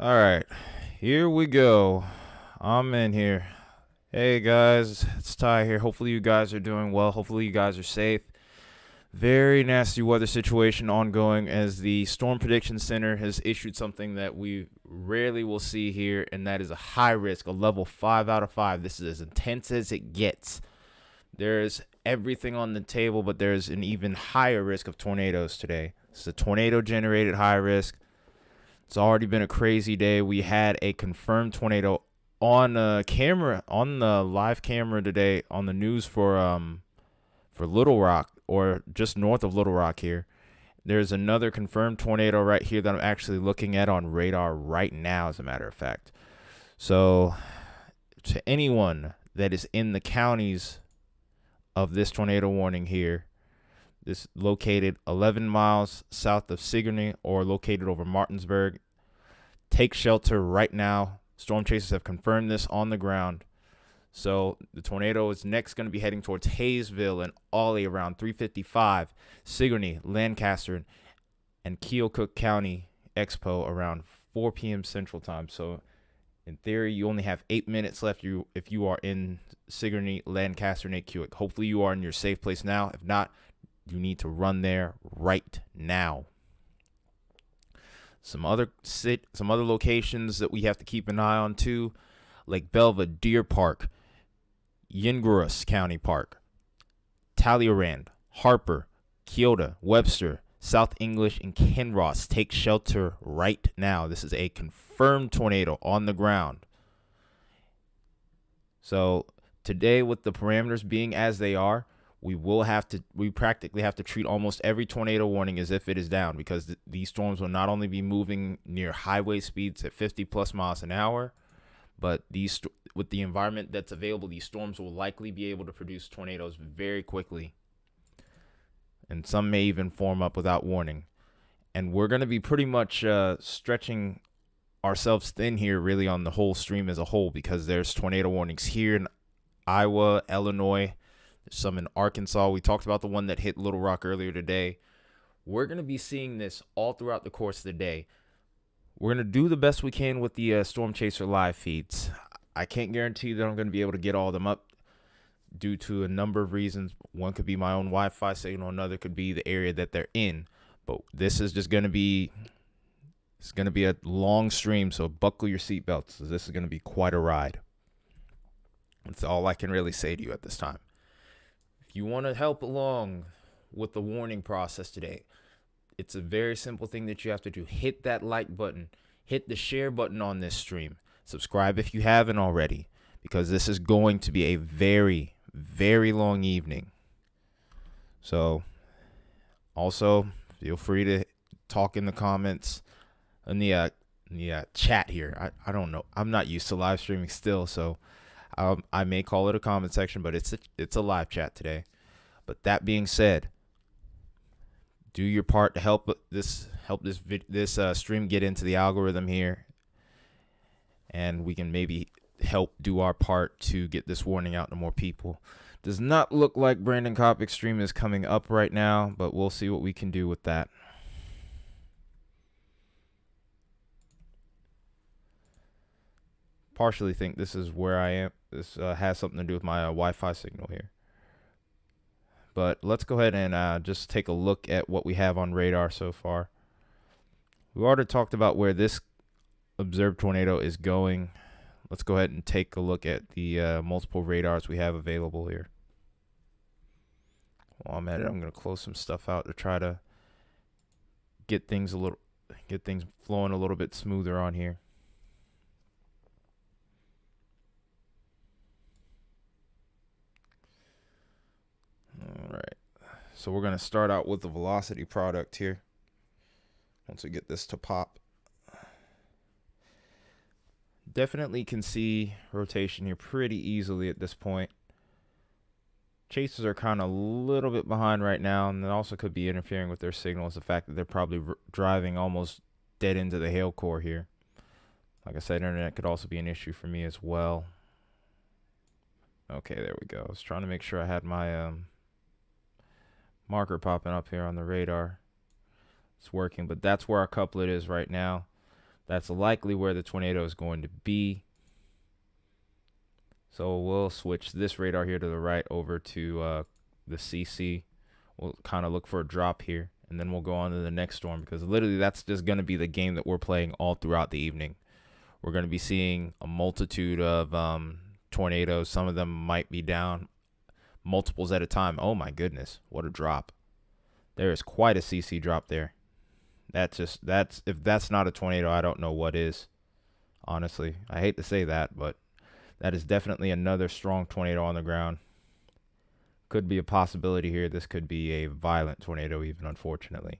All right, here we go. I'm in here. Hey guys, it's Ty here. Hopefully you guys are doing well. Hopefully you guys are safe. Very nasty weather situation ongoing as the Storm Prediction Center has issued something that we rarely will see here, and that is a high risk, a level 5 out of 5. This is as intense as it gets. There's everything on the table, but there's an even higher risk of tornadoes today. It's a tornado generated high risk. It's already been a crazy day. We had a confirmed tornado on camera, on the live camera today on the news for Little Rock, or just north of Little Rock here. There's another confirmed tornado right here that I'm actually looking at on radar right now, as a matter of fact. So to anyone that is in the counties of this tornado warning here, this located 11 miles south of Sigourney or located over Martinsburg, take shelter right now. Storm chasers have confirmed this on the ground. So the tornado is next going to be heading towards Hayesville and Ollie around 3:55, Sigourney, Lancaster, and Keokuk County Expo around 4 p.m. Central Time. So in theory, you only have 8 minutes left if you are in Sigourney, Lancaster, and Keokuk. Hopefully you are in your safe place now. If not, you need to run there right now. Some other locations that we have to keep an eye on too, Lake Belva, Deer Park, Yingurus County Park, Talleyrand, Harper, Keota, Webster, South English, and Kinross. Take shelter right now. This is a confirmed tornado on the ground. So today, with the parameters being as they are, we practically have to treat almost every tornado warning as if it is down, because these storms will not only be moving near highway speeds at 50 plus miles an hour, but with the environment that's available, these storms will likely be able to produce tornadoes very quickly, and some may even form up without warning. And we're going to be pretty much stretching ourselves thin here, really, on the whole stream as a whole, because there's tornado warnings here in Iowa, Illinois. There's some in Arkansas. We talked about the one that hit Little Rock earlier today. We're going to be seeing this all throughout the course of the day. We're going to do the best we can with the Storm Chaser live feeds. I can't guarantee that I'm going to be able to get all of them up due to a number of reasons. One could be my own Wi-Fi signal. Another could be the area that they're in. But this is just going to be a long stream, so buckle your seatbelts. This is going to be quite a ride. That's all I can really say to you at this time. If you want to help along with the warning process today, it's a very simple thing that you have to do. Hit that like button. Hit the share button on this stream. Subscribe if you haven't already, because this is going to be a very, very long evening. So also feel free to talk in the comments in the chat here. I don't know. I'm not used to live streaming still, so I may call it a comment section, but it's a live chat today. But that being said, do your part to help this stream get into the algorithm here, and we can maybe help do our part to get this warning out to more people. Does not look like Brandon Kopic's stream is coming up right now, but we'll see what we can do with that. Partially think this is where I am. This has something to do with my Wi-Fi signal here. But let's go ahead and just take a look at what we have on radar so far. We already talked about where this observed tornado is going. Let's go ahead and take a look at the multiple radars we have available here. While I'm at it, I'm going to close some stuff out to try to get things flowing a little bit smoother on here. All right, so we're going to start out with the velocity product here. Once we get this to pop, definitely can see rotation here pretty easily at this point. Chasers are kind of a little bit behind right now, and that also could be interfering with their signals. The fact that they're probably driving almost dead into the hail core here. Like I said, internet could also be an issue for me as well. Okay, there we go. I was trying to make sure I had my marker popping up here on the radar. It's working, but that's where our couplet is right now. That's likely where the tornado is going to be. So we'll switch this radar here to the right over to the CC. We'll kind of look for a drop here, and then we'll go on to the next storm, because literally that's just going to be the game that we're playing all throughout the evening. We're going to be seeing a multitude of tornadoes. Some of them might be down multiples at a time. Oh my goodness, what a drop. There is quite a CC drop there. That's if that's not a tornado, I don't know what is. Honestly, I hate to say that, but that is definitely another strong tornado on the ground. Could be a possibility here. This could be a violent tornado even, unfortunately.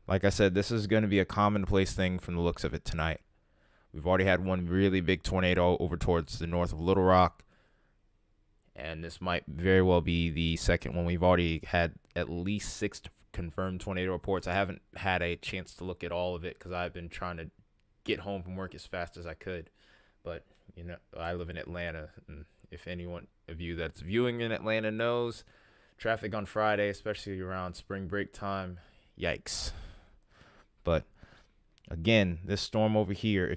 Like I said, this is going to be a commonplace thing from the looks of it tonight. We've already had one really big tornado over towards the north of Little Rock, and this might very well be the second one. We've already had at least 6 confirmed tornado reports. I haven't had a chance to look at all of it because I've been trying to get home from work as fast as I could. But, you know, I live in Atlanta, and if anyone of you that's viewing in Atlanta knows, traffic on Friday, especially around spring break time, yikes. But again, this storm over here,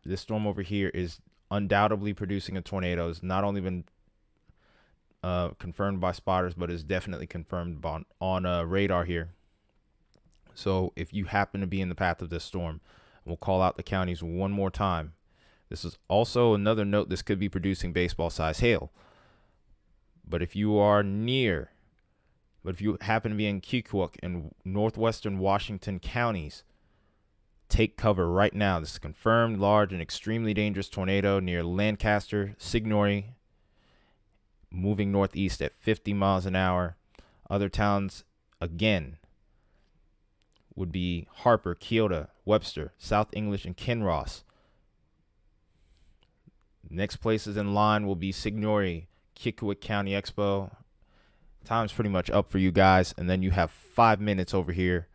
this storm over here is undoubtedly producing a tornado. It's not only been confirmed by spotters, but is definitely confirmed on radar here. So if you happen to be in the path of this storm, we'll call out the counties one more time. This is also another note. This could be producing baseball-sized hail. But if you happen to be in Keokuk and northwestern Washington counties, take cover right now. This is a confirmed large and extremely dangerous tornado near Lancaster, Sigourney, moving northeast at 50 miles an hour. Other towns, again, would be Harper, Keota, Webster, South English, and Kinross. Next places in line will be Sigourney, Keokuk County Expo. Time's pretty much up for you guys. And then you have 5 minutes over here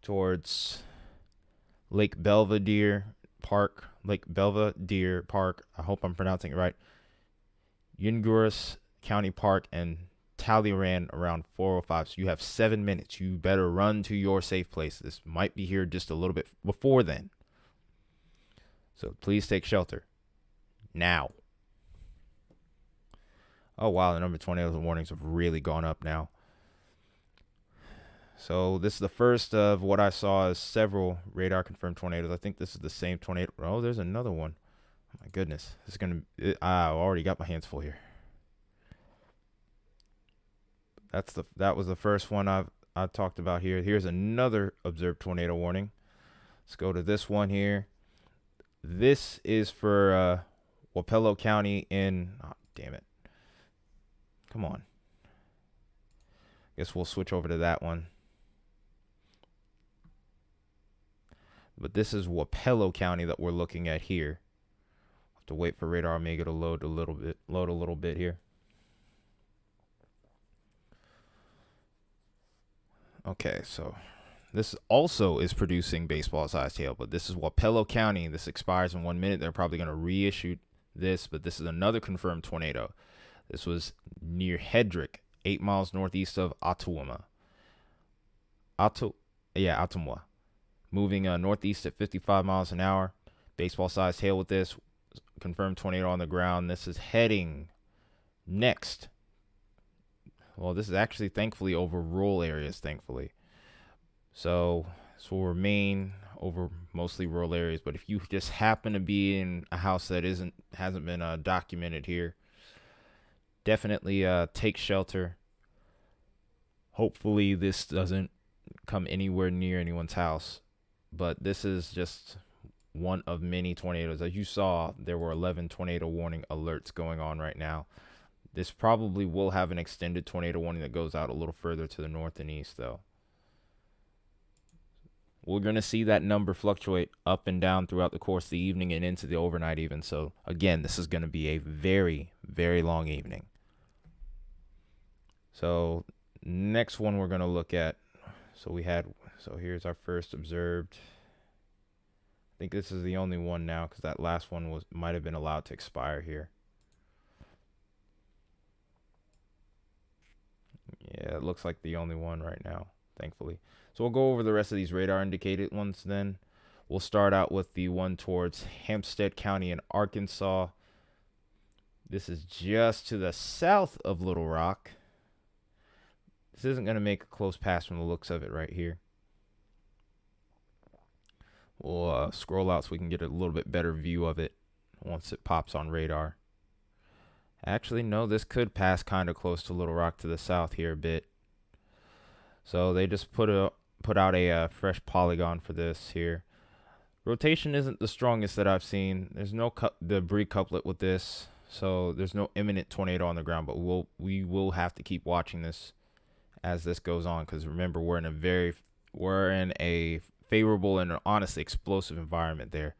towards Lake Belvedere Park. I hope I'm pronouncing it right. Yunguras County Park and Talleyrand around 4:05. So you have 7 minutes. You better run to your safe place. This might be here just a little bit before then. So please take shelter now. Oh, wow. The number of tornadoes and warnings have really gone up now. So this is the first of what I saw as several radar confirmed tornadoes. I think this is the same tornado. Oh, there's another one. Oh my goodness. This is going to, I already got my hands full here. That was the first one I've talked about here. Here's another observed tornado warning. Let's go to this one here. This is for Wapello County in, oh, damn it. Come on. Guess we'll switch over to that one. But this is Wapello County that we're looking at here. Have to wait for Radar Omega to load a little bit here. Okay, so this also is producing baseball-sized hail, but this is Wapello County. This expires in 1 minute. They're probably going to reissue this, but this is another confirmed tornado. This was near Hedrick, 8 miles northeast of Ottumwa. Ottumwa. Moving northeast at 55 miles an hour. Baseball-sized hail with this. Confirmed tornado on the ground. This is heading next. Well, this is actually, thankfully, over rural areas, thankfully. So this will remain over mostly rural areas. But if you just happen to be in a house that hasn't been documented here, definitely take shelter. Hopefully this doesn't come anywhere near anyone's house. But this is just one of many tornadoes. As you saw, there were 11 tornado warning alerts going on right now. This probably will have an extended tornado warning that goes out a little further to the north and east, though. We're going to see that number fluctuate up and down throughout the course of the evening and into the overnight even. So, again, this is going to be a very, very long evening. So, next one we're going to look at. So here's our first observed. I think this is the only one now because that last one might have been allowed to expire here. Yeah, it looks like the only one right now, thankfully. So we'll go over the rest of these radar indicated ones then. We'll start out with the one towards Hempstead County in Arkansas. This is just to the south of Little Rock. This isn't going to make a close pass from the looks of it right here. We'll scroll out so we can get a little bit better view of it once it pops on radar. Actually, no, this could pass kind of close to Little Rock to the south here a bit. So they just put out a fresh polygon for this here. Rotation isn't the strongest that I've seen. There's no debris couplet with this, so there's no imminent tornado on the ground. But we will have to keep watching this as this goes on, because remember, we're in a favorable and honestly explosive environment there.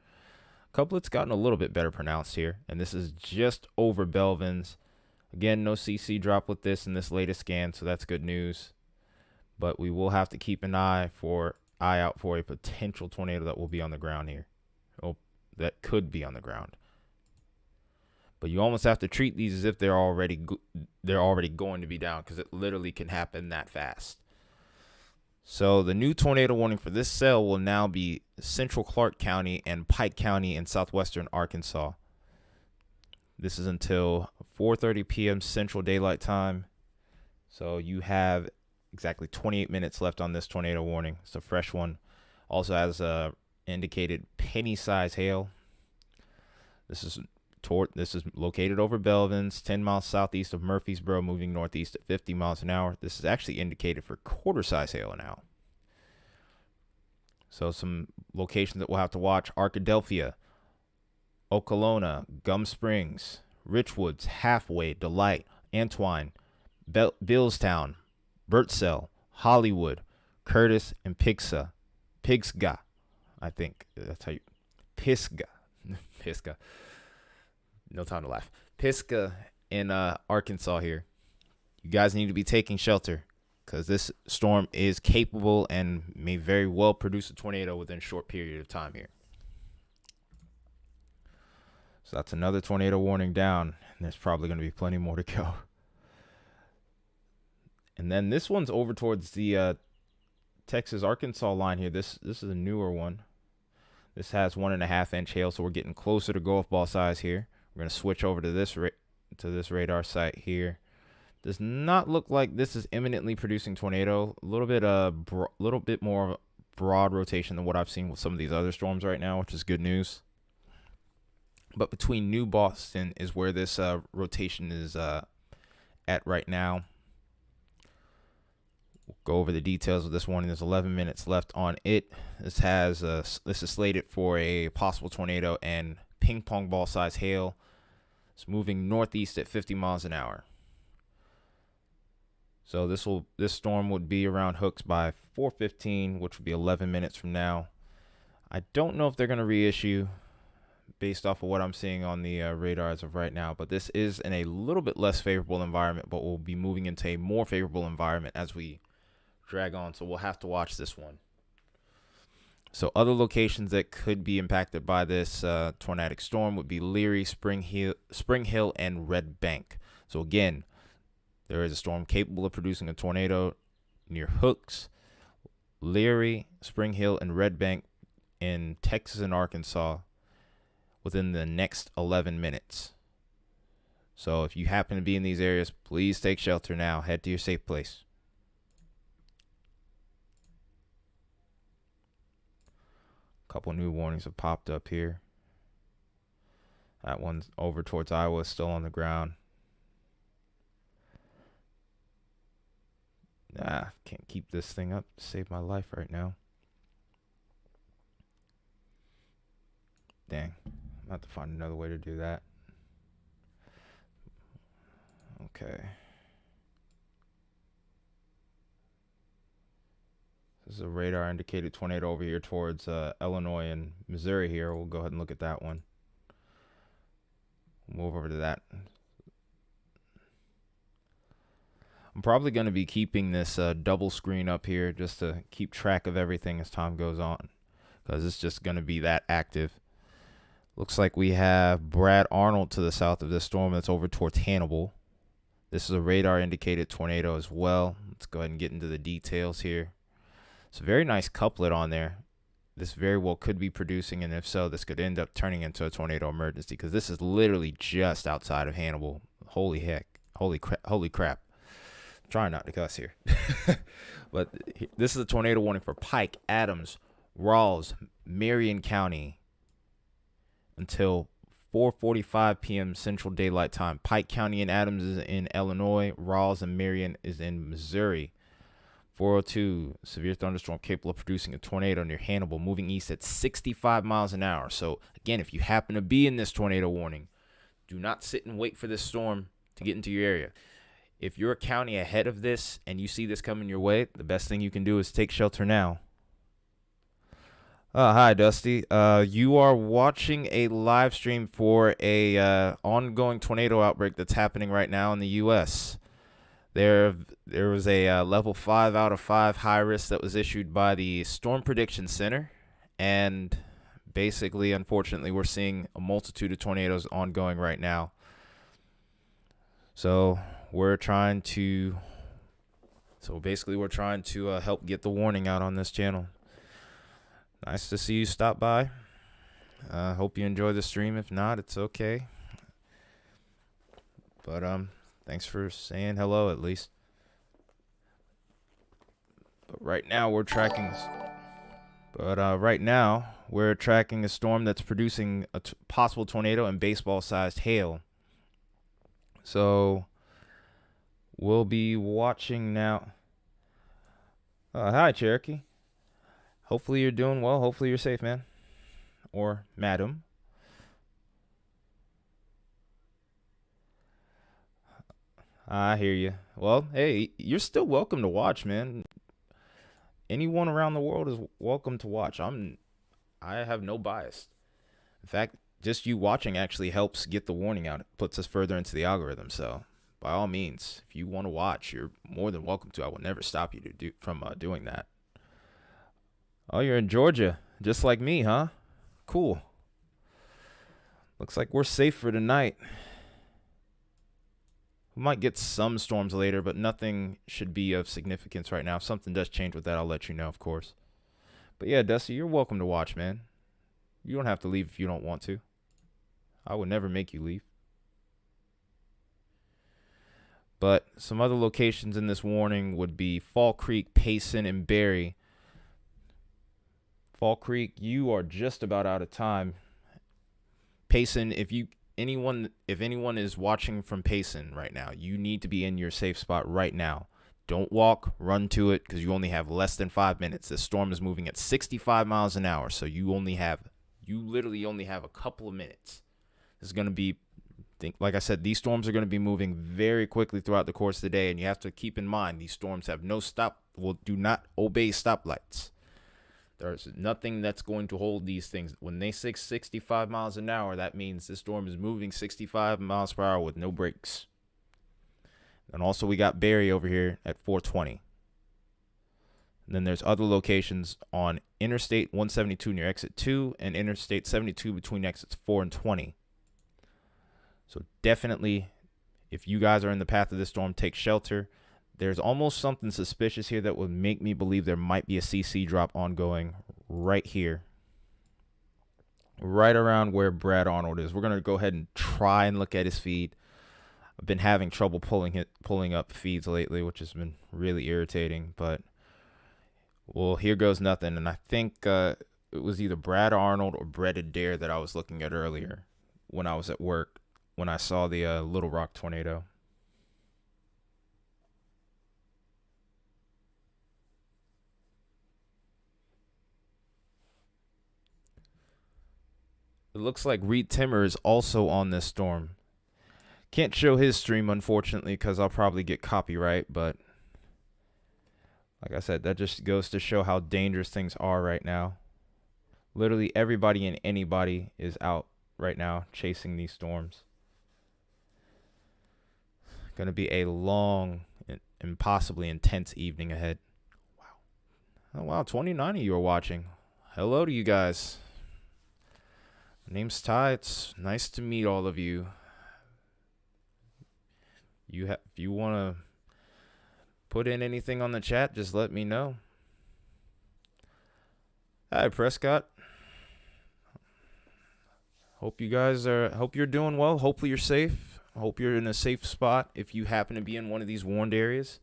Couplet's gotten a little bit better pronounced here, and this is just over Belvin's. Again, no CC drop with this in this latest scan, so that's good news. But we will have to keep an eye out for a potential tornado that will be on the ground here. Oh, that could be on the ground. But you almost have to treat these as if they're already going to be down, because it literally can happen that fast. So the new tornado warning for this cell will now be Central Clark County and Pike County in southwestern Arkansas. This is until 4:30 p.m. Central Daylight Time. So you have exactly 28 minutes left on this tornado warning. It's a fresh one. Also has indicated penny-size hail. This is located over Belvin's, 10 miles southeast of Murfreesboro, moving northeast at 50 miles an hour. This is actually indicated for quarter-size hail now. So some locations that we'll have to watch: Arkadelphia, Okolona, Gum Springs, Richwoods, Halfway, Delight, Antwine, Billstown, Birdsell, Hollywood, Curtis, and Pisgah. I think that's how you... Pisgah. Pisgah. No time to laugh. Pisgah in Arkansas here. You guys need to be taking shelter, because this storm is capable and may very well produce a tornado within a short period of time here. So that's another tornado warning down, and there's probably going to be plenty more to go. And then this one's over towards the Texas-Arkansas line here. This is a newer one. This has 1.5 inch hail, so we're getting closer to golf ball size here. We're going to switch over to this radar site here. Does not look like this is imminently producing tornado. A little bit more broad rotation than what I've seen with some of these other storms right now, which is good news. But between New Boston is where this rotation is at right now. We'll go over the details of this warning. There's 11 minutes left on it. This is slated for a possible tornado and ping pong ball size hail. It's moving northeast at 50 miles an hour. So this storm would be around Hooks by 4:15, which would be 11 minutes from now. I don't know if they're going to reissue based off of what I'm seeing on the radar as of right now, but this is in a little bit less favorable environment, but we'll be moving into a more favorable environment as we drag on. So we'll have to watch this one. So other locations that could be impacted by this tornadic storm would be Leary, Spring Hill, and Red Bank. So again, there is a storm capable of producing a tornado near Hooks, Leary, Spring Hill, and Red Bank in Texas and Arkansas within the next 11 minutes. So if you happen to be in these areas, please take shelter now. Head to your safe place. Couple new warnings have popped up here. That one's over towards Iowa is still on the ground. Can't keep this thing up to save my life right now. Dang. I'm about to find another way to do that. Okay. This is a radar indicated tornado over here towards Illinois and Missouri here. We'll go ahead and look at that one. Move over to that. I'm probably going to be keeping this double screen up here just to keep track of everything as time goes on, because it's just going to be that active. Looks like we have Brad Arnold to the south of this storm that's over towards Hannibal. This is a radar indicated tornado as well. Let's go ahead and get into the details here. It's a very nice couplet on there. this very well could be producing, and if so, this could end up turning into a tornado emergency, because this is literally just outside of Hannibal. Holy heck. Holy crap. I'm trying not to cuss here. But this is a tornado warning for Pike, Adams, Rawls, Marion County until 4:45 p.m. Central Daylight Time. Pike County and Adams is in Illinois. Rawls and Marion is in Missouri. 4:02, severe thunderstorm capable of producing a tornado near Hannibal, moving east at 65 miles an hour. So, again, if you happen to be in this tornado warning, do not sit and wait for this storm to get into your area. If you're a county ahead of this and you see this coming your way, the best thing you can do is take shelter now. Hi, Dusty. You are watching a live stream for a ongoing tornado outbreak that's happening right now in the U.S. There was a level 5 out of 5 high risk that was issued by the Storm Prediction Center, and basically, unfortunately, we're seeing a multitude of tornadoes ongoing right now. So we're trying to help get the warning out on this channel. Nice to see you stop by. Hope you enjoy the stream. If not, it's okay. But thanks for saying hello at least. But right now we're tracking a storm that's producing a possible tornado and baseball-sized hail. So we'll be watching now. Hi, Cherokee. Hopefully you're doing well. Hopefully you're safe, man. Or madam. I hear you. Well, hey, you're still welcome to watch, man. Anyone around the world is welcome to watch. I have no bias. In fact, just you watching actually helps get the warning out. It puts us further into the algorithm. So, by all means, if you want to watch, you're more than welcome to. I will never stop you from doing that. Oh, you're in Georgia, just like me, huh? Cool. Looks like we're safe for tonight. We might get some storms later, but nothing should be of significance right now. If something does change with that, I'll let you know, of course. But yeah, Dusty, you're welcome to watch, man. You don't have to leave if you don't want to. I would never make you leave. But some other locations in this warning would be Fall Creek, Payson, and Berry. Fall Creek, you are just about out of time. Payson, if anyone is watching from Payson right now, you need to be in your safe spot right now. Don't walk, run to it, because you only have less than 5 minutes. The storm is moving at 65 miles an hour, so you literally only have a couple of minutes. This is going to be, like I said, these storms are going to be moving very quickly throughout the course of the day, and you have to keep in mind these storms have do not obey stoplights. There's nothing that's going to hold these things. When they say 65 miles an hour, that means this storm is moving 65 miles per hour with no brakes. And also we got Barry over here at 420. And then there's other locations on Interstate 172 near exit 2 and Interstate 72 between exits 4 and 20. So definitely, if you guys are in the path of this storm, take shelter. There's almost something suspicious here that would make me believe there might be a CC drop ongoing right here, right around where Brad Arnold is. We're going to go ahead and try and look at his feed. I've been having trouble pulling up feeds lately, which has been really irritating. But, well, here goes nothing. And I think it was either Brad Arnold or Brett Adair that I was looking at earlier when I was at work, when I saw the Little Rock tornado. It looks like Reed Timmer is also on this storm. Can't show his stream, unfortunately, because I'll probably get copyright. But like I said, that just goes to show how dangerous things are right now. Literally everybody and anybody is out right now chasing these storms. Going to be a long and possibly intense evening ahead. Wow. Oh, wow. 29 of you are watching. Hello to you guys. My name's Ty. It's nice to meet all of you. If you want to put in anything on the chat, just let me know. Hi, Prescott. Hope you're doing well. Hopefully you're safe. Hope you're in a safe spot if you happen to be in one of these warned areas.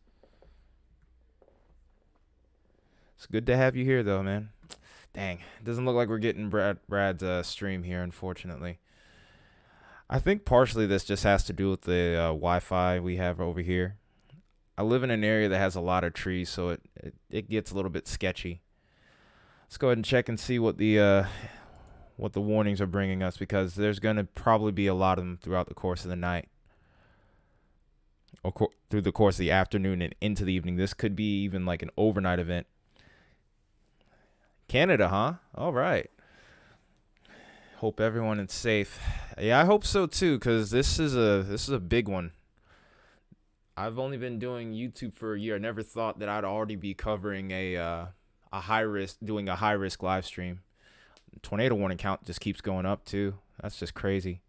It's good to have you here, though, man. Dang, it doesn't look like we're getting Brad's stream here, unfortunately. I think partially this just has to do with the Wi-Fi we have over here. I live in an area that has a lot of trees, so it gets a little bit sketchy. Let's go ahead and check and see what the warnings are bringing us, because there's going to probably be a lot of them throughout the course of the night, or through the course of the afternoon and into the evening. This could be even like an overnight event. Canada, huh? All right. Hope everyone is safe. Yeah, I hope so too, because this is a big one. I've only been doing YouTube for a year. I never thought that I'd already be covering a high risk live stream. Tornado warning count just keeps going up too. That's just crazy.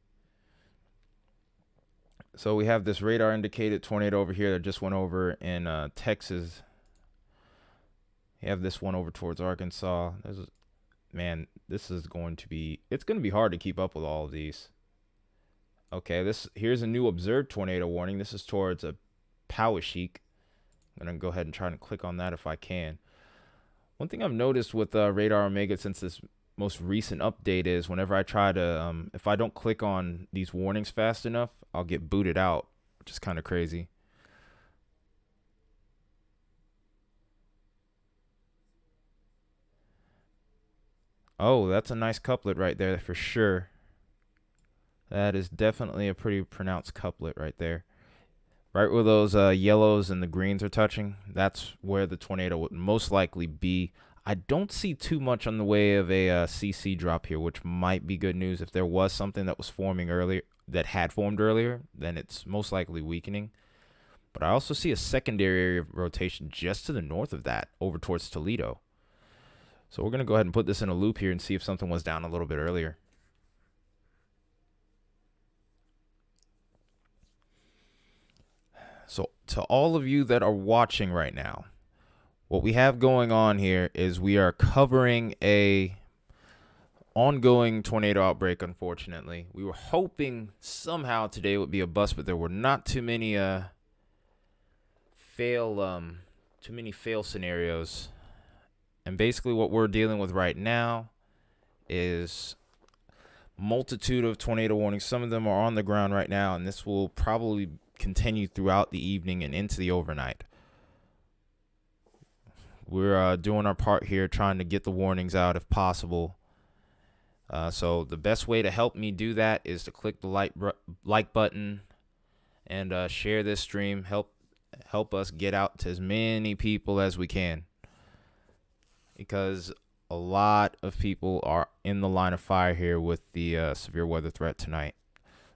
So we have this radar indicated tornado over here that just went over in Texas. You have this one over towards Arkansas. This is going to be hard to keep up with all of these. Okay, here's a new observed tornado warning. This is towards a Poweshiek. I'm gonna go ahead and try to click on that if I can. One thing I've noticed with Radar Omega since this most recent update is whenever I try to, if I don't click on these warnings fast enough, I'll get booted out, which is kind of crazy. Oh, that's a nice couplet right there for sure. That is definitely a pretty pronounced couplet right there. Right where those yellows and the greens are touching, that's where the tornado would most likely be. I don't see too much on the way of a CC drop here, which might be good news. If there was something that was forming earlier, that had formed earlier, then it's most likely weakening. But I also see a secondary area of rotation just to the north of that, over towards Toledo. So we're going to go ahead and put this in a loop here and see if something was down a little bit earlier. So to all of you that are watching right now, what we have going on here is we are covering a ongoing tornado outbreak, unfortunately. We were hoping somehow today would be a bust, but there were not too many fail scenarios. And basically what we're dealing with right now is multitude of tornado warnings. Some of them are on the ground right now, and this will probably continue throughout the evening and into the overnight. We're doing our part here, trying to get the warnings out if possible. So the best way to help me do that is to click the like button and share this stream. Help us get out to as many people as we can, because a lot of people are in the line of fire here with the severe weather threat tonight.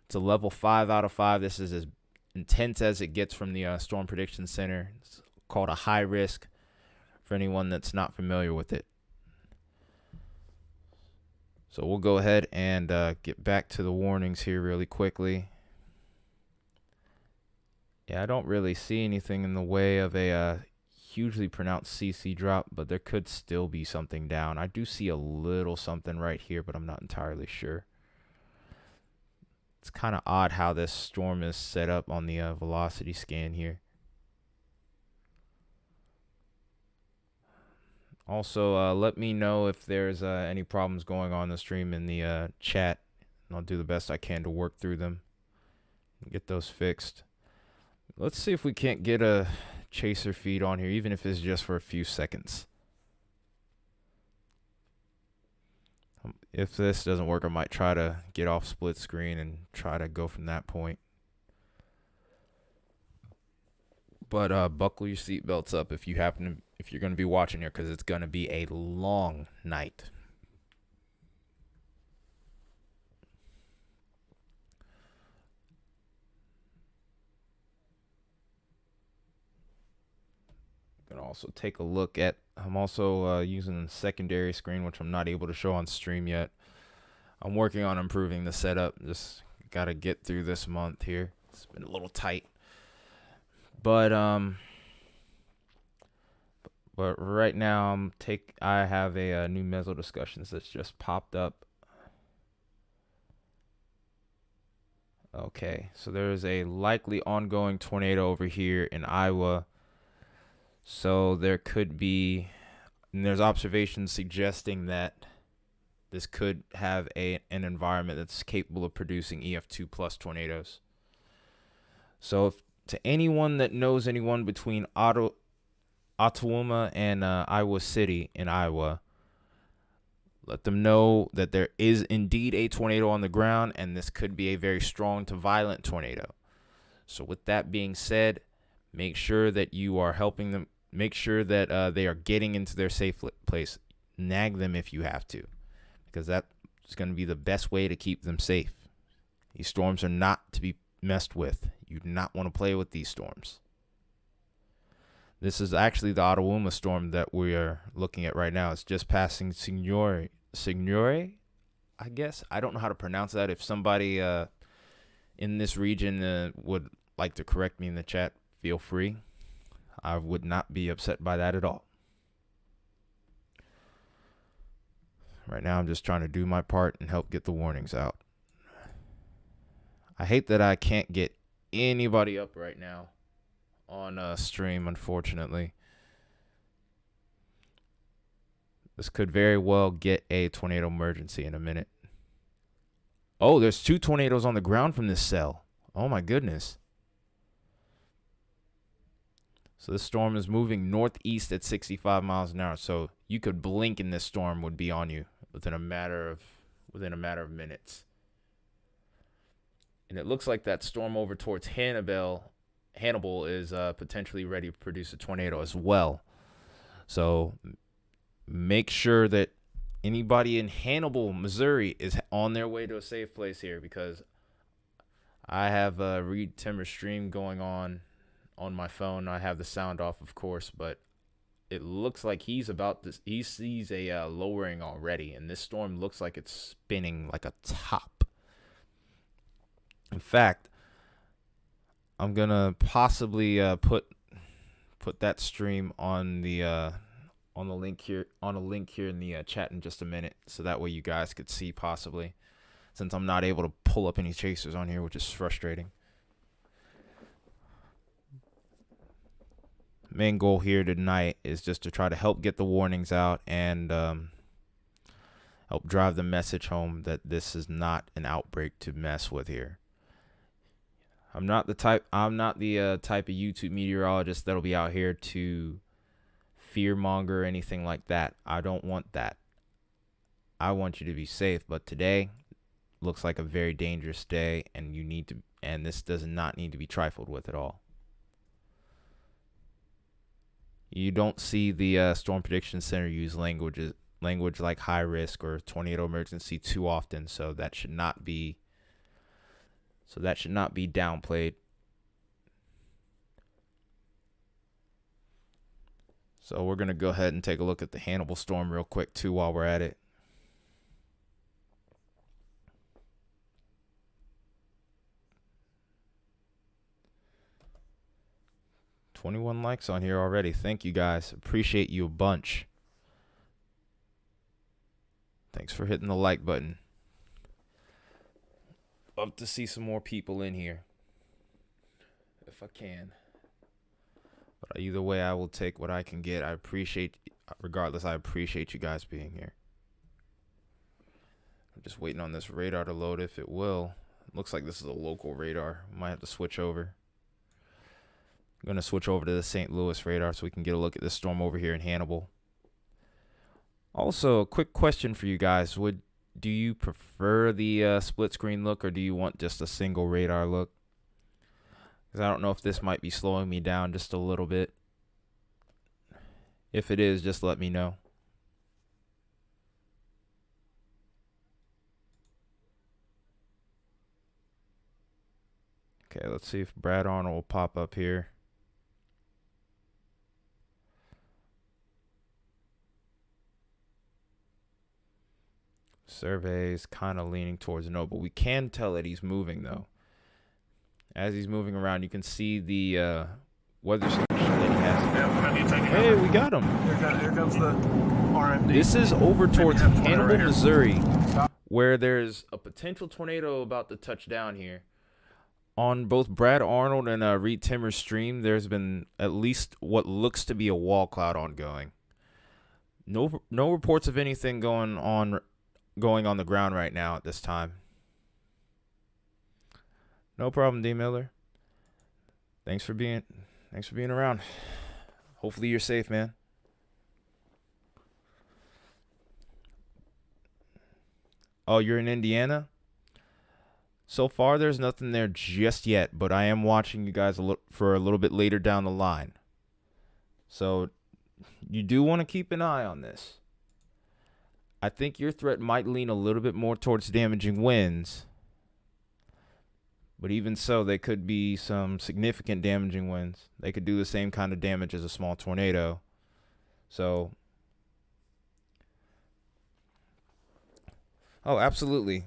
It's a level 5 out of 5. This is as intense as it gets from the Storm Prediction Center. It's called a high risk for anyone that's not familiar with it. So we'll go ahead and get back to the warnings here really quickly. Yeah, I don't really see anything in the way of a hugely pronounced CC drop, but there could still be something down. I do see a little something right here, but I'm not entirely sure. It's kind of odd how this storm is set up on the velocity scan here. Also, let me know if there's any problems going on in the stream in the chat, and I'll do the best I can to work through them and get those fixed. Let's see if we can't get a chaser feed on here, even if it's just for a few seconds. If this doesn't work, I might try to get off split screen and try to go from that point. But buckle your seatbelts up if you're going to be watching here, because it's going to be a long night. Going to also take a look at, I'm also using the secondary screen, which I'm not able to show on stream yet. I'm working on improving the setup. Just got to get through this month here. It's been a little tight. But But right now, I have a new Meso discussions that's just popped up. Okay, so there is a likely ongoing tornado over here in Iowa. So there could be, and there's observations suggesting that this could have an environment that's capable of producing EF2 plus tornadoes. So to anyone that knows anyone between Ottumwa and Iowa City in Iowa, let them know that there is indeed a tornado on the ground, and this could be a very strong to violent tornado. So with that being said, make sure that you are helping them. Make sure that they are getting into their safe place. Nag them if you have to, because that is going to be the best way to keep them safe. These storms are not to be messed with. You do not want to play with these storms. This is actually the Outbreak storm that we are looking at right now. It's just passing Sigourney, I guess. I don't know how to pronounce that. If somebody in this region would like to correct me in the chat, feel free. I would not be upset by that at all. Right now, I'm just trying to do my part and help get the warnings out. I hate that I can't get anybody up right now on stream, unfortunately. This could very well get a tornado emergency in a minute. Oh, there's 2 tornadoes on the ground from this cell. Oh my goodness. So this storm is moving northeast at 65 miles an hour. So you could blink and this storm would be on you within a matter of minutes. And it looks like that storm over towards Hannibal is potentially ready to produce a tornado as well. So make sure that anybody in Hannibal, Missouri is on their way to a safe place here, because I have Reed Timmer's stream going on my phone. I have the sound off, of course, but it looks like he sees a lowering already, and this storm looks like it's spinning like a top. In fact, I'm gonna possibly put that stream on the link here in the chat in just a minute, so that way you guys could see, possibly, since I'm not able to pull up any chasers on here, which is frustrating. Main goal here tonight is just to try to help get the warnings out and help drive the message home that this is not an outbreak to mess with here. I'm not the type of YouTube meteorologist that'll be out here to fearmonger or anything like that. I don't want that. I want you to be safe, but today looks like a very dangerous day, and this does not need to be trifled with at all. You don't see the Storm Prediction Center use language like high risk or tornado emergency too often, so that should not be downplayed. So we're going to go ahead and take a look at the Hannibal storm real quick too while we're at it. $21 likes on here already. Thank you guys. Appreciate you a bunch. Thanks for hitting the like button. Love to see some more people in here, if I can. But either way, I will take what I can get. I appreciate you guys being here. I'm just waiting on this radar to load, if it will. Looks like this is a local radar. Might have to switch over. I'm going to switch over to the St. Louis radar so we can get a look at this storm over here in Hannibal. Also, a quick question for you guys. Do you prefer the split screen look, or do you want just a single radar look? Because I don't know if this might be slowing me down just a little bit. If it is, just let me know. Okay, let's see if Brad Arnold will pop up here. Surveys kind of leaning towards no, but we can tell that he's moving, though. As he's moving around, you can see the weather station that he has. Yep, I need to take it. Hey, we got him. Here comes the RMD. This is over towards have a tornado Hannibal, right here. Missouri, where there's a potential tornado about to touch down here. On both Brad Arnold and Reed Timmer's stream, there's been at least what looks to be a wall cloud ongoing. No reports of anything going on the ground right now at this time. No problem, D. Miller. Thanks for being around. Hopefully you're safe, man. Oh, you're in Indiana? So far, there's nothing there just yet, but I am watching you guys for a little bit later down the line. So you do want to keep an eye on this. I think your threat might lean a little bit more towards damaging winds. But even so, they could be some significant damaging winds. They could do the same kind of damage as a small tornado. So, oh, absolutely.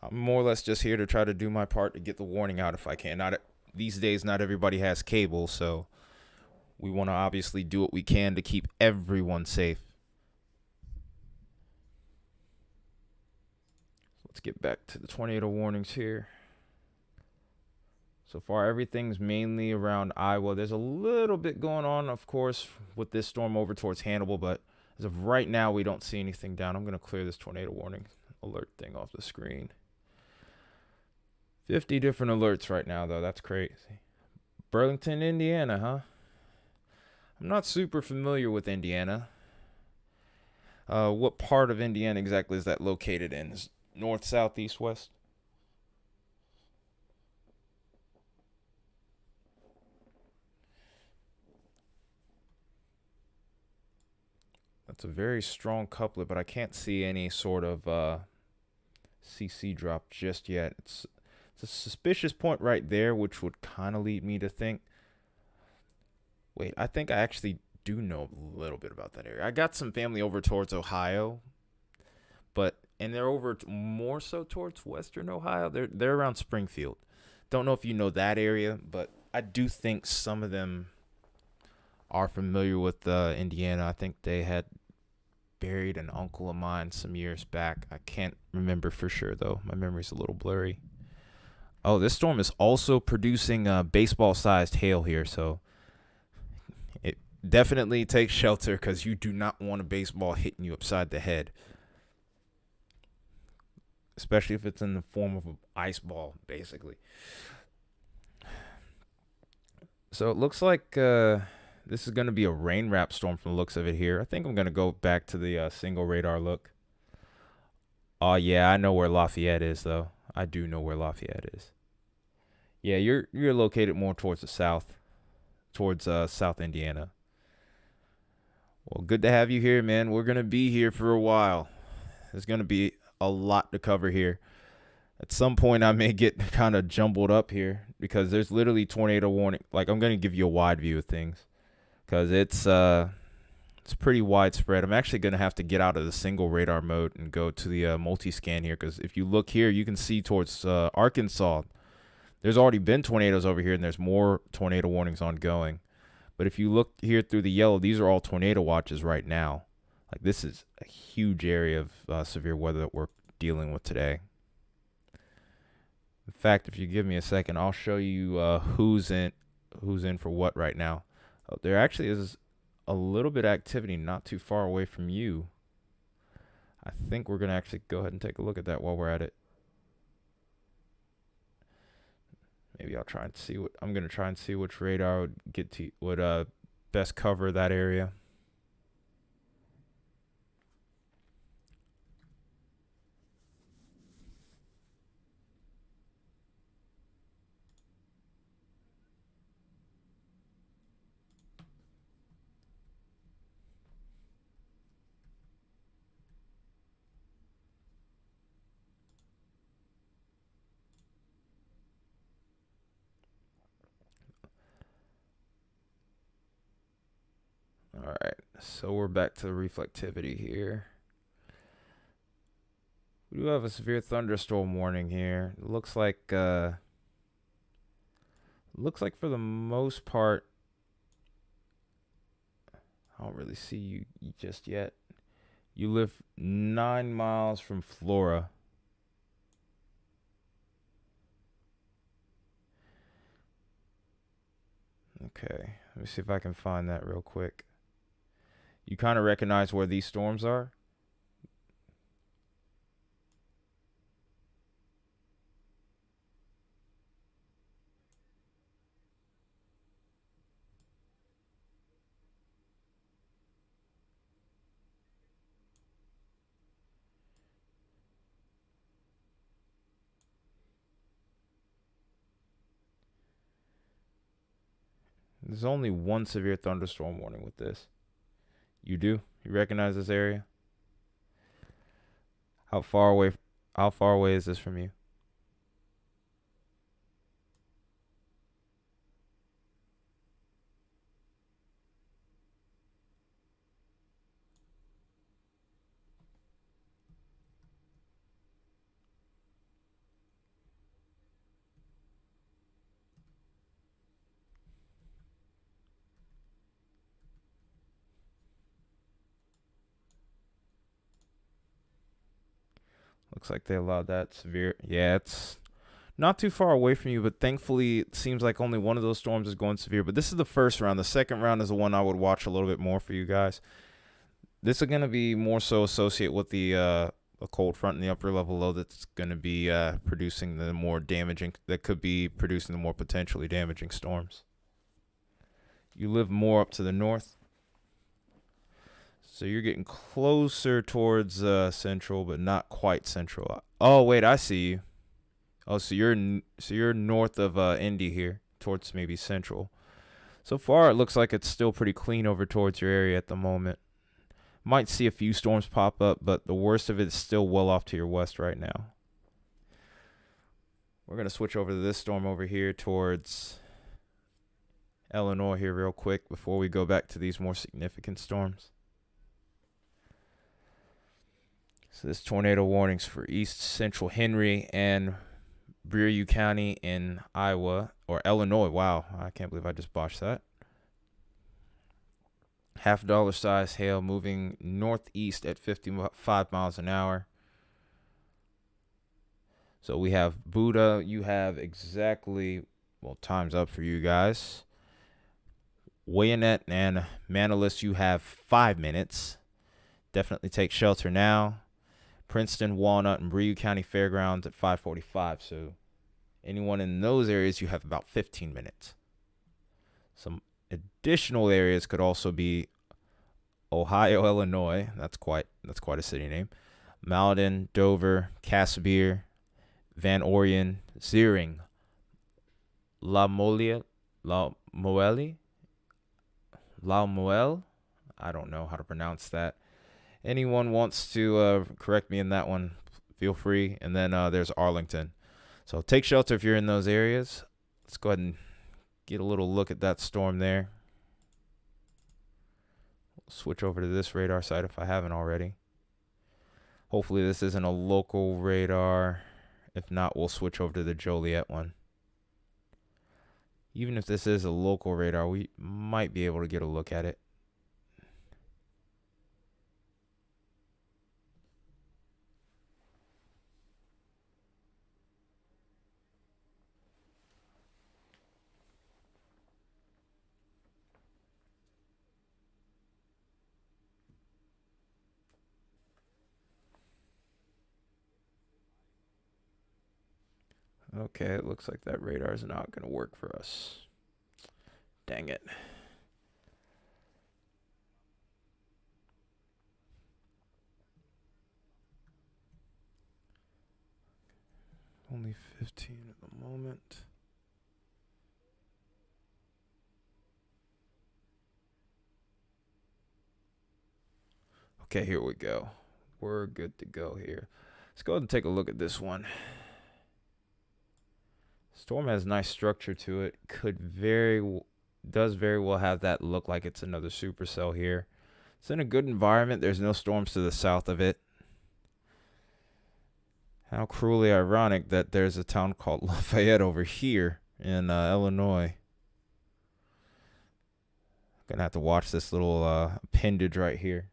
I'm more or less just here to try to do my part to get the warning out if I can. These days, not everybody has cable, so we want to obviously do what we can to keep everyone safe. Let's get back to the tornado warnings here. So far, everything's mainly around Iowa. There's a little bit going on, of course, with this storm over towards Hannibal, but as of right now, we don't see anything down. I'm going to clear this tornado warning alert thing off the screen. 50 different alerts right now, though. That's crazy. Burlington, Indiana, huh? I'm not super familiar with Indiana. What part of Indiana exactly is that located in? Is it north, south, east, west? That's a very strong couplet, but I can't see any sort of CC drop just yet. It's a suspicious point right there, which would kind of lead me to think. Wait, I think I actually do know a little bit about that area. I got some family over towards Ohio, and they're over more so towards western Ohio. They're around Springfield. Don't know if you know that area, but I do think some of them are familiar with Indiana. I think they had buried an uncle of mine some years back. I can't remember for sure, though. My memory's a little blurry. Oh, this storm is also producing baseball-sized hail here, so it definitely takes shelter because you do not want a baseball hitting you upside the head, especially if it's in the form of an ice ball, basically. So it looks like this is going to be a rain wrap storm from the looks of it here. I think I'm going to go back to the single radar look. Oh, yeah, I know where Lafayette is, though. I do know where Lafayette is. Yeah, you're located more towards the south, towards South Indiana. Well, good to have you here, man. We're going to be here for a while. There's going to be a lot to cover here. At some point, I may get kind of jumbled up here because there's literally tornado warning. Like, I'm going to give you a wide view of things because it's pretty widespread. I'm actually going to have to get out of the single radar mode and go to the multi-scan here because if you look here, you can see towards Arkansas. There's already been tornadoes over here, and there's more tornado warnings ongoing. But if you look here through the yellow, these are all tornado watches right now. Like, this is a huge area of severe weather that we're dealing with today. In fact, if you give me a second, I'll show you who's in for what right now. Oh, there actually is a little bit of activity not too far away from you. I think we're going to actually go ahead and take a look at that while we're at it. Maybe I'll try and see I'm going to try and see which radar would best cover that area. All right, so we're back to the reflectivity here. We do have a severe thunderstorm warning here. It looks like for the most part, I don't really see you just yet. You live 9 miles from Flora. Okay, let me see if I can find that real quick. You kind of recognize where these storms are? There's only one severe thunderstorm warning with this. You do? You recognize this area? How far away is this from you? Looks like they allowed that severe. Yeah, it's not too far away from you, but thankfully it seems like only one of those storms is going severe. But this is the first round. The second round is the one I would watch a little bit more for you guys. This is going to be more so associated with the a cold front in the upper level low that's going to be producing the more damaging, that could be producing the more potentially damaging storms. You live more up to the north, so you're getting closer towards central, but not quite central. Oh wait, I see you. Oh, so you're north of Indy here, towards maybe central. So far, it looks like it's still pretty clean over towards your area at the moment. Might see a few storms pop up, but the worst of it is still well off to your west right now. We're going to switch over to this storm over here towards Illinois here real quick before we go back to these more significant storms. So this tornado warnings for East Central Henry and Breaux County in Iowa, or Illinois. Wow, I can't believe I just botched that. $50 size hail moving northeast at 55 miles an hour. So we have Buda. You have exactly, well, time's up for you guys. Wayanet and Manalus, you have 5 minutes. Definitely take shelter now. Princeton, Walnut, and Breaux County Fairgrounds at 5:45. So anyone in those areas, you have about 15 minutes. Some additional areas could also be Ohio, Illinois. That's quite a city name. Malden, Dover, Casimir, Van Orion, Ziering, La Moelle. I don't know how to pronounce that. Anyone wants to correct me in that one, feel free. And then there's Arlington. So take shelter if you're in those areas. Let's go ahead and get a little look at that storm there. Switch over to this radar site if I haven't already. Hopefully this isn't a local radar. If not, we'll switch over to the Joliet one. Even if this is a local radar, we might be able to get a look at it. Okay, it looks like that radar is not going to work for us. Dang it. Only 15 at the moment. Okay, here we go. We're good to go here. Let's go ahead and take a look at this one. Storm has nice structure to it. Does very well have that look like it's another supercell here. It's in a good environment. There's no storms to the south of it. How cruelly ironic that there's a town called Lafayette over here in Illinois. Gonna have to watch this little appendage right here.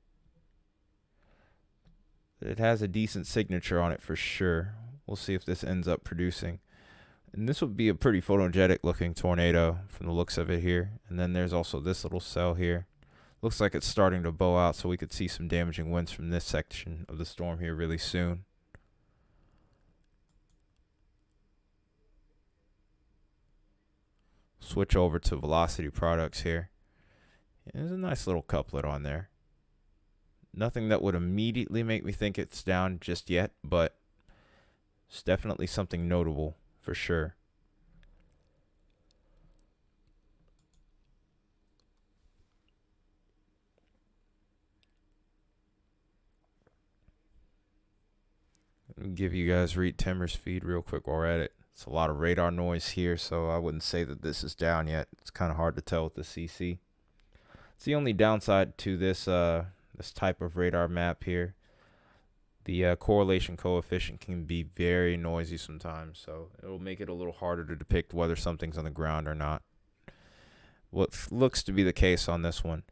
It has a decent signature on it for sure. We'll see if this ends up producing. And this would be a pretty photogenic looking tornado from the looks of it here. And then there's also this little cell here. Looks like it's starting to bow out, so we could see some damaging winds from this section of the storm here really soon. Switch over to velocity products here. There's a nice little couplet on there. Nothing that would immediately make me think it's down just yet, but it's definitely something notable for sure. Let me give you guys Reed Timmer's feed real quick while we're at it. It's a lot of radar noise here, so I wouldn't say that this is down yet. It's kind of hard to tell with the CC. It's the only downside to this this type of radar map here. The correlation coefficient can be very noisy sometimes, so it'll make it a little harder to depict whether something's on the ground or not. What looks to be the case on this one.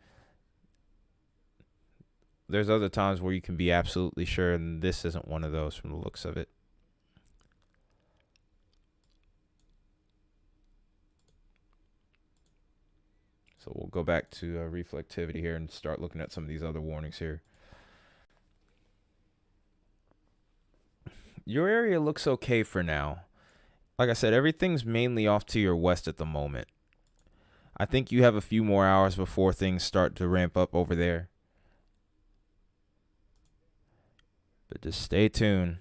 There's other times where you can be absolutely sure, and this isn't one of those from the looks of it. So we'll go back to reflectivity here and start looking at some of these other warnings here. Your area looks okay for now. Like I said, everything's mainly off to your west at the moment. I think you have a few more hours before things start to ramp up over there. But just stay tuned,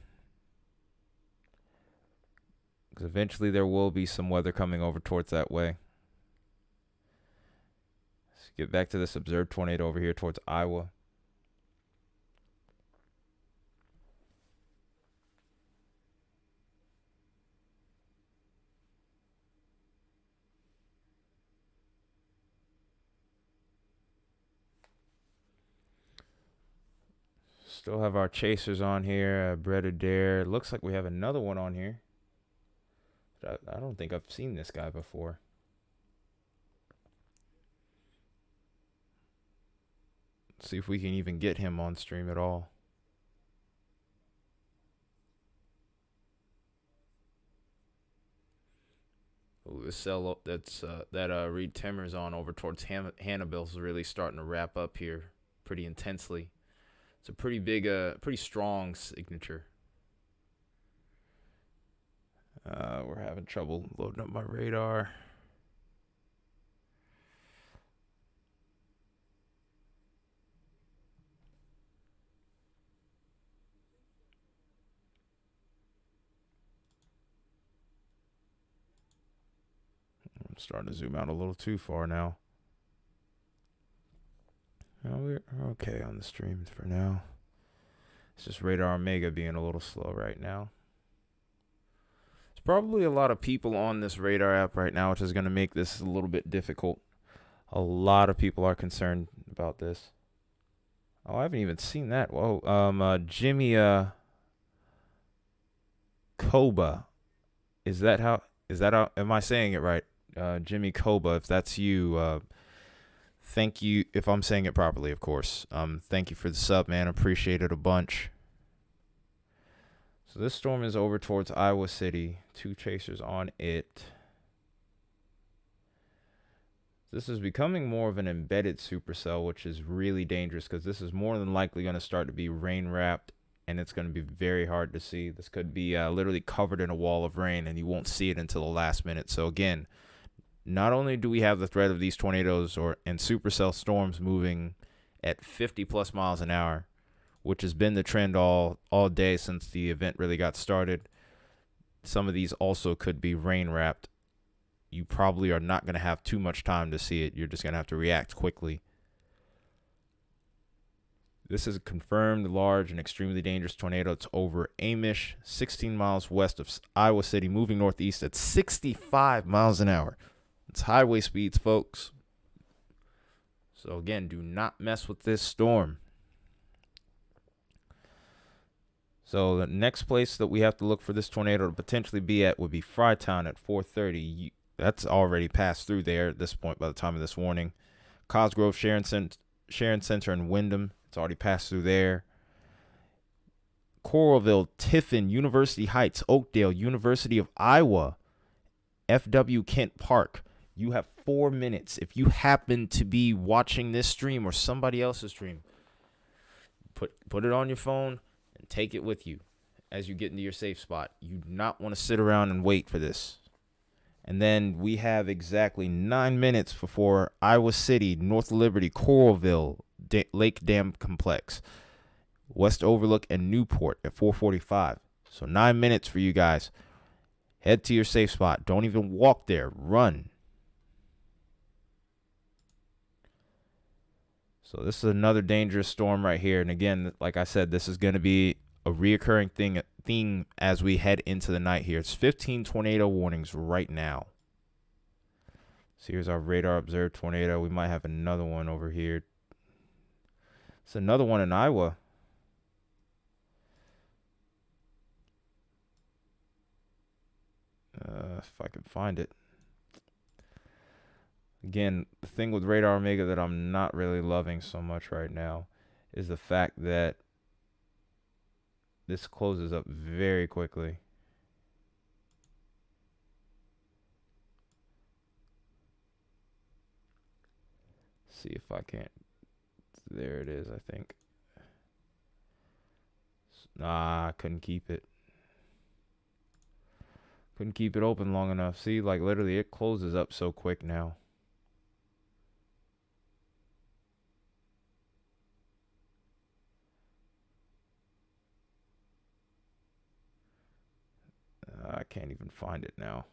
because eventually there will be some weather coming over towards that way. Let's get back to this observed tornado over here towards Iowa. Still have our chasers on here. Bread Adair. Looks like we have another one on here. But I don't think I've seen this guy before. Let's see if we can even get him on stream at all. Oh, this cell that's that Reed Timmer's on over towards Hannibal's really starting to wrap up here pretty intensely. It's a pretty big, pretty strong signature. We're having trouble loading up my radar. I'm starting to zoom out a little too far now. No, we're okay on the stream for now. It's just Radar Omega being a little slow right now. There's probably a lot of people on this radar app right now, which is going to make this a little bit difficult. A lot of people are concerned about this. Oh, I haven't even seen that. Whoa, Jimmy Koba. Is that how am I saying it right? Jimmy Koba, if that's you, thank you, if I'm saying it properly, of course. Thank you for the sub, man. Appreciate it a bunch. So this storm is over towards Iowa City. 2 chasers on it. This is becoming more of an embedded supercell, which is really dangerous because this is more than likely going to start to be rain wrapped, and it's going to be very hard to see. This could be literally covered in a wall of rain, and you won't see it until the last minute. So again, not only do we have the threat of these tornadoes and supercell storms moving at 50 plus miles an hour, which has been the trend all day since the event really got started, some of these also could be rain wrapped. You probably are not going to have too much time to see it. You're just going to have to react quickly. This is a confirmed large and extremely dangerous tornado. It's over Amish, 16 miles west of Iowa City, moving northeast at 65 miles an hour. It's highway speeds, folks. So again, do not mess with this storm. So the next place that we have to look for this tornado to potentially be at would be Frytown at 4:30. That's already passed through there at this point by the time of this warning. Cosgrove, Sharon Center, and Wyndham. It's already passed through there. Coralville, Tiffin, University Heights, Oakdale, University of Iowa, FW Kent Park. You have 4 minutes. If you happen to be watching this stream or somebody else's stream, put it on your phone and take it with you as you get into your safe spot. You do not want to sit around and wait for this. And then we have exactly 9 minutes before Iowa City, North Liberty, Coralville, Lake Dam Complex, West Overlook, and Newport at 4:45. So 9 minutes for you guys. Head to your safe spot. Don't even walk there. Run. So this is another dangerous storm right here. And again, like I said, this is going to be a reoccurring theme as we head into the night here. It's 15 tornado warnings right now. So here's our radar observed tornado. We might have another one over here. It's another one in Iowa. If I can find it. Again, the thing with Radar Omega that I'm not really loving so much right now is the fact that this closes up very quickly. See if I can't. There it is, I think. Nah, I couldn't keep it. Couldn't keep it open long enough. See, like literally it closes up so quick now. I can't even find it now.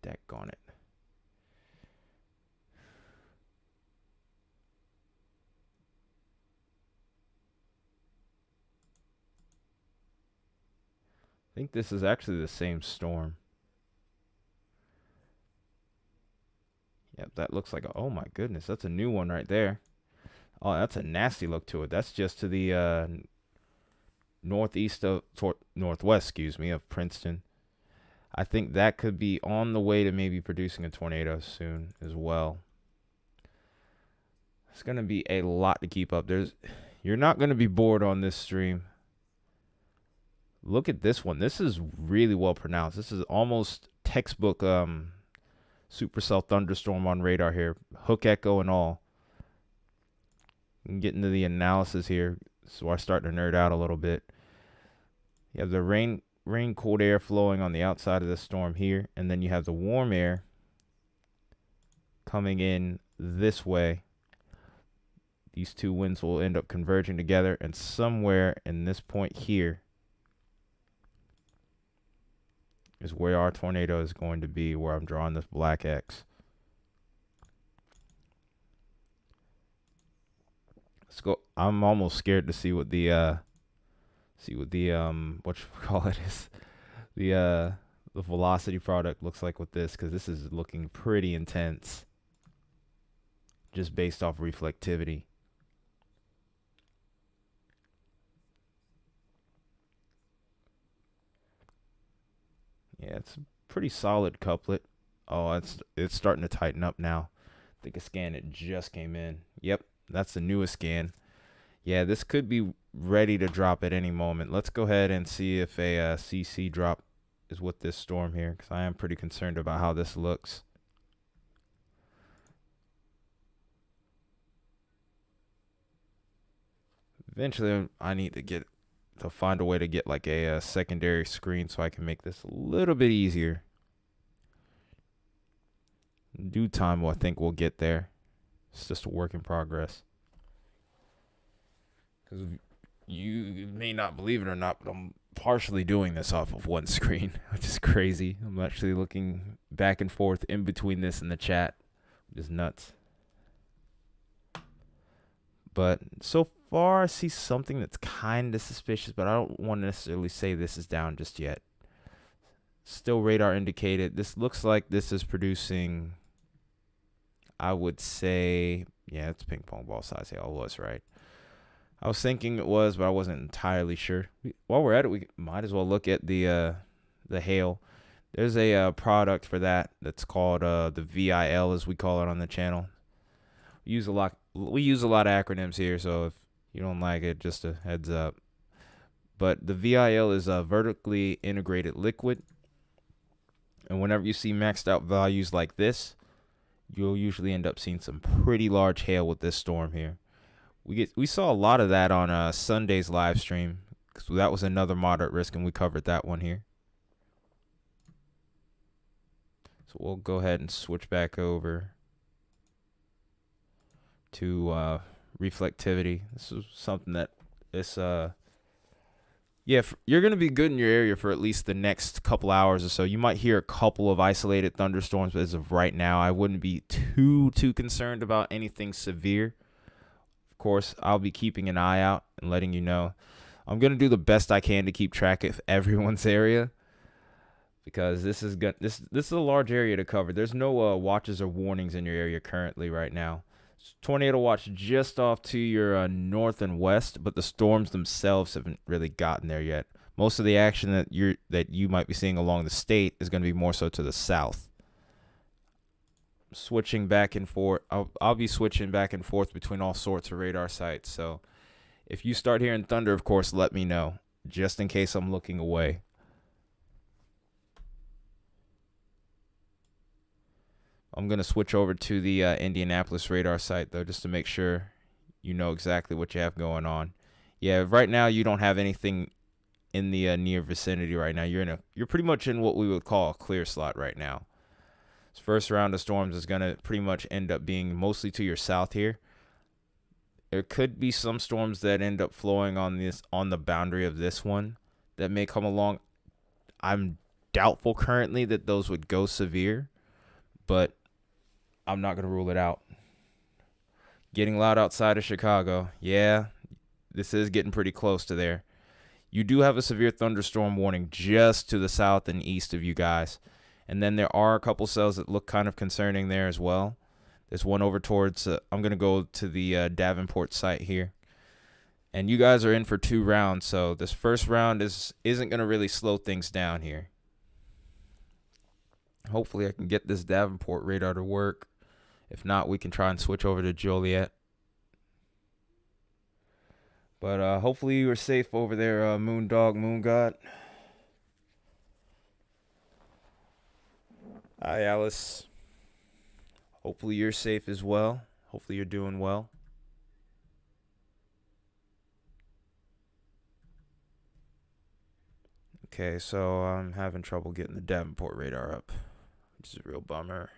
Daggone it. I think this is actually the same storm. Yep, that looks like oh my goodness, that's a new one right there. Oh, that's a nasty look to it. That's just to the northwest, of Princeton. I think that could be on the way to maybe producing a tornado soon as well. It's going to be a lot to keep up. You're not going to be bored on this stream. Look at this one. This is really well pronounced. This is almost textbook supercell thunderstorm on radar here. Hook echo and all. You can get into the analysis here. So I start to nerd out a little bit. You have the rain cooled air flowing on the outside of the storm here. And then you have the warm air coming in this way. These two winds will end up converging together. And somewhere in this point here is where our tornado is going to be, where I'm drawing this black X. Let's go. I'm almost scared to see what the what you call it is, the velocity product looks like with this, because this is looking pretty intense just based off reflectivity. Yeah, it's a pretty solid couplet. Oh, it's starting to tighten up now. I think a scan it just came in. Yep, that's the newest scan. Yeah, this could be ready to drop at any moment. Let's go ahead and see if a CC drop is with this storm here, because I am pretty concerned about how this looks. Eventually, I need to find a way to get like a secondary screen so I can make this a little bit easier. In due time, I think we'll get there. It's just a work in progress. Because you may not believe it or not, but I'm partially doing this off of one screen, which is crazy. I'm actually looking back and forth in between this and the chat, which is nuts. But so far, I see something that's kind of suspicious, but I don't want to necessarily say this is down just yet. Still radar indicated. This looks like this is producing, I would say, yeah, it's ping pong ball size. Yeah, I was right. I was thinking it was, but I wasn't entirely sure. While we're at it, we might as well look at the hail. There's a product for that that's called the VIL, as we call it on the channel. We use a lot. We use a lot of acronyms here, so if you don't like it, just a heads up. But the VIL is a vertically integrated liquid, and whenever you see maxed out values like this, you'll usually end up seeing some pretty large hail with this storm here. We saw a lot of that on Sunday's live stream, because that was another moderate risk, and we covered that one here. So we'll go ahead and switch back over to reflectivity. This is something that you're going to be good in your area for at least the next couple hours or so. You might hear a couple of isolated thunderstorms, but as of right now, I wouldn't be too concerned about anything severe. Of course, I'll be keeping an eye out and letting you know. I'm going to do the best I can to keep track of everyone's area, because this is a large area to cover. There's no watches or warnings in your area currently right now. Tornado watch just off to your north and west, but the storms themselves haven't really gotten there yet. Most of the action that you might be seeing along the state is going to be more so to the south. Switching back and forth. I'll be switching back and forth between all sorts of radar sites. So if you start hearing thunder, of course, let me know, just in case I'm looking away. I'm going to switch over to the Indianapolis radar site, though, just to make sure you know exactly what you have going on. Yeah, right now you don't have anything in the near vicinity right now. You're pretty much in what we would call a clear slot right now. This first round of storms is going to pretty much end up being mostly to your south here. There could be some storms that end up flowing on the boundary of this one that may come along. I'm doubtful currently that those would go severe, but I'm not going to rule it out. Getting loud outside of Chicago. Yeah, this is getting pretty close to there. You do have a severe thunderstorm warning just to the south and east of you guys. And then there are a couple cells that look kind of concerning there as well. There's one over towards, I'm going to go to the Davenport site here. And you guys are in for 2 rounds, so this first round isn't going to really slow things down here. Hopefully I can get this Davenport radar to work. If not, we can try and switch over to Joliet. But hopefully you are safe over there, Moondog, Moon God. Hi, Alice. Hopefully you're safe as well. Hopefully you're doing well. Okay, so I'm having trouble getting the Davenport radar up, which is a real bummer.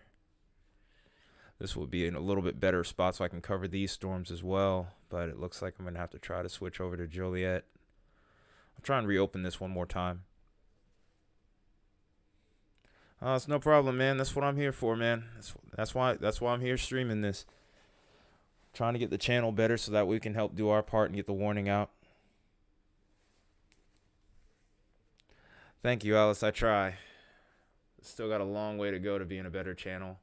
This will be in a little bit better spot so I can cover these storms as well, but it looks like I'm going to have to try to switch over to Joliet. I'll try and reopen this one more time. It's no problem, man. That's what I'm here for, man. That's why I'm here streaming this. Trying to get the channel better so that we can help do our part and get the warning out. Thank you, Alice. I try. Still got a long way to go to being a better channel.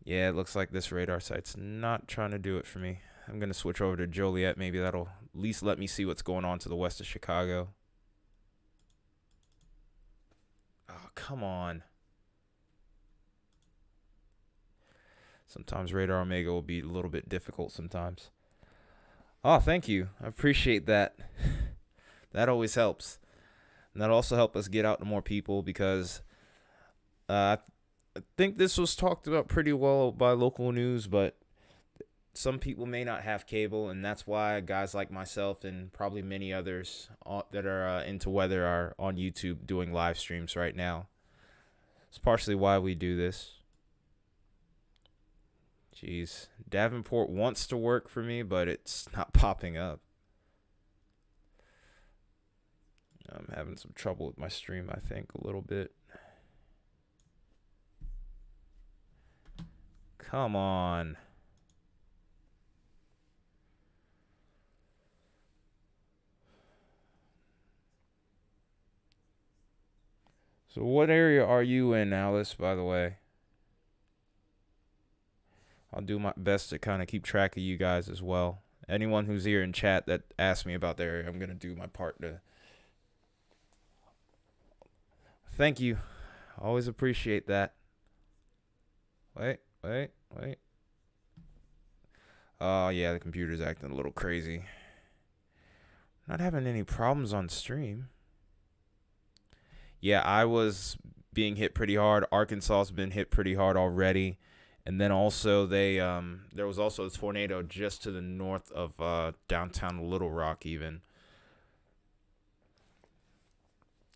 Yeah, it looks like this radar site's not trying to do it for me. I'm going to switch over to Joliet. Maybe that'll at least let me see what's going on to the west of Chicago. Oh, come on. Sometimes Radar Omega will be a little bit difficult sometimes. Oh, thank you. I appreciate that. That always helps. And that'll also help us get out to more people, because I think this was talked about pretty well by local news, but some people may not have cable, and that's why guys like myself and probably many others that are into weather are on YouTube doing live streams right now. It's partially why we do this. Jeez, Davenport wants to work for me, but it's not popping up. I'm having some trouble with my stream, I think, a little bit. Come on. So what area are you in, Alice, by the way? I'll do my best to kind of keep track of you guys as well. Anyone who's here in chat that asks me about their area, I'm going to do my part to Thank you. Always appreciate that. Wait. Oh, yeah, the computer's acting a little crazy. Not having any problems on stream. Yeah, I was being hit pretty hard. Arkansas's been hit pretty hard already. And then also there was also a tornado just to the north of downtown Little Rock even.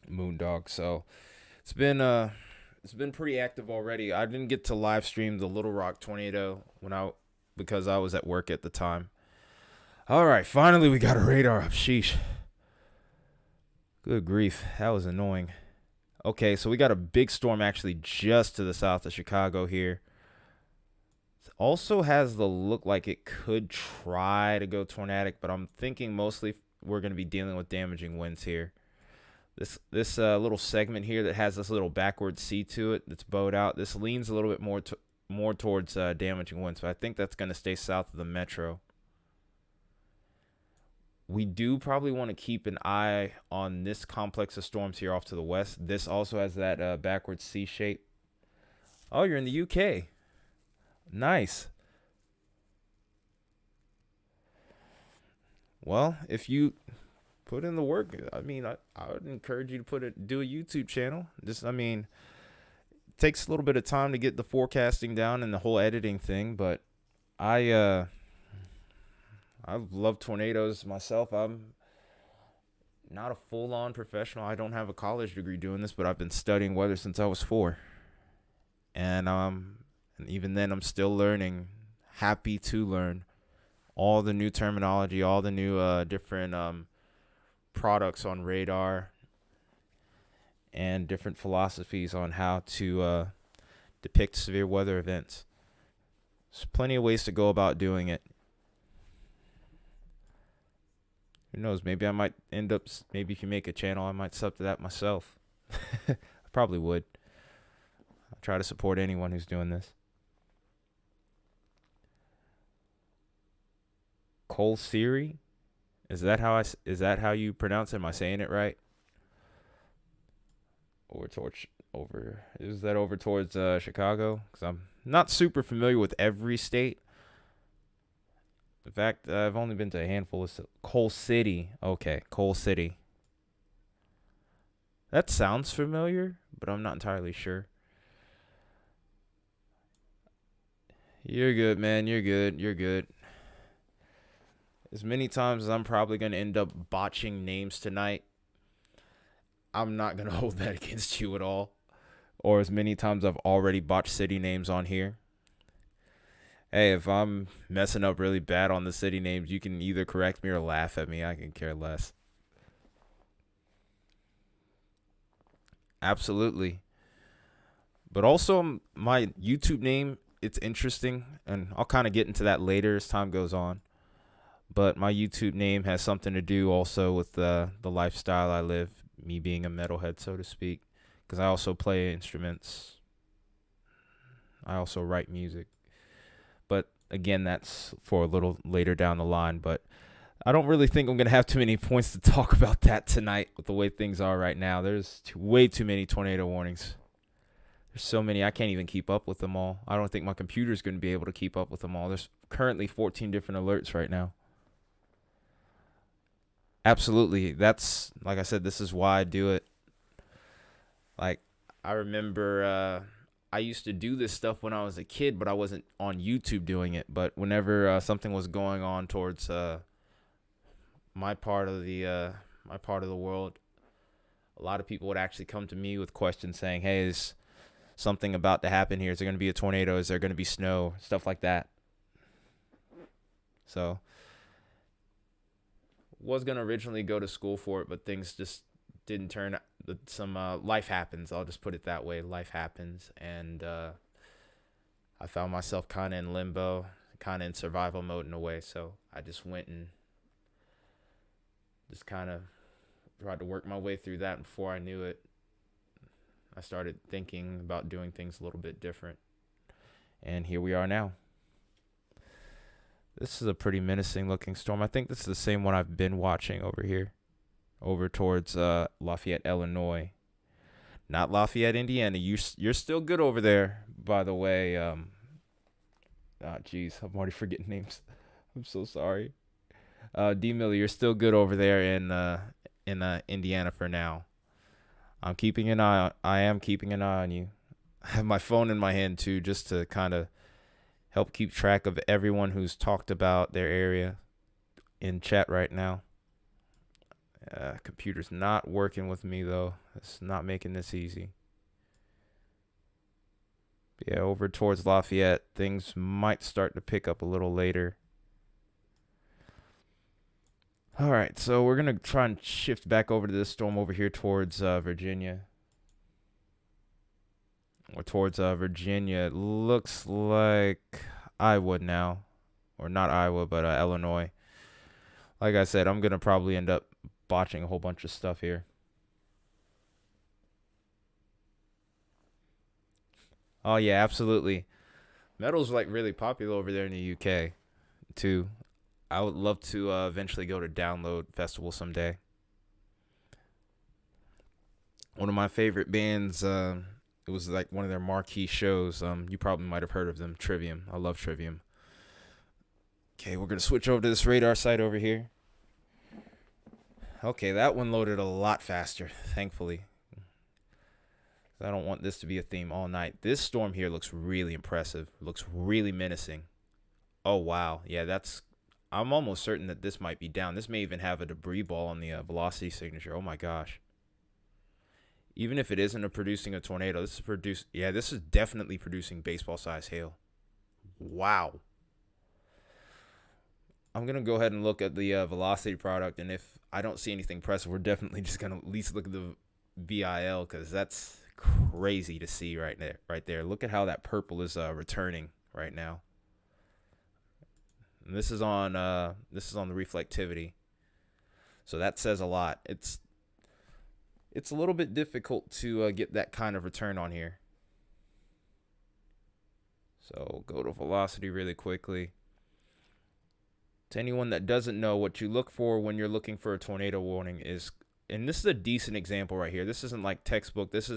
Moondog. So it's been pretty active already. I didn't get to live stream the Little Rock tornado because I was at work at the time. All right, finally we got a radar up. Sheesh. Good grief, that was annoying. Okay, so we got a big storm actually just to the south of Chicago here. It also has the look like it could try to go tornadic, but I'm thinking mostly we're going to be dealing with damaging winds here. This little segment here that has this little backward C to it that's bowed out, this leans a little bit more towards damaging winds, but I think that's going to stay south of the metro. We do probably want to keep an eye on this complex of storms here off to the west. This also has that backward C shape. Oh, you're in the UK. Nice. Well, if you put in the work, I mean, I would encourage you to do a YouTube channel. It takes a little bit of time to get the forecasting down and the whole editing thing, but I love tornadoes myself. I'm not a full-on professional. I don't have a college degree doing this, but I've been studying weather since I was 4. And even then, I'm still learning. Happy to learn all the new terminology, all the new different products on radar, and different philosophies on how to depict severe weather events. There's plenty of ways to go about doing it. Who knows? Maybe I might maybe if you make a channel, I might sub to that myself. I probably would. I'll try to support anyone who's doing this. Cole Siri? Is that how you pronounce it? Am I saying it right? Is that over towards Chicago? Because I'm not super familiar with every state. In fact, I've only been to a handful of Coal City. Okay, Coal City. That sounds familiar, but I'm not entirely sure. You're good, man. You're good. As many times as I'm probably going to end up botching names tonight, I'm not going to hold that against you at all. Or as many times I've already botched city names on here. Hey, if I'm messing up really bad on the city names, you can either correct me or laugh at me. I can care less. Absolutely. But also my YouTube name, it's interesting, and I'll kind of get into that later as time goes on. But my YouTube name has something to do also with the lifestyle I live, me being a metalhead, so to speak, because I also play instruments. I also write music. But again, that's for a little later down the line. But I don't really think I'm going to have too many points to talk about that tonight with the way things are right now. There's way too many tornado warnings. There's so many, I can't even keep up with them all. I don't think my computer's going to be able to keep up with them all. There's currently 14 different alerts right now. Absolutely. That's, like I said, this is why I do it. Like, I remember I used to do this stuff when I was a kid, but I wasn't on YouTube doing it. But whenever something was going on towards my part of the world, a lot of people would actually come to me with questions saying, hey, is something about to happen here? Is there going to be a tornado? Is there going to be snow? Stuff like that. So was going to originally go to school for it, but things just didn't turn out. Life happens. I'll just put it that way. Life happens. And I found myself kind of in limbo, kind of in survival mode in a way. So I just went and just kind of tried to work my way through that. And before I knew it, I started thinking about doing things a little bit different. And here we are now. This is a pretty menacing looking storm. I think this is the same one I've been watching over here, over towards Lafayette, Illinois. Not Lafayette, Indiana. You're still good over there, by the way. Jeez, I'm already forgetting names. I'm so sorry. D Miller, you're still good over there in Indiana for now. I am keeping an eye on you. I have my phone in my hand too, just to kind of help keep track of everyone who's talked about their area in chat right now. Computer's not working with me though. It's not making this easy. But yeah, over towards Lafayette, things might start to pick up a little later. All right, so we're going to try and shift back over to this storm over here towards Virginia. Or towards Virginia. It looks like Iowa now. Or not Iowa, but Illinois. Like I said, I'm going to probably end up botching a whole bunch of stuff here. Oh, yeah, absolutely. Metal's like really popular over there in the UK, too. I would love to eventually go to Download Festival someday. One of my favorite bands, it was like one of their marquee shows. You probably might have heard of them, Trivium. I love Trivium. Okay, we're going to switch over to this radar site over here. Okay, that one loaded a lot faster, thankfully. I don't want this to be a theme all night. This storm here looks really impressive. Looks really menacing. Oh, wow. Yeah, I'm almost certain that this might be down. This may even have a debris ball on the velocity signature. Oh, my gosh. Even if it isn't producing a tornado, this is definitely producing baseball-sized hail. Wow. I'm going to go ahead and look at the velocity product, and if I don't see anything impressive, we're definitely just going to at least look at the VIL, because that's crazy to see right there. Look at how that purple is returning right now. And this is on the reflectivity. So that says a lot. It's a little bit difficult to get that kind of return on here. So go to velocity really quickly. To anyone that doesn't know, what you look for when you're looking for a tornado warning is, and this is a decent example right here. This isn't like textbook. It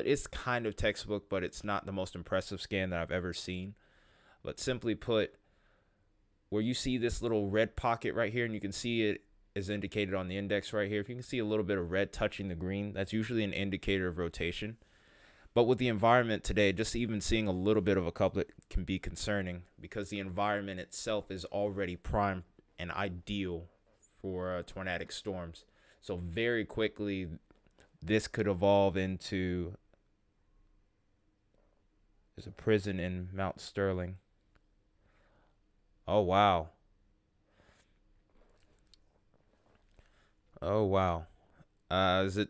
is kind of textbook, but it's not the most impressive scan that I've ever seen. But simply put, where you see this little red pocket right here, and you can see it is indicated on the index right here. If you can see a little bit of red touching the green, that's usually an indicator of rotation. But with the environment today, just even seeing a little bit of a couplet can be concerning, because the environment itself is already prime and ideal for tornadic storms. So very quickly, this could evolve into, there's a prison in Mount Sterling. Oh, wow. Oh, wow. Is it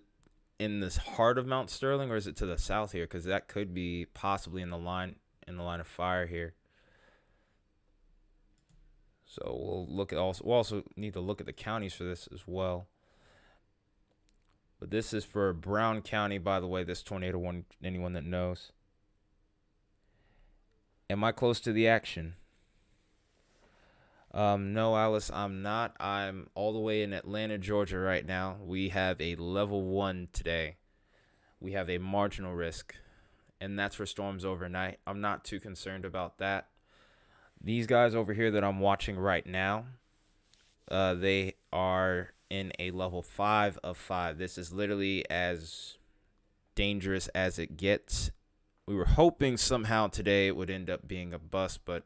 in this heart of Mount Sterling, or is it to the south here? Because that could be possibly in the line of fire here. So we'll also need to look at the counties for this as well. But this is for Brown County, by the way, this tornado one, anyone that knows. Am I close to the action? No, Alice, I'm not. I'm all the way in Atlanta, Georgia right now. We have a level 1 today. We have a marginal risk, and that's for storms overnight. I'm not too concerned about that. These guys over here that I'm watching right now, they are in a level 5 of 5. This is literally as dangerous as it gets. We were hoping somehow today it would end up being a bust, but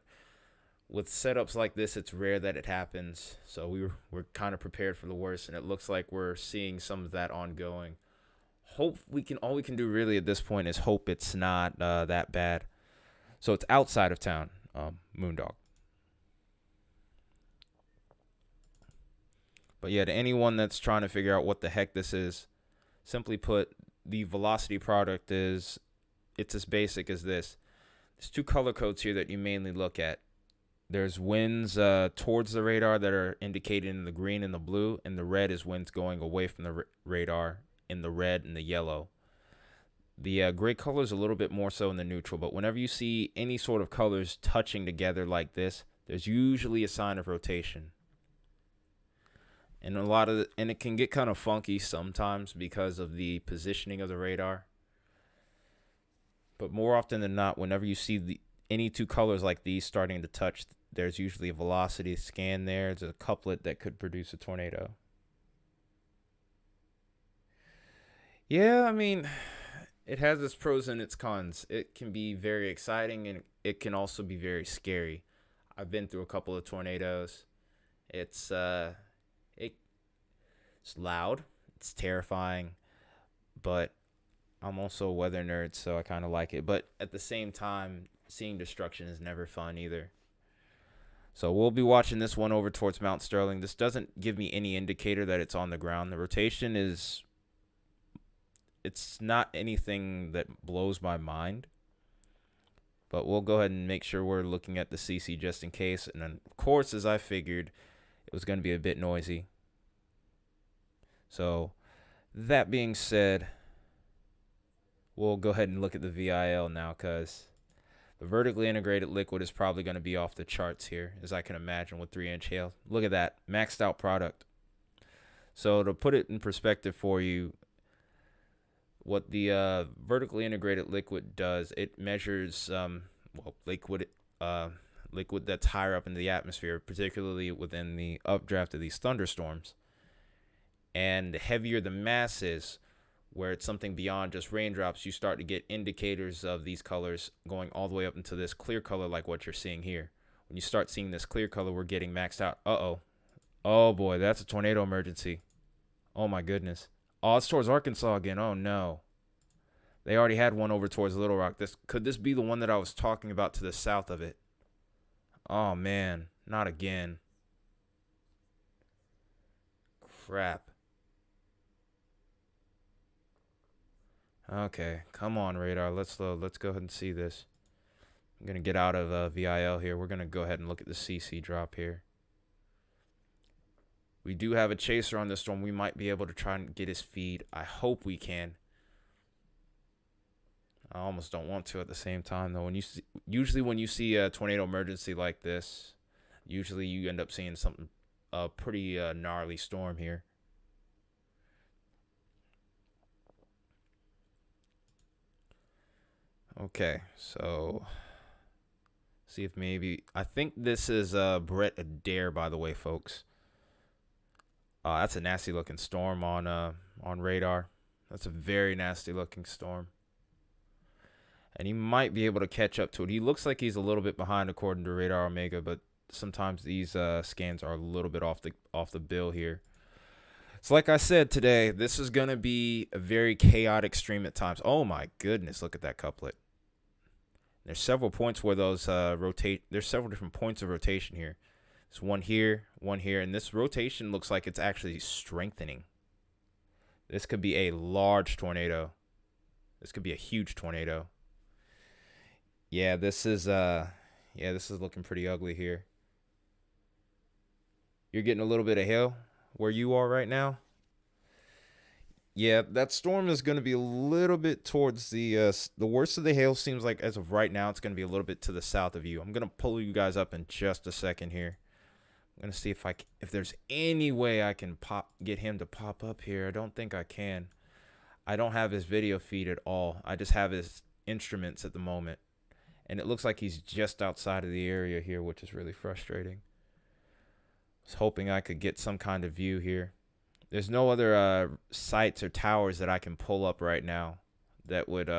with setups like this, it's rare that it happens. So we're kind of prepared for the worst, and it looks like we're seeing some of that ongoing. All we can do really at this point is hope it's not that bad. So it's outside of town, Moondog. But yeah, to anyone that's trying to figure out what the heck this is, simply put, the velocity product it's as basic as this. There's 2 color codes here that you mainly look at. There's winds towards the radar that are indicated in the green and the blue, and the red is winds going away from the radar in the red and the yellow. The gray color is a little bit more so in the neutral, but whenever you see any sort of colors touching together like this, there's usually a sign of rotation. And and it can get kind of funky sometimes because of the positioning of the radar. But more often than not, whenever you see any two colors like these starting to touch, there's usually a velocity scan there. There's a couplet that could produce a tornado. Yeah, I mean, it has its pros and its cons. It can be very exciting and it can also be very scary. I've been through a couple of tornadoes. It's it's loud, it's terrifying, but I'm also a weather nerd, so I kind of like it. But at the same time, seeing destruction is never fun either. So we'll be watching this one over towards Mount Sterling. This doesn't give me any indicator that it's on the ground. The rotation it's not anything that blows my mind. But we'll go ahead and make sure we're looking at the CC just in case. And then, of course, as I figured, it was going to be a bit noisy. So that being said, we'll go ahead and look at the VIL now, because the vertically integrated liquid is probably going to be off the charts here, as I can imagine, with 3-inch hail. Look at that, maxed out product. So to put it in perspective for you, what the vertically integrated liquid does, it measures liquid that's higher up in the atmosphere, particularly within the updraft of these thunderstorms. And the heavier the mass is, where it's something beyond just raindrops, you start to get indicators of these colors going all the way up into this clear color like what you're seeing here. When you start seeing this clear color, we're getting maxed out. Oh boy, that's a tornado emergency. Oh my goodness. Oh, it's towards Arkansas again. Oh no. They already had one over towards Little Rock. Could this be the one that I was talking about to the south of it? Oh man, not again. Crap. Okay, come on, radar. Let's go ahead and see this. I'm gonna get out of VIL here. We're gonna go ahead and look at the CC drop here. We do have a chaser on this storm. We might be able to try and get his feed. I hope we can. I almost don't want to at the same time though. Usually when you see a tornado emergency like this, usually you end up seeing something pretty gnarly storm here. Okay, so see if maybe I think this is Brett Adair, by the way, folks. That's a nasty looking storm on radar. That's a very nasty looking storm. And he might be able to catch up to it. He looks like he's a little bit behind according to Radar Omega, but sometimes these scans are a little bit off the bill here. So like I said today, this is going to be a very chaotic stream at times. Oh my goodness, look at that couplet. There's several points where those rotate. There's several different points of rotation here. There's one here, and this rotation looks like it's actually strengthening. This could be a large tornado. This could be a huge tornado. Yeah, this is looking pretty ugly here. You're getting a little bit of hail where you are right now. Yeah, that storm is going to be a little bit towards the worst of the hail. Seems like as of right now, it's going to be a little bit to the south of you. I'm going to pull you guys up in just a second here. I'm going to see if there's any way I can get him to pop up here. I don't think I can. I don't have his video feed at all. I just have his instruments at the moment. And it looks like he's just outside of the area here, which is really frustrating. I was hoping I could get some kind of view here. There's no other sites or towers that I can pull up right now that would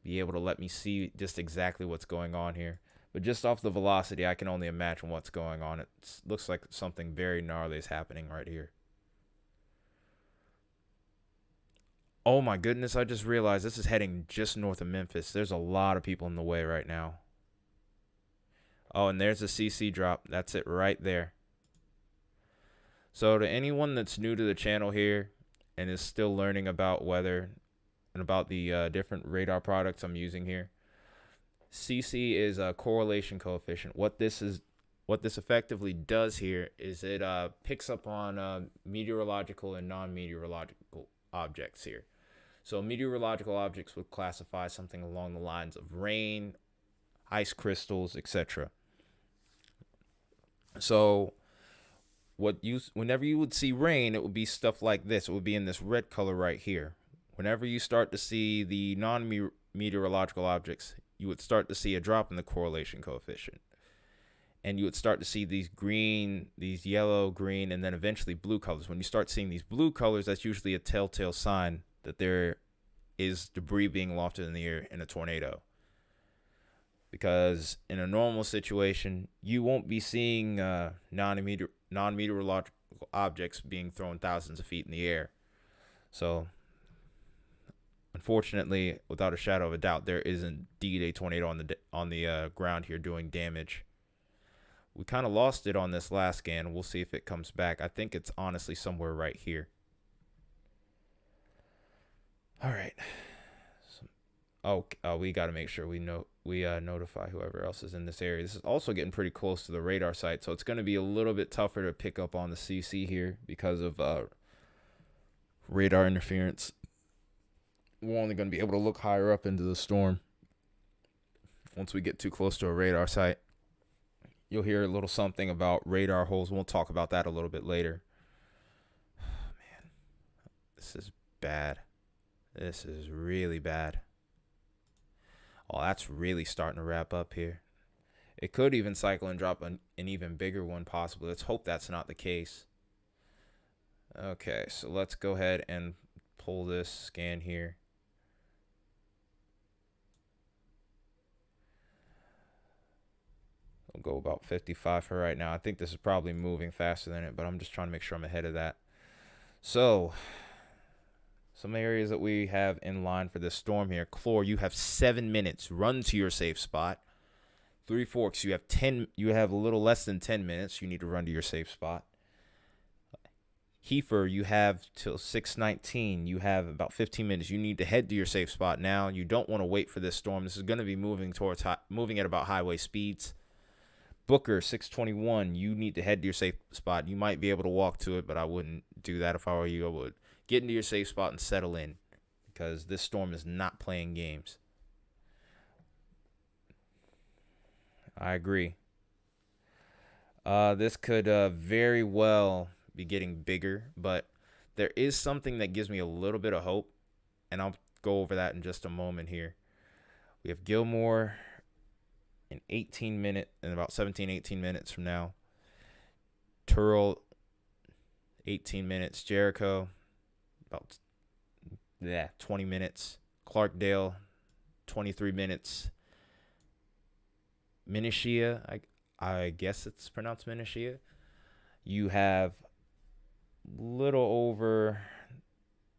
be able to let me see just exactly what's going on here. But just off the velocity, I can only imagine what's going on. It looks like something very gnarly is happening right here. Oh my goodness, I just realized this is heading just north of Memphis. There's a lot of people in the way right now. Oh, and there's a CC drop. That's it right there. So to anyone that's new to the channel here and is still learning about weather and about the different radar products I'm using here, CC is a correlation coefficient. What this effectively does here is it picks up on meteorological and non-meteorological objects here. So meteorological objects would classify something along the lines of rain, ice crystals, etc. So whenever you would see rain, it would be stuff like this. It would be in this red color right here. Whenever you start to see the non-meteorological objects, you would start to see a drop in the correlation coefficient. And you would start to see these green, these yellow, green, and then eventually blue colors. When you start seeing these blue colors, that's usually a telltale sign that there is debris being lofted in the air in a tornado. Because in a normal situation, you won't be seeing non-meteorological objects being thrown thousands of feet in the air. So, unfortunately, without a shadow of a doubt, there is indeed a tornado on the ground here doing damage. We kind of lost it on this last scan. We'll see if it comes back. I think it's honestly somewhere right here. All right. We got to make sure we notify whoever else is in this area. This is also getting pretty close to the radar site, so it's going to be a little bit tougher to pick up on the CC here because of radar interference. We're only going to be able to look higher up into the storm once we get too close to a radar site. You'll hear a little something about radar holes. We'll talk about that a little bit later. Man, this is bad. This is really bad. Oh, that's really starting to wrap up here. It could even cycle and drop an even bigger one possibly. Let's hope that's not the case. Okay, so let's go ahead and pull this scan here. We'll go about 55 for right now. I think this is probably moving faster than it, but I'm just trying to make sure I'm ahead of that. So, some areas that we have in line for this storm here. Clore, you have 7 minutes. Run to your safe spot. Three Forks, you have a little less than 10 minutes. You need to run to your safe spot. Heifer, you have till 6:19. You have about 15 minutes. You need to head to your safe spot now. You don't want to wait for this storm. This is going to be moving at about highway speeds. Booker, 6:21. You need to head to your safe spot. You might be able to walk to it, but I wouldn't do that if I were you. I would get into your safe spot and settle in because this storm is not playing games. I agree. This could very well be getting bigger, but there is something that gives me a little bit of hope, and I'll go over that in just a moment here. We have Gilmore in about 17, 18 minutes from now. Turl, 18 minutes. Jericho, about 20 minutes. Clarkdale, 23 minutes. Minishia, I guess it's pronounced Minishia. You have little over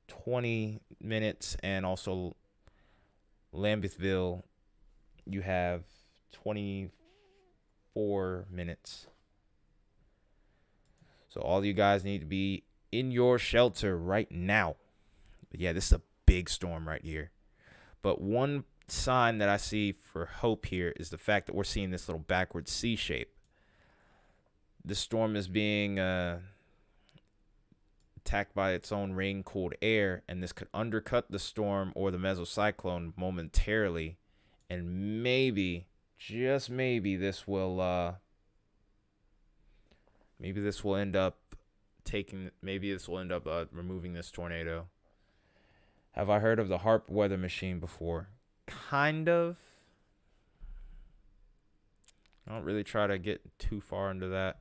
20 minutes, and also Lambethville, you have 24 minutes. So all you guys need to be in your shelter right now. But yeah, this is a big storm right here. But one sign that I see for hope here is the fact that we're seeing this little backward C shape. This storm is being attacked by its own rain-cooled air, and this could undercut the storm or the mesocyclone momentarily, and maybe, just maybe, this will end up removing this tornado. Have I heard of the HARP weather machine before? Kind of. I don't really try to get too far into that.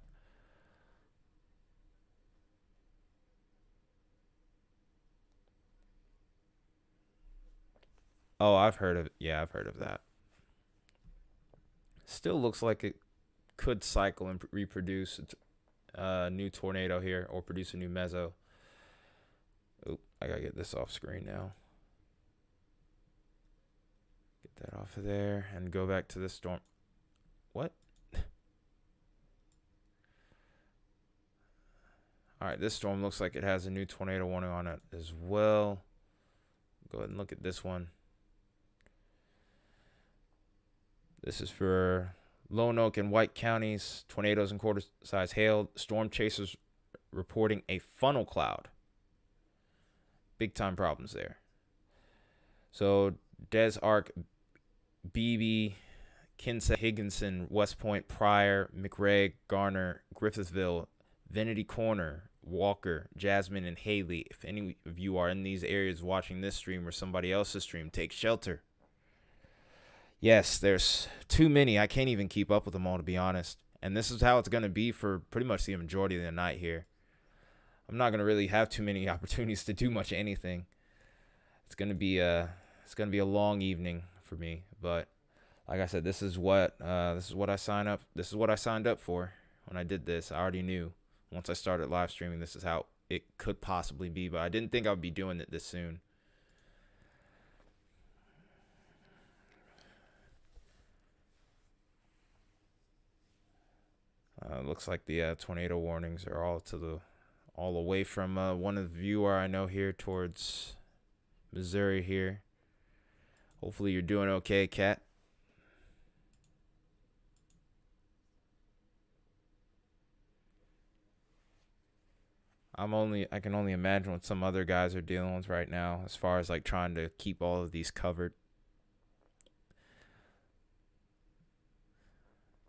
Oh, I've heard of that. Still looks like it could cycle and reproduce a new tornado here, or produce a new meso. Oop, I gotta get this off screen now. Get that off of there and go back to this storm. What? All right, this storm looks like it has a new tornado warning on it as well. Go ahead and look at this one. This is for Lonoke and White counties. Tornadoes and quarter-size hail. Storm chasers reporting a funnel cloud. Big-time problems there. So, Des Arc, Beebe, Kinsey, Higginson, West Point, Pryor, McRae, Garner, Griffithville, Vanity Corner, Walker, Jasmine, and Haley. If any of you are in these areas watching this stream or somebody else's stream, take shelter. Yes, there's too many. I can't even keep up with them all, to be honest. And this is how it's going to be for pretty much the majority of the night here. I'm not going to really have too many opportunities to do much anything. It's going to be a long evening for me, but like I said, this is what I signed up for when I did this. I already knew once I started live streaming this is how it could possibly be, but I didn't think I would be doing it this soon. Looks like the tornado warnings are all away from one of the viewer I know here towards Missouri here. Hopefully you're doing okay, Kat. I can only imagine what some other guys are dealing with right now as far as like trying to keep all of these covered.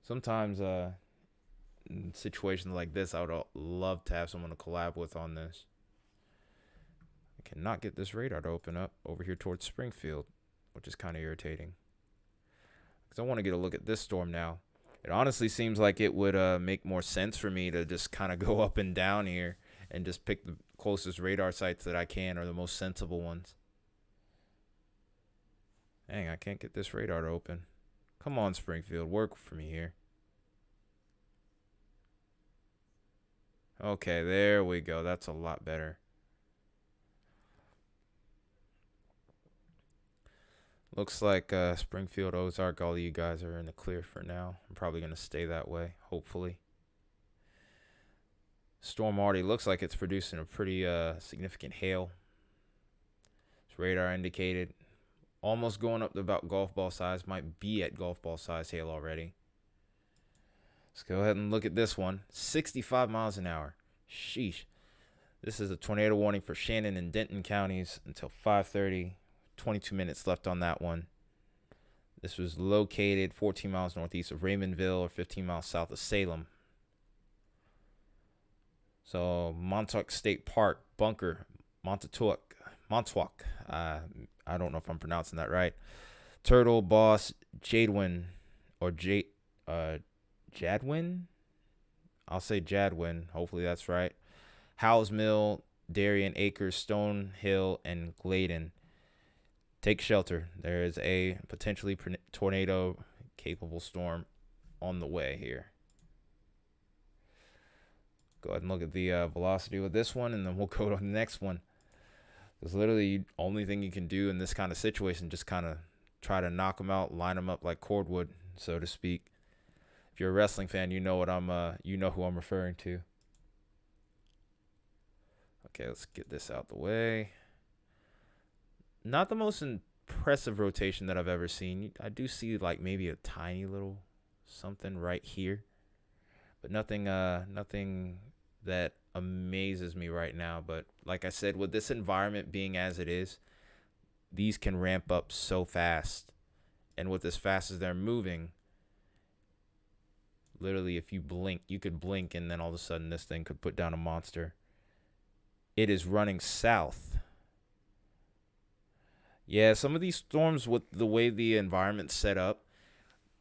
Sometimes in situations like this, I would love to have someone to collab with on this. I cannot get this radar to open up over here towards Springfield, which is kind of irritating. Because I want to get a look at this storm now. It honestly seems like it would make more sense for me to just kind of go up and down here and just pick the closest radar sites that I can, or the most sensible ones. Dang, I can't get this radar to open. Come on, Springfield, work for me here. Okay, there we go. That's a lot better. Looks like Springfield, Ozark, all of you guys are in the clear for now. I'm probably going to stay that way, hopefully. Storm already looks like it's producing a pretty significant hail. It's radar indicated. Almost going up to about golf ball size. Might be at golf ball size hail already. Let's go ahead and look at this one. 65 miles an hour. Sheesh. This is a tornado warning for Shannon and Denton counties until 5:30. 22 minutes left on that one. This was located 14 miles northeast of Raymondville or 15 miles south of Salem. So Montauk State Park, Bunker, Montauk. I don't know if I'm pronouncing that right. Turtle, Boss, Jadwin, or Jadwin? I'll say Jadwin. Hopefully that's right. Howes Mill, Darien Acres, Stone Hill, and Gladen. Take shelter. There is a potentially tornado-capable storm on the way here. Go ahead and look at the velocity with this one, and then we'll go to the next one. Because literally the only thing you can do in this kind of situation, just kind of try to knock them out, line them up like cordwood, so to speak. If you're a wrestling fan, you know who I'm referring to. Okay, let's get this out the way. Not the most impressive rotation that I've ever seen. I do see like maybe a tiny little something right here, but nothing that amazes me right now. But like I said, with this environment being as it is, these can ramp up so fast, and with as fast as they're moving, literally if you blink, you could blink and then all of a sudden this thing could put down a monster. It is running south. Yeah, some of these storms, with the way the environment's set up,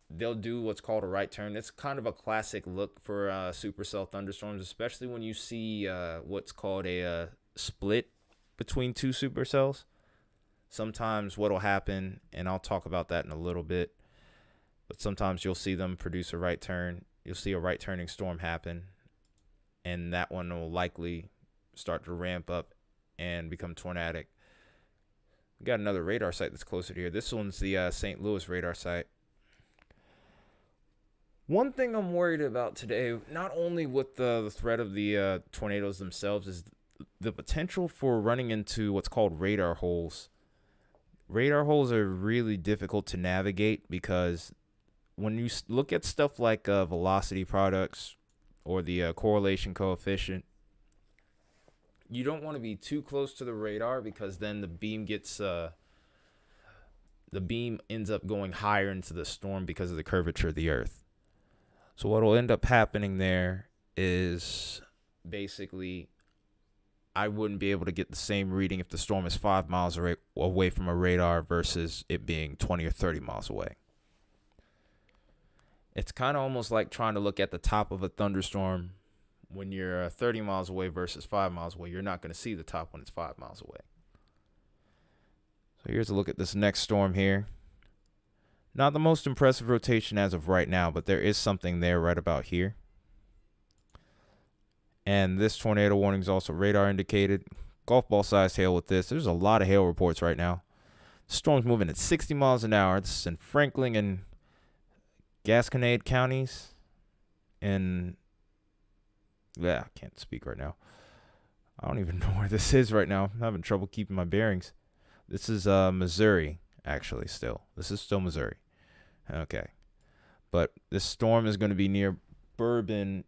they'll do what's called a right turn. It's kind of a classic look for supercell thunderstorms, especially when you see what's called a split between two supercells. Sometimes what'll happen, and I'll talk about that in a little bit, but sometimes you'll see them produce a right turn. You'll see a right turning storm happen, and that one will likely start to ramp up and become tornadic. We got another radar site that's closer to here. This one's the St. Louis radar site. One thing I'm worried about today, not only with the threat of the tornadoes themselves, is the potential for running into what's called radar holes. Radar holes are really difficult to navigate because when you look at stuff like velocity products or the correlation coefficient, you don't want to be too close to the radar because then the beam ends up going higher into the storm because of the curvature of the earth. So what will end up happening there is basically I wouldn't be able to get the same reading if the storm is 5 miles away from a radar versus it being 20 or 30 miles away. It's kind of almost like trying to look at the top of a thunderstorm when you're 30 miles away versus 5 miles away. You're not going to see the top when it's 5 miles away. So here's a look at this next storm here. Not the most impressive rotation as of right now, but there is something there right about here. And this tornado warning is also radar indicated. Golf ball sized hail with this. There's a lot of hail reports right now. The storm's moving at 60 miles an hour. This is in Franklin and Gasconade counties. And yeah, I can't speak right now. I don't even know where this is right now. I'm having trouble keeping my bearings. This is Missouri, actually, still. This is still Missouri. Okay. But this storm is going to be near Bourbon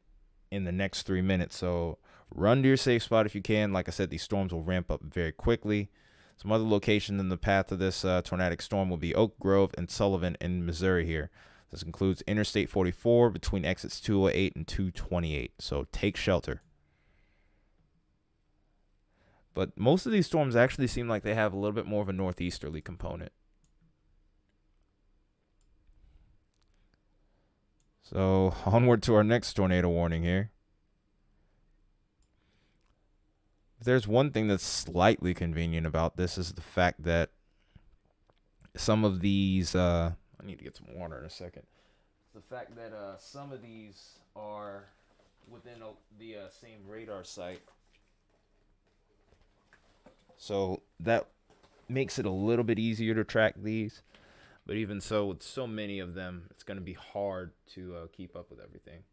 in the next 3 minutes. So run to your safe spot if you can. Like I said, these storms will ramp up very quickly. Some other locations in the path of this tornadic storm will be Oak Grove and Sullivan in Missouri here. This includes Interstate 44 between exits 208 and 228. So take shelter. But most of these storms actually seem like they have a little bit more of a northeasterly component. So onward to our next tornado warning here. There's one thing that's slightly convenient about this is the fact that some of these, I need to get some water in a second. The fact that some of these are within the same radar site. So that makes it a little bit easier to track these. But even so, with so many of them, it's going to be hard to keep up with everything.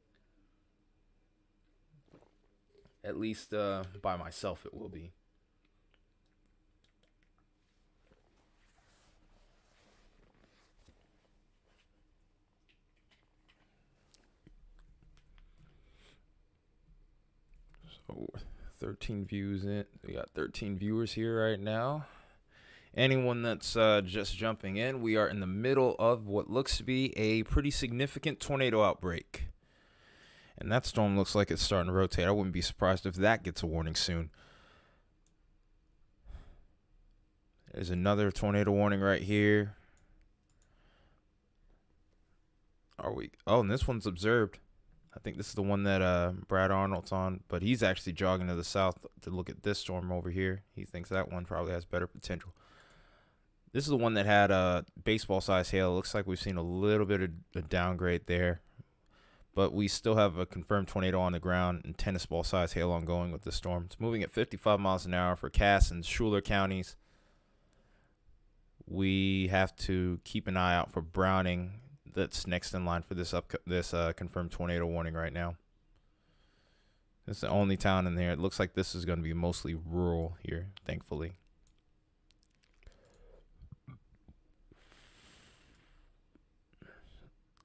At least by myself, it will be. So 13 views in. We got 13 viewers here right now. Anyone that's just jumping in, we are in the middle of what looks to be a pretty significant tornado outbreak. And that storm looks like it's starting to rotate. I wouldn't be surprised if that gets a warning soon. There's another tornado warning right here. Oh, and this one's observed. I think this is the one that Brad Arnold's on, but he's actually jogging to the south to look at this storm over here. He thinks that one probably has better potential. This is the one that had baseball-sized hail. It looks like we've seen a little bit of a downgrade there. But we still have a confirmed tornado on the ground and tennis ball-sized hail ongoing with the storm. It's moving at 55 miles an hour for Cass and Schuyler counties. We have to keep an eye out for Browning. That's next in line for this confirmed tornado warning right now. It's the only town in there. It looks like this is going to be mostly rural here, thankfully.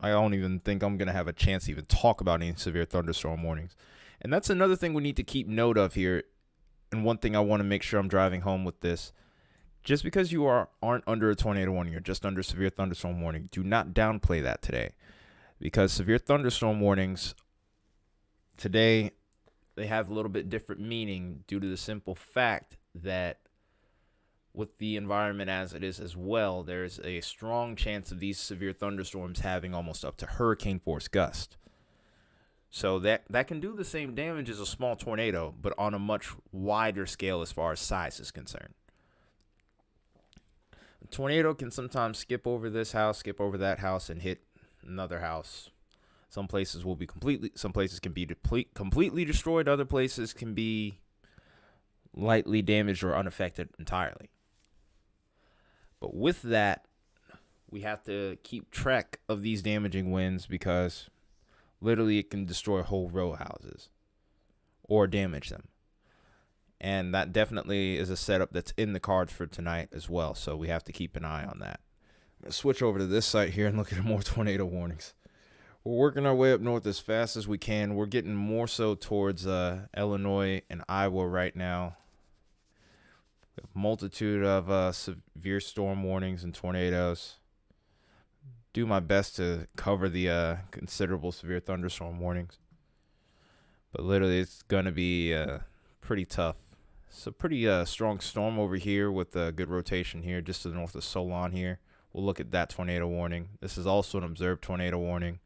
I don't even think I'm going to have a chance to even talk about any severe thunderstorm warnings. And that's another thing we need to keep note of here. And one thing I want to make sure I'm driving home with this. Just because you aren't under a tornado warning, you're just under severe thunderstorm warning, do not downplay that today. Because severe thunderstorm warnings today, they have a little bit different meaning due to the simple fact that with the environment as it is as well, there's a strong chance of these severe thunderstorms having almost up to hurricane force gust. So that can do the same damage as a small tornado, but on a much wider scale as far as size is concerned. A tornado can sometimes skip over this house, skip over that house, and hit another house. Some places can be completely destroyed. Other places can be lightly damaged or unaffected entirely. But with that, we have to keep track of these damaging winds because literally it can destroy whole row houses or damage them. And that definitely is a setup that's in the cards for tonight as well. So we have to keep an eye on that. Let's switch over to this site here and look at more tornado warnings. We're working our way up north as fast as we can. We're getting more so towards Illinois and Iowa right now. A multitude of severe storm warnings and tornadoes. Do my best to cover the considerable severe thunderstorm warnings. But literally, it's going to be pretty tough. It's a pretty strong storm over here with a good rotation here just to the north of Solon here. We'll look at that tornado warning. This is also an observed tornado warning.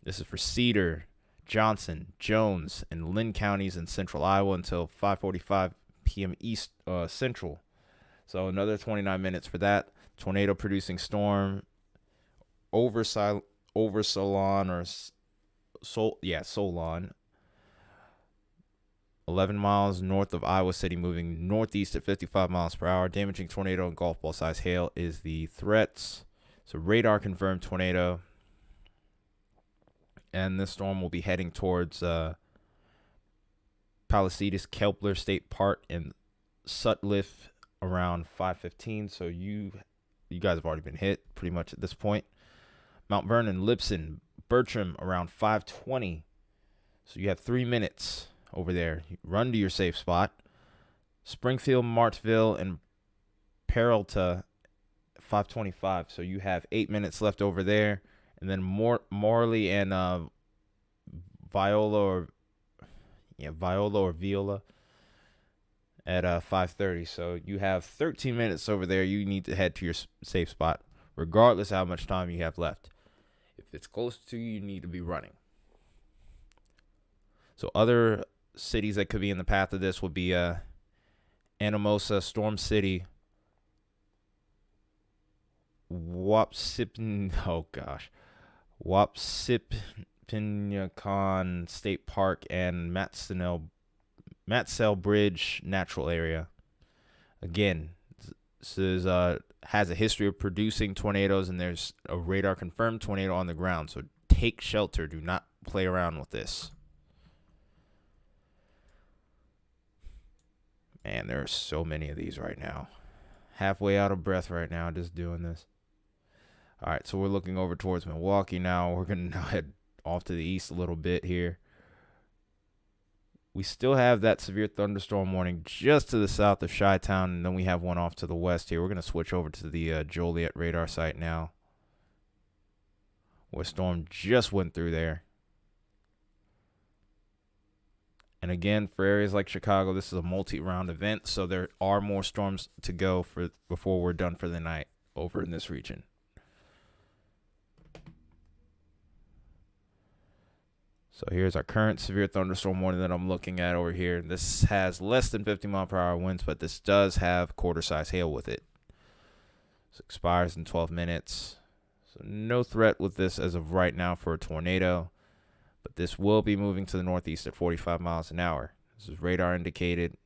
This is for Cedar, Johnson, Jones, and Lynn counties in central Iowa until 5:45 p.m. East Central. So another 29 minutes for that. Tornado producing storm over Solon or Solon. 11 miles north of Iowa City, moving northeast at 55 miles per hour. Damaging tornado and golf ball size hail is the threats. So radar confirmed tornado. And this storm will be heading towards Palisadeus Kepler State Park and Sutliff around 5:15. So you guys have already been hit pretty much at this point. Mount Vernon, Lipson, Bertram around 5:20. So you have 3 minutes over there. Run to your safe spot. Springfield, Martville, and Peralta 5:25. So you have 8 minutes left over there. And then Morley and Viola or Viola at 5:30. So you have 13 minutes over there. You need to head to your safe spot, regardless of how much time you have left. If it's close to you, you need to be running. So other cities that could be in the path of this would be Anamosa, Storm City, Wapsipinicon State Park, and Matsell Bridge Natural Area. Again, this is has a history of producing tornadoes, and there's a radar confirmed tornado on the ground. So take shelter. Do not play around with this. Man, there are so many of these right now. Halfway out of breath right now just doing this. All right, so we're looking over towards Milwaukee now. We're going to now head off to the east a little bit here. We still have that severe thunderstorm warning just to the south of Chi-Town, and then we have one off to the west here. We're going to switch over to the Joliet radar site now, where a storm just went through there. And again, for areas like Chicago, this is a multi-round event, so there are more storms to go before we're done for the night over in this region. So here's our current severe thunderstorm warning that I'm looking at over here. This has less than 50 mile per hour winds, but this does have quarter-size hail with it. So it expires in 12 minutes. So no threat with this as of right now for a tornado. But this will be moving to the northeast at 45 miles an hour. This is radar indicated.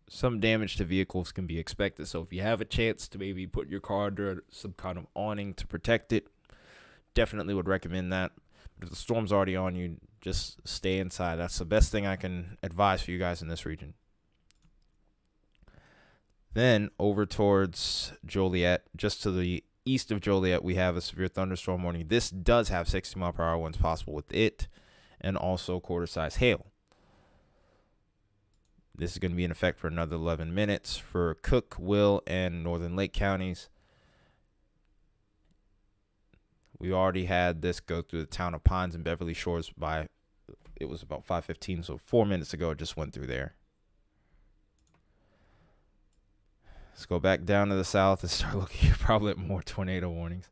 Some damage to vehicles can be expected. So if you have a chance to maybe put your car under some kind of awning to protect it, definitely would recommend that. But if the storm's already on you, just stay inside. That's the best thing I can advise for you guys in this region. Then over towards Joliet, just to the east of Joliet, we have a severe thunderstorm warning. This does have 60 mile per hour winds possible with it, and also quarter-size hail. This is going to be in effect for another 11 minutes for Cook, Will, and Northern Lake counties. We already had this go through the town of Pines and Beverly Shores it was about 5:15, so 4 minutes ago it just went through there. Let's go back down to the south and start looking probably at more tornado warnings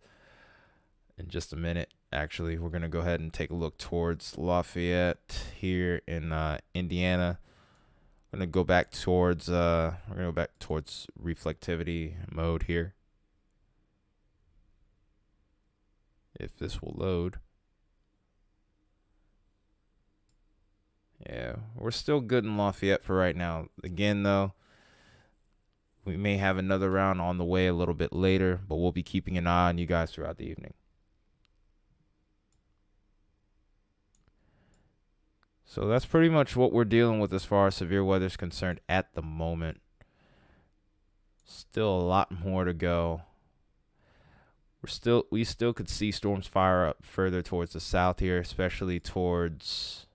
in just a minute. Actually, we're going to go ahead and take a look towards Lafayette here in Indiana. We're going to go back towards reflectivity mode here. If this will load. Yeah, we're still good in Lafayette for right now. Again, though, we may have another round on the way a little bit later, but we'll be keeping an eye on you guys throughout the evening. So that's pretty much what we're dealing with as far as severe weather is concerned at the moment. Still a lot more to go. We still could see storms fire up further towards the south here, especially towards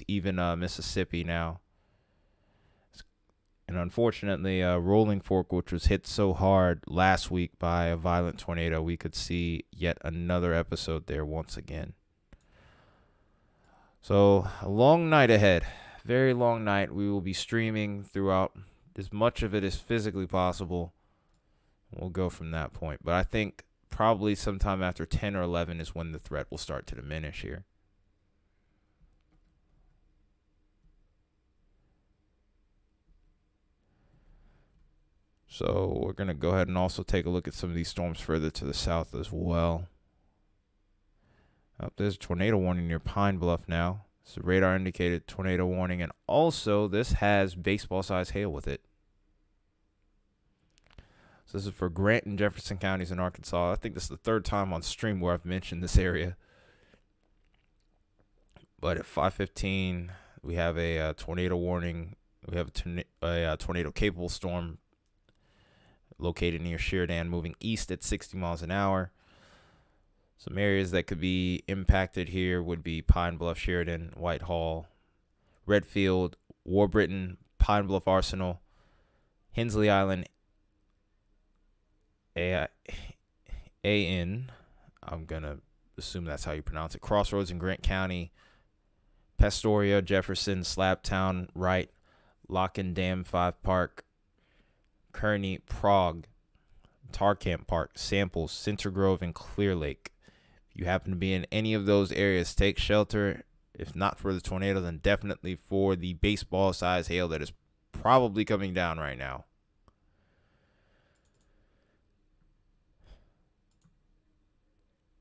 even Mississippi now. And unfortunately, Rolling Fork, which was hit so hard last week by a violent tornado, we could see yet another episode there once again. So a long night ahead. Very long night. We will be streaming throughout as much of it as physically possible. We'll go from that point. But I think probably sometime after 10 or 11 is when the threat will start to diminish here. So we're going to go ahead and also take a look at some of these storms further to the south as well. Oh, there's a tornado warning near Pine Bluff now. It's a radar indicated tornado warning, and also this has baseball-sized hail with it. So this is for Grant and Jefferson counties in Arkansas. I think this is the third time on stream where I've mentioned this area. But at 5:15, we have a tornado warning. We have a tornado-capable storm located near Sheridan, moving east at 60 miles an hour. Some areas that could be impacted here would be Pine Bluff, Sheridan, Whitehall, Redfield, Warburton, Pine Bluff Arsenal, Hensley Island, I'm going to assume that's how you pronounce it, Crossroads in Grant County, Pastoria, Jefferson, Slabtown, Wright, Lock and Dam 5 Park, Kearney, Prague, Tarcamp Park, Samples, Center Grove, and Clear Lake. If you happen to be in any of those areas, take shelter. If not for the tornado, then definitely for the baseball-sized hail that is probably coming down right now.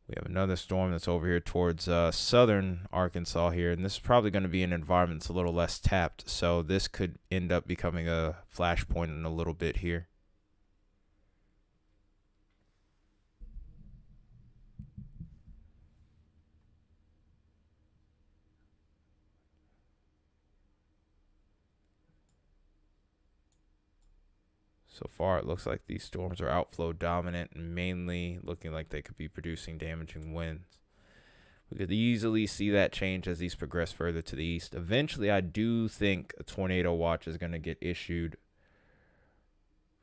We have another storm that's over here towards southern Arkansas here, and this is probably going to be an environment that's a little less tapped, so this could end up becoming a flashpoint in a little bit here. So far, it looks like these storms are outflow dominant and mainly looking like they could be producing damaging winds. We could easily see that change as these progress further to the east. Eventually, I do think a tornado watch is going to get issued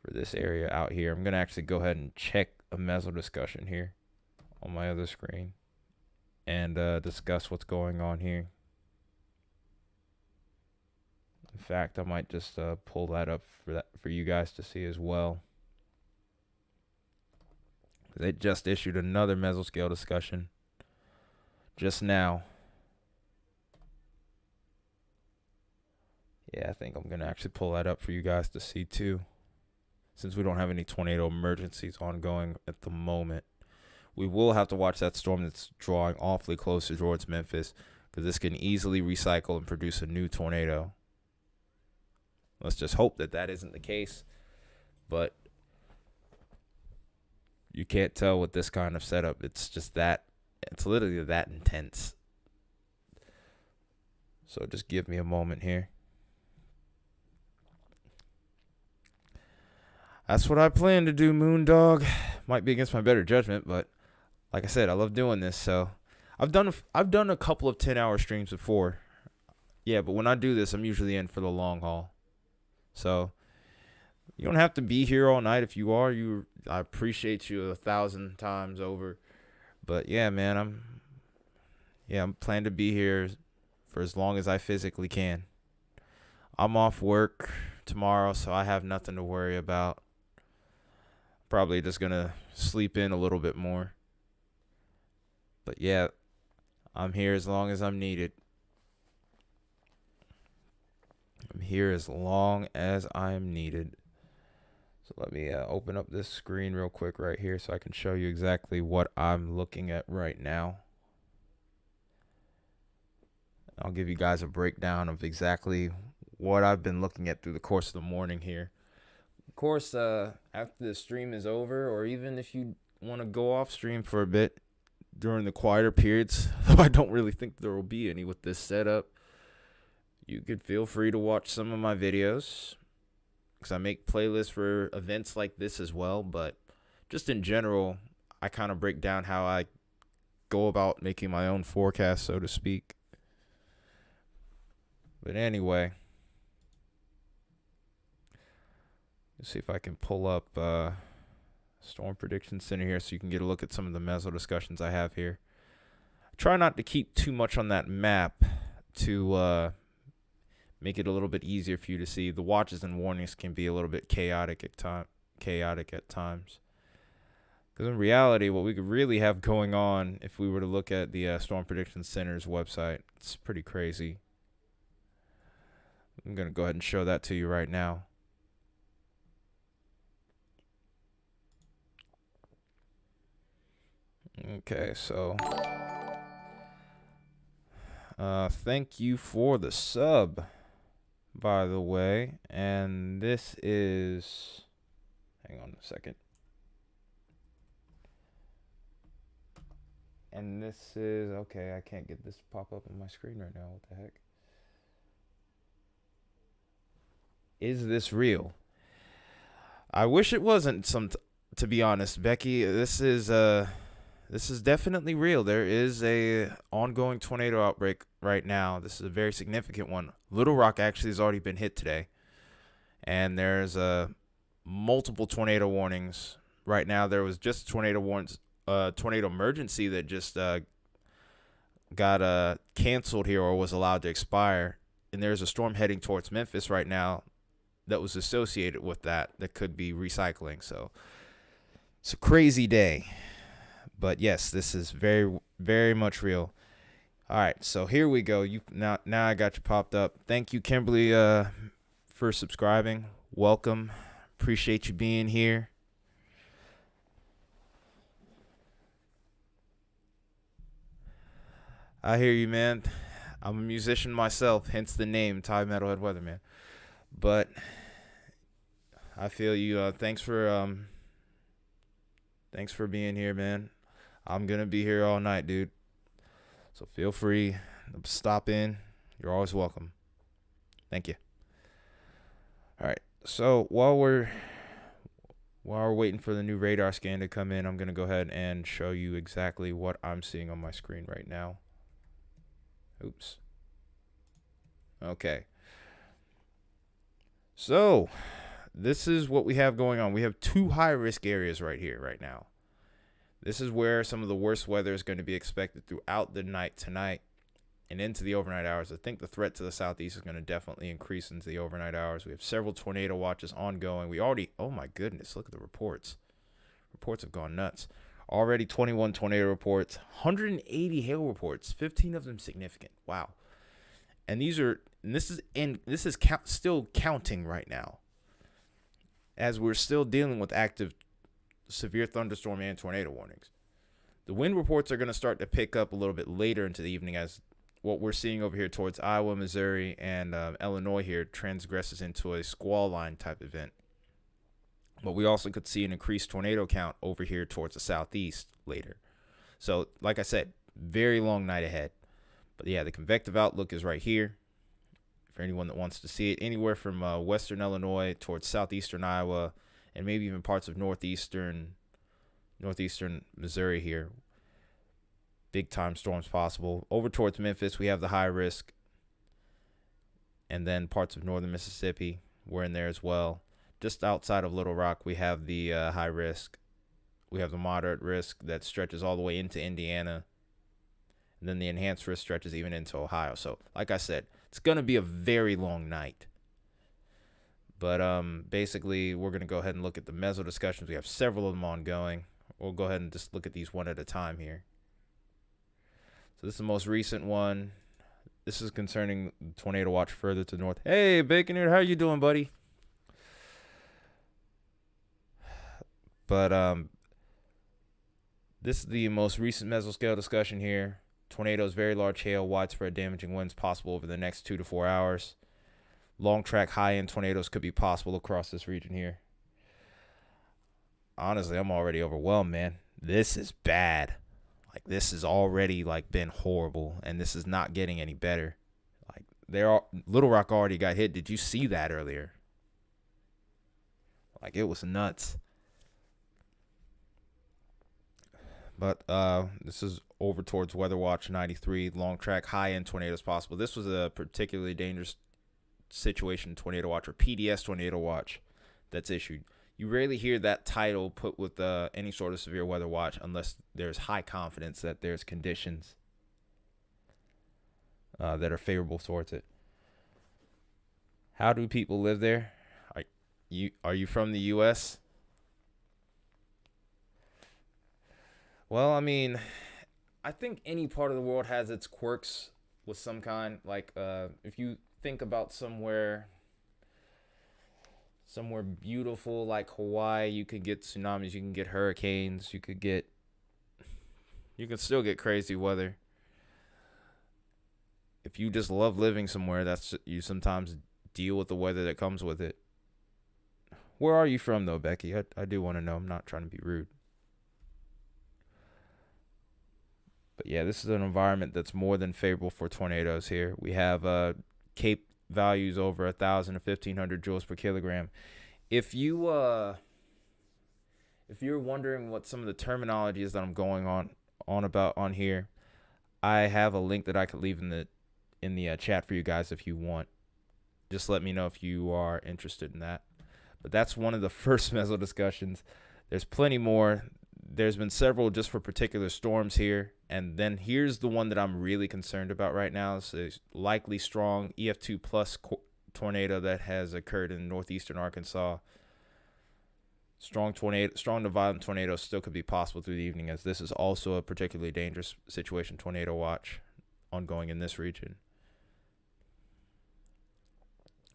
for this area out here. I'm going to actually go ahead and check a meso discussion here on my other screen and discuss what's going on here. In fact, I might just pull that up for you guys to see as well. They just issued another mesoscale discussion just now. Yeah, I think I'm going to actually pull that up for you guys to see too, since we don't have any tornado emergencies ongoing at the moment. We will have to watch that storm that's drawing awfully closer towards Memphis, because this can easily recycle and produce a new tornado. Let's just hope that that isn't the case. But you can't tell with this kind of setup. It's just that, it's literally that intense. So just give me a moment here. That's what I plan to do, Moondog. Might be against my better judgment, but like I said, I love doing this. So I've done a couple of 10-hour streams before. Yeah, but when I do this, I'm usually in for the long haul. So you don't have to be here all night. If you are, I appreciate you 1,000 times over. But yeah, man, I'm planning to be here for as long as I physically can. I'm off work tomorrow, so I have nothing to worry about. Probably just gonna sleep in a little bit more. But yeah, I'm here as long as I'm needed. I'm here as long as I'm needed. So let me open up this screen real quick right here so I can show you exactly what I'm looking at right now. I'll give you guys a breakdown of exactly what I've been looking at through the course of the morning here. Of course, after the stream is over, or even if you want to go off stream for a bit during the quieter periods, though I don't really think there will be any with this setup, you could feel free to watch some of my videos, because I make playlists for events like this as well. But just in general, I kind of break down how I go about making my own forecast, so to speak. But anyway, let's see if I can pull up Storm Prediction Center here so you can get a look at some of the meso discussions I have here. I try not to keep too much on that map. to make it a little bit easier for you to see. The watches and warnings can be a little bit chaotic at times. Because in reality, what we could really have going on, if we were to look at the Storm Prediction Center's website, it's pretty crazy. I'm going to go ahead and show that to you right now. Okay, so thank you for the sub, by the way. And this is, hang on a second. And this is, okay, I can't get this to pop up on my screen right now. What the heck? Is this real? I wish it wasn't, to be honest, Becky. This is definitely real. There is a ongoing tornado outbreak right now. This is a very significant one. Little Rock actually has already been hit today. And there's multiple tornado warnings. Right now there was just a tornado emergency that just got canceled here or was allowed to expire. And there's a storm heading towards Memphis right now that was associated with that could be recycling. So it's a crazy day. But yes, this is very, very much real. All right, so here we go. Now I got you popped up. Thank you, Kimberly, for subscribing. Welcome. Appreciate you being here. I hear you, man. I'm a musician myself, hence the name, Thai Metalhead Weatherman. But I feel you. Thanks for being here, man. I'm gonna be here all night, dude. So feel free to stop in. You're always welcome. Thank you. All right. So while we're waiting for the new radar scan to come in, I'm gonna go ahead and show you exactly what I'm seeing on my screen right now. Oops. Okay. So this is what we have going on. We have two high-risk areas right here, right now. This is where some of the worst weather is going to be expected throughout the night tonight and into the overnight hours. I think the threat to the southeast is going to definitely increase into the overnight hours. We have several tornado watches ongoing. Oh my goodness, look at the reports. Reports have gone nuts. Already 21 tornado reports, 180 hail reports, 15 of them significant. Wow. And this is still counting right now, as we're still dealing with active severe thunderstorm and tornado warnings. The wind reports are going to start to pick up a little bit later into the evening, as what we're seeing over here towards Iowa, Missouri, and Illinois here transgresses into a squall line type event. But we also could see an increased tornado count over here towards the southeast later. So, like I said, very long night ahead. But yeah, the convective outlook is right here for anyone that wants to see it. Anywhere from western Illinois towards southeastern Iowa, and maybe even parts of northeastern Missouri here. Big time storms possible. Over towards Memphis, we have the high risk. And then parts of northern Mississippi, we're in there as well. Just outside of Little Rock, we have the high risk. We have the moderate risk that stretches all the way into Indiana. And then the enhanced risk stretches even into Ohio. So, like I said, it's going to be a very long night. But basically, we're going to go ahead and look at the meso discussions. We have several of them ongoing. We'll go ahead and just look at these one at a time here. So this is the most recent one. This is concerning tornado watch further to the north. Hey, Baconator, how you doing, buddy? But this is the most recent mesoscale discussion here. Tornadoes, very large hail, widespread damaging winds possible over the next 2 to 4 hours. Long track high-end tornadoes could be possible across this region here. Honestly, I'm already overwhelmed, man. This is bad. Like, this has already been horrible, and this is not getting any better. Little Rock already got hit. Did you see that earlier? It was nuts. But this is over towards Weather Watch 93. Long track high-end tornadoes possible. This was a particularly dangerous situation tornado watch, or PDS tornado watch, that's issued. You rarely hear that title put with any sort of severe weather watch unless there's high confidence that there's conditions. that are favorable towards it. How do people live there? Are you from the U.S.? Well, I mean, I think any part of the world has its quirks with some kind. Like, if you think about somewhere beautiful like Hawaii, you can get tsunamis, you can get hurricanes, you can still get crazy weather. If you just love living somewhere, you sometimes deal with the weather that comes with it. Where are you from though, Becky? I do want to know. I'm not trying to be rude. But yeah, this is an environment that's more than favorable for tornadoes here. We have Cape values over 1,000 to 1,500 joules per kilogram. If you're wondering what some of the terminology is that I'm going on about on here, I have a link that I could leave in the chat for you guys if you want. Just let me know if you are interested in that. But that's one of the first meso discussions. There's plenty more. There's been several just for particular storms here. And then here's the one that I'm really concerned about right now. It's a likely strong EF2 plus tornado that has occurred in northeastern Arkansas. Strong to violent tornadoes still could be possible through the evening, as this is also a particularly dangerous situation. Tornado watch ongoing in this region.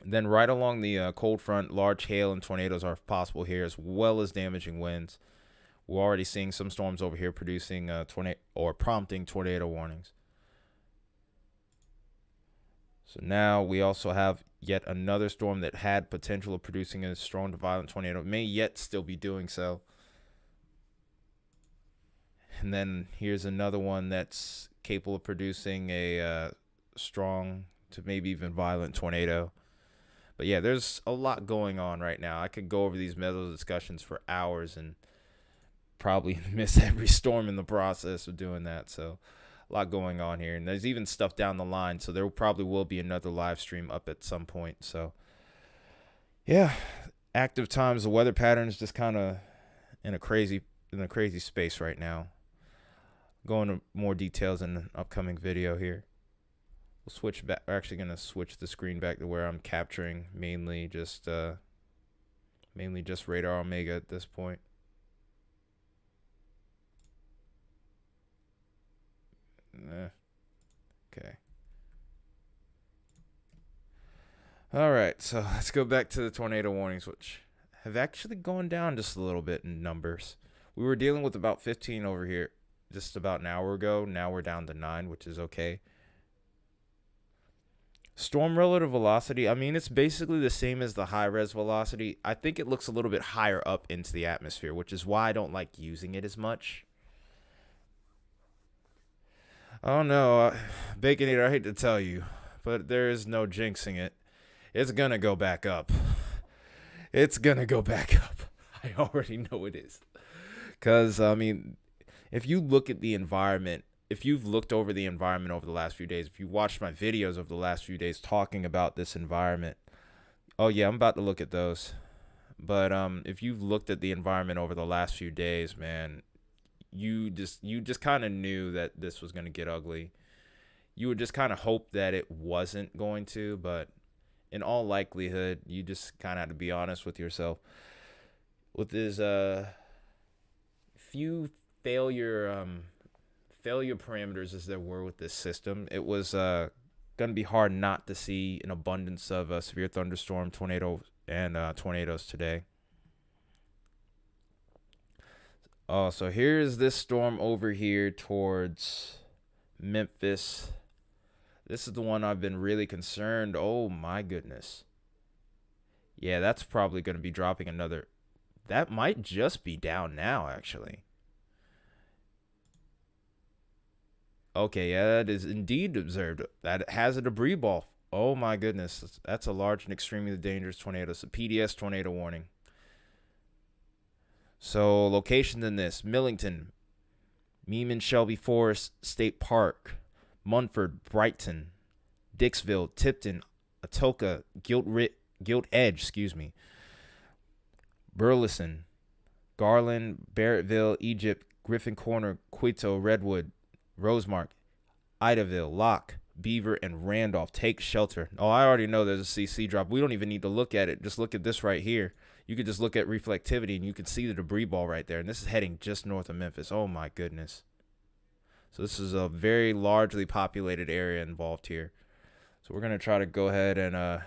And then right along the cold front, large hail and tornadoes are possible here, as well as damaging winds. We're already seeing some storms over here producing prompting tornado warnings. So now we also have yet another storm that had potential of producing a strong to violent tornado. It may yet still be doing so. And then here's another one that's capable of producing a strong to maybe even violent tornado. But yeah, there's a lot going on right now. I could go over these meso discussions for hours and probably miss every storm in the process of doing that. So a lot going on here, and there's even stuff down the line, so there probably will be another live stream up at some point. So yeah, active times. The weather pattern is just kind of in a crazy space right now. Go into more details in an upcoming video here. We'll switch back. We're actually going to switch the screen back to where I'm capturing mainly just radar omega at this point. Okay. All right, so let's go back to the tornado warnings, which have actually gone down just a little bit in numbers. We were dealing with about 15 over here just about an hour ago. Now we're down to 9, which is okay. Storm relative velocity, I mean, it's basically the same as the high-res velocity. I think it looks a little bit higher up into the atmosphere, which is why I don't like using it as much. Oh no, Baconator, I hate to tell you, but there is no jinxing it. It's gonna go back up. It's gonna go back up. I already know it is. Because, I mean, if you look at the environment, if you've looked over the environment over the last few days, if you watched my videos over the last few days talking about this environment, oh yeah, I'm about to look at those. But if you've looked at the environment over the last few days, man, you just kind of knew that this was going to get ugly. You would just kind of hope that it wasn't going to, but in all likelihood, you just kind of had to be honest with yourself. With this few failure parameters as there were with this system, it was going to be hard not to see an abundance of severe thunderstorm, tornado, and tornadoes today. Oh, so here's this storm over here towards Memphis. This is the one I've been really concerned. Oh, my goodness. Yeah, that's probably going to be dropping another. That might just be down now, actually. Okay, yeah, that is indeed observed. That has a debris ball. Oh, my goodness. That's a large and extremely dangerous tornado. It's a PDS tornado warning. So locations in this: Millington, Meeman Shelby Forest State Park, Munford, Brighton, Dixville, Tipton, Atoka, Gilt Edge, Burleson, Garland, Barrettville, Egypt, Griffin Corner, Quito, Redwood, Rosemark, Idaville, Locke, Beaver, and Randolph. Take shelter. Oh, I already know there's a CC drop. We don't even need to look at it. Just look at this right here. You could just look at reflectivity, and you can see the debris ball right there. And this is heading just north of Memphis. Oh, my goodness. So this is a very largely populated area involved here. So we're going to try to go ahead and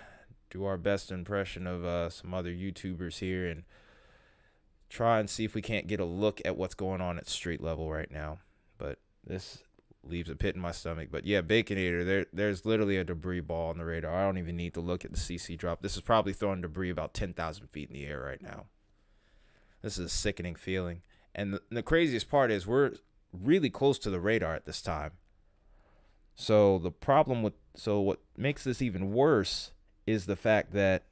do our best impression of some other YouTubers here and try and see if we can't get a look at what's going on at street level right now. But this leaves a pit in my stomach. But yeah, Baconator, there's literally a debris ball on the radar. I don't even need to look at the CC drop. This is probably throwing debris about 10,000 feet in the air right now. This is a sickening feeling. And the craziest part is we're really close to the radar at this time. So what makes this even worse is the fact that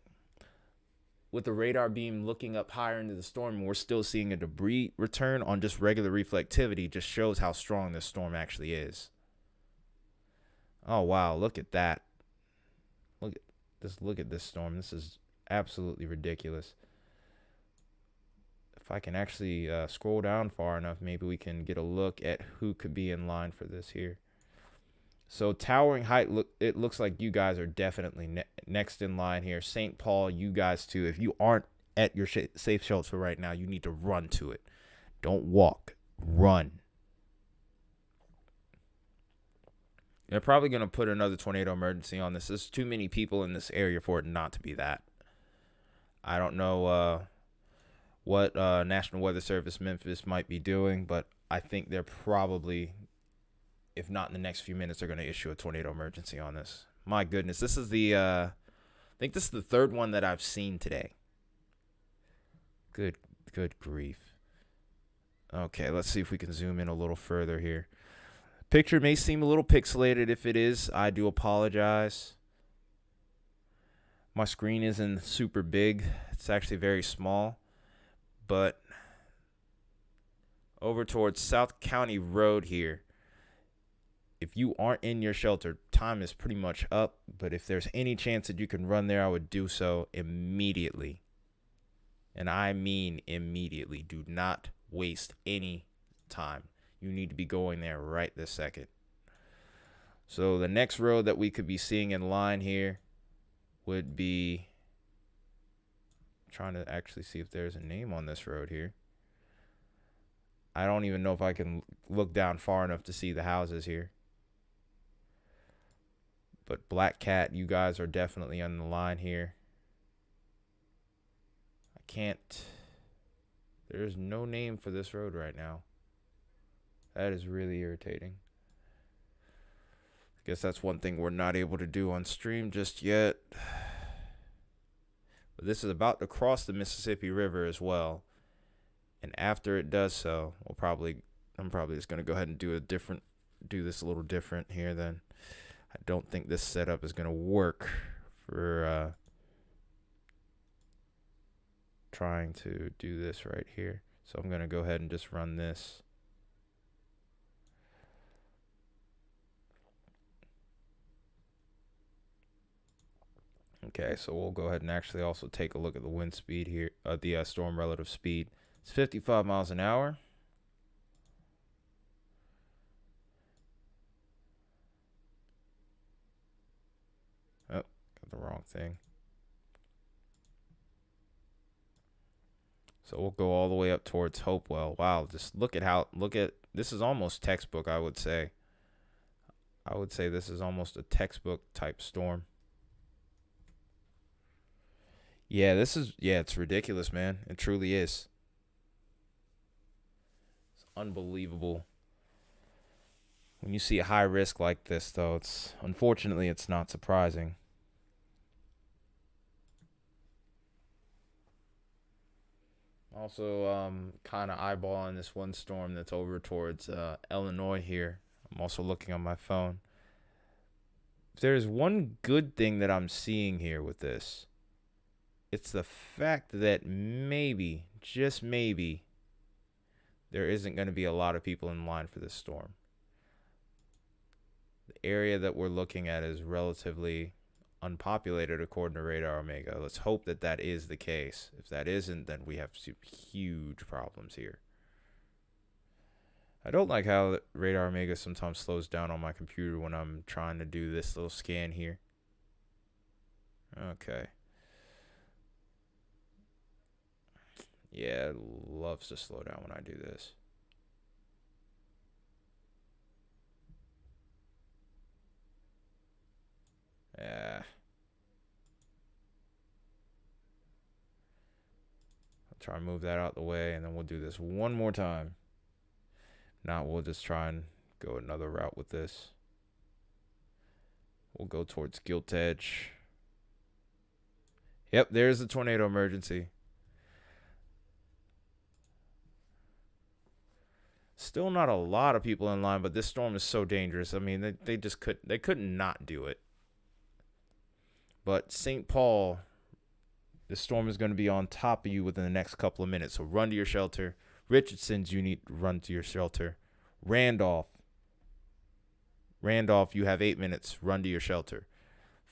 with the radar beam looking up higher into the storm, we're still seeing a debris return on just regular reflectivity. Just shows how strong this storm actually is. Oh, wow. Look at that. Look at this storm. This is absolutely ridiculous. If I can actually scroll down far enough, maybe we can get a look at who could be in line for this here. So towering height, it looks like you guys are definitely next in line here. St. Paul, you guys too. If you aren't at your safe shelter right now, you need to run to it. Don't walk, run. They're probably going to put another tornado emergency on this. There's too many people in this area for it not to be that. I don't know what National Weather Service Memphis might be doing, but I think they're probably, if not in the next few minutes, they're going to issue a tornado emergency on this. My goodness, this is I think this is the third one that I've seen today. Good grief. Okay, let's see if we can zoom in a little further here. Picture may seem a little pixelated. If it is, I do apologize. My screen isn't super big. It's actually very small. But over towards South County Road here, if you aren't in your shelter, time is pretty much up. But if there's any chance that you can run there, I would do so immediately. And I mean immediately. Do not waste any time. You need to be going there right this second. So the next road that we could be seeing in line here would be, trying to actually see if there's a name on this road here. I don't even know if I can look down far enough to see the houses here. But Black Cat, you guys are definitely on the line here. I can't. There's no name for this road right now. That is really irritating. I guess that's one thing we're not able to do on stream just yet. But this is about to cross the Mississippi River as well. And after it does so, I'm probably just going to go ahead and do this a little different here then. I don't think this setup is going to work for trying to do this right here. So I'm going to go ahead and just run this. Okay, so we'll go ahead and actually also take a look at the wind speed here, the storm relative speed. It's 55 miles an hour. Oh, got the wrong thing. So we'll go all the way up towards Hopewell. Wow, just look at this is almost textbook, I would say. I would say this is almost a textbook type storm. Yeah, it's ridiculous, man. It truly is. It's unbelievable. When you see a high risk like this, though, unfortunately it's not surprising. Also, kind of eyeballing this one storm that's over towards Illinois here. I'm also looking on my phone. If there's one good thing that I'm seeing here with this, it's the fact that maybe, just maybe, there isn't going to be a lot of people in line for this storm. The area that we're looking at is relatively unpopulated according to Radar Omega. Let's hope that that is the case. If that isn't, then we have some huge problems here. I don't like how Radar Omega sometimes slows down on my computer when I'm trying to do this little scan here. Okay. Yeah, it loves to slow down when I do this. Yeah. I'll try and move that out the way, and then we'll do this one more time. Now we'll just try and go another route with this. We'll go towards Gilt Edge. Yep, there's the tornado emergency. Still not a lot of people in line, but this storm is so dangerous. I mean, they just couldn't not do it. But St. Paul, the storm is going to be on top of you within the next couple of minutes. So run to your shelter. Richardson's, you need to run to your shelter. Randolph, you have 8 minutes. Run to your shelter.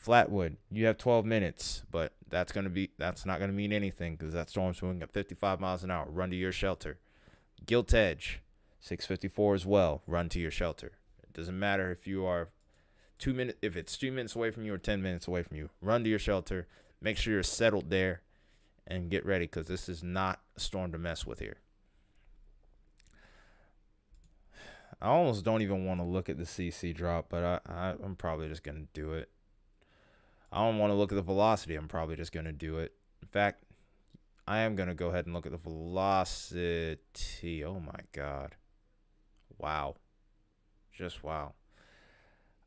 Flatwood, you have 12 minutes, but that's not going to mean anything because that storm's moving at 55 miles an hour. Run to your shelter. Gilt Edge, 6:54 as well. Run to your shelter. It doesn't matter if you are 2 minutes, if it's 2 minutes away from you or 10 minutes away from you. Run to your shelter. Make sure you're settled there and get ready because this is not a storm to mess with here. I almost don't even want to look at the CC drop, but I'm probably just going to do it. I don't want to look at the velocity. I'm probably just going to do it. In fact, I am going to go ahead and look at the velocity. Oh, my God. Wow. Just wow.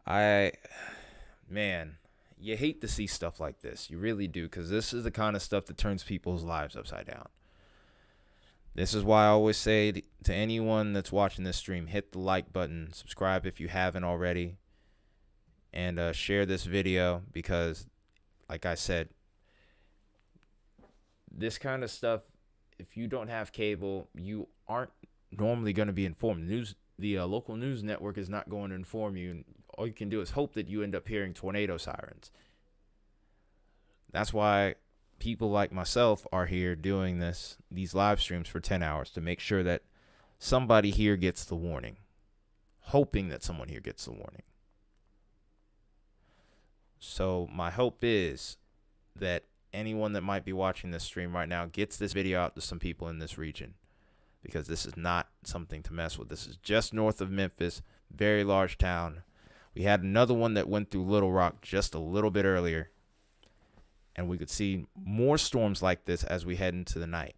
Man, you hate to see stuff like this. You really do, because this is the kind of stuff that turns people's lives upside down. This is why I always say to anyone that's watching this stream, hit the like button, subscribe if you haven't already, and share this video because, like I said, this kind of stuff, if you don't have cable, you aren't normally going to be informed. The local news network is not going to inform you, and all you can do is hope that you end up hearing tornado sirens. That's why people like myself are here doing these live streams for 10 hours to make sure that somebody here gets the warning, hoping that someone here gets the warning. So my hope is that anyone that might be watching this stream right now gets this video out to some people in this region, because this is not something to mess with. This is just north of Memphis, very large town. We had another one that went through Little Rock just a little bit earlier, and we could see more storms like this as we head into the night.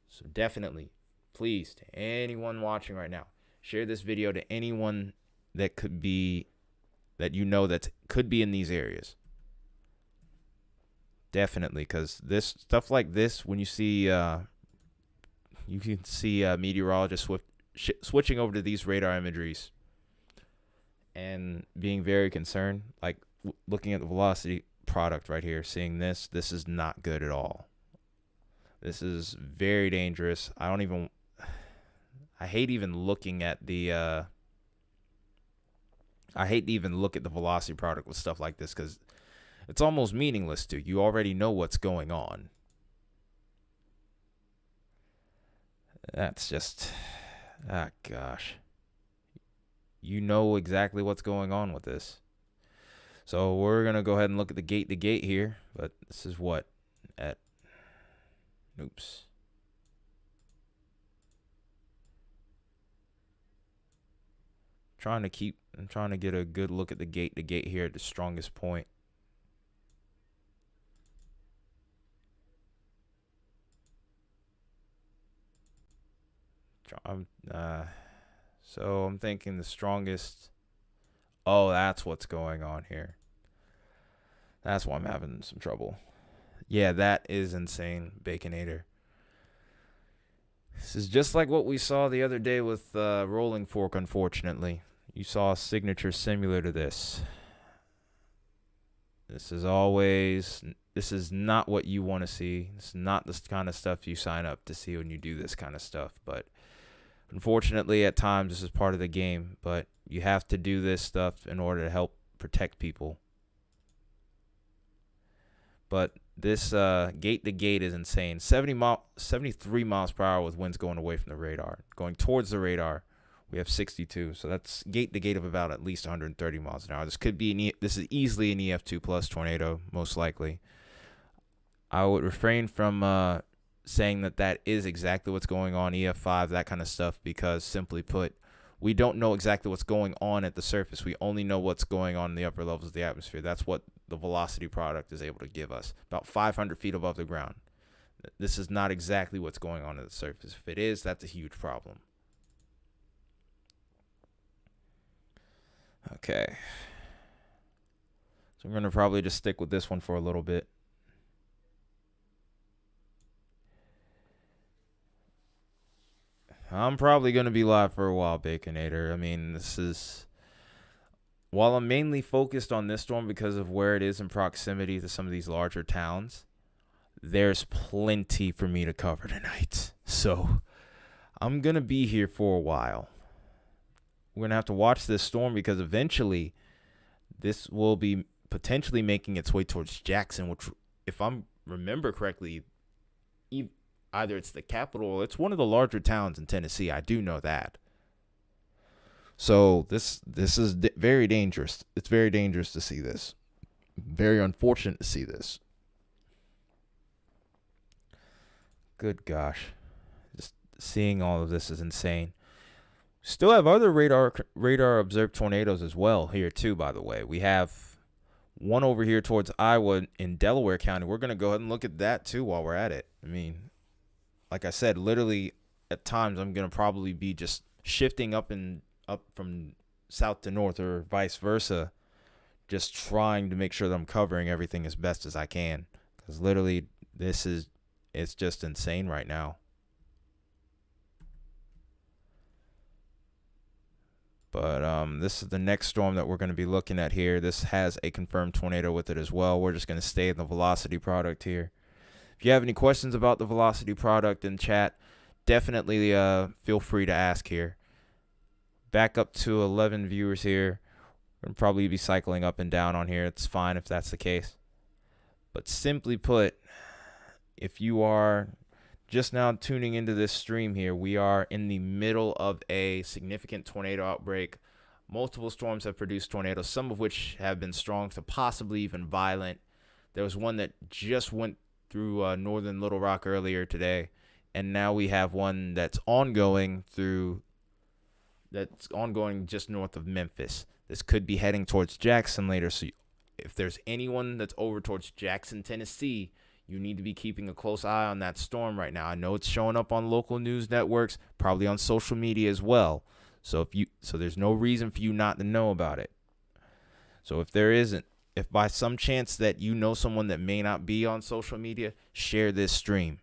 So definitely, please, to anyone watching right now, share this video to anyone that could be, that you know that could be in these areas. Definitely, because this stuff like this, when you see, you can see meteorologists switching over to these radar imageries and being very concerned, like looking at the velocity product right here, seeing this is not good at all. This is very dangerous. I hate even looking at the I hate to even look at the velocity product with stuff like this because it's almost meaningless to you. Already know what's going on. That's just, gosh. You know exactly what's going on with this. So we're going to go ahead and look at the gate to gate here. But this is what? Oops. I'm trying to get a good look at the gate to gate here at the strongest point. So I'm thinking the strongest. Oh, that's what's going on here. That's why I'm having some trouble. Yeah, that is insane, Baconator. This is just like what we saw the other day with Rolling Fork, unfortunately. You saw a signature similar to this. This is not what you want to see. It's not the kind of stuff you sign up to see when you do this kind of stuff. But unfortunately, at times, this is part of the game. But you have to do this stuff in order to help protect people. But This gate to gate is insane. 73 miles per hour with winds going away from the radar. Going towards the radar, we have 62. So that's gate to gate of about at least 130 miles an hour. This is easily an EF2 plus tornado, most likely. I would refrain from saying that is exactly what's going on, EF5, that kind of stuff, because simply put, we don't know exactly what's going on at the surface. We only know what's going on in the upper levels of the atmosphere. That's what the velocity product is able to give us, about 500 feet above the ground. This is not exactly what's going on at the surface. If it is, that's a huge problem. Okay. So I'm going to probably just stick with this one for a little bit. I'm probably going to be live for a while, Baconator. I mean, while I'm mainly focused on this storm because of where it is in proximity to some of these larger towns, there's plenty for me to cover tonight. So I'm going to be here for a while. We're going to have to watch this storm because eventually this will be potentially making its way towards Jackson, which, if I remember correctly, either it's the capital or it's one of the larger towns in Tennessee. I do know that. So this is very dangerous. It's very dangerous to see this. Very unfortunate to see this. Good gosh. Just seeing all of this is insane. Still have other radar observed tornadoes as well here too, by the way. We have one over here towards Iowa in Delaware County. We're going to go ahead and look at that too while we're at it. I mean, like I said, literally at times I'm going to probably be just shifting up from south to north or vice versa, just trying to make sure that I'm covering everything as best as I can, because literally it's just insane right now. But this is the next storm that we're going to be looking at here. This has a confirmed tornado with it as well. We're just going to stay in the velocity product here. If you have any questions about the velocity product in chat, definitely feel free to ask here. Back up to 11 viewers here. We'll probably be cycling up and down on here. It's fine if that's the case. But simply put, if you are just now tuning into this stream here, we are in the middle of a significant tornado outbreak. Multiple storms have produced tornadoes, some of which have been strong to possibly even violent. There was one that just went through northern Little Rock earlier today, and now we have one that's ongoing just north of Memphis. This could be heading towards Jackson later, so if there's anyone that's over towards Jackson, Tennessee, you need to be keeping a close eye on that storm right now. I know it's showing up on local news networks, probably on social media as well. So there's no reason for you not to know about it. So if by some chance that you know someone that may not be on social media, share this stream.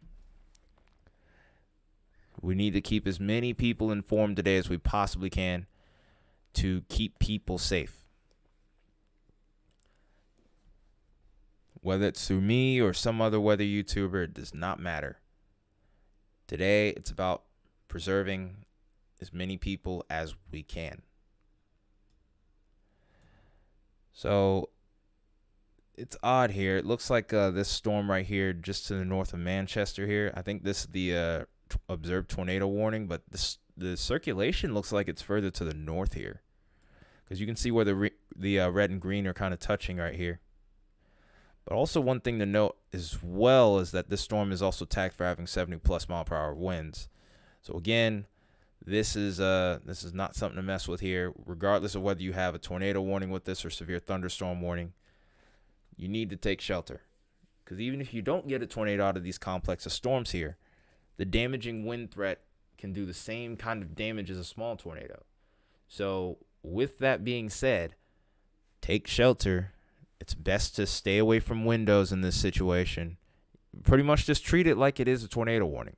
We need to keep as many people informed today as we possibly can to keep people safe. Whether it's through me or some other weather YouTuber, it does not matter. Today, it's about preserving as many people as we can. So it's odd here. It looks like this storm right here, just to the north of Manchester here. I think this is the observed tornado warning, but the circulation looks like it's further to the north here, because you can see where the red and green are kind of touching right here. But also one thing to note as well is that this storm is also tagged for having 70+ mile per hour winds. So again, this is not something to mess with here. Regardless of whether you have a tornado warning with this or severe thunderstorm warning, you need to take shelter. Because even if you don't get a tornado out of these complex of storms here, the damaging wind threat can do the same kind of damage as a small tornado. So with that being said, take shelter. It's best to stay away from windows in this situation. Pretty much just treat it like it is a tornado warning.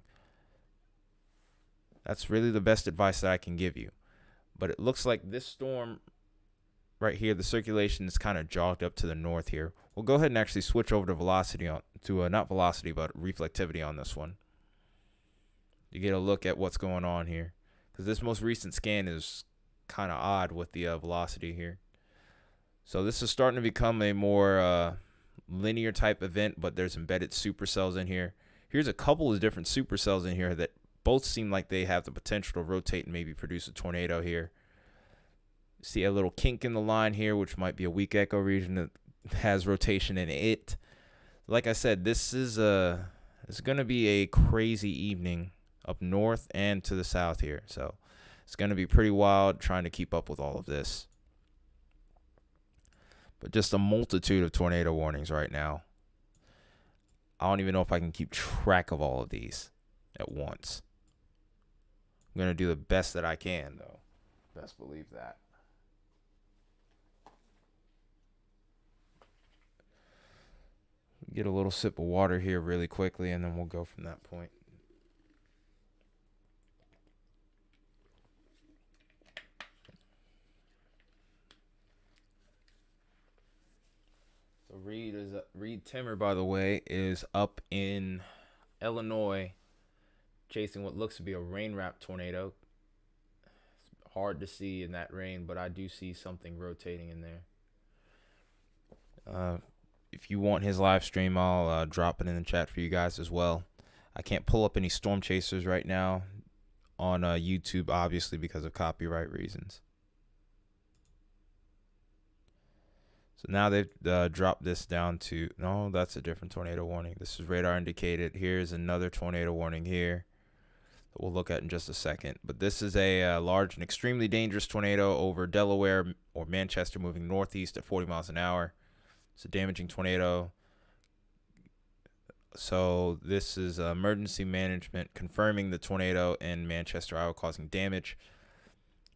That's really the best advice that I can give you. But it looks like this storm right here, the circulation is kind of jogged up to the north here. We'll go ahead and actually switch over to not velocity, but reflectivity on this one. You get a look at what's going on here, because this most recent scan is kind of odd with the velocity here. So this is starting to become a more linear type event, but there's embedded supercells in here. Here's a couple of different supercells in here that both seem like they have the potential to rotate and maybe produce a tornado here. See a little kink in the line here, which might be a weak echo region that has rotation in it. Like I said, this is it's going to be a crazy evening up north and to the south here. So it's going to be pretty wild trying to keep up with all of this. But just a multitude of tornado warnings right now. I don't even know if I can keep track of all of these at once. I'm going to do the best that I can, though. Best believe that. Get a little sip of water here really quickly, and then we'll go from that point. So Reed Timmer, by the way, is up in Illinois chasing what looks to be a rain-wrapped tornado. It's hard to see in that rain, but I do see something rotating in there. If you want his live stream, I'll drop it in the chat for you guys as well. I can't pull up any storm chasers right now on YouTube, obviously, because of copyright reasons. So now they've dropped this down to, no, that's a different tornado warning. This is radar indicated. Here's another tornado warning here that we'll look at in just a second. But this is a large and extremely dangerous tornado over Delaware or Manchester, moving northeast at 40 miles an hour. It's a damaging tornado. So this is emergency management confirming the tornado in Manchester, Iowa, causing damage.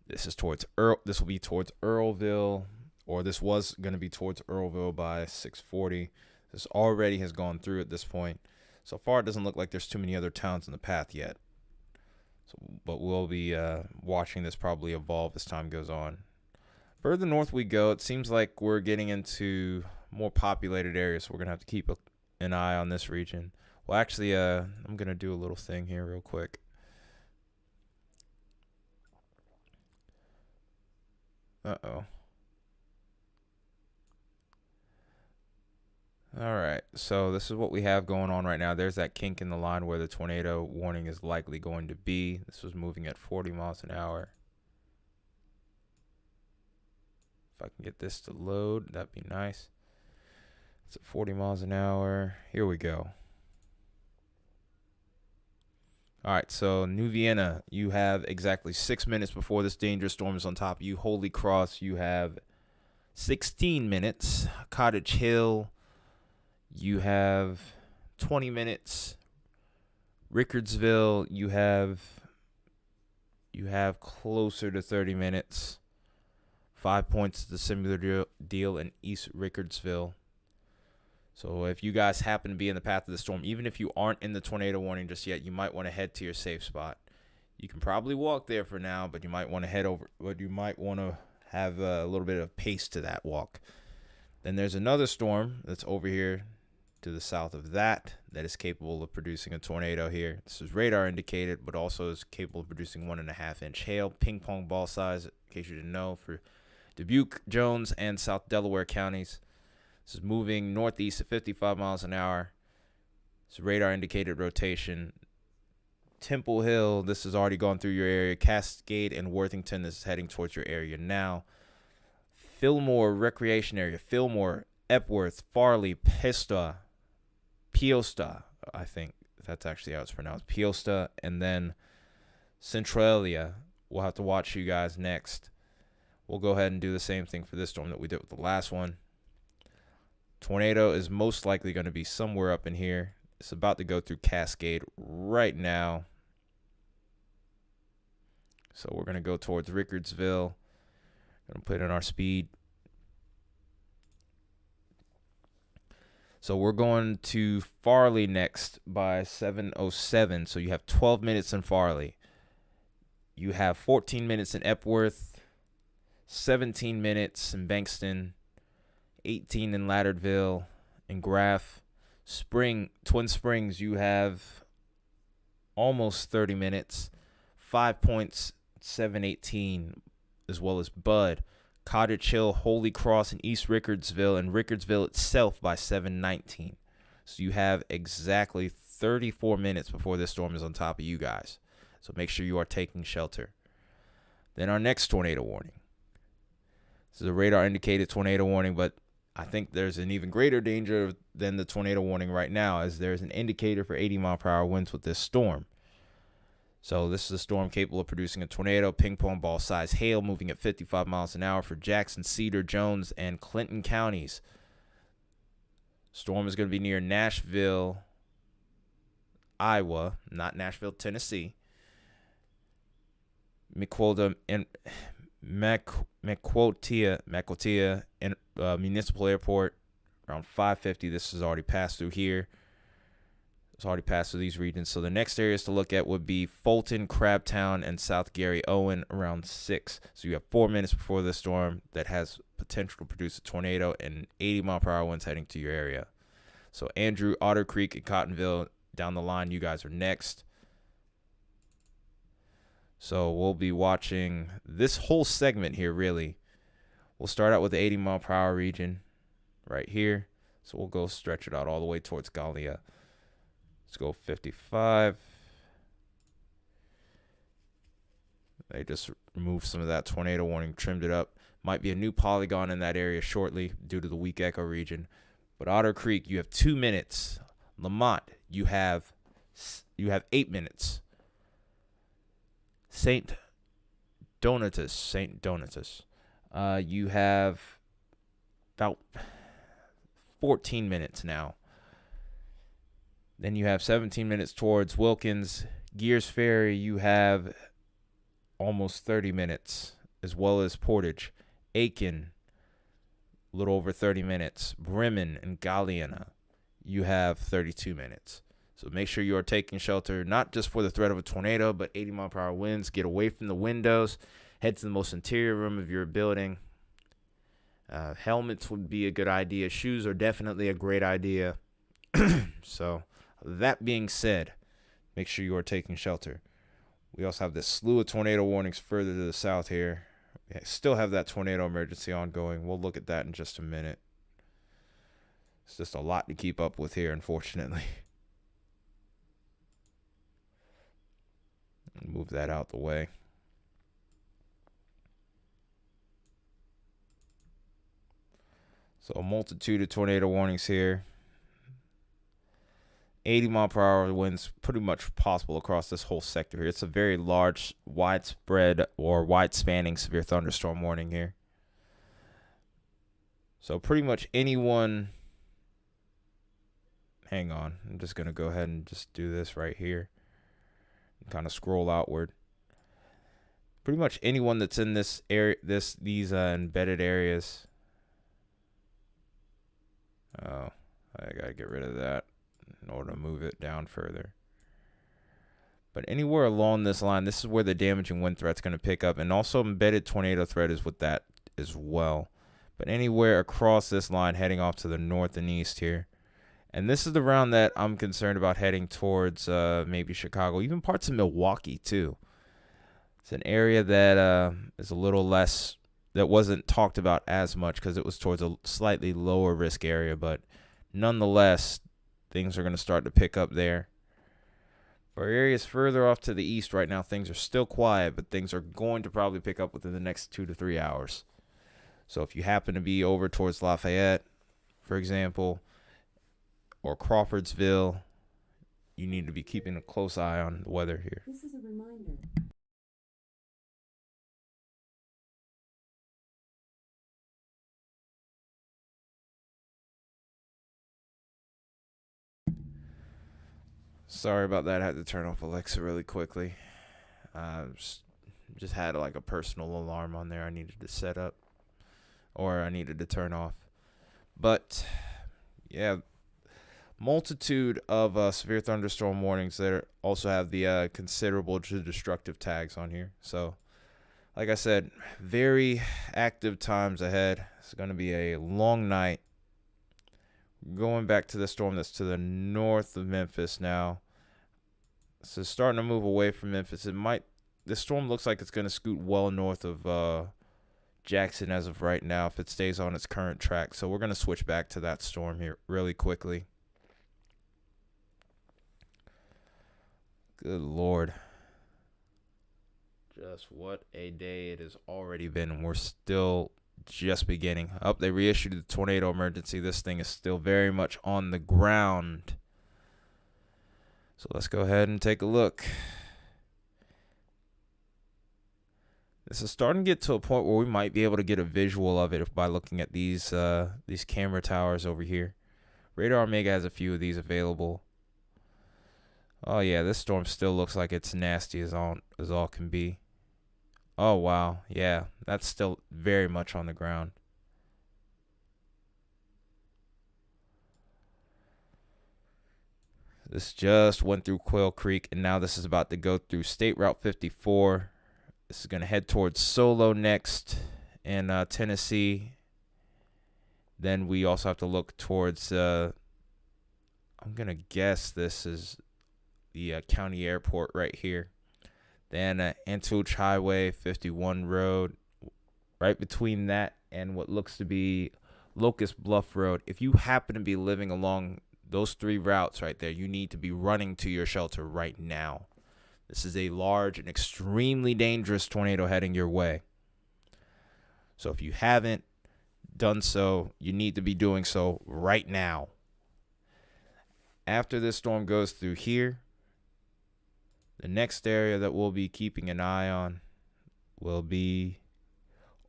This is towards this will be towards Earlville, or this was going to be towards Earlville by 6:40. This already has gone through at this point. So far, it doesn't look like there's too many other towns in the path yet. So, but we'll be watching this probably evolve as time goes on. Further north we go, it seems like we're getting into more populated areas, so we're going to have to keep an eye on this region. Well, actually, I'm going to do a little thing here real quick. Uh-oh. All right, so this is what we have going on right now. There's that kink in the line where the tornado warning is likely going to be. This was moving at 40 miles an hour. If I can get this to load, that'd be nice. It's at 40 miles an hour. Here we go. All right, so New Vienna, you have exactly 6 minutes before this dangerous storm is on top of you. Holy Cross, you have 16 minutes. Cottage Hill, you have 20 minutes. Rickardsville, you have closer to 30 minutes. 5 points to the similar deal in East Rickardsville. So if you guys happen to be in the path of the storm, even if you aren't in the tornado warning just yet, you might want to head to your safe spot. You can probably walk there for now, but you might want to head over. But you might want to have a little bit of pace to that walk. Then there's another storm that's over here to the south of that is capable of producing a tornado here. This is radar indicated, but also is capable of producing 1.5-inch hail, ping pong ball size, in case you didn't know, for Dubuque, Jones, and South Delaware counties. This is moving northeast at 55 miles an hour. It's radar indicated rotation. Temple Hill, this has already gone through your area. Cascade and Worthington, this is heading towards your area now. Fillmore Recreation Area, Fillmore, Epworth, Farley, Peosta, I think that's actually how it's pronounced. Peosta, and then Centralia. We'll have to watch you guys next. We'll go ahead and do the same thing for this storm that we did with the last one. Tornado is most likely going to be somewhere up in here. It's about to go through Cascade right now. So we're going to go towards Rickardsville. Going to put in our speed. So we're going to Farley next by 7:07. So you have 12 minutes in Farley. You have 14 minutes in Epworth, 17 minutes in Bankston, 18 in Lauderdale and Graff. Twin Springs, you have almost 30 minutes, 5 points, 7:18, as well as Bud. Cottage Hill, Holy Cross, and East Rickardsville, and Rickardsville itself by 7:19. So you have exactly 34 minutes before this storm is on top of you guys. So make sure you are taking shelter. Then our next tornado warning. This is a radar indicated tornado warning, but I think there's an even greater danger than the tornado warning right now, as there's an indicator for 80-mile-per-hour winds with this storm. So this is a storm capable of producing a tornado, ping pong ball size hail, moving at 55 miles an hour for Jackson, Cedar, Jones, and Clinton counties. Storm is going to be near Nashville, Iowa, not Nashville, Tennessee. Mequota and Mequotia and Municipal Airport around 5:50. This has already passed through here. It's already passed through these regions. So the next areas to look at would be Fulton, Crabtown, and South Gary Owen around 6. So you have 4 minutes before the storm that has potential to produce a tornado and 80-mile-per-hour winds heading to your area. So Andrew, Otter Creek, and Cottonville down the line, you guys are next. So we'll be watching this whole segment here, really. We'll start out with the 80-mile-per-hour region right here. So we'll go stretch it out all the way towards Gallia. Let's go 55. They just removed some of that tornado warning, trimmed it up. Might be a new polygon in that area shortly due to the weak echo region. But Otter Creek, you have 2 minutes. Lamont, you have 8 minutes. St. Donatus, you have about 14 minutes now. Then you have 17 minutes towards Wilkins. Gears Ferry, you have almost 30 minutes, as well as Portage. Aiken, a little over 30 minutes. Bremen and Galliana, you have 32 minutes. So make sure you are taking shelter, not just for the threat of a tornado, but 80-mile-per-hour winds. Get away from the windows. Head to the most interior room of your building. Helmets would be a good idea. Shoes are definitely a great idea. So that being said, make sure you are taking shelter. We also have this slew of tornado warnings further to the south here. We still have that tornado emergency ongoing. We'll look at that in just a minute. It's just a lot to keep up with here, unfortunately. Move that out the way. So a multitude of tornado warnings here. 80-mile-per-hour winds pretty much possible across this whole sector here. It's a very large, widespread, or wide-spanning severe thunderstorm warning here. So pretty much anyone... Hang on. I'm just going to go ahead and just do this right here. Kind of scroll outward. Pretty much anyone that's in this area, these embedded areas. Oh, I gotta get rid of that in order to move it down further. But anywhere along this line, this is where the damaging wind threat's going to pick up, and also embedded tornado threat is with that as well. But anywhere across this line, heading off to the north and east here. And this is the round that I'm concerned about heading towards maybe Chicago, even parts of Milwaukee too. It's an area that is a little less, that wasn't talked about as much because it was towards a slightly lower risk area. But nonetheless, things are going to start to pick up there. For areas further off to the east right now, things are still quiet, but things are going to probably pick up within the next 2 to 3 hours. So if you happen to be over towards Lafayette, for example, or Crawfordsville, you need to be keeping a close eye on the weather here. This is a reminder. Sorry about that. I had to turn off Alexa really quickly. Just had like a personal alarm on there I needed to set up, or I needed to turn off. But yeah, multitude of severe thunderstorm warnings that also have the considerable to destructive tags on here. So like I said, very active times ahead. It's going to be a long night. Going back to the storm that's to the north of Memphis now. So it's starting to move away from Memphis. This storm looks like it's going to scoot well north of Jackson as of right now if it stays on its current track. So we're going to switch back to that storm here really quickly. Good Lord. Just what a day it has already been, and we're still just beginning. They reissued the tornado emergency. This thing is still very much on the ground. So let's go ahead and take a look. This is starting to get to a point where we might be able to get a visual of it by looking at these camera towers over here. Radar Omega has a few of these available. Oh yeah, this storm still looks like it's nasty as all can be. Oh wow, yeah, that's still very much on the ground. This just went through Quail Creek, and now this is about to go through State Route 54. This is going to head towards Solo next in Tennessee. Then we also have to look towards, I'm going to guess this is the county airport right here. Then Antioch Highway 51 Road, right between that and what looks to be Locust Bluff Road. If you happen to be living along those three routes right there, you need to be running to your shelter right now. This is a large and extremely dangerous tornado heading your way. So if you haven't done so, you need to be doing so right now. After this storm goes through here, the next area that we'll be keeping an eye on will be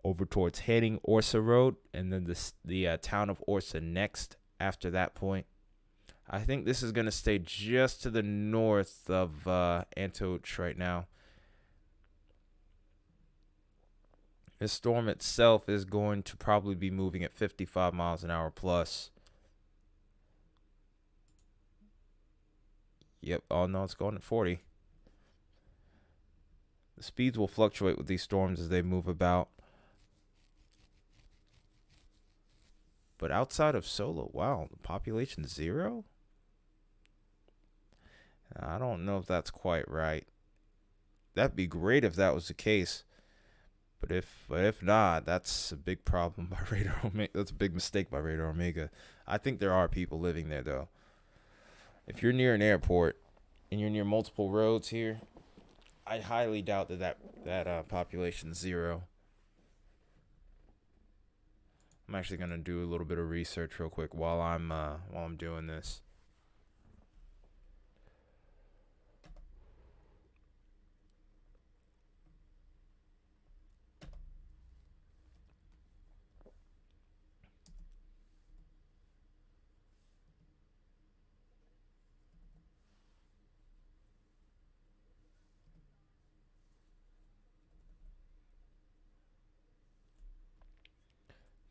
over towards heading Orsa Road, and then the town of Orsa next after that point. I think this is going to stay just to the north of Antioch right now. This storm itself is going to probably be moving at 55 miles an hour plus. Yep. Oh, no, it's going at 40. The speeds will fluctuate with these storms as they move about. But outside of Solo, wow, the population's 0? I don't know if that's quite right. That'd be great if that was the case. But if not, that's a big problem by Radar Omega. That's a big mistake by Radar Omega. I think there are people living there, though. If you're near an airport and you're near multiple roads here, I highly doubt that population's 0. I'm actually gonna do a little bit of research real quick while I'm doing this.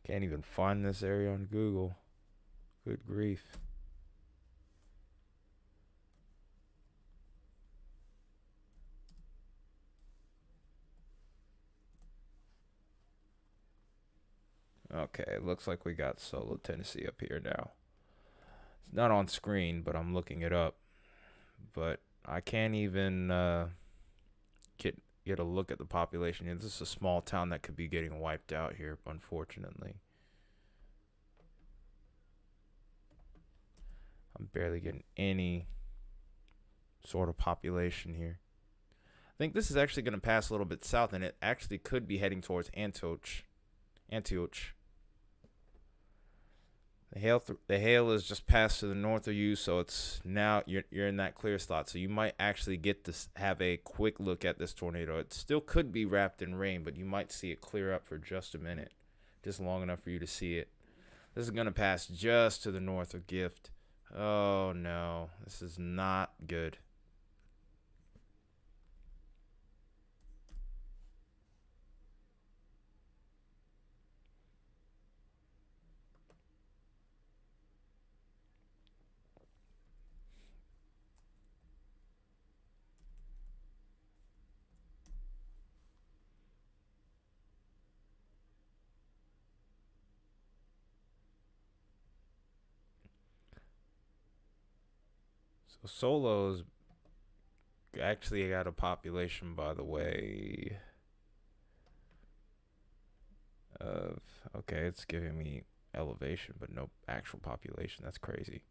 Can't even find this area on Google. Good grief. Okay, it looks like we got Solo, Tennessee up here now. It's not on screen, but I'm looking it up. But I can't even get a look at the population. This is a small town that could be getting wiped out here, unfortunately. I'm barely getting any sort of population here. I think this is actually going to pass a little bit south, and it actually could be heading towards Antioch. The hail is just past to the north of you, so it's now you're in that clear slot. So you might actually get to have a quick look at this tornado. It still could be wrapped in rain, but you might see it clear up for just a minute, just long enough for you to see it. This is going to pass just to the north of Gift. Oh no, this is not good. So Solo's actually got a population, by the way. of, okay, it's giving me elevation, but no actual population. That's crazy.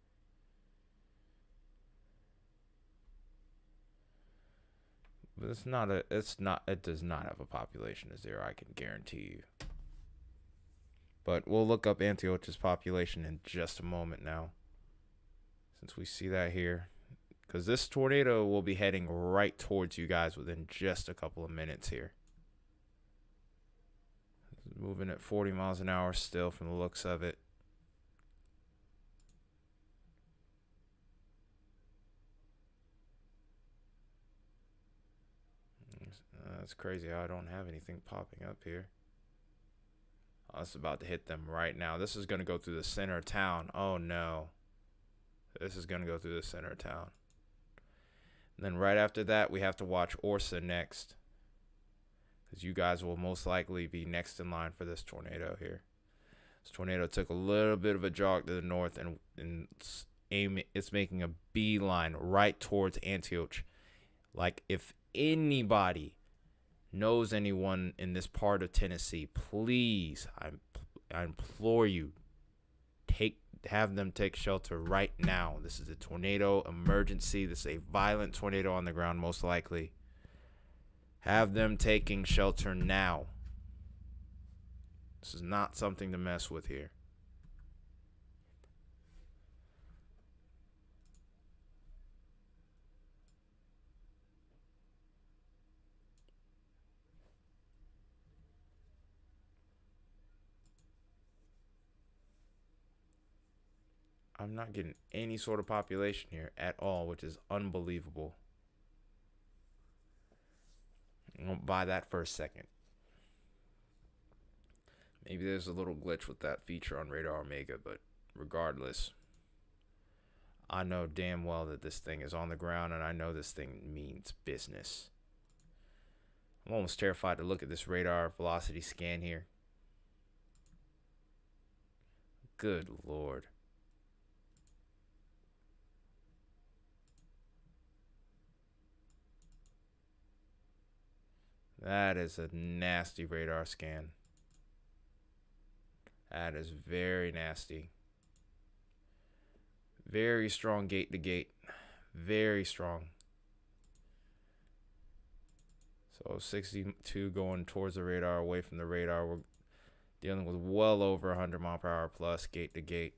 But it does not have a population of 0, I can guarantee you. But we'll look up Antioch's population in just a moment now, since we see that here. Because this tornado will be heading right towards you guys within just a couple of minutes here. It's moving at 40 miles an hour still from the looks of it. That's crazy how I don't have anything popping up here. Oh, it's about to hit them right now. This is going to go through the center of town. Oh, no. This is going to go through the center of town. And then right after that, we have to watch Orsa next, because you guys will most likely be next in line for this tornado here. This tornado took a little bit of a jog to the north, and it's making a beeline right towards Antioch. Like, if anybody knows anyone in this part of Tennessee, please, I implore you, have them take shelter right now. This is a tornado emergency. This is a violent tornado on the ground, most likely. Have them taking shelter now. This is not something to mess with here. I'm not getting any sort of population here at all, which is unbelievable. I won't buy that for a second. Maybe there's a little glitch with that feature on Radar Omega, but regardless, I know damn well that this thing is on the ground, and I know this thing means business. I'm almost terrified to look at this radar velocity scan here. Good Lord. That is a nasty radar scan. That is very nasty. Very strong gate to gate. Very strong. So 62 going towards the radar, away from the radar. We're dealing with well over 100 mile per hour plus gate to gate.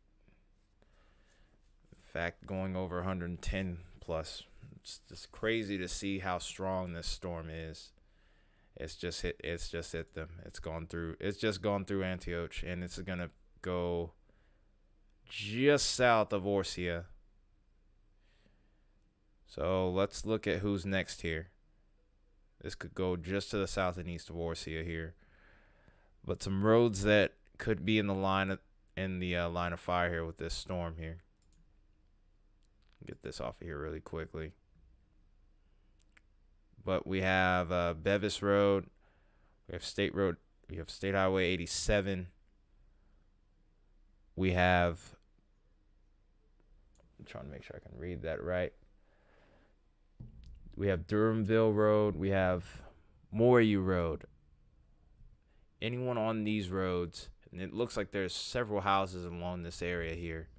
In fact, going over 110 plus. It's just crazy to see how strong this storm is. It's just hit them. It's just gone through Antioch, and it's gonna go just south of Orsia. So let's look at who's next here. This could go just to the south and east of Orsia here. But some roads that could be in the line of fire here with this storm here. Get this off of here really quickly. But we have Bevis Road, we have State Road, we have State Highway 87. We have, I'm trying to make sure I can read that right. We have Durhamville Road, we have Moriu Road. Anyone on these roads, and it looks like there's several houses along this area here.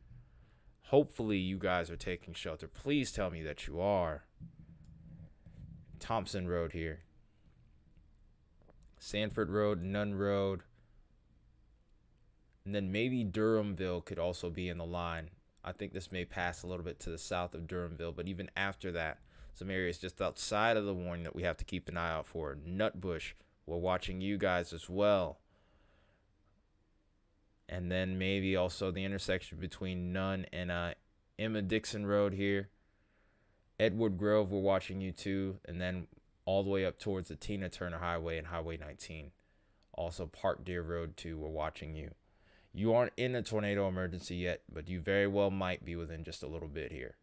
Hopefully you guys are taking shelter. Please tell me that you are. Thompson Road here. Sanford Road, Nunn Road. And then maybe Durhamville could also be in the line. I think this may pass a little bit to the south of Durhamville, but even after that, some areas just outside of the warning that we have to keep an eye out for. Nutbush, we're watching you guys as well. And then maybe also the intersection between Nunn and Emma Dixon Road here. Edward Grove, we're watching you too. And then all the way up towards the Tina Turner Highway and Highway 19. Also Park Deer Road too, we're watching you. You aren't in a tornado emergency yet, but you very well might be within just a little bit here.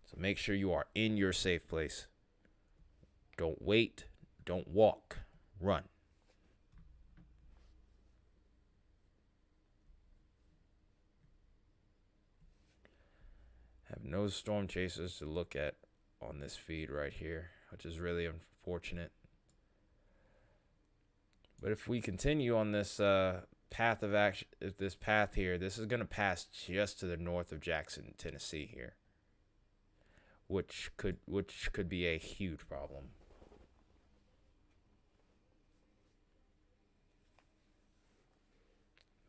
So make sure you are in your safe place. Don't wait, don't walk, run. Have no storm chasers to look at on this feed right here, which is really unfortunate. But if we continue on this path of action, this path here, this is going to pass just to the north of Jackson, Tennessee here, which could be a huge problem.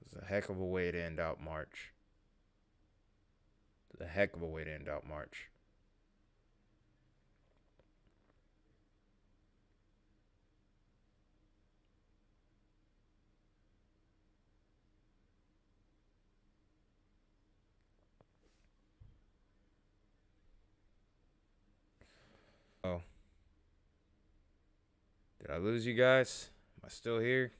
It's a heck of a way to end out March. It's a heck of a way to end out March. Oh, did I lose you guys? Am I still here?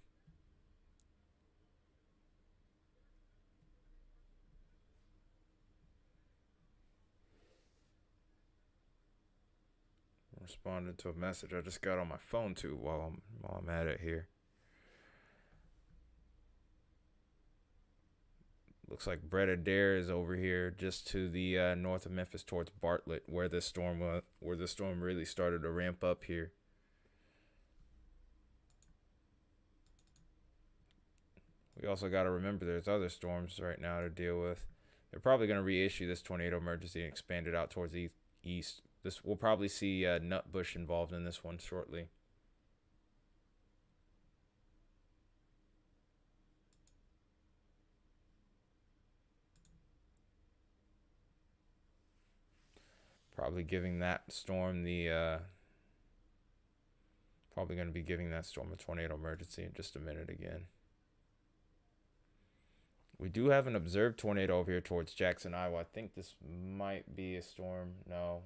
I'm responding to a message I just got on my phone too while I'm at it here. Looks like Brett Adair is over here just to the north of Memphis towards Bartlett, where this storm really started to ramp up here. We also got to remember there's other storms right now to deal with. They're probably going to reissue this tornado emergency and expand it out towards the east. This we'll probably see Nutbush involved in this one shortly. Probably giving that storm probably going to be giving that storm a tornado emergency in just a minute again. We do have an observed tornado over here towards Jackson, Iowa. I think this might be a storm. No,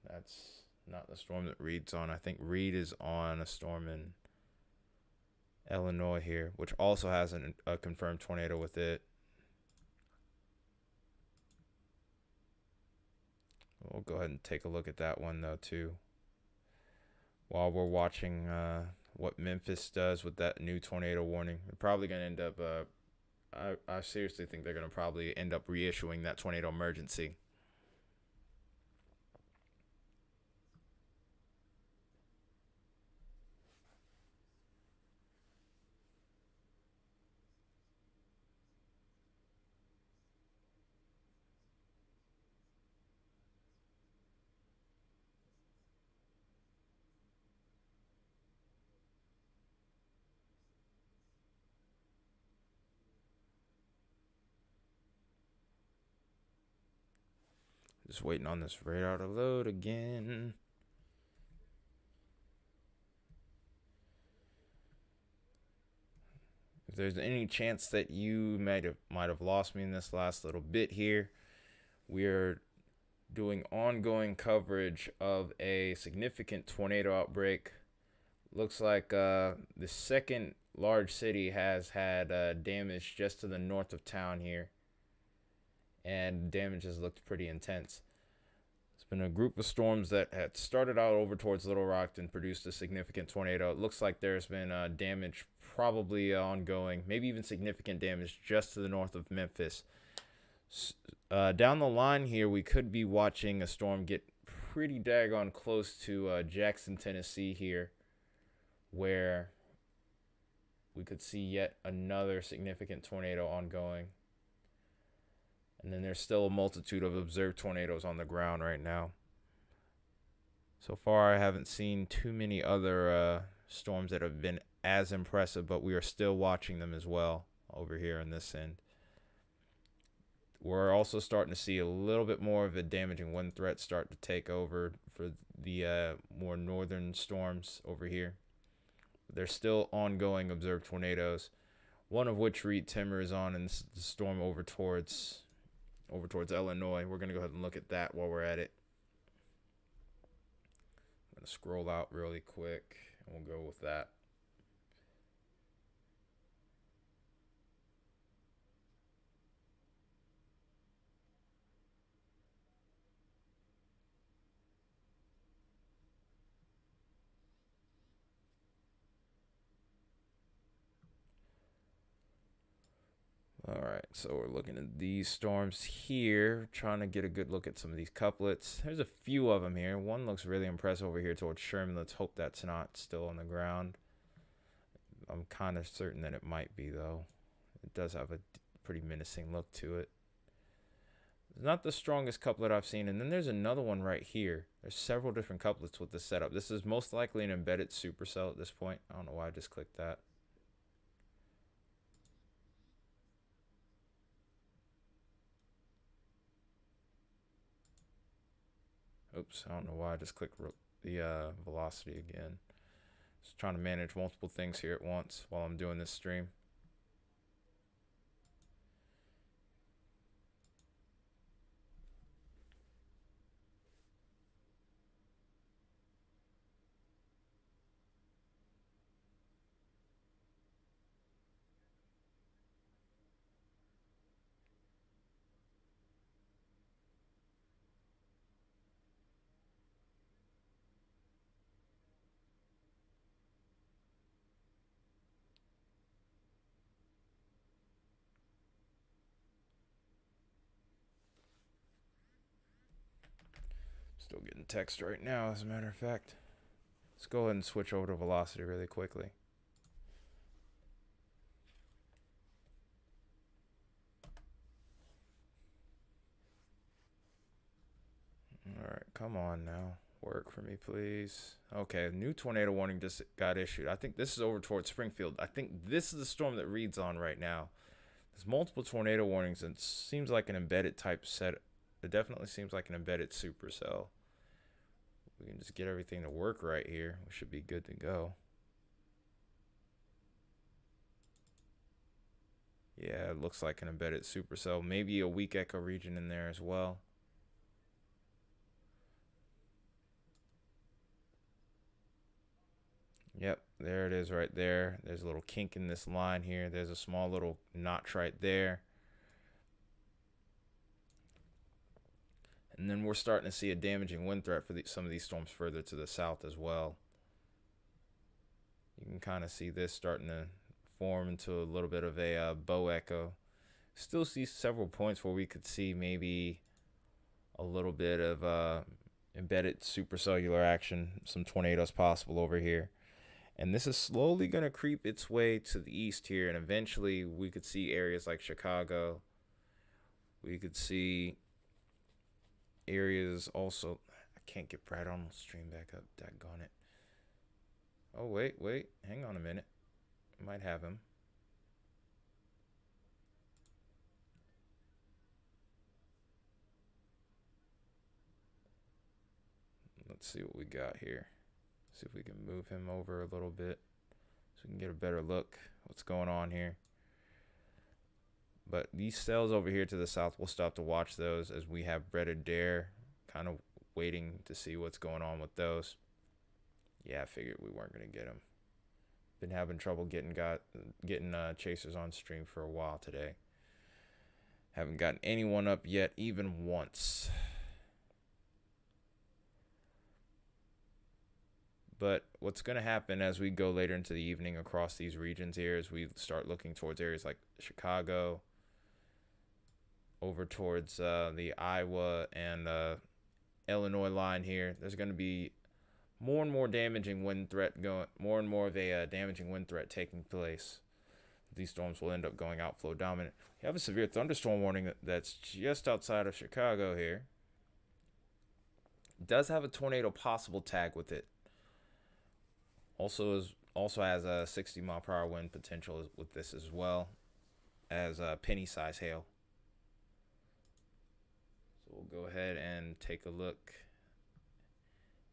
that's not the storm that Reed's on. I think Reed is on a storm in Illinois here, which also has a confirmed tornado with it. We'll go ahead and take a look at that one though too, while we're watching what Memphis does with that new tornado warning. They're probably going to end up I seriously think they're going to probably end up reissuing that tornado emergency. Just waiting on this radar to load again. If there's any chance that you might have lost me in this last little bit here, we're doing ongoing coverage of a significant tornado outbreak. Looks like the second large city has had damage just to the north of town here, and damage has looked pretty intense. It's been a group of storms that had started out over towards Little Rock and produced a significant tornado. It looks like there's been damage probably ongoing, maybe even significant damage just to the north of Memphis. Down the line here, we could be watching a storm get pretty daggone close to Jackson, Tennessee here, where we could see yet another significant tornado ongoing. And then there's still a multitude of observed tornadoes on the ground right now. So far, I haven't seen too many other storms that have been as impressive, but we are still watching them as well over here on this end. We're also starting to see a little bit more of a damaging wind threat start to take over for the more northern storms over here. There's still ongoing observed tornadoes, one of which Reed Timmer is on, and this is the storm over towards Illinois. We're going to go ahead and look at that while we're at it. I'm going to scroll out really quick, and we'll go with that. All right, so we're looking at these storms here, trying to get a good look at some of these couplets. There's a few of them here. One looks really impressive over here towards Sherman. Let's hope that's not still on the ground. I'm kind of certain that it might be, though. It does have a pretty menacing look to it. It's not the strongest couplet I've seen. And then there's another one right here. There's several different couplets with this setup. This is most likely an embedded supercell at this point. I don't know why I just clicked that. Oops, I don't know why I just clicked the velocity again. Just trying to manage multiple things here at once while I'm doing this stream. Still getting text right now, as a matter of fact. Let's go ahead and switch over to velocity really quickly. Alright, come on now. Work for me, please. Okay, new tornado warning just got issued. I think this is over towards Springfield. I think this is the storm that Reed's on right now. There's multiple tornado warnings, and it seems like an embedded type set. It definitely seems like an embedded supercell. We can just get everything to work right here. We should be good to go. Yeah, it looks like an embedded supercell. Maybe a weak echo region in there as well. Yep, there it is right there. There's a little kink in this line here. There's a small little notch right there. And then we're starting to see a damaging wind threat for some of these storms further to the south as well. You can kind of see this starting to form into a little bit of a bow echo. Still see several points where we could see maybe a little bit of embedded supercellular action, some tornadoes possible over here. And this is slowly going to creep its way to the east here. And eventually we could see areas like Chicago. We could see areas also. I can't get Brad on the stream back up. Daggone it. Oh, wait. Hang on a minute. Might have him. Let's see what we got here. See if we can move him over a little bit so we can get a better look what's going on here. But these cells over here to the south, we'll stop to watch those as we have Brett Adair kind of waiting to see what's going on with those. Yeah, I figured we weren't going to get him. Been having trouble getting chasers on stream for a while today. Haven't gotten anyone up yet, even once. But what's going to happen as we go later into the evening across these regions here is we start looking towards areas like Chicago, over towards the Iowa and Illinois line here. There's going to be more and more damaging wind threat more and more of a damaging wind threat taking place. These storms will end up going outflow dominant. We have a severe thunderstorm warning that's just outside of Chicago here. It does have a tornado possible tag with it. Also has a 60-mile-per-hour wind potential with this as well as penny-size hail. So we'll go ahead and take a look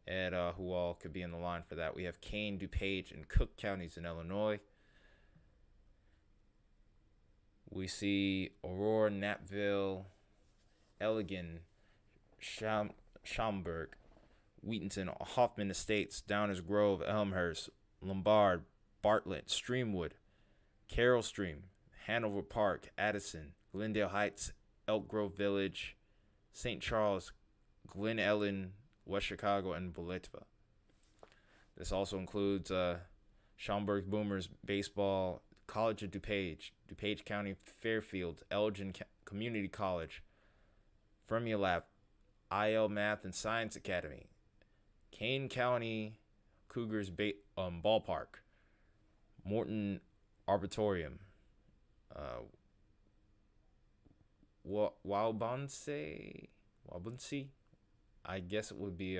at who all could be in the line for that. We have Kane, DuPage, and Cook counties in Illinois. We see Aurora, Knappville, Elgin, Schaumburg, Wheatonton, Hoffman Estates, Downers Grove, Elmhurst, Lombard, Bartlett, Streamwood, Carroll Stream, Hanover Park, Addison, Glendale Heights, Elk Grove Village, St. Charles, Glen Ellen, West Chicago, and Bolitva. This also includes Schaumburg Boomers Baseball, College of DuPage, DuPage County Fairfield, Elgin Community College, Fermilab, IL Math and Science Academy, Kane County Cougars Ballpark, Morton Arboretum. Uh, Wabaunsee. I guess it would be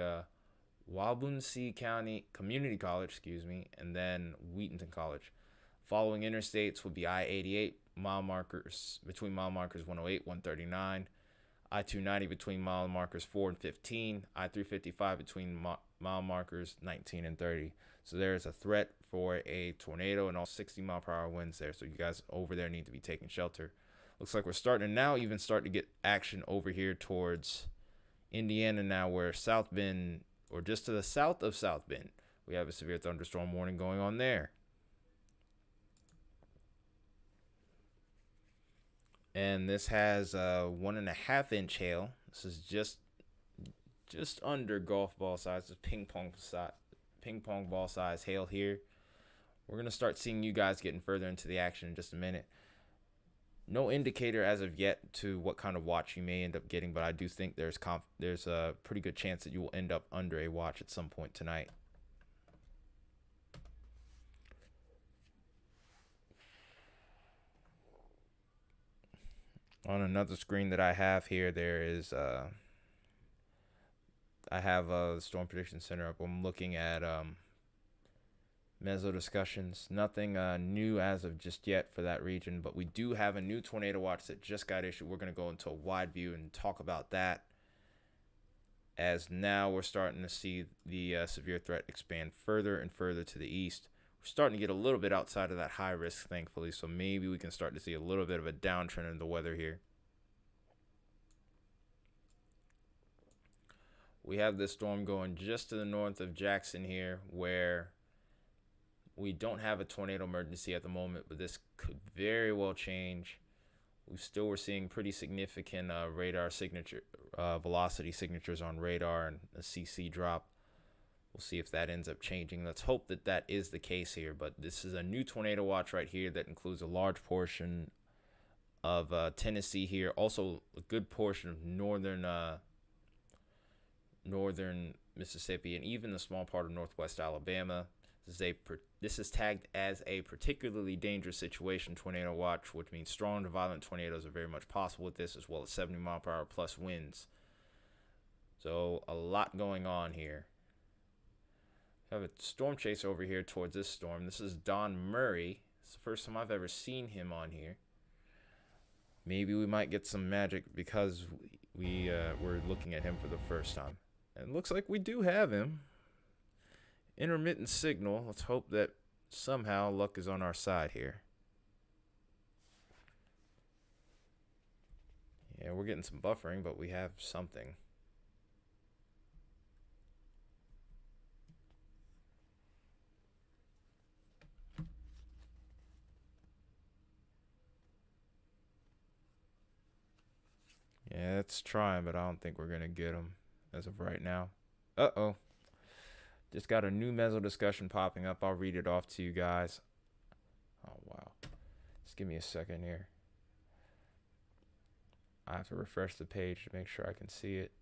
Wabaunsee County Community College, excuse me, and then Wheaton College. Following interstates would be I-88 mile markers between mile markers 108, 139, I-290 between mile markers 4 and 15, I-355 between mile markers 19 and 30. So there's a threat for a tornado and all 60-mile-per-hour winds there. So you guys over there need to be taking shelter. Looks like we're starting to now even start to get action over here towards Indiana now, where South Bend, or just to the south of South Bend, we have a severe thunderstorm warning going on there. And this has 1.5-inch hail. This is just under golf ball size. This is ping pong ball size hail here. We're gonna start seeing you guys getting further into the action in just a minute. No indicator as of yet to what kind of watch you may end up getting, but I do think there's a pretty good chance that you will end up under a watch at some point tonight. On another screen that I have here, there is I have the Storm Prediction Center up. I'm looking at meso discussions. Nothing new as of just yet for that region, but we do have a new tornado watch that just got issued. We're going to go into a wide view and talk about that, as now we're starting to see the severe threat expand further and further to the east. We're starting to get a little bit outside of that high risk, thankfully, so maybe we can start to see a little bit of a downtrend in the weather here. We have this storm going just to the north of Jackson here, where we don't have a tornado emergency at the moment, but this could very well change. We're seeing pretty significant radar signature velocity signatures on radar and a CC drop. We'll see if that ends up changing. Let's hope that that is the case here. But this is a new tornado watch right here that includes a large portion of Tennessee here, also a good portion of northern Mississippi, and even the small part of northwest Alabama. This is tagged as a particularly dangerous situation tornado watch, which means strong to violent tornadoes are very much possible with this, as well as 70-mile-per-hour plus winds. So a lot going on here. I have a storm chaser over here towards this storm. This is Don Murray. It's the first time I've ever seen him on here. Maybe we might get some magic because we're looking at him for the first time. And it looks like we do have him. Intermittent signal. Let's hope that somehow luck is on our side here. Yeah, we're getting some buffering, but we have something. Yeah, it's trying, but I don't think we're going to get him as of right now. Uh-oh. Just got a new meso discussion popping up. I'll read it off to you guys. Oh, wow. Just give me a second here. I have to refresh the page to make sure I can see it.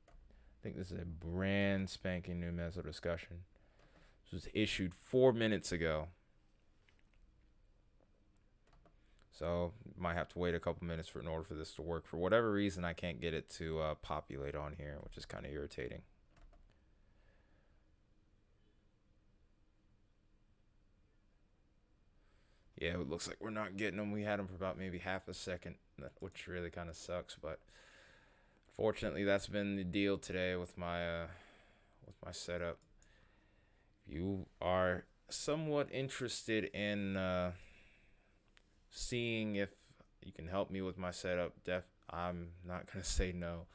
I think this is a brand spanking new meso discussion. This was issued 4 minutes ago. So might have to wait a couple minutes in order for this to work. For whatever reason, I can't get it to populate on here, which is kind of irritating. Yeah, it looks like we're not getting them. We had them for about maybe half a second, which really kind of sucks. But fortunately, that's been the deal today with my setup. If you are somewhat interested in seeing if you can help me with my setup, I'm not gonna say no.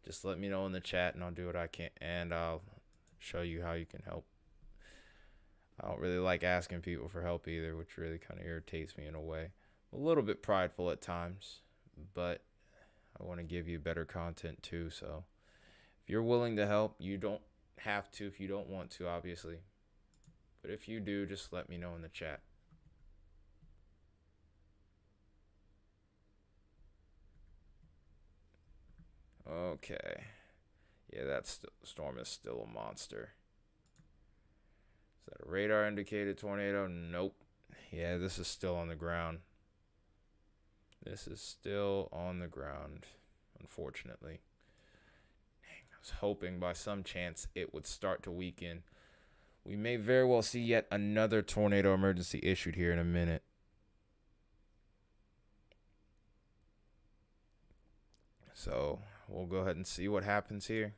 Just let me know in the chat and I'll do what I can, and I'll show you how you can help. I don't really like asking people for help either, which really kind of irritates me in a way. I'm a little bit prideful at times, but I want to give you better content too. So if you're willing to help, you don't have to if you don't want to, obviously. But if you do, just let me know in the chat. Okay. Yeah, that storm is still a monster. Is that a radar indicated tornado? Nope. Yeah, this is still on the ground. This is still on the ground, unfortunately. I was hoping by some chance it would start to weaken. We may very well see yet another tornado emergency issued here in a minute. So we'll go ahead and see what happens here.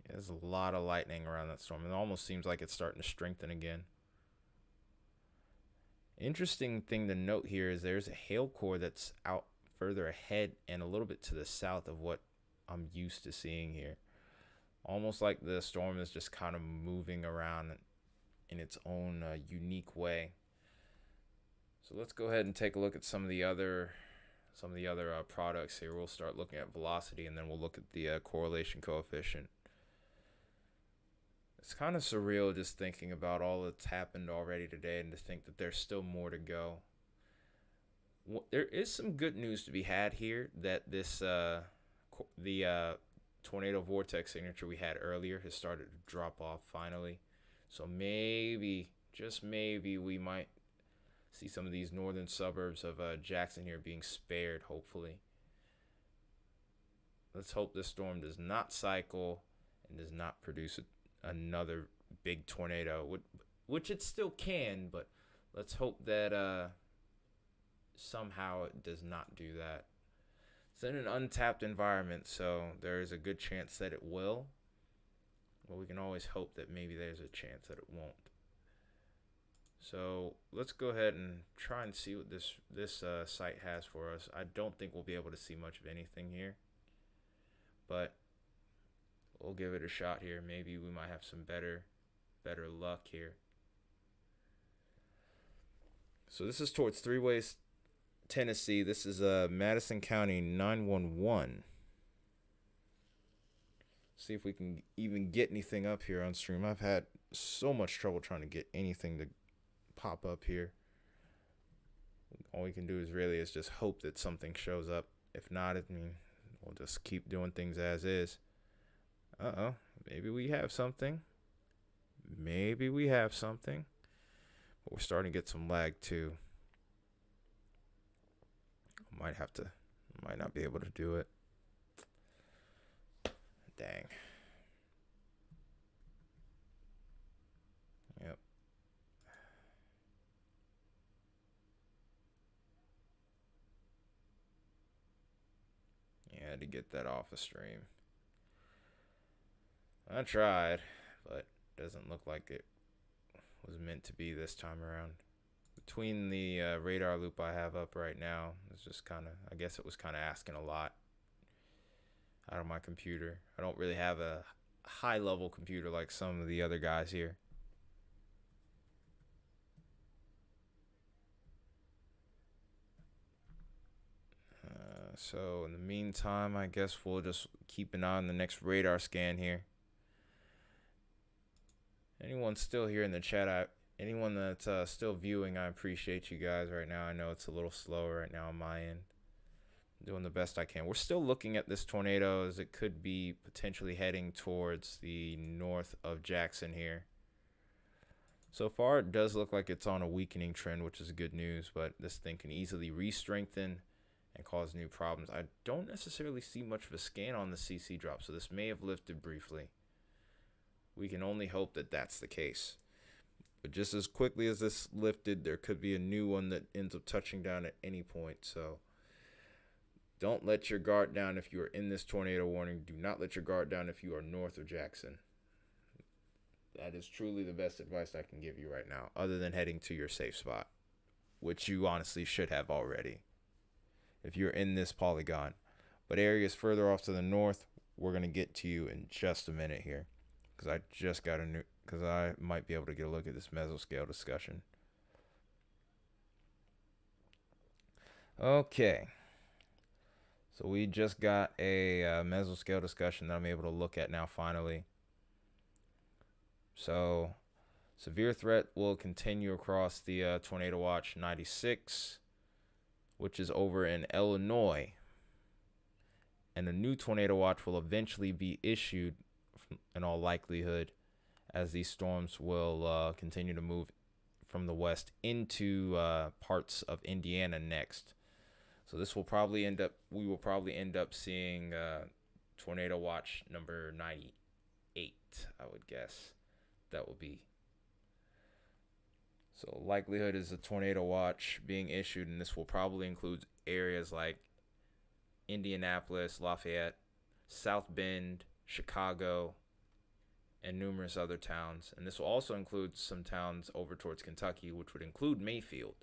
There's a lot of lightning around that storm. It almost seems like it's starting to strengthen again. Interesting thing to note here is there's a hail core that's out further ahead and a little bit to the south of what I'm used to seeing here. Almost like the storm is just kind of moving around in its own unique way. So let's go ahead and take a look at some of the other products here. We'll start looking at velocity and then we'll look at the correlation coefficient. It's kind of surreal just thinking about all that's happened already today and to think that there's still more to go. There is some good news to be had here that this the tornado vortex signature we had earlier has started to drop off finally. So maybe, just maybe, we might see some of these northern suburbs of Jackson here being spared, hopefully. Let's hope this storm does not cycle and does not produce another big tornado, which it still can, but let's hope that somehow it does not do that. It's in an untapped environment, so there is a good chance that it will. But we can always hope that maybe there's a chance that it won't. So let's go ahead and try and see what this site has for us. I don't think we'll be able to see much of anything here, but we'll give it a shot here. Maybe we might have some better luck here. So this is towards Three Ways, Tennessee. This is Madison County 911. See if we can even get anything up here on stream. I've had so much trouble trying to get anything to pop up here. All we can do is just hope that something shows up. If not, I mean, we'll just keep doing things as is. Uh-oh, maybe we have something. Maybe we have something. But we're starting to get some lag too. Might not be able to do it. Dang. Yep. Yeah, I had to get that off the stream. I tried, but it doesn't look like it was meant to be this time around. Between the radar loop I have up right now, it's just I guess it was kind of asking a lot out of my computer. I don't really have a high level computer like some of the other guys here. So in the meantime, I guess we'll just keep an eye on the next radar scan here. Anyone still here in the chat, anyone that's still viewing, I appreciate you guys right now. I know it's a little slower right now on my end. I'm doing the best I can. We're still looking at this tornado as it could be potentially heading towards the north of Jackson here. So far, it does look like it's on a weakening trend, which is good news, but this thing can easily re-strengthen and cause new problems. I don't necessarily see much of a scan on the CC drop, so this may have lifted briefly. We can only hope that that's the case. But just as quickly as this lifted, there could be a new one that ends up touching down at any point. So don't let your guard down if you are in this tornado warning. Do not let your guard down if you are north of Jackson. That is truly the best advice I can give you right now, other than heading to your safe spot, which you honestly should have already if you're in this polygon. But areas further off to the north, we're going to get to you in just a minute here, because I just got because I might be able to get a look at this mesoscale discussion. Okay. So we just got a mesoscale discussion that I'm able to look at now finally. So severe threat will continue across the tornado watch 96, which is over in Illinois. And a new tornado watch will eventually be issued in all likelihood, as these storms will continue to move from the west into parts of Indiana next. So this will probably end up, we will probably end up seeing tornado watch number 98, I would guess. That will be. So likelihood is a tornado watch being issued, and this will probably include areas like Indianapolis, Lafayette, South Bend, Chicago, and numerous other towns. And this will also include some towns over towards Kentucky, which would include Mayfield.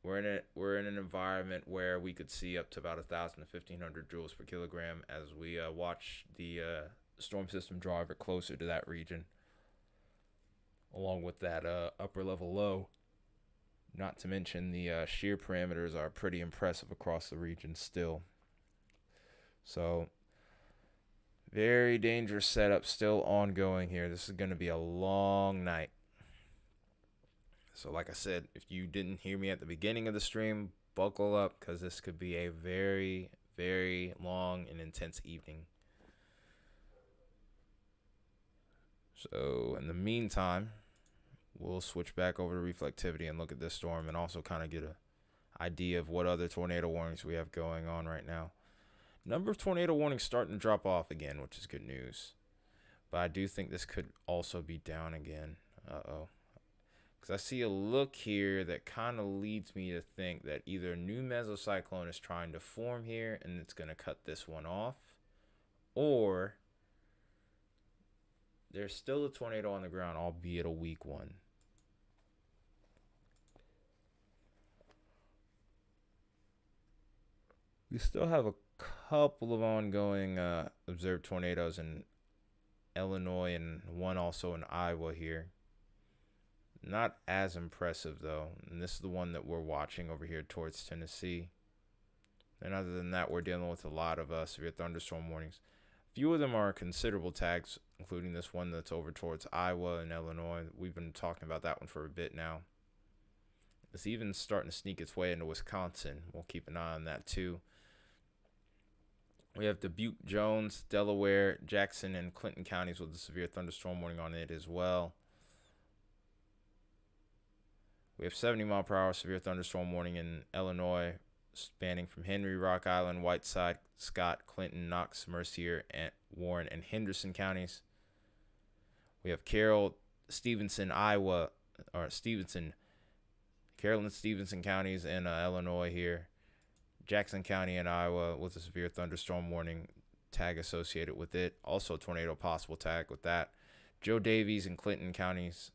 We're in an environment where we could see up to about 1,000 to 1,500 joules per kilogram as we watch the storm system draw ever closer to that region, along with that upper level low. Not to mention the shear parameters are pretty impressive across the region still. So very dangerous setup still ongoing here. This is going to be a long night. So like I said, if you didn't hear me at the beginning of the stream, buckle up, because this could be a very, very long and intense evening. So in the meantime, we'll switch back over to reflectivity and look at this storm, and also kind of get an idea of what other tornado warnings we have going on right now. Number of tornado warnings starting to drop off again, which is good news. But I do think this could also be down again. Uh-oh. Because I see a look here that kind of leads me to think that either a new mesocyclone is trying to form here and it's going to cut this one off, or there's still a tornado on the ground, albeit a weak one. We still have a couple of ongoing observed tornadoes in Illinois and one also in Iowa here. Not as impressive though, and this is the one that we're watching over here towards Tennessee. And other than that, we're dealing with a lot of severe thunderstorm warnings. A few of them are considerable tags, including this one that's over towards Iowa and Illinois. We've been talking about that one for a bit now. It's even starting to sneak its way into Wisconsin. We'll keep an eye on that too. We have Dubuque, Jones, Delaware, Jackson, and Clinton counties with a severe thunderstorm warning on it as well. We have 70 mile per hour severe thunderstorm warning in Illinois, spanning from Henry, Rock Island, Whiteside, Scott, Clinton, Knox, Mercier, and Warren, and Henderson counties. We have Carroll, Stevenson, Iowa, or Stevenson, Carroll and Stevenson counties in Illinois here. Jackson County in Iowa with a severe thunderstorm warning tag associated with it. Also tornado possible tag with that. Joe Davies and Clinton counties,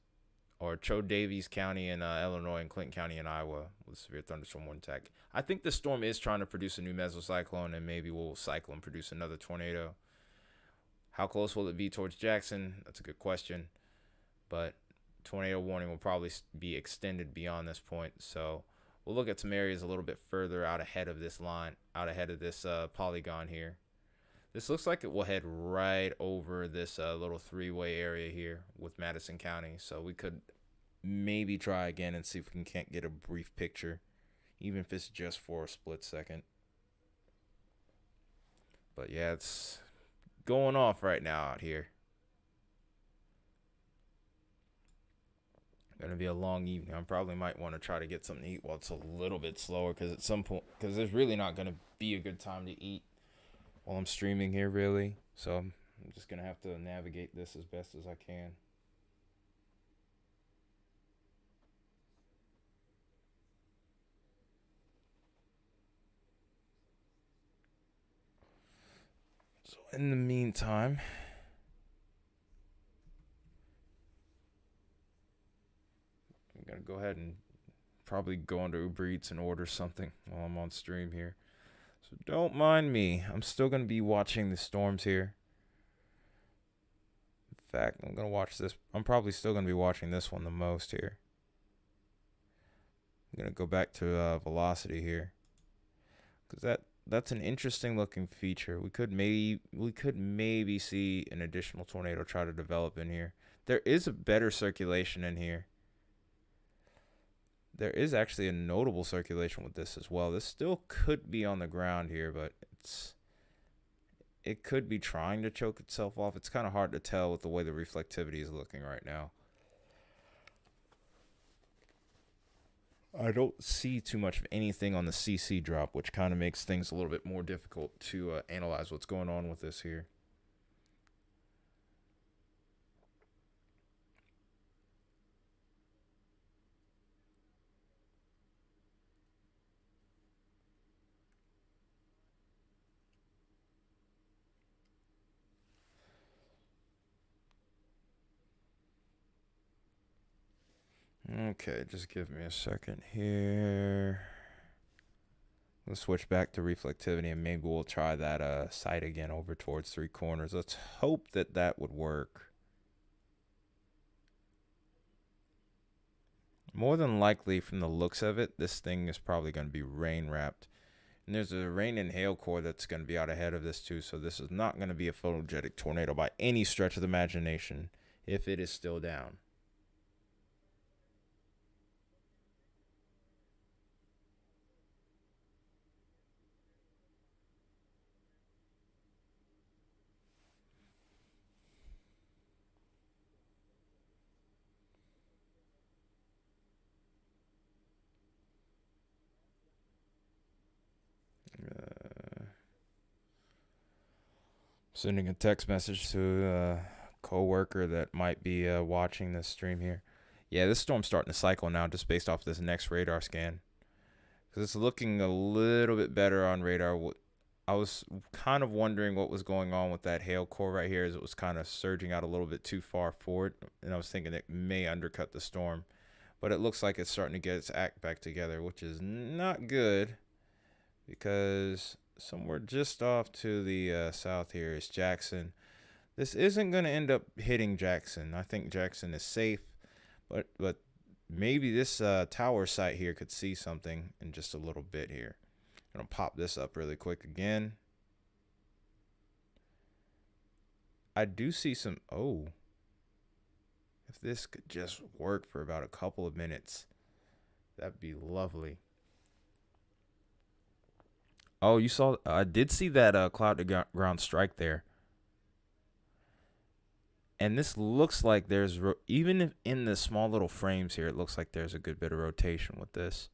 or Joe Davies County in Illinois and Clinton County in Iowa with severe thunderstorm warning tag. I think the storm is trying to produce a new mesocyclone, and maybe we'll cycle and produce another tornado. How close will it be towards Jackson? That's a good question. But tornado warning will probably be extended beyond this point. So we'll look at some areas a little bit further out ahead of this line, out ahead of this polygon here. This looks like it will head right over this little three-way area here with Madison County. So we could maybe try again and see if we can't get a brief picture, even if it's just for a split second. But yeah, it's going off right now out here. Gonna be a long evening. I probably might want to try to get something to eat while it's a little bit slower, because at some point, because there's really not gonna be a good time to eat while I'm streaming here, really. So I'm just gonna have to navigate this as best as I can. So in the meantime, I'm gonna go ahead and probably go onto Uber Eats and order something while I'm on stream here. So don't mind me. I'm still going to be watching the storms here. In fact, I'm going to watch this. I'm probably still going to be watching this one the most here. I'm going to go back to velocity here, because that's an interesting looking feature. We could maybe see an additional tornado try to develop in here. There is a better circulation in here. There is actually a notable circulation with this as well. This still could be on the ground here, but It could be trying to choke itself off. It's kind of hard to tell with the way the reflectivity is looking right now. I don't see too much of anything on the CC drop, which kind of makes things a little bit more difficult to analyze what's going on with this here. Okay, just give me a second here. Let's switch back to reflectivity and maybe we'll try that sight again over towards three corners. Let's hope that that would work. More than likely, from the looks of it, this thing is probably going to be rain wrapped. And there's a rain and hail core that's going to be out ahead of this too. So this is not going to be a photogenic tornado by any stretch of the imagination if it is still down. Sending a text message to a coworker that might be watching this stream here. Yeah, this storm's starting to cycle now just based off this next radar scan. Because it's looking a little bit better on radar. I was kind of wondering what was going on with that hail core right here as it was kind of surging out a little bit too far forward. And I was thinking it may undercut the storm. But it looks like it's starting to get its act back together, which is not good because somewhere just off to the south here is Jackson. This isn't going to end up hitting Jackson. I think Jackson is safe, but maybe this tower site here could see something in just a little bit here. I'm going to pop this up really quick again. I do see some, oh, if this could just work for about a couple of minutes, that'd be lovely. Oh, you saw, I did see that cloud to ground strike there. And this looks like there's, even if in the small little frames here, it looks like there's a good bit of rotation with this.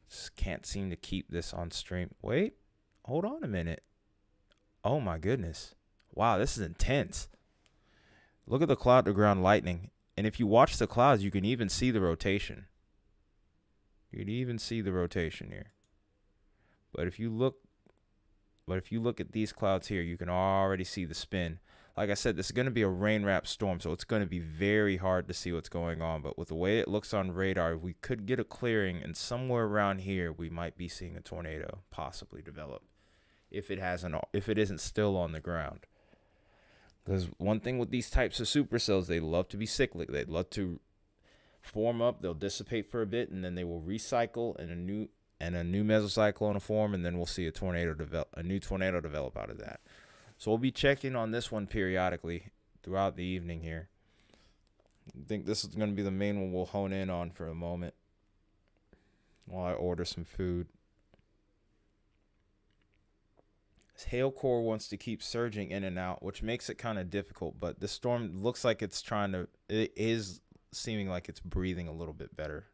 Just can't seem to keep this on stream. Wait, hold on a minute. Oh my goodness. Wow, this is intense. Look at the cloud to ground lightning. And if you watch the clouds, you can even see the rotation. You can even see the rotation here. But if you look at these clouds here, you can already see the spin. Like I said, this is going to be a rain-wrapped storm, so it's going to be very hard to see what's going on. But with the way it looks on radar, we could get a clearing, and somewhere around here, we might be seeing a tornado possibly develop if it isn't still on the ground. Because one thing with these types of supercells, they love to be cyclic. They love to form up, they'll dissipate for a bit, and then they will recycle, and a new mesocyclone will form, and then we'll see a new tornado develop out of that. So we'll be checking on this one periodically throughout the evening here. I think this is going to be the main one we'll hone in on for a moment while I order some food. This hail core wants to keep surging in and out, which makes it kind of difficult, but the storm looks like it is seeming like it's breathing a little bit better.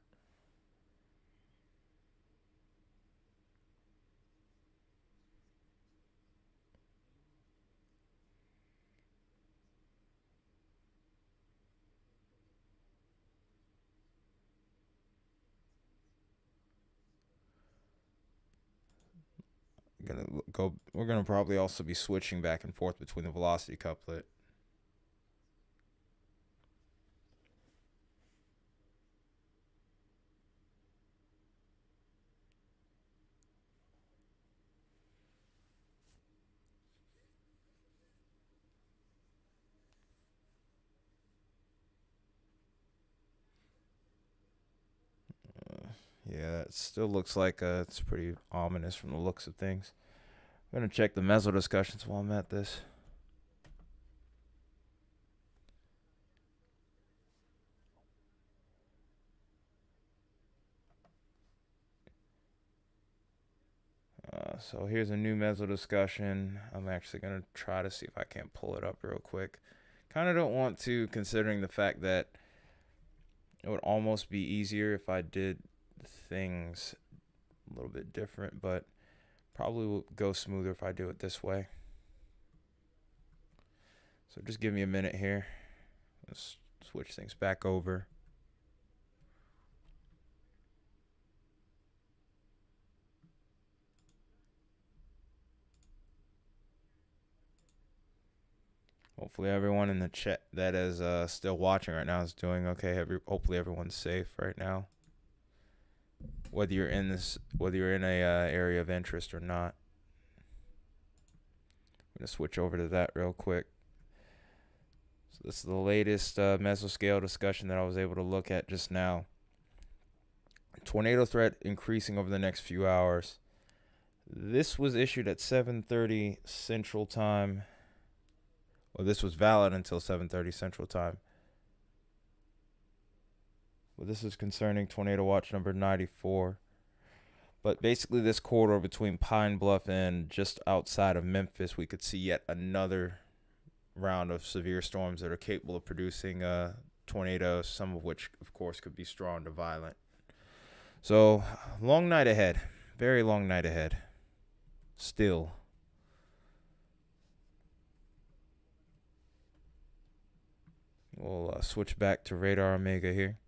We're gonna probably also be switching back and forth between the velocity couplet. Yeah, it still looks like it's pretty ominous from the looks of things. I'm gonna check the meso discussions while I'm at this. So here's a new mezzo discussion. I'm actually going to try to see if I can't pull it up real quick. Kind of don't want to, considering the fact that it would almost be easier if I did things a little bit different, but probably will go smoother if I do it this way. So just give me a minute here. Let's switch things back over. Hopefully everyone in the chat that is still watching right now is doing okay. Hopefully everyone's safe right now. Whether you're in a area of interest or not. I'm gonna switch over to that real quick. So this is the latest mesoscale discussion that I was able to look at just now. Tornado threat increasing over the next few hours. This was issued at 7:30 Central Time. Well, this was valid until 7:30 Central Time. Well, this is concerning Tornado Watch number 94. But basically, this corridor between Pine Bluff and just outside of Memphis, we could see yet another round of severe storms that are capable of producing tornadoes, some of which, of course, could be strong to violent. So, long night ahead. Very long night ahead. Still. We'll switch back to Radar Omega here.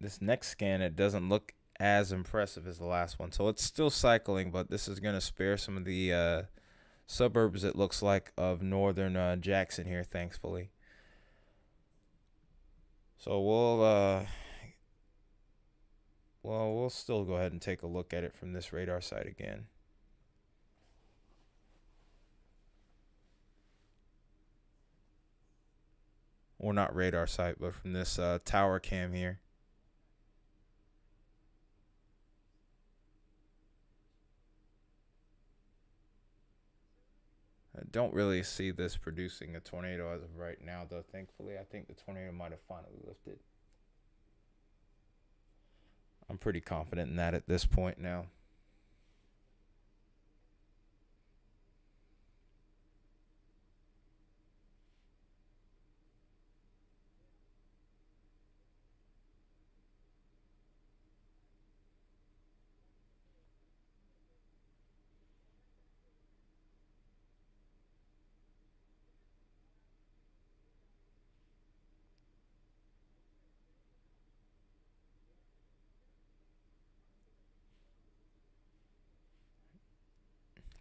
This next scan, it doesn't look as impressive as the last one. So it's still cycling, but this is going to spare some of the suburbs, it looks like, of northern Jackson here, thankfully. So we'll still go ahead and take a look at it from this radar site again. Or not radar site, but from this tower cam here. I don't really see this producing a tornado as of right now, though, thankfully. I think the tornado might have finally lifted. I'm pretty confident in that at this point now.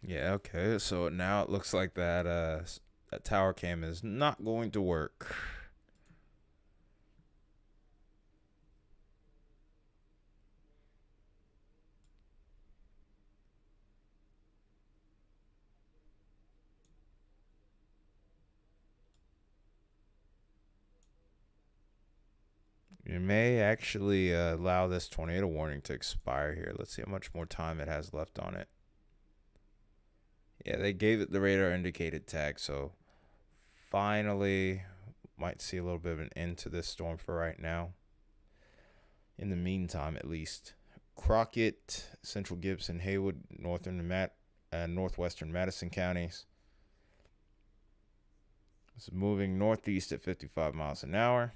Yeah, okay. So now it looks like that tower cam is not going to work. You may actually allow this tornado warning to expire here. Let's see how much more time it has left on it. Yeah, they gave it the radar indicated tag, so finally might see a little bit of an end to this storm for right now. In the meantime, at least. Crockett, Central Gibson, Haywood, northwestern Madison counties. It's moving northeast at 55 miles an hour.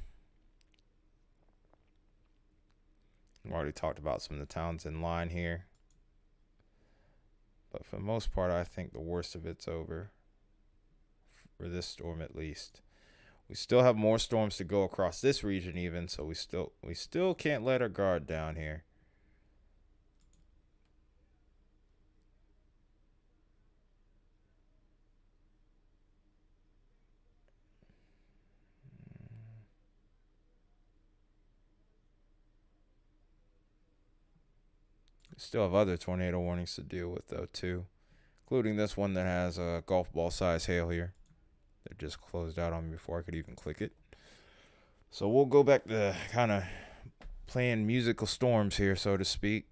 I've already talked about some of the towns in line here. But for the most part, I think the worst of it's over. For this storm, at least. We still have more storms to go across this region even, so we still can't let our guard down here. Still have other tornado warnings to deal with, though, too. Including this one that has a golf ball size hail here. That just closed out on me before I could even click it. So we'll go back to kind of playing musical storms here, so to speak.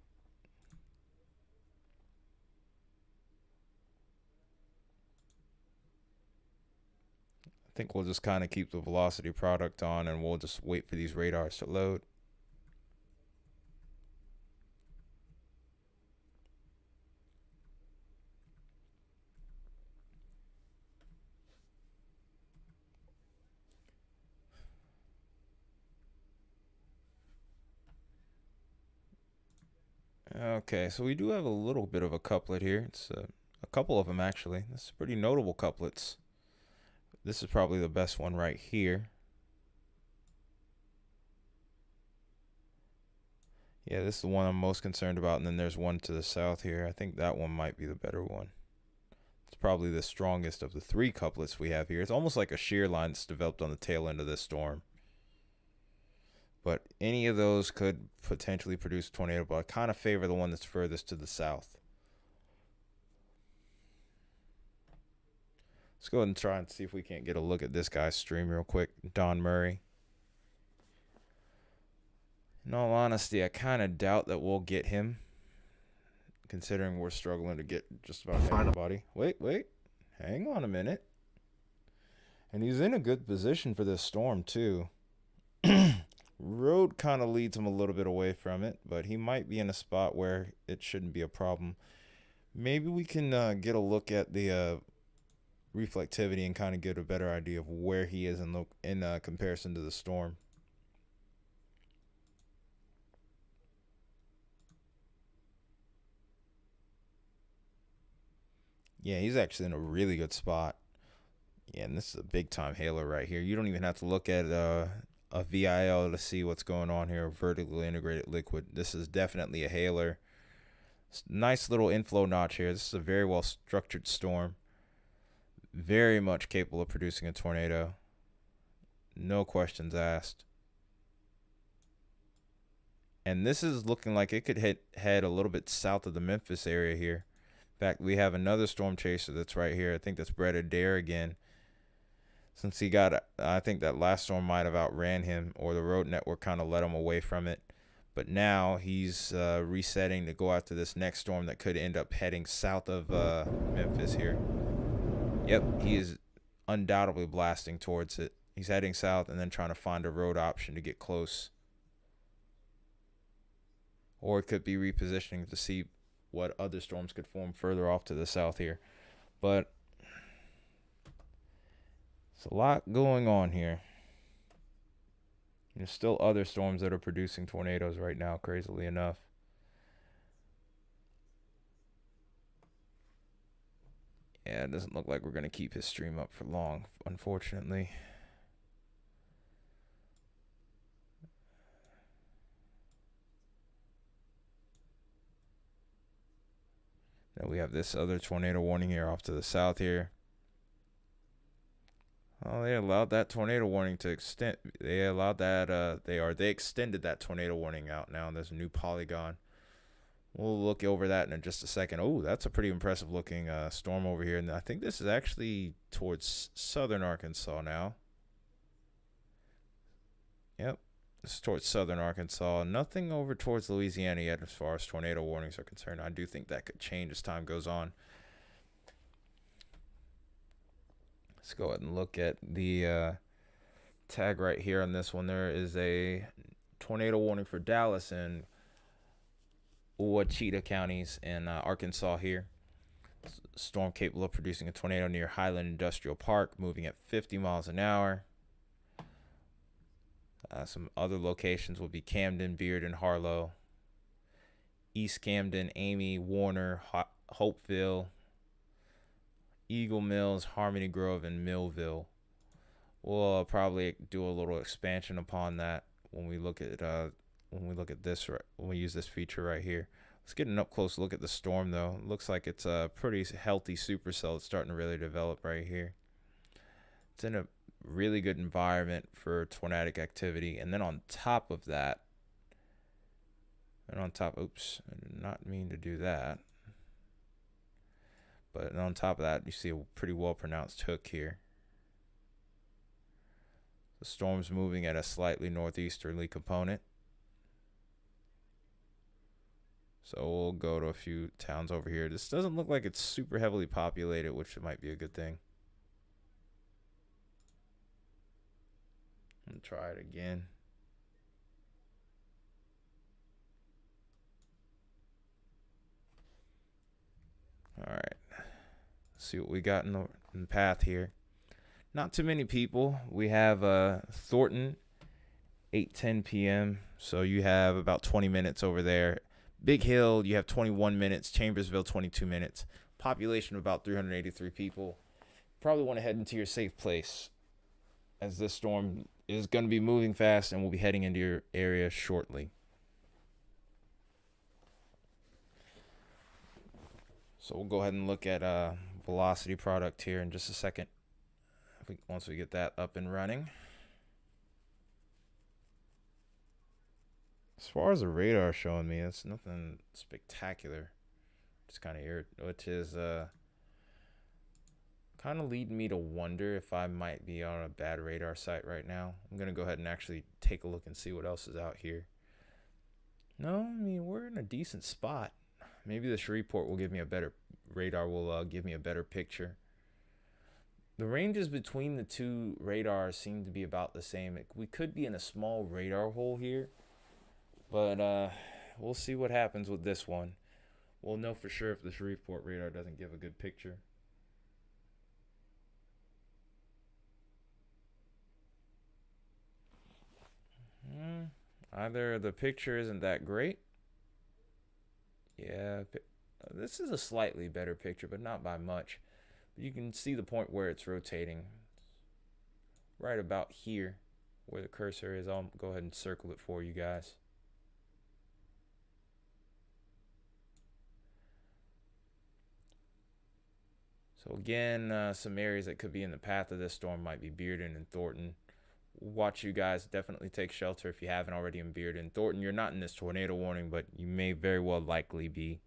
think we'll just kind of keep the velocity product on, and we'll just wait for these radars to load. Okay, so we do have a little bit of a couplet here. It's a couple of them, actually. This is pretty notable couplets. This is probably the best one right here. Yeah, this is the one I'm most concerned about, and then there's one to the south here. I think that one might be the better one. It's probably the strongest of the three couplets we have here. It's almost like a shear line that's developed on the tail end of this storm. But any of those could potentially produce a tornado, but I kind of favor the one that's furthest to the south. Let's go ahead and try and see if we can't get a look at this guy's stream real quick. Don Murray. In all honesty, I kind of doubt that we'll get him, considering we're struggling to get just about everybody. Wait. Hang on a minute. And he's in a good position for this storm, too. Road kind of leads him a little bit away from it, but he might be in a spot where it shouldn't be a problem. Maybe we can get a look at the reflectivity and kind of get a better idea of where he is in comparison to the storm. Yeah, he's actually in a really good spot. Yeah, and this is a big time hailer right here. You don't even have to look at a VIL to see what's going on here. Vertically integrated liquid. This is definitely a hailer. Nice little inflow notch here. This is a very well structured storm. Very much capable of producing a tornado. No questions asked. And this is looking like it could head a little bit south of the Memphis area here. In fact, we have another storm chaser that's right here. I think that's Brett Adair again. Since he got, I think that last storm might have outran him, or the road network kind of let him away from it. But now he's resetting to go after this next storm that could end up heading south of Memphis here. Yep, he is undoubtedly blasting towards it. He's heading south and then trying to find a road option to get close. Or it could be repositioning to see what other storms could form further off to the south here. But it's a lot going on here. There's still other storms that are producing tornadoes right now, crazily enough. Yeah, it doesn't look like we're going to keep his stream up for long, unfortunately. Then we have this other tornado warning here off to the south here. Oh, they allowed that tornado warning to extend. They allowed that. They extended that tornado warning out now. And there's a new polygon. We'll look over that in just a second. Oh, that's a pretty impressive looking storm over here. And I think this is actually towards southern Arkansas now. Yep, this is towards southern Arkansas. Nothing over towards Louisiana yet as far as tornado warnings are concerned. I do think that could change as time goes on. Let's go ahead and look at the tag right here on this one. There is a tornado warning for Dallas and Ouachita counties in Arkansas here. Storm capable of producing a tornado near Highland Industrial Park, moving at 50 miles an hour. Some other locations will be Camden, Beard, and Harlow. East Camden, Amy, Warner, Hopeville, Eagle Mills, Harmony Grove, and Millville. We'll probably do a little expansion upon that when we look at this, when we use this feature right here. Let's get an up close look at the storm though. It looks like it's a pretty healthy supercell that's starting to really develop right here. It's in a really good environment for tornadic activity, and then on top of that, oops, I did not mean to do that. But on top of that, you see a pretty well pronounced hook here. The storm's moving at a slightly northeasterly component. So we'll go to a few towns over here. This doesn't look like it's super heavily populated, which might be a good thing. I'm gonna try it again. All right. See what we got in the path here. Not too many people. We have Thornton, 8:10 p.m. So you have about 20 minutes over there. Big Hill, you have 21 minutes. Chambersville, 22 minutes. Population of about 383 people. Probably want to head into your safe place, as this storm is going to be moving fast and we'll be heading into your area shortly. So we'll go ahead and look at velocity product here in just a second. Once we get that up and running. As far as the radar showing me, it's nothing spectacular. Just kind of which is kind of leading me to wonder if I might be on a bad radar site right now. I'm gonna go ahead and actually take a look and see what else is out here. No, I mean, we're in a decent spot. Maybe the Shreveport will give me a better radar. Will give me a better picture. The ranges between the two radars seem to be about the same. We could be in a small radar hole here, but we'll see what happens with this one. We'll know for sure if the Shreveport radar doesn't give a good picture. Either the picture isn't that great. Yeah, this is a slightly better picture, but not by much. But you can see the point where it's rotating. Right about here, where the cursor is. I'll go ahead and circle it for you guys. So again, some areas that could be in the path of this storm might be Bearden and Thornton. Watch you guys. Definitely take shelter if you haven't already in Bearden. Thornton, you're not in this tornado warning, but you may very well likely be.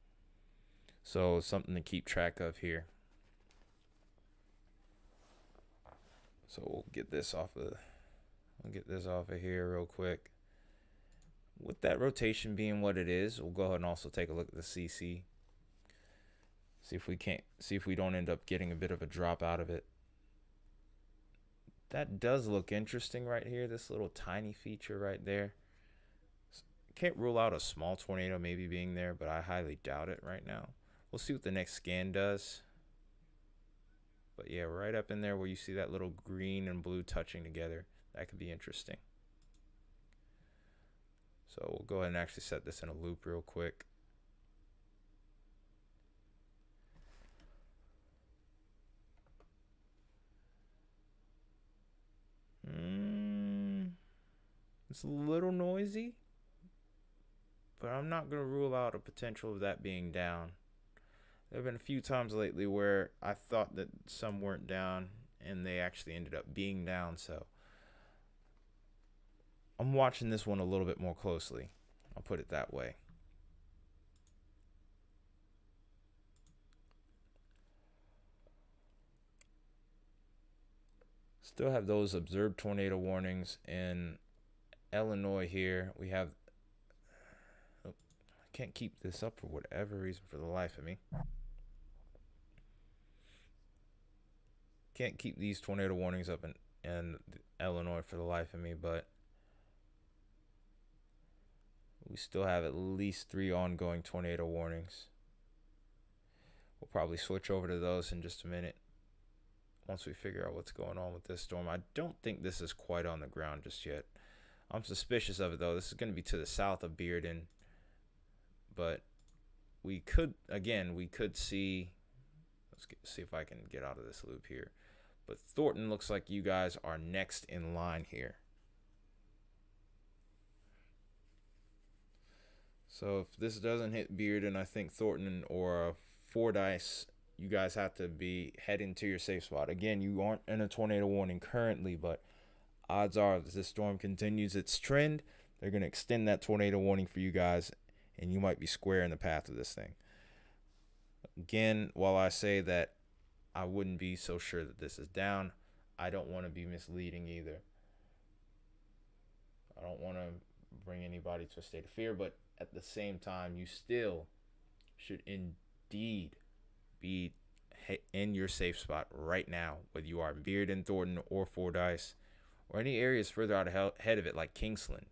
So something to keep track of here. So we'll get this off of here real quick. With that rotation being what it is, we'll go ahead and also take a look at the CC. See if we don't end up getting a bit of a drop out of it. That does look interesting right here, this little tiny feature right there. Can't rule out a small tornado maybe being there, but I highly doubt it right now. We'll see what the next scan does. But yeah, right up in there where you see that little green and blue touching together, that could be interesting. So we'll go ahead and actually set this in a loop real quick. It's a little noisy, but I'm not going to rule out a potential of that being down. There have been a few times lately where I thought that some weren't down and they actually ended up being down, so I'm watching this one a little bit more closely. I'll put it that way. Still have those observed tornado warnings in Illinois here. We have, I can't keep this up for whatever reason for the life of me. Can't keep these tornado warnings up in Illinois for the life of me, but we still have at least 3 ongoing tornado warnings. We'll probably switch over to those in just a minute once we figure out what's going on with this storm. I don't think this is quite on the ground just yet. I'm suspicious of it though. This is going to be to the south of Bearden, but we could see. Let's see if I can get out of this loop here. But Thornton looks like you guys are next in line here. So if this doesn't hit Bearden, I think Thornton or Fordyce, you guys have to be heading to your safe spot. Again, you aren't in a tornado warning currently, but odds are if this storm continues its trend, they're going to extend that tornado warning for you guys, and you might be square in the path of this thing. Again, while I say that I wouldn't be so sure that this is down, I don't want to be misleading either. I don't want to bring anybody to a state of fear, but at the same time, you still should indeed be in your safe spot right now, whether you are in Bearden, Thornton, or Fordyce, or any areas further out ahead of it, like Kingsland.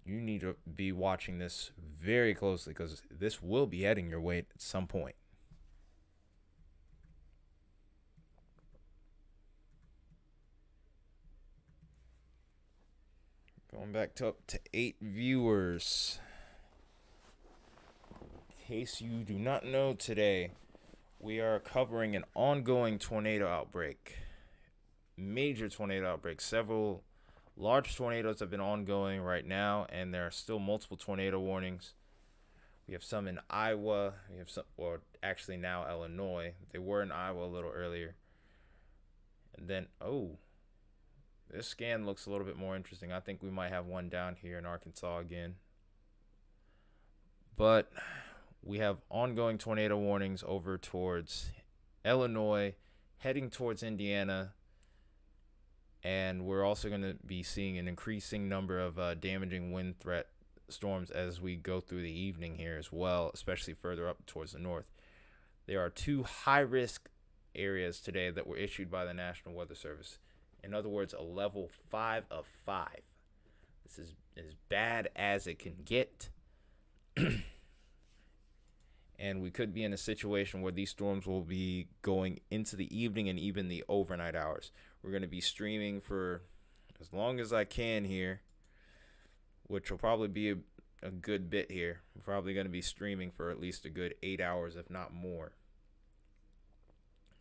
You need to be watching this very closely because this will be heading your way at some point. Going back to up to 8 viewers. In case you do not know, today we are covering an ongoing tornado outbreak. Major tornado outbreak. Several large tornadoes have been ongoing right now, and there are still multiple tornado warnings. We have some in Iowa. We have some, or actually now Illinois. They were in Iowa a little earlier. And then, this scan looks a little bit more interesting. I think we might have one down here in Arkansas again. But we have ongoing tornado warnings over towards Illinois, heading towards Indiana. And we're also going to be seeing an increasing number of damaging wind threat storms as we go through the evening here as well, especially further up towards the north. There are 2 high-risk areas today that were issued by the National Weather Service. In other words, a level 5 of 5. This is as bad as it can get. And we could be in a situation where these storms will be going into the evening and even the overnight hours. We're going to be streaming for as long as I can here, which will probably be a good bit here. We're probably going to be streaming for at least a good 8 hours, if not more.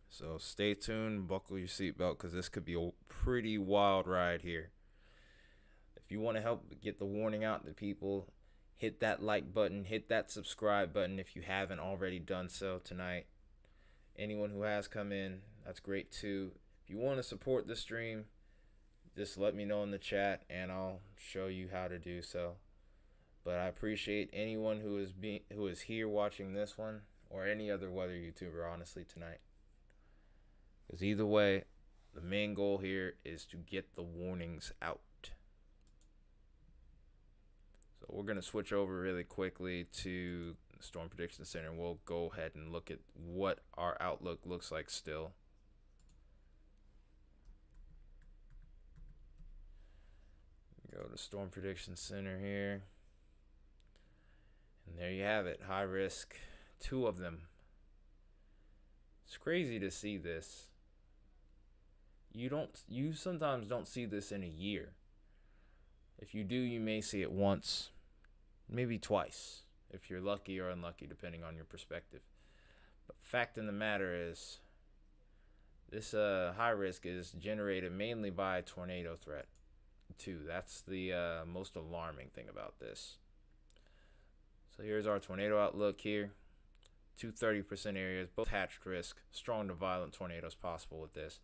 So stay tuned, buckle your seatbelt, because this could be a pretty wild ride here. If you want to help get the warning out to people, hit that like button, hit that subscribe button if you haven't already done so tonight. Anyone who has come in, that's great too. If you want to support the stream, just let me know in the chat and I'll show you how to do so. But I appreciate anyone who is here watching this one or any other weather YouTuber, honestly, tonight. Because either way, the main goal here is to get the warnings out. So we're going to switch over really quickly to the Storm Prediction Center, and we'll go ahead and look at what our outlook looks like still. Go to Storm Prediction Center here. And there you have it. High risk. 2 of them. It's crazy to see this. You sometimes don't see this in a year. If you do, you may see it once, maybe twice, if you're lucky or unlucky, depending on your perspective. But fact in the matter is, this high risk is generated mainly by a tornado threat, too. That's the most alarming thing about this. So here's our tornado outlook here. 230% areas, both hatched risk, strong to violent tornadoes possible with this.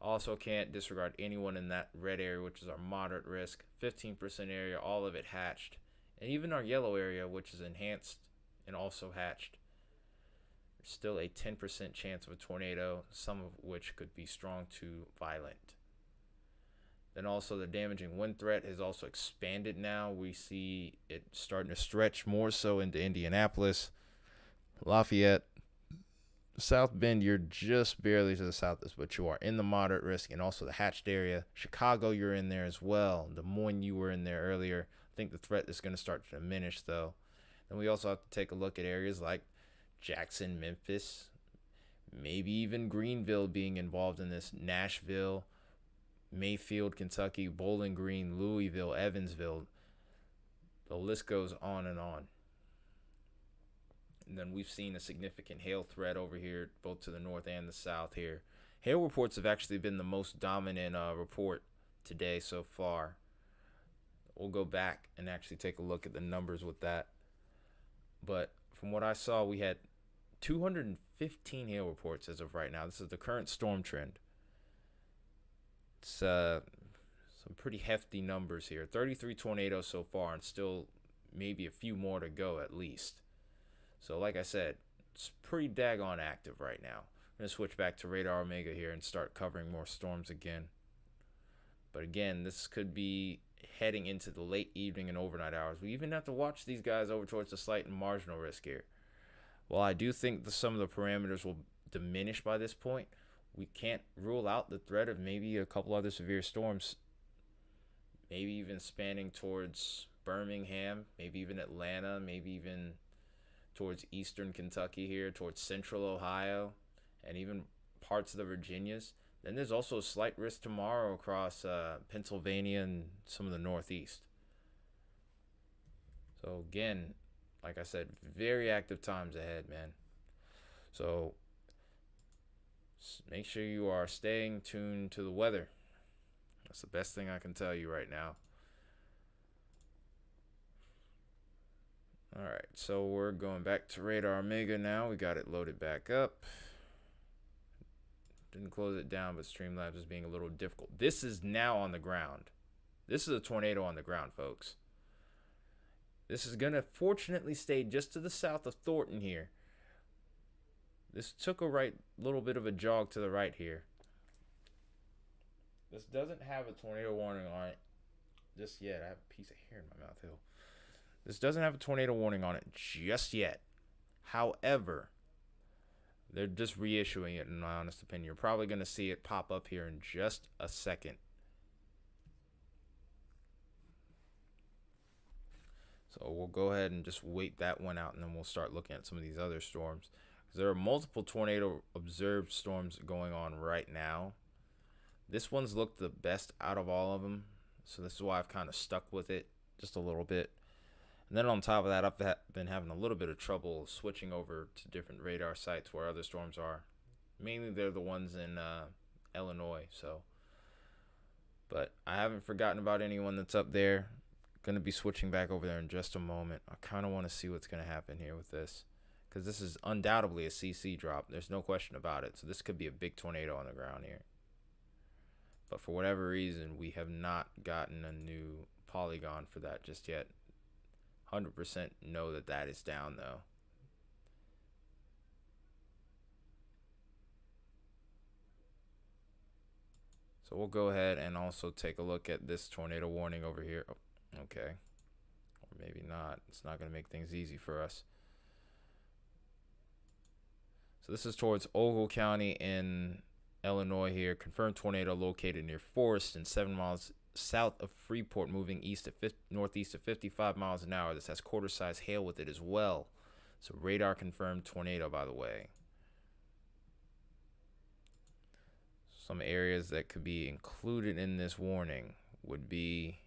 Also can't disregard anyone in that red area, which is our moderate risk. 15% area, all of it hatched. And even our yellow area, which is enhanced and also hatched. There's still a 10% chance of a tornado, some of which could be strong to violent. Then also the damaging wind threat has also expanded now. We see it starting to stretch more so into Indianapolis, Lafayette, South Bend. You're just barely to the south, but you are in the moderate risk, and also the hatched area. Chicago, you're in there as well. Des Moines, you were in there earlier. I think the threat is going to start to diminish, though. Then we also have to take a look at areas like Jackson, Memphis, maybe even Greenville being involved in this. Nashville, Mayfield, Kentucky, Bowling Green, Louisville, Evansville. The list goes on and on. And then we've seen a significant hail threat over here, both to the north and the south here. Hail reports have actually been the most dominant report today so far. We'll go back and actually take a look at the numbers with that. But from what I saw, we had 215 hail reports as of right now. This is the current storm trend. It's some pretty hefty numbers here. 33 tornadoes so far, and still maybe a few more to go at least. So like I said, it's pretty daggone active right now. I'm going to switch back to Radar Omega here and start covering more storms again. But again, this could be heading into the late evening and overnight hours. We even have to watch these guys over towards the slight and marginal risk here. While I do think some of the parameters will diminish by this point, we can't rule out the threat of maybe a couple other severe storms, maybe even spanning towards Birmingham, maybe even Atlanta, maybe even towards eastern Kentucky here, towards central Ohio, and even parts of the Virginias. Then there's also a slight risk tomorrow across Pennsylvania and some of the Northeast. So again, like I said, very active times ahead, man. So make sure you are staying tuned to the weather. That's the best thing I can tell you right now. All right, so we're going back to Radar Omega now. We got it loaded back up. Didn't close it down, but Streamlabs is being a little difficult. This is now on the ground. This is a tornado on the ground, folks. This is going to fortunately stay just to the south of Thornton here. This took a little bit of a jog to the right here. This doesn't have a tornado warning on it just yet. I have a piece of hair in my mouth, Hill. This doesn't have a tornado warning on it just yet. However, they're just reissuing it, in my honest opinion. You're probably going to see it pop up here in just a second. So we'll go ahead and just wait that one out, and then we'll start looking at some of these other storms. Because there are multiple tornado observed storms going on right now. This one's looked the best out of all of them. So this is why I've kind of stuck with it just a little bit. And then on top of that, I've been having a little bit of trouble switching over to different radar sites where other storms are. Mainly they're the ones in Illinois. But I haven't forgotten about anyone that's up there. Going to be switching back over there in just a moment. I kind of want to see what's going to happen here with this. Because this is undoubtedly a CC drop. There's no question about it. So this could be a big tornado on the ground here. But for whatever reason, we have not gotten a new polygon for that just yet. 100% know that that is down, though. So we'll go ahead and also take a look at this tornado warning over here. Oh, okay. Or maybe not. It's not going to make things easy for us. So this is towards Ogle County in Illinois here. Confirmed tornado located near Forest and 7 miles south of Freeport, moving northeast at 55 miles an hour. This has quarter-size hail with it as well. So radar confirmed tornado, by the way. Some areas that could be included in this warning would be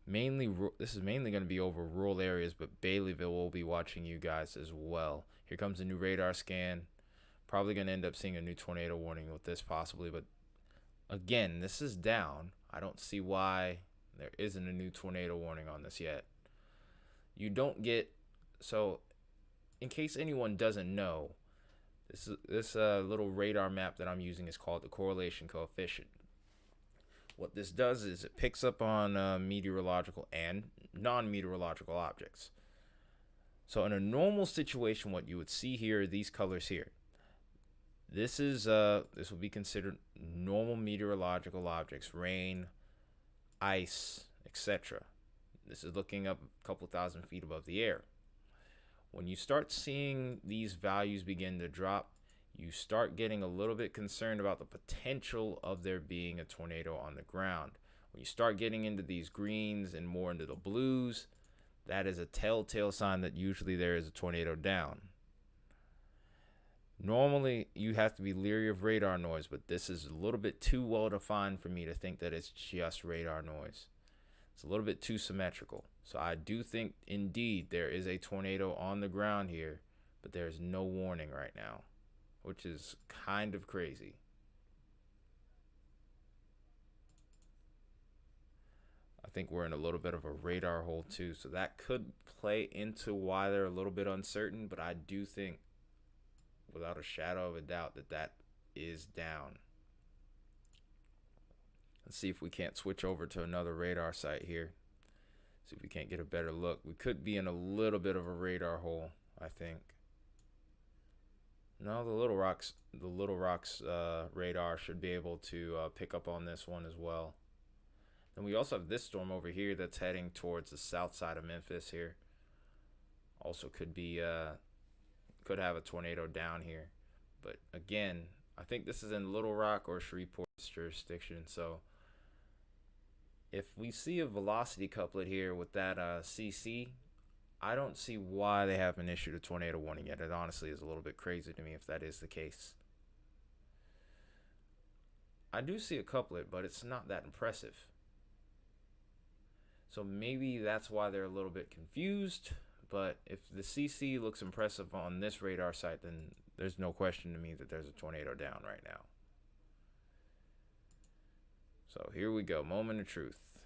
this is mainly going to be over rural areas, but Baileyville will be watching you guys as well. Here comes a new radar scan. Probably going to end up seeing a new tornado warning with this possibly, but again, this is down. I don't see why there isn't a new tornado warning on this yet. You don't get, so in case anyone doesn't know, this little radar map that I'm using is called the correlation coefficient. What this does is it picks up on meteorological and non-meteorological objects. So in a normal situation, what you would see here are these colors here. This will be considered normal meteorological objects, rain, ice, etc. This is looking up a couple thousand feet above the air. When you start seeing these values begin to drop, you start getting a little bit concerned about the potential of there being a tornado on the ground. When you start getting into these greens and more into the blues, that is a telltale sign that usually there is a tornado down. Normally, you have to be leery of radar noise, but this is a little bit too well defined for me to think that it's just radar noise. It's a little bit too symmetrical. So I do think, indeed, there is a tornado on the ground here, but there is no warning right now, which is kind of crazy. I think we're in a little bit of a radar hole, too, so that could play into why they're a little bit uncertain, but I do think, without a shadow of a doubt, that is down. Let's see if we can't switch over to another radar site here. See if we can't get a better look. We could be in a little bit of a radar hole, I think. No, the Little Rocks radar should be able to pick up on this one as well. Then we also have this storm over here that's heading towards the south side of Memphis here. Also could have a tornado down here. But again, I think this is in Little Rock or Shreveport's jurisdiction. So if we see a velocity couplet here with that CC, I don't see why they haven't issued a tornado warning yet. It honestly is a little bit crazy to me if that is the case. I do see a couplet, but it's not that impressive. So maybe that's why they're a little bit confused. But if the CC looks impressive on this radar site, then there's no question to me that there's a tornado down right now. So here we go. Moment of truth.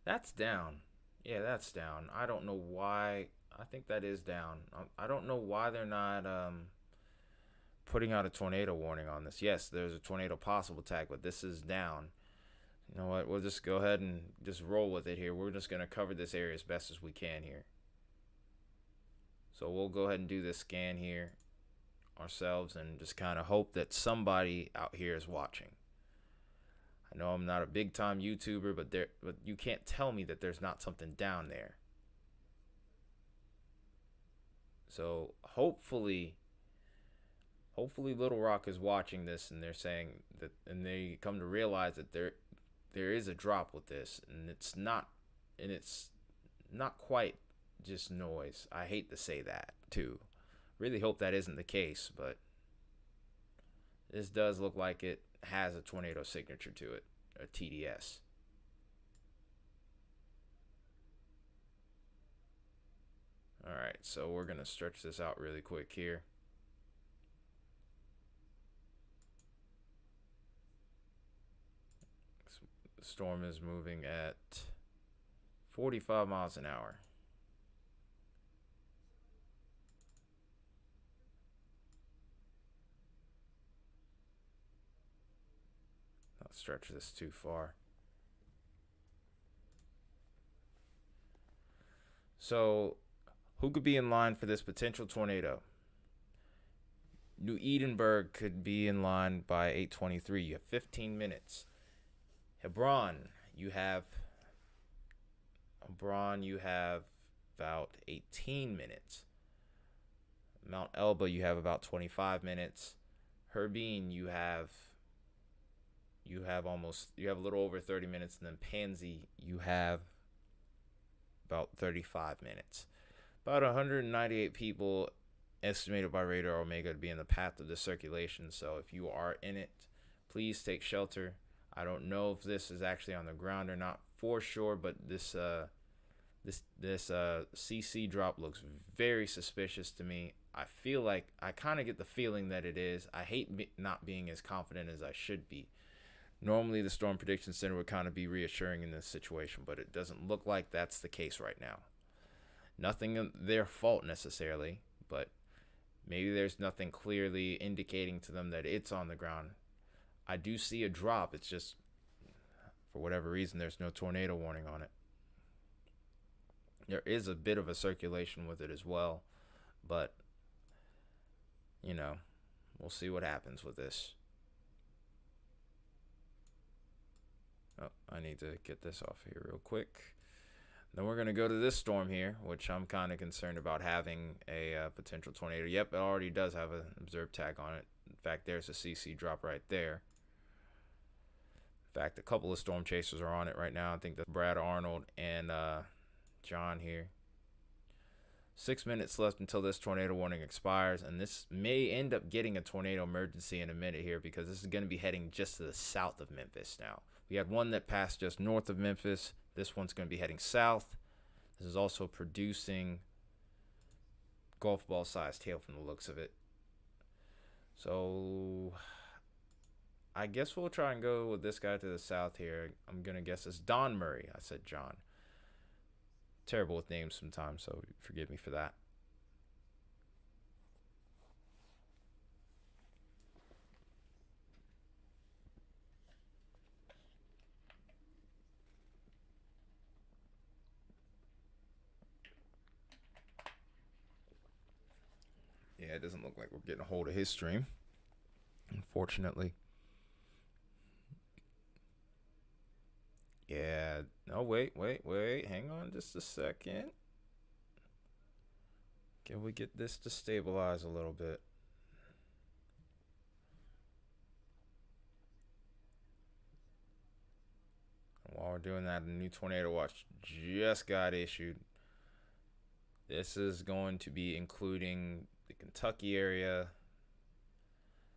That's down. Yeah, that's down. I don't know why. I think that is down. I don't know why they're not putting out a tornado warning on this. Yes, there's a tornado possible tag, but this is down. You know what? We'll just go ahead and just roll with it here. We're just going to cover this area as best as we can here. So we'll go ahead and do this scan here ourselves and just kind of hope that somebody out here is watching. I know I'm not a big time YouTuber, but you can't tell me that there's not something down there. So hopefully Little Rock is watching this and they're saying that, and they come to realize that there is a drop with this, and it's not quite just noise. I hate to say that too. Really hope that isn't the case, but this does look like it has a tornado signature to it, a TDS. All right, so we're gonna stretch this out really quick here. The storm is moving at 45 miles an hour. Not stretch this too far. So, who could be in line for this potential tornado? New Edinburgh could be in line by 8:23. You have 15 minutes. Hebron, you have about 18 minutes. Mount Elba, you have about 25 minutes. Herbine, you have a little over 30 minutes, and then Pansy, you have about 35 minutes. About 198 people estimated by Radar Omega to be in the path of the circulation. So if you are in it, please take shelter. I don't know if this is actually on the ground or not for sure, but this CC drop looks very suspicious to me. I feel like I kind of get the feeling that it is. I hate not being as confident as I should be. Normally, the Storm Prediction Center would kind of be reassuring in this situation, but it doesn't look like that's the case right now. Nothing their fault necessarily, but maybe there's nothing clearly indicating to them that it's on the ground. I do see a drop. It's just, for whatever reason, there's no tornado warning on it. There is a bit of a circulation with it as well, but, you know, we'll see what happens with this. Oh, I need to get this off here real quick. Then we're going to go to this storm here, which I'm kind of concerned about having a potential tornado. Yep, it already does have an observed tag on it. In fact, there's a CC drop right there. In fact, a couple of storm chasers are on it right now. I think that's Brad Arnold and John here. 6 minutes left until this tornado warning expires, and this may end up getting a tornado emergency in a minute here because this is going to be heading just to the south of Memphis now. We had one that passed just north of Memphis. This one's going to be heading south. This is also producing golf ball sized hail from the looks of it. So I guess we'll try and go with this guy to the south here. I'm going to guess it's Don Murray. I said John. Terrible with names sometimes, so forgive me for that. Yeah, it doesn't look like we're getting a hold of his stream, unfortunately. Yeah, No, wait. Hang on just a second. Can we get this to stabilize a little bit? And while we're doing that, a new tornado watch just got issued. This is going to be including the Kentucky area.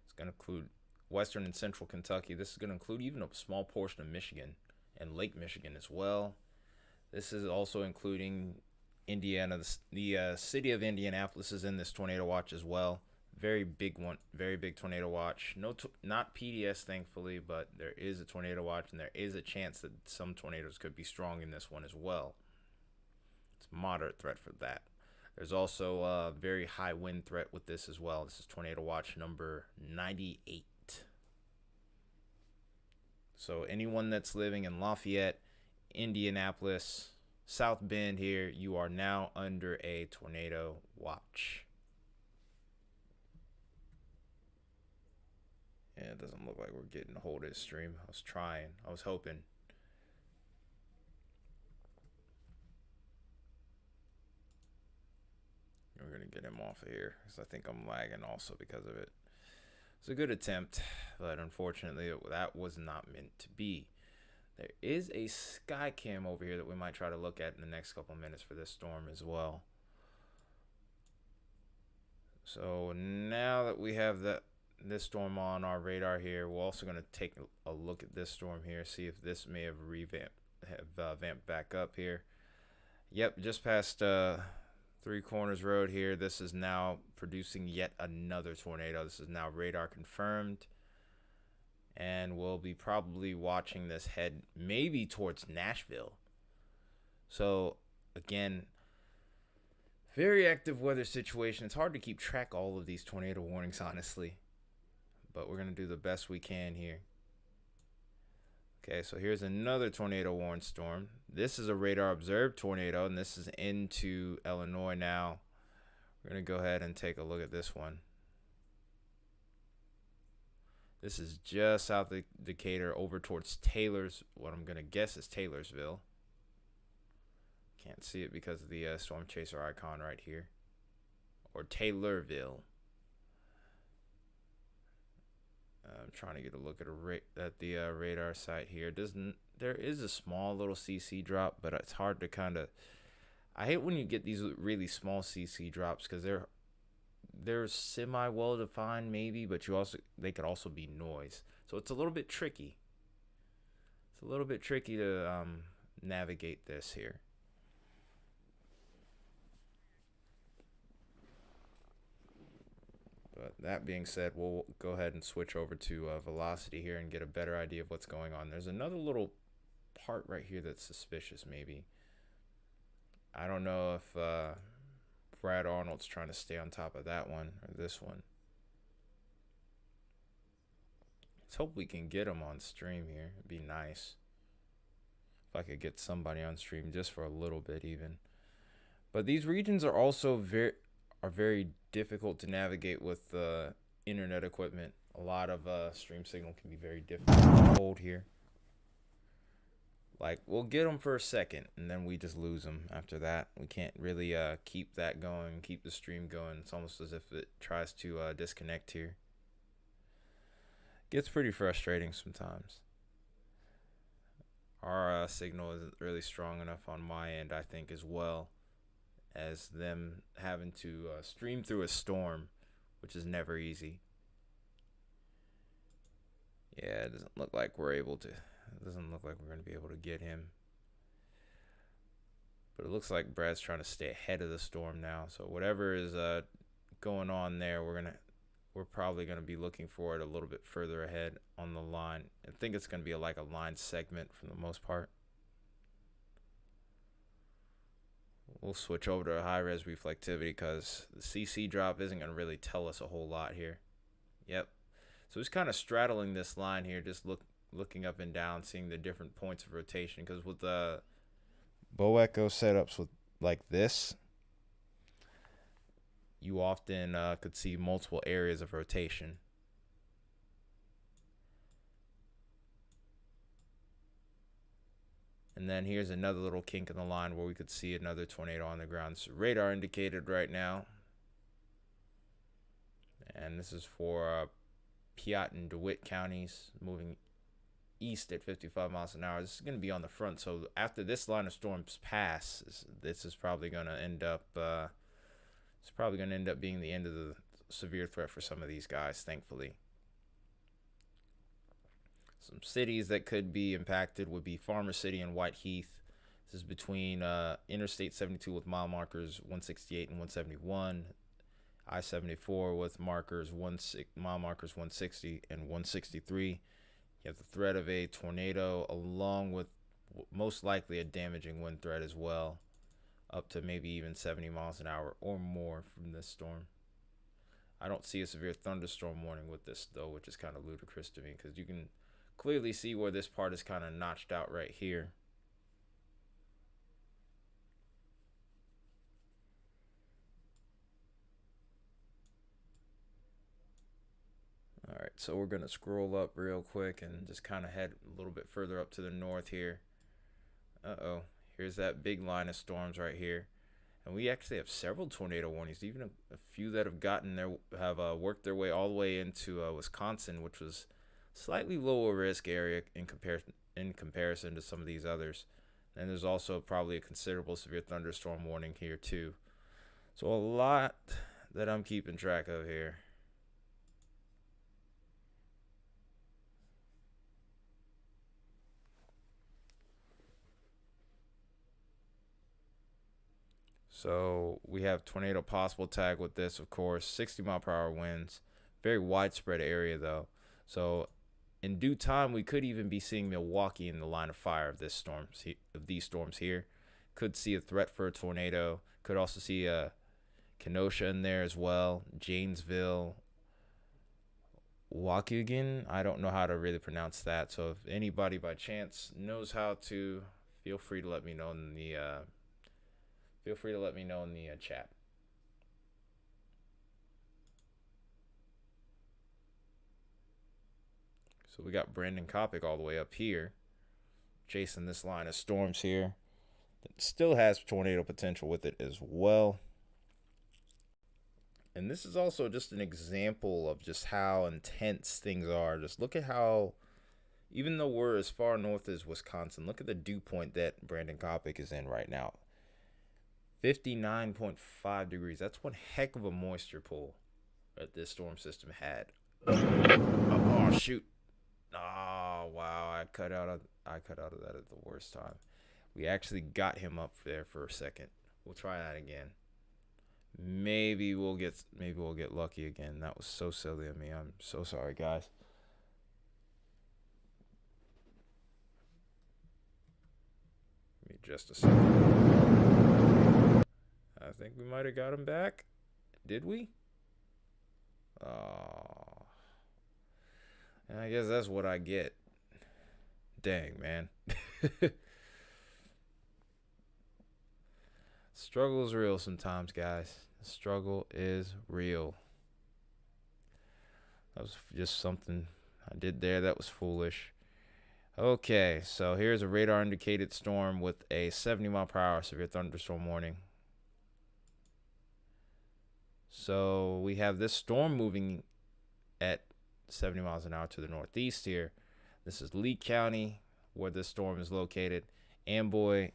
It's going to include western and central Kentucky. This is going to include even a small portion of Michigan and Lake Michigan as well. This is also including Indiana. The city of Indianapolis is in this tornado watch as well. Very big one, very big tornado watch. Not PDS, thankfully, but there is a tornado watch, and there is a chance that some tornadoes could be strong in this one as well. It's a moderate threat for that. There's also a very high wind threat with this as well. This is tornado watch number 98. So anyone that's living in Lafayette, Indianapolis, South Bend here, you are now under a tornado watch. Yeah, it doesn't look like we're getting a hold of this stream. I was trying. I was hoping. We're going to get him off of here because I think I'm lagging also because of it. It's a good attempt, but unfortunately that was not meant to be. There is a sky cam over here that we might try to look at in the next couple minutes for this storm as well. So now that we have this storm on our radar here, we're also going to take a look at this storm here, see if this may have vamped back up here. Yep, just past Three Corners Road here. This is now producing yet another tornado. This is now radar confirmed. And we'll be probably watching this head maybe towards Nashville. So, again, very active weather situation. It's hard to keep track of all of these tornado warnings, honestly. But we're going to do the best we can here. Okay, so here's another tornado warned storm. This is a radar observed tornado, and this is into Illinois now. We're going to go ahead and take a look at this one. This is just south of Decatur over towards Taylor's, what I'm going to guess is Taylorsville. Can't see it because of the storm chaser icon right here. Or Taylorville. I'm trying to get a look at the radar site here. There is a small little CC drop, but it's hard to kind of. I hate when you get these really small CC drops because they're semi well defined maybe, but they could also be noise. So it's a little bit tricky. It's a little bit tricky to navigate this here. But that being said, we'll go ahead and switch over to velocity here and get a better idea of what's going on. There's another little part right here that's suspicious maybe. I don't know if Brad Arnold's trying to stay on top of that one or this one. Let's hope we can get him on stream here. It'd be nice if I could get somebody on stream just for a little bit even. But these regions are also very difficult to navigate with internet equipment. A lot of stream signal can be very difficult to hold here. Like, we'll get them for a second, and then we just lose them after that. We can't really keep that going, keep the stream going. It's almost as if it tries to disconnect here. Gets pretty frustrating sometimes. Our signal isn't really strong enough on my end, I think, as well, as them having to stream through a storm, which is never easy. Yeah, it doesn't look like we're able to. It doesn't look like we're going to be able to get him. But it looks like Brad's trying to stay ahead of the storm now. So whatever is going on there, we're probably going to be looking for it a little bit further ahead on the line. I think it's going to be like a line segment for the most part. We'll switch over to high-res reflectivity because the CC drop isn't going to really tell us a whole lot here. Yep. So it's kind of straddling this line here, just looking up and down, seeing the different points of rotation. Because with the Bow Echo setups with like this, you often could see multiple areas of rotation. And then here's another little kink in the line where we could see another tornado on the ground. It's radar indicated right now. And this is for Piatt and DeWitt counties, moving east at 55 miles an hour. This is going to be on the front. So after this line of storms pass, this is probably going to end up being the end of the severe threat for some of these guys, thankfully. Some cities that could be impacted would be Farmer City and White Heath. This is between Interstate 72 with mile markers 168 and 171. I-74 with mile markers 160 and 163. You have the threat of a tornado along with most likely a damaging wind threat as well, up to maybe even 70 miles an hour or more from this storm. I don't see a severe thunderstorm warning with this though, which is kind of ludicrous to me because you can clearly see where this part is kind of notched out right here. All right, so we're going to scroll up real quick and just kind of head a little bit further up to the north here. Here's that big line of storms right here. And we actually have several tornado warnings, even a few that have worked their way all the way into Wisconsin, which was slightly lower risk area in comparison to some of these others. And there's also probably a considerable severe thunderstorm warning here too. So a lot that I'm keeping track of here. So we have tornado possible tag with this, of course, 60 mile per hour winds, very widespread area though. So in due time, we could even be seeing Milwaukee in the line of fire of these storms here. Could see a threat for a tornado. Could also see a Kenosha in there as well. Janesville, Waukegan. I don't know how to really pronounce that. So if anybody by chance knows how to, feel free to let me know in the chat. So we got Brandon Kopic all the way up here, chasing this line of storms here. That still has tornado potential with it as well. And this is also just an example of just how intense things are. Just look at how, even though we're as far north as Wisconsin, look at the dew point that Brandon Kopic is in right now. 59.5 degrees. That's one heck of a moisture pool that this storm system had. Oh shoot. Oh wow, I cut out of that at the worst time. We actually got him up there for a second. We'll try that again. Maybe we'll get lucky again. That was so silly of me. I'm so sorry, guys. Give me just a second. I think we might have got him back. Did we? Oh. And I guess that's what I get. Dang, man. Struggle is real sometimes, guys. The struggle is real. That was just something I did there that was foolish. Okay, so here's a radar indicated storm with a 70 mile per hour severe thunderstorm warning. So we have this storm moving at 70 miles an hour to the northeast here. This is Lee County where this storm is located. Amboy,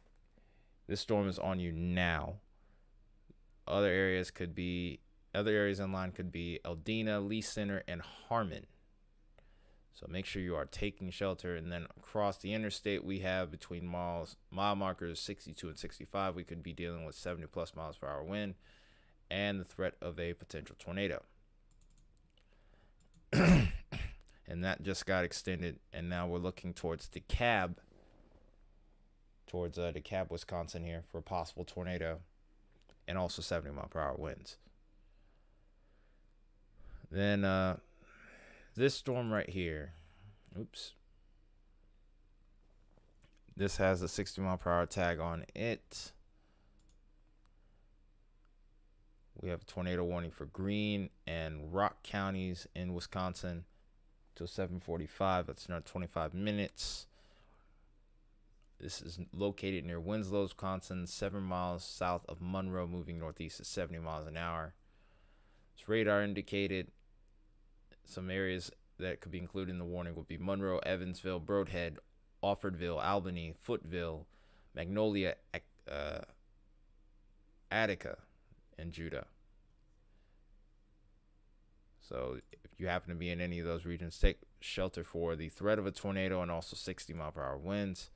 this storm is on you now. Other areas in line could be Eldina, Lee Center, and Harmon. So make sure you are taking shelter. And then across the interstate, we have between mile markers 62 and 65. We could be dealing with 70 plus miles per hour wind and the threat of a potential tornado. And that just got extended, and now we're looking towards DeKalb, Wisconsin here for a possible tornado and also 70 mile per hour winds. Then this storm right here, this has a 60 mile per hour tag on it. We have a tornado warning for Greene and Rock counties in Wisconsin till 7:45. That's another 25 minutes. This is located near Winslow, Wisconsin, 7 miles south of Monroe, moving northeast at 70 miles an hour. It's radar indicated. Some areas that could be included in the warning would be Monroe, Evansville, Brodhead, Offordville, Albany, Footville, Magnolia, Attica, and Judah. So if you happen to be in any of those regions, take shelter for the threat of a tornado and also 60-mile-per-hour winds.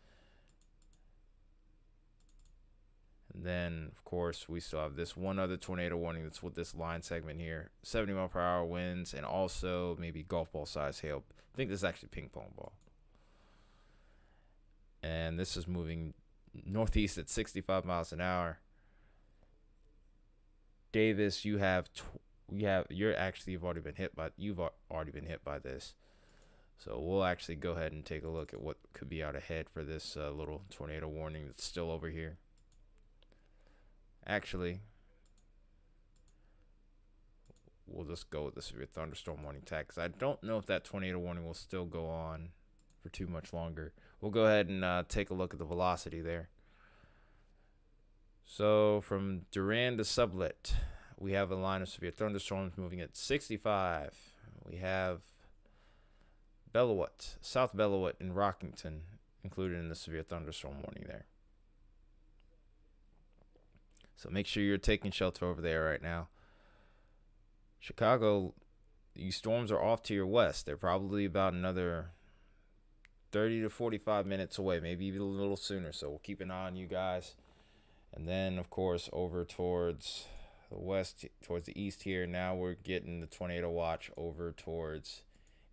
And then, of course, we still have this one other tornado warning that's with this line segment here. 70-mile-per-hour winds and also maybe golf ball size hail. I think this is actually ping pong ball. And this is moving northeast at 65 miles an hour. Davis, you've already been hit by this. So we'll actually go ahead and take a look at what could be out ahead for this little tornado warning that's still over here. Actually, we'll just go with the severe thunderstorm warning tag because I don't know if that tornado warning will still go on for too much longer. We'll go ahead and take a look at the velocity there. So from Durand to Sublette, we have a line of severe thunderstorms moving at 65. We have Beloit, South Beloit, and Rockington included in the severe thunderstorm warning there. So make sure you're taking shelter over there right now. Chicago, these storms are off to your west. They're probably about another 30 to 45 minutes away, maybe even a little sooner. So we'll keep an eye on you guys. And then, of course, over towards the west, towards the east here, now we're getting the tornado watch over towards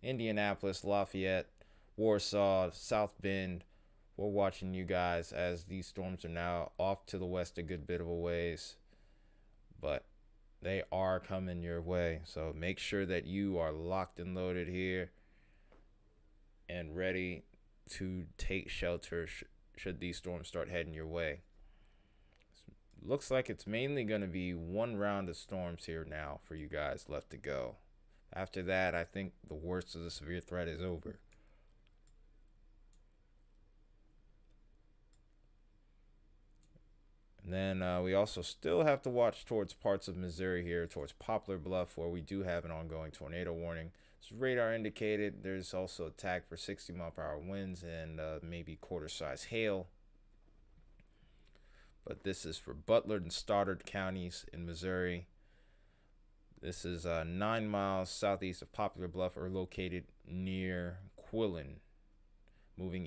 Indianapolis, Lafayette, Warsaw, South Bend. We're watching you guys as these storms are now off to the west a good bit of a ways, but they are coming your way. So make sure that you are locked and loaded here and ready to take shelter should these storms start heading your way. Looks like it's mainly going to be one round of storms here now for you guys left to go. After that, I think the worst of the severe threat is over. And then we also still have to watch towards parts of Missouri here, towards Poplar Bluff, where we do have an ongoing tornado warning. It's radar indicated. There's also a tag for 60-mile-per-hour winds and maybe quarter-size hail. But this is for Butler and Stoddard counties in Missouri. This is 9 miles southeast of Poplar Bluff, or located near Quillen, moving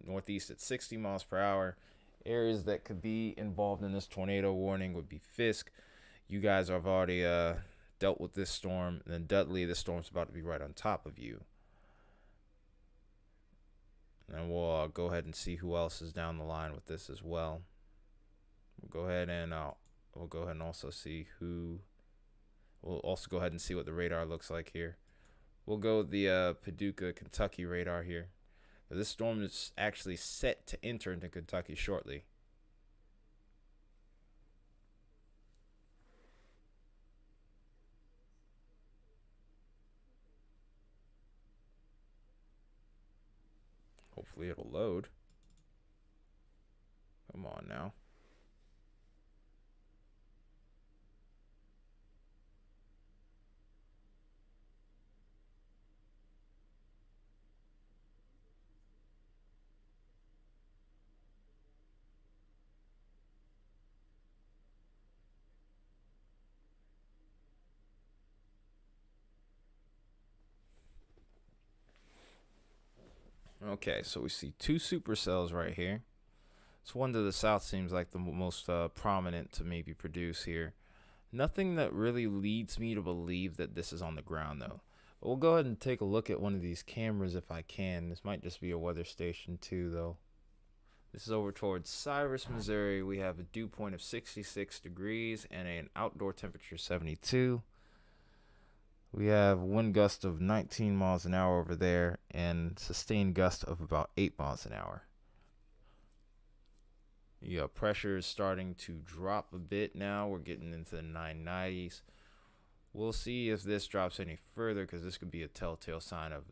northeast at 60 miles per hour. Areas that could be involved in this tornado warning would be Fisk. You guys have already dealt with this storm. And then Dudley, this storm's about to be right on top of you. And we'll go ahead and see who else is down the line with this as well. We'll go ahead and also see who. We'll also go ahead and see what the radar looks like here. We'll go with the Paducah, Kentucky radar here. This storm is actually set to enter into Kentucky shortly. Hopefully it'll load. Come on now. Okay, so we see two supercells right here. This one to the south seems like the most prominent to maybe produce here. Nothing that really leads me to believe that this is on the ground, though. But we'll go ahead and take a look at one of these cameras if I can. This might just be a weather station, too, though. This is over towards Cyrus, Missouri. We have a dew point of 66 degrees and an outdoor temperature 72. We have wind gust of 19 miles an hour over there and sustained gust of about 8 miles an hour. Yeah, pressure is starting to drop a bit now. We're getting into the 990s. We'll see if this drops any further, because this could be a telltale sign of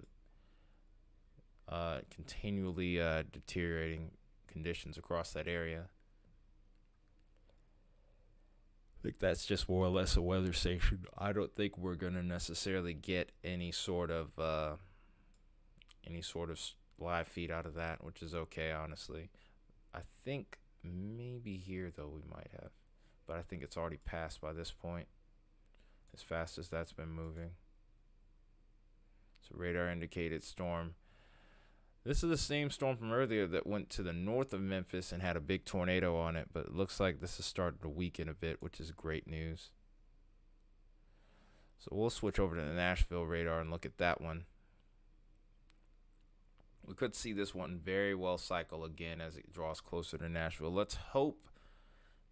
continually deteriorating conditions across that area. I think that's just more or less a weather station. I don't think we're gonna necessarily get any sort of live feed out of that, which is okay, honestly. I think maybe here though we might have, but I think it's already passed by this point. As fast as that's been moving. So radar indicated storm. This is the same storm from earlier that went to the north of Memphis and had a big tornado on it, but it looks like this is starting to weaken a bit, which is great news. So we'll switch over to the Nashville radar and look at that one. We could see this one very well cycle again as it draws closer to Nashville. Let's hope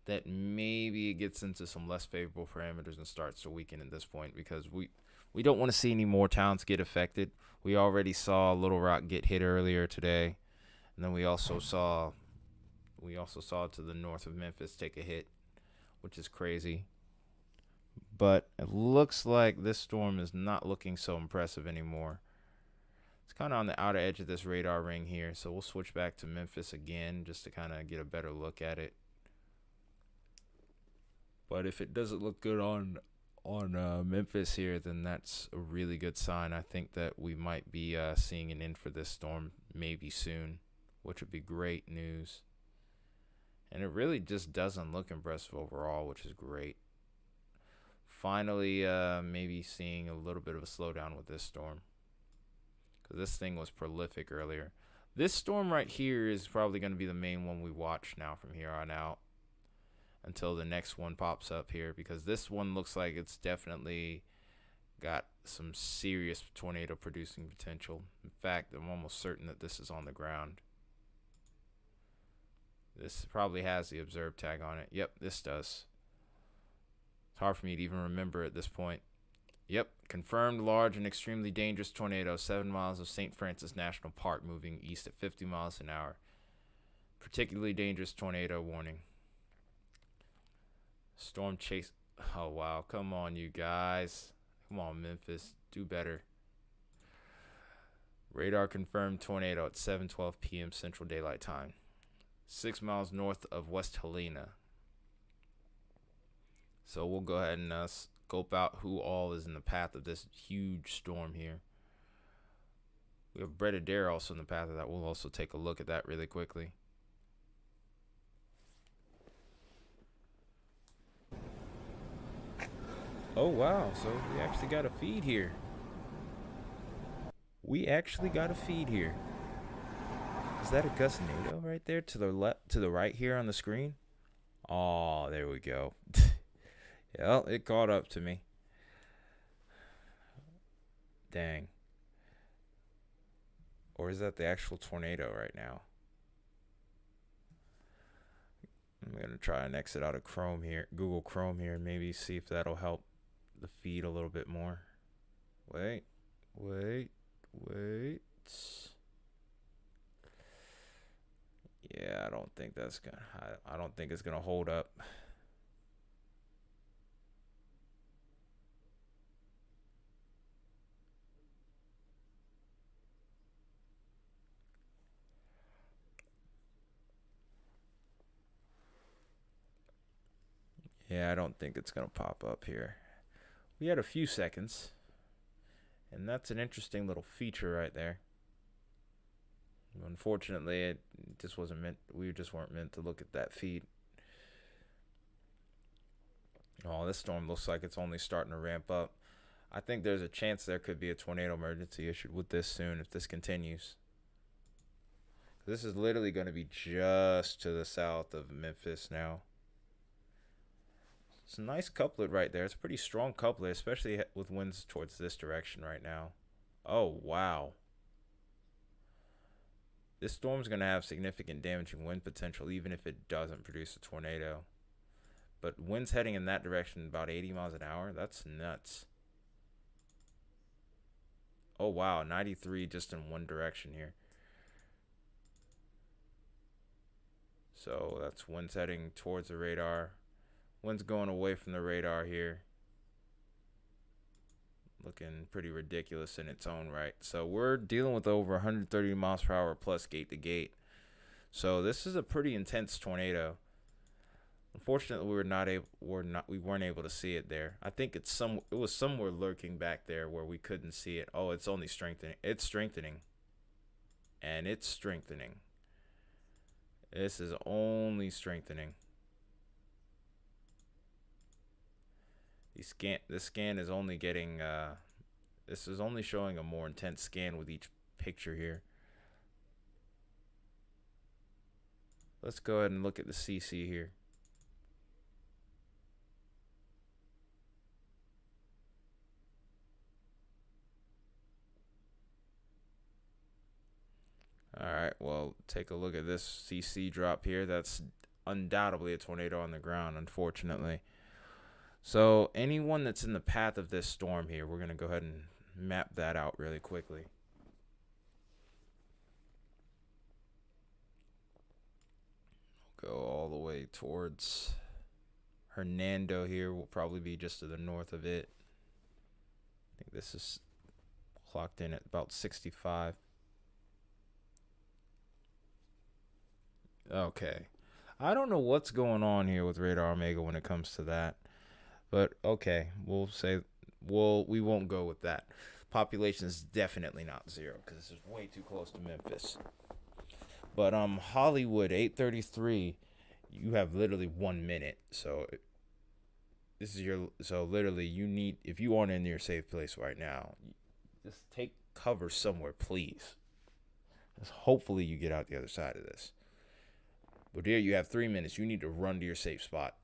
that maybe it gets into some less favorable parameters and starts to weaken at this point, because we don't want to see any more towns get affected. We already saw Little Rock get hit earlier today, and then we also saw to the north of Memphis take a hit, which is crazy. But it looks like this storm is not looking so impressive anymore. It's kind of on the outer edge of this radar ring here, so we'll switch back to Memphis again just to kind of get a better look at it. But if it doesn't look good on Memphis here, then that's a really good sign. I think that we might be seeing an end for this storm maybe soon, which would be great news. And it really just doesn't look impressive overall, which is great. Finally, maybe seeing a little bit of a slowdown with this storm, because this thing was prolific earlier. This storm right here is probably going to be the main one we watch now from here on out, until the next one pops up here, because this one looks like it's definitely got some serious tornado producing potential. In fact, I'm almost certain that this is on the ground. This probably has the observe tag on it. Yep, this does. It's hard for me to even remember at this point. Yep, confirmed large and extremely dangerous tornado, 7 miles of St. Francis National Park, moving east at 50 miles an hour. Particularly dangerous tornado warning. Storm chase. Oh, wow. Come on, you guys. Come on, Memphis. Do better. Radar confirmed tornado at 7:12 p.m. Central Daylight Time. 6 miles north of West Helena. So we'll go ahead and scope out who all is in the path of this huge storm here. We have Brett Adair also in the path of that. We'll also take a look at that really quickly. Oh, wow. So we actually got a feed here. Is that a Gusnado right there to the right here on the screen? Oh, there we go. Yeah, it caught up to me. Dang. Or is that the actual tornado right now? I'm going to try and exit out of Chrome here, Google Chrome here, and maybe see if that'll help the feed a little bit more. Wait. Yeah, I don't think it's gonna hold up. Yeah, I don't think it's gonna pop up here. We had a few seconds, and that's an interesting little feature right there. Unfortunately, it just wasn't meant. We just weren't meant to look at that feed. Oh, this storm looks like it's only starting to ramp up. I think there's a chance there could be a tornado emergency issued with this soon if this continues. This is literally going to be just to the south of Memphis now. It's a nice couplet right there. It's a pretty strong couplet, especially with winds towards this direction right now. Oh, wow. This storm's going to have significant damaging wind potential even if it doesn't produce a tornado. But winds heading in that direction about 80 miles an hour, that's nuts. Oh, wow, 93 just in one direction here. So that's winds heading towards the radar. Wind's going away from the radar here. Looking pretty ridiculous in its own right. So we're dealing with over 130 miles per hour plus gate to gate. So this is a pretty intense tornado. Unfortunately, we weren't able to see it there. I think it was somewhere lurking back there where we couldn't see it. Oh, it's only strengthening. It's strengthening. And it's strengthening. This is only strengthening. This scan is only getting this is only showing a more intense scan with each picture here. Let's go ahead and look at the CC here. All right, well, take a look at this CC drop here. That's undoubtedly a tornado on the ground, unfortunately. So anyone that's in the path of this storm here, we're going to go ahead and map that out really quickly. Go all the way towards Hernando here. Will probably be just to the north of it. I think this is clocked in at about 65. Okay. I don't know what's going on here with Radar Omega when it comes to that. But okay, we won't go with that. Population is definitely not 0 because this is way too close to Memphis. But Hollywood 833, you have literally 1 minute. So literally you need, if you aren't in your safe place right now, just take cover somewhere, please. Just hopefully you get out the other side of this. But here you have 3 minutes. You need to run to your safe spot.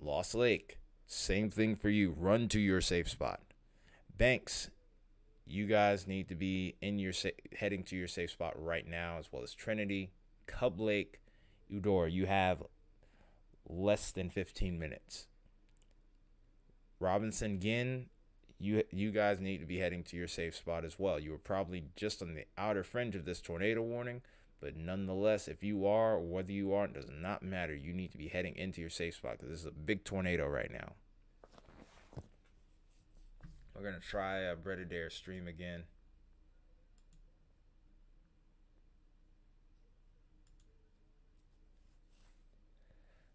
Lost Lake, same thing for you. Run to your safe spot. Banks, you guys need to be in your heading to your safe spot right now, as well as Trinity, Cub Lake, Eudora. You have less than 15 minutes. Robinson Ginn, you guys need to be heading to your safe spot as well. You were probably just on the outer fringe of this tornado warning, but nonetheless, if you are or whether you aren't, does not matter. You need to be heading into your safe spot because this is a big tornado right now. We're going to try a Breaded Air stream again.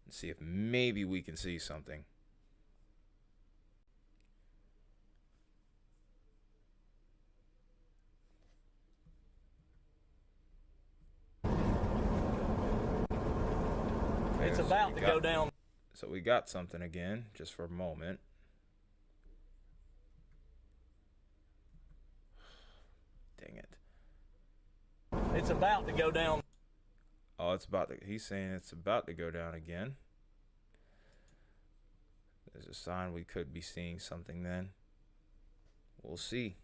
And see if maybe we can see something. It's about to go down. So we got something again, just for a moment. Dang it. It's about to go down. Oh, he's saying it's about to go down again. There's a sign we could be seeing something then. We'll see.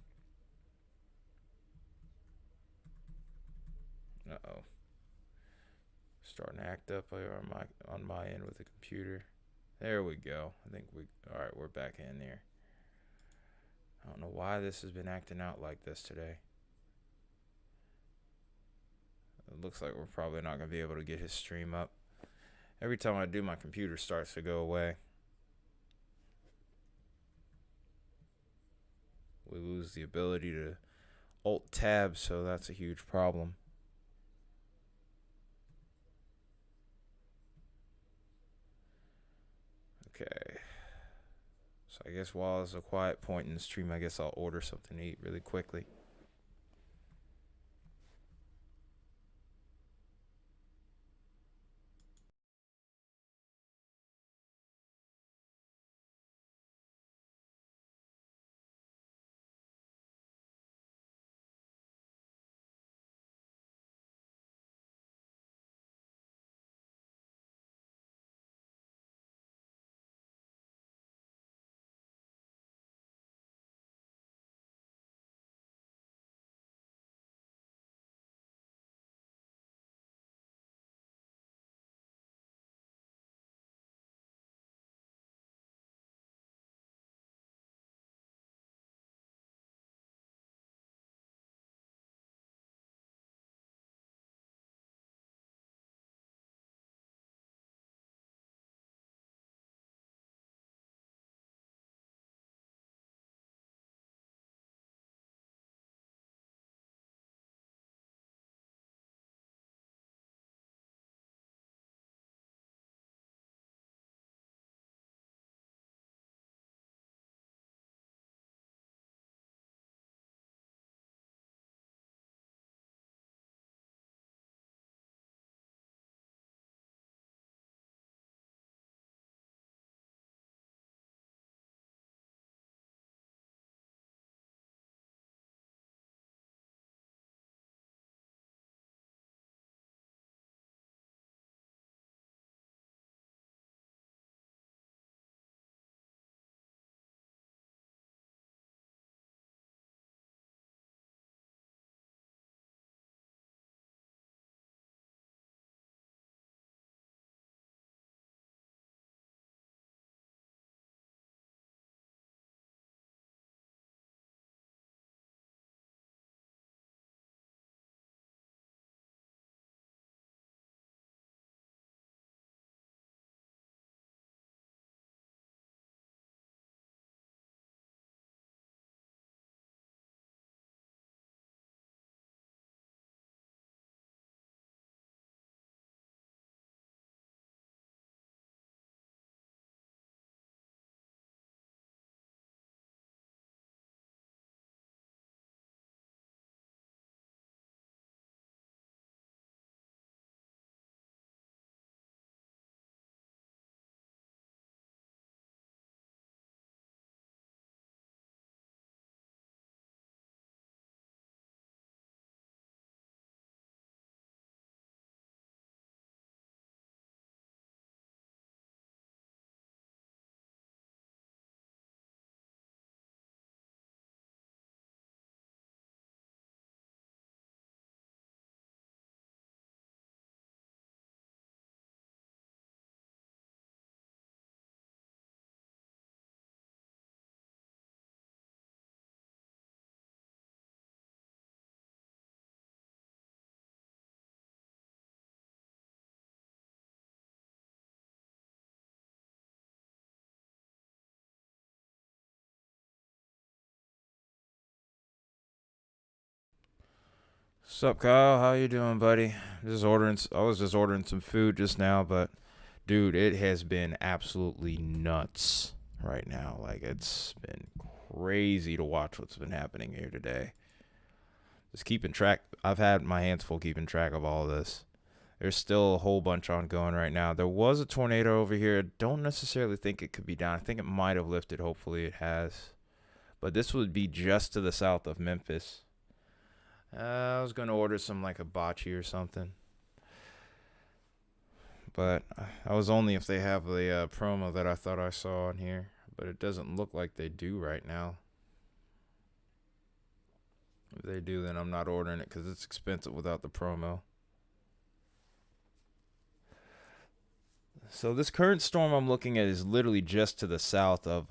Uh-oh. Starting to act up here on my end with the computer. There we go. All right, we're back in there. I don't know why this has been acting out like this today. It looks like we're probably not going to be able to get his stream up. Every time I do, my computer starts to go away. We lose the ability to Alt-Tab, so that's a huge problem. Okay. So I guess while it's a quiet point in the stream, I guess I'll order something to eat really quickly. What's up, Kyle? How you doing, buddy? I was just ordering some food just now, but dude, it has been absolutely nuts right now. Like, it's been crazy to watch what's been happening here today. Just keeping track. I've had my hands full keeping track of all of this. There's still a whole bunch ongoing right now. There was a tornado over here. I don't necessarily think it could be down. I think it might have lifted. Hopefully it has. But this would be just to the south of Memphis. I was going to order some like hibachi or something. But I was only if they have the promo that I thought I saw on here. But it doesn't look like they do right now. If they do, then I'm not ordering it because it's expensive without the promo. So this current storm I'm looking at is literally just to the south of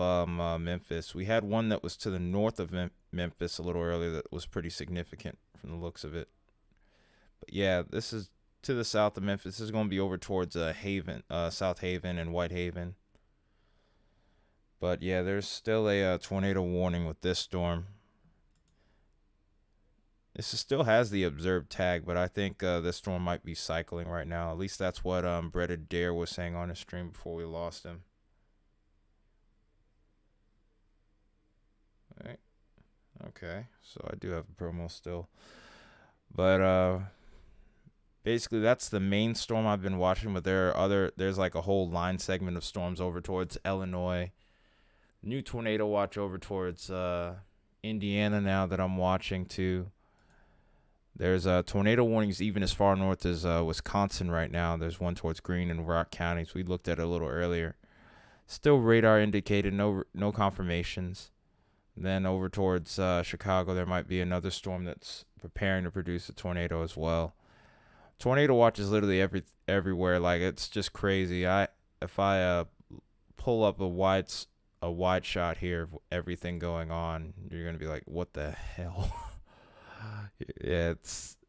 Memphis. We had one that was to the north of Memphis a little earlier that was pretty significant from the looks of it. But yeah, this is to the south of Memphis. This is going to be over towards Haven, South Haven and Whitehaven. But yeah, there's still a tornado warning with this storm. This still has the observed tag, but I think this storm might be cycling right now. At least that's what Brett Adair was saying on his stream before we lost him. All right. Okay, so I do have the promo still. But basically that's the main storm I've been watching, but there's like a whole line segment of storms over towards Illinois. New tornado watch over towards Indiana now that I'm watching too. There's tornado warnings even as far north as Wisconsin right now. There's one towards Greene and Rock counties. We looked at it a little earlier. Still radar indicated, no confirmations. Then over towards Chicago, there might be another storm that's preparing to produce a tornado as well. Tornado watch is literally everywhere. Like, it's just crazy. If I pull up a wide shot here of everything going on, you're gonna be like, what the hell? Yeah,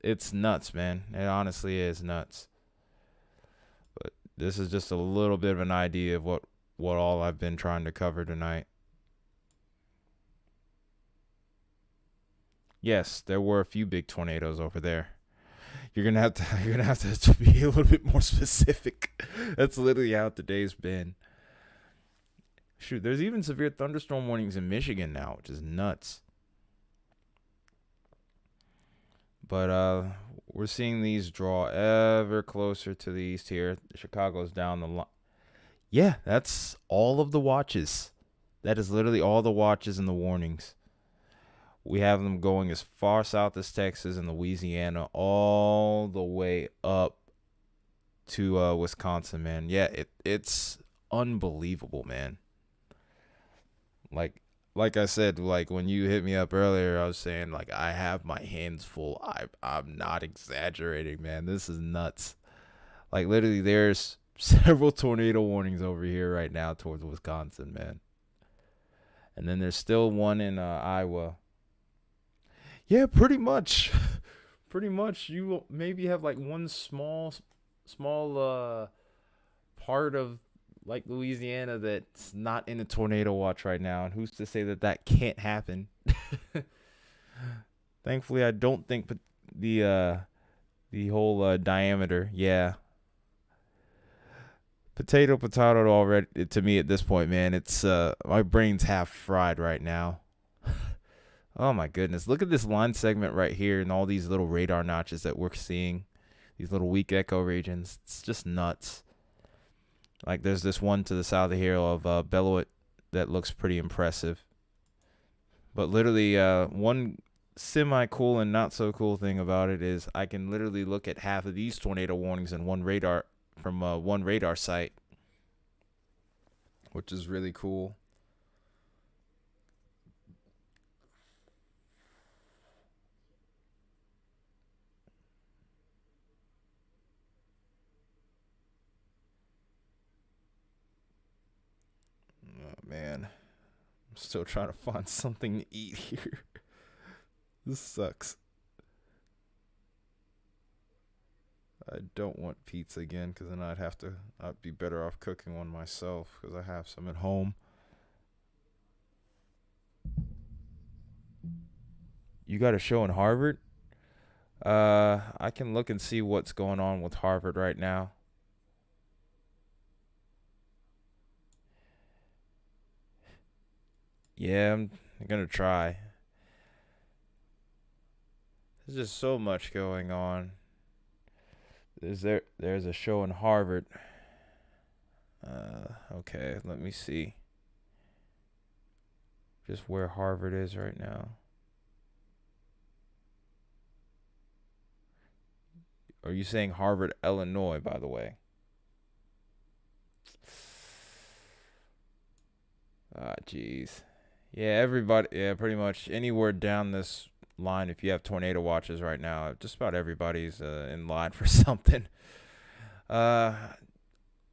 it's nuts, man. It honestly is nuts. But this is just a little bit of an idea of what all I've been trying to cover tonight. Yes, there were a few big tornadoes over there. You're gonna have to be a little bit more specific. That's literally how today's been. Shoot, there's even severe thunderstorm warnings in Michigan now, which is nuts. But we're seeing these draw ever closer to the east here. Chicago's down the line. Yeah, that's all of the watches. That is literally all the watches and the warnings. We have them going as far south as Texas and Louisiana, all the way up to Wisconsin, man. Yeah, it's unbelievable, man. Like I said, like when you hit me up earlier, I was saying like I have my hands full. I'm not exaggerating, man. This is nuts. Like literally, there's several tornado warnings over here right now towards Wisconsin, man. And then there's still one in Iowa. Yeah, pretty much. Pretty much. You maybe have like one small part of like Louisiana that's not in a tornado watch right now, and who's to say that can't happen? Thankfully, I don't think the whole diameter. Yeah, potato already to me at this point, man. It's my brain's half fried right now. Oh my goodness, look at this line segment right here and all these little radar notches that we're seeing, these little weak echo regions. It's just nuts. Like there's this one to the south of here of Beloit that looks pretty impressive. But literally one semi-cool and not so cool thing about it is I can literally look at half of these tornado warnings in one radar site, which is really cool. Man, I'm still trying to find something to eat here. This sucks. I don't want pizza again because then I'd be better off cooking one myself because I have some at home. You got a show in Harvard? I can look and see what's going on with Harvard right now. Yeah, I'm gonna try. There's just so much going on. There's a show in Harvard. Okay, let me see. Just where Harvard is right now. Are you saying Harvard, Illinois, by the way? Ah, jeez. Yeah, everybody. Yeah, pretty much anywhere down this line. If you have tornado watches right now, just about everybody's in line for something. Uh,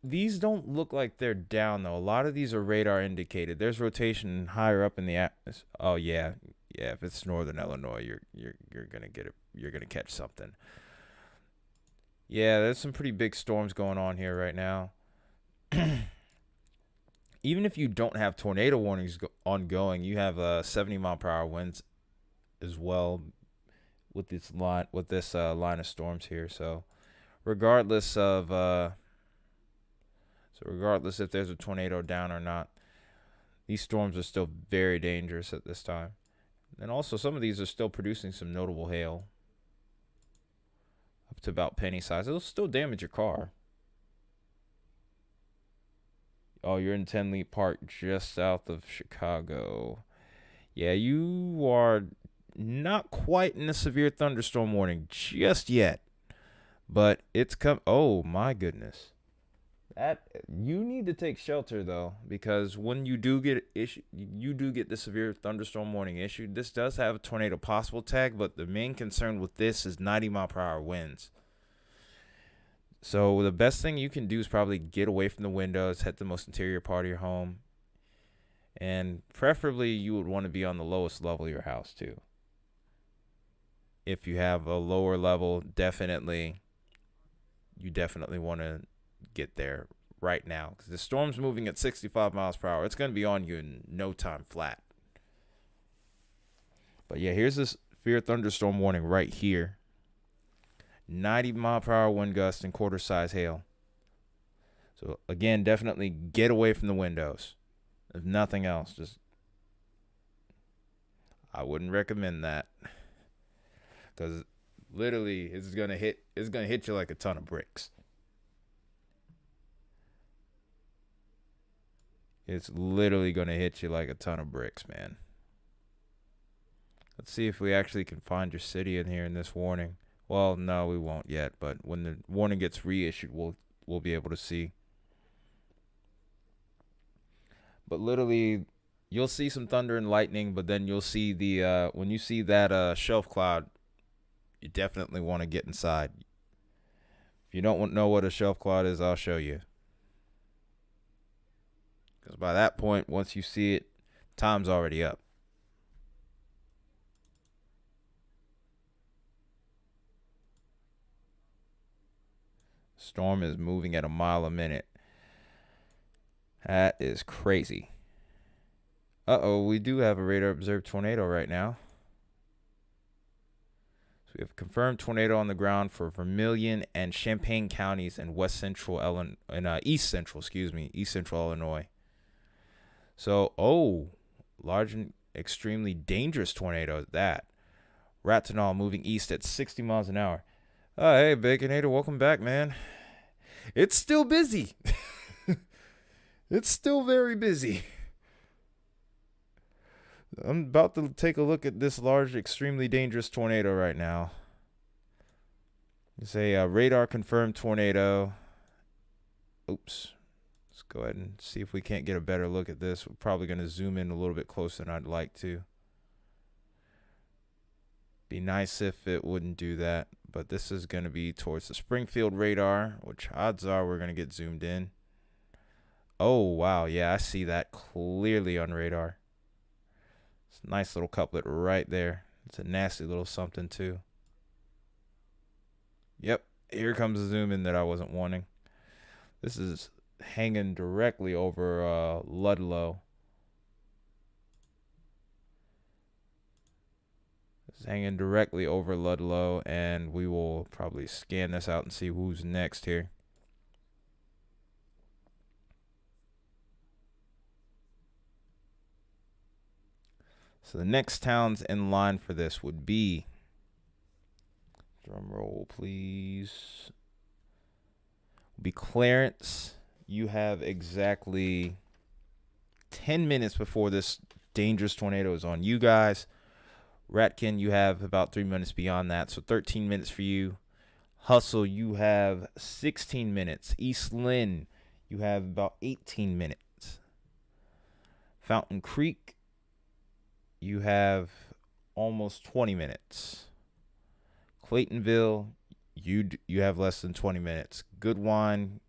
these don't look like they're down though. A lot of these are radar indicated. There's rotation higher up in the atmosphere. Oh yeah, yeah. If it's northern Illinois, you're gonna get it. You're gonna catch something. Yeah, there's some pretty big storms going on here right now. Even if you don't have tornado warnings ongoing, you have 70-mile-per-hour winds as well with this line of storms here. So regardless if there's a tornado down or not, these storms are still very dangerous at this time. And also some of these are still producing some notable hail up to about penny size. It'll still damage your car. Oh, you're in Tenley Park, just south of Chicago. Yeah, you are not quite in a severe thunderstorm warning just yet. But it's come. Oh, my goodness. You need to take shelter, though, because when you do get the severe thunderstorm warning issued, this does have a tornado possible tag, but the main concern with this is 90-mile-per-hour winds. So the best thing you can do is probably get away from the windows, head to the most interior part of your home, and preferably you would want to be on the lowest level of your house too. If you have a lower level, you definitely want to get there right now because the storm's moving at 65 miles per hour. It's going to be on you in no time flat. But yeah, here's this severe thunderstorm warning right here. 90-mile-per-hour wind gusts and quarter-size hail. So, again, definitely get away from the windows. If nothing else, I wouldn't recommend that. Because literally, it's gonna hit you like a ton of bricks. It's literally gonna hit you like a ton of bricks, man. Let's see if we actually can find your city in here in this warning. Well, no, we won't yet, but when the warning gets reissued, we'll be able to see. But literally, you'll see some thunder and lightning, but then you'll see when you see that shelf cloud, you definitely want to get inside. If you don't know what a shelf cloud is, I'll show you. Because by that point, once you see it, time's already up. Storm is moving at a mile a minute. That is crazy. Uh-oh, we do have a radar observed tornado right now. So we have a confirmed tornado on the ground for Vermilion and Champaign counties in East Central Illinois. So, large and extremely dangerous tornado at that. Ratonal moving east at 60 miles an hour. Oh, hey, Baconator, welcome back, man. It's still busy. It's still very busy. I'm about to take a look at this large, extremely dangerous tornado right now. It's a radar confirmed tornado. Oops. Let's go ahead and see if we can't get a better look at this. We're probably going to zoom in a little bit closer than I'd like to. Be nice if it wouldn't do that. But this is going to be towards the Springfield radar, which odds are we're going to get zoomed in. Oh, wow. Yeah, I see that clearly on radar. It's a nice little couplet right there. It's a nasty little something, too. Yep, here comes the zoom in that I wasn't wanting. This is hanging directly over Ludlow. It's hanging directly over Ludlow, and we will probably scan this out and see who's next here. So the next towns in line for this would be, drum roll please, would be Clarence. You have exactly 10 minutes before this dangerous tornado is on you guys. Ratkin, you have about 3 minutes beyond that, so 13 minutes for you. Hustle, you have 16 minutes. East Lynn, you have about 18 minutes. Fountain Creek, you have almost 20 minutes. Claytonville, you have less than 20 minutes. Goodwine,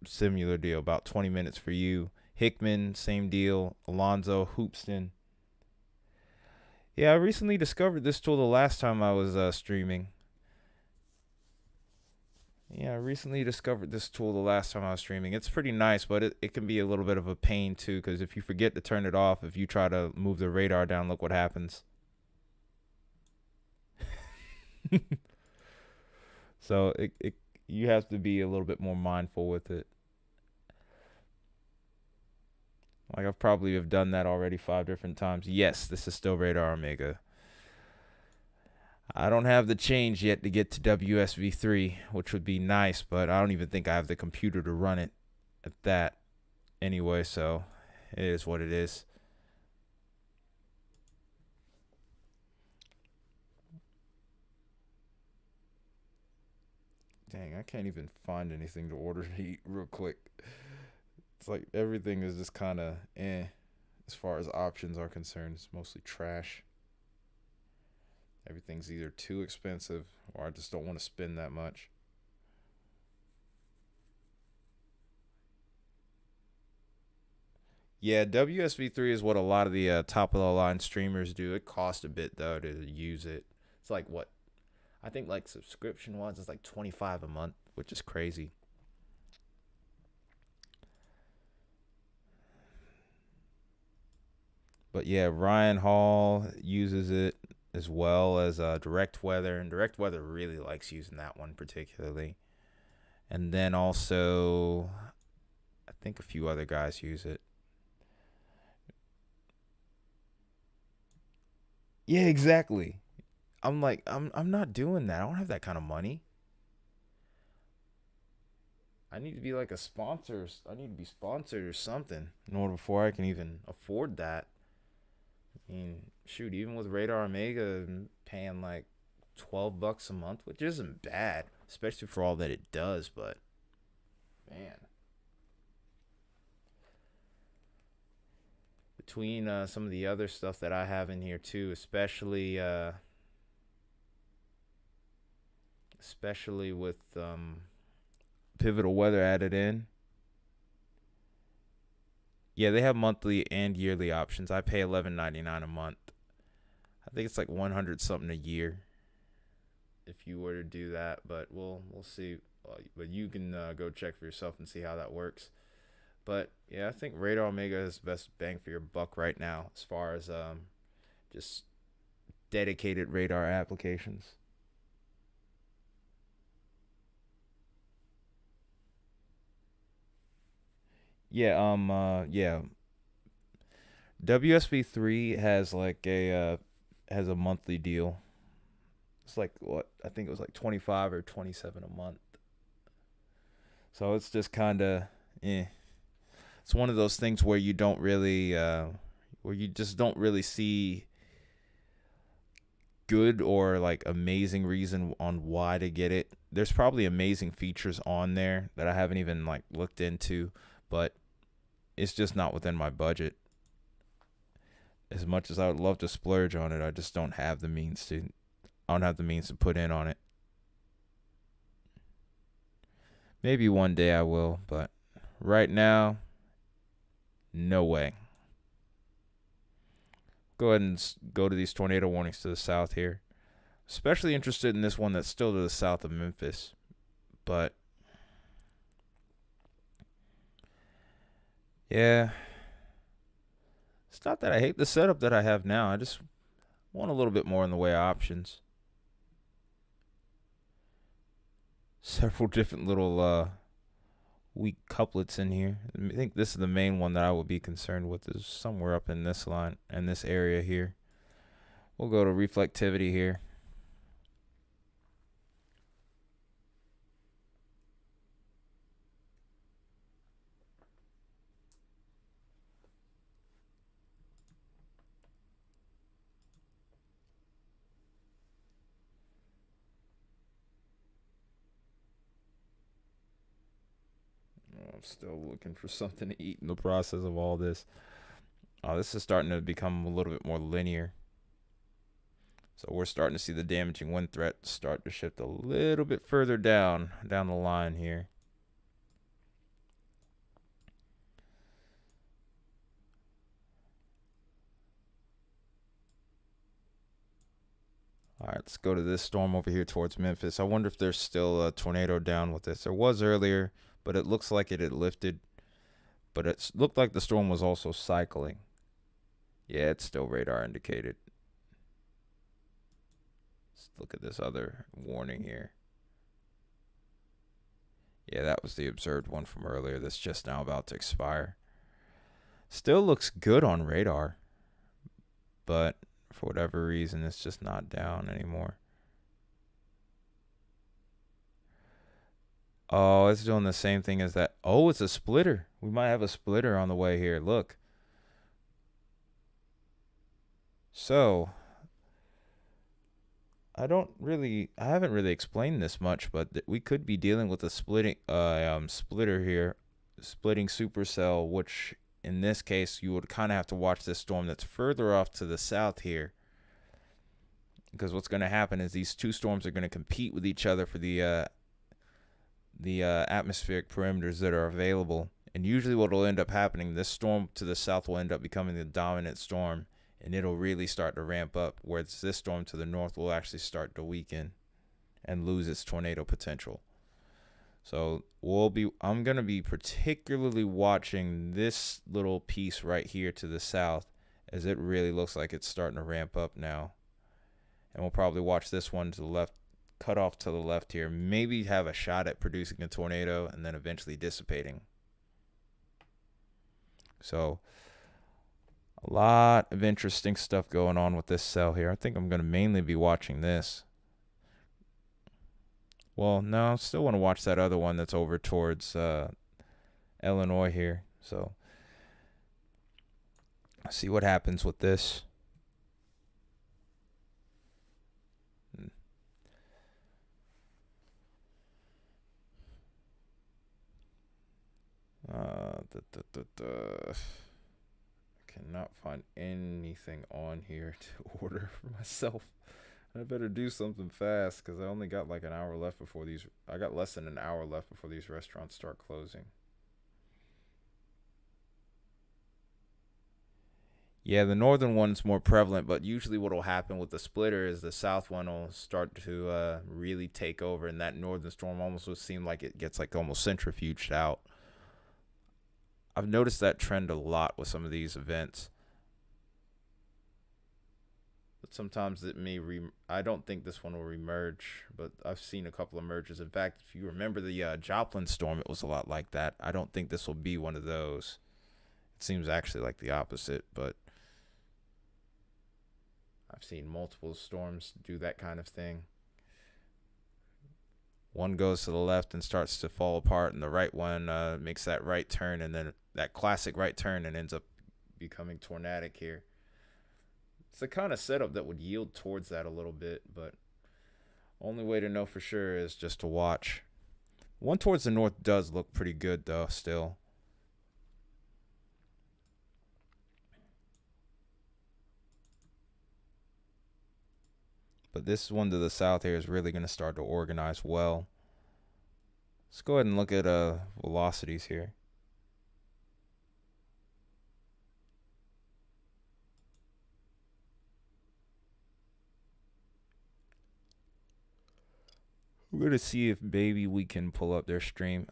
similar deal, about 20 minutes for you. Hickman, same deal. Alonzo, Hoopston. Yeah, I recently discovered this tool the last time I was streaming. It's pretty nice, but it can be a little bit of a pain too, because if you forget to turn it off, if you try to move the radar down, look what happens. So you have to be a little bit more mindful with it. Like I've probably have done that already 5 different times. Yes, this is still Radar Omega. I don't have the change yet to get to WSV3, which would be nice, but I don't even think I have the computer to run it at that anyway, so it is what it is. Dang, I can't even find anything to order to eat real quick. It's like everything is just kind of as far as options are concerned. It's mostly trash. Everything's either too expensive or I just don't want to spend that much. Yeah, WSV3 is what a lot of the top of the line streamers do. It costs a bit though to use it. It's like what? I think like subscription wise it's like $25 a month, which is crazy. But yeah, Ryan Hall uses it as well as Direct Weather, and Direct Weather really likes using that one particularly. And then also, I think a few other guys use it. Yeah, exactly. I'm like, I'm not doing that. I don't have that kind of money. I need to be like a sponsor. I need to be sponsored or something in order before I can even afford that. I mean, shoot, even with Radar Omega, I'm paying like $12 a month, which isn't bad, especially for all that it does. But man, between some of the other stuff that I have in here too, especially with Pivotal Weather added in. Yeah, they have monthly and yearly options. I pay $11.99 a month. I think it's like 100 something a year if you were to do that, but we'll see. But you can go check for yourself and see how that works. But yeah, I think Radar Omega is the best bang for your buck right now as far as just dedicated radar applications. Yeah, WSB3 has like a has a monthly deal. It's like what I think it was like 25 or 27 a month. So it's just kind of It's one of those things where you don't really where you just don't really see good or like amazing reason on why to get it. There's probably amazing features on there that I haven't even like looked into, but it's just not within my budget. As much as I would love to splurge on it, I just don't have the means to. I don't have the means to put in on it. Maybe one day I will, but right now, no way. Go ahead and go to these tornado warnings to the south here. Especially interested in this one that's still to the south of Memphis, but yeah. It's not that I hate the setup that I have now. Want a little bit more in the way of options. Several different little weak couplets in here. I think this is the main one that I would be concerned with, is somewhere up in this line and this area here. We'll go to reflectivity here. I'm still looking for something to eat in the process of all this. This is starting to become a little bit more linear. So we're starting to see the damaging wind threat start to shift a little bit further down the line here. All right, let's go to this storm over here towards Memphis. I wonder if there's still a tornado down with this. There was earlier, but it looks like it had lifted. But it looked like the storm was also cycling. Yeah, it's still radar indicated. Let's look at this other warning here. Yeah, that was the observed one from earlier that's just now about to expire. Still looks good on radar, but for whatever reason, it's just not down anymore. Oh, it's doing the same thing as that. Oh, it's a splitter. We might have a splitter on the way here. Look. So, I haven't really explained this much, but we could be dealing with a splitter here, splitting supercell, which in this case, you would kind of have to watch this storm that's further off to the south here. Because what's going to happen is these two storms are going to compete with each other for the atmospheric perimeters that are available. And usually what will end up happening, this storm to the south will end up becoming the dominant storm, and it'll really start to ramp up, whereas this storm to the north will actually start to weaken and lose its tornado potential. So I'm going to be particularly watching this little piece right here to the south, as it really looks like it's starting to ramp up now. And we'll probably watch this one to the left, cut off to the left here, maybe have a shot at producing a tornado and then eventually dissipating. So a lot of interesting stuff going on with this cell here. I think I'm going to mainly be watching this. Well, no, I still want to watch that other one that's over towards Illinois here. So I'll see what happens with this. Cannot find anything on here to order for myself. I better do something fast because I only got like an hour left before these. I got less than an hour left before these restaurants start closing. Yeah, the northern one's more prevalent, but usually what will happen with the splitter is the south one will start to really take over, and that northern storm almost would seem like it gets like almost centrifuged out. I've noticed that trend a lot with some of these events. But sometimes it may I don't think this one will remerge, but I've seen a couple of merges. In fact, if you remember the Joplin storm, it was a lot like that. I don't think this will be one of those. It seems actually like the opposite, but I've seen multiple storms do that kind of thing. One goes to the left and starts to fall apart, and the right one makes that right turn, and then that classic right turn, and ends up becoming tornadic here. It's the kind of setup that would yield towards that a little bit, but only way to know for sure is just to watch. One towards the north does look pretty good, though, still. But this one to the south here is really going to start to organize well. Let's go ahead and look at velocities here. We're going to see if maybe we can pull up their stream.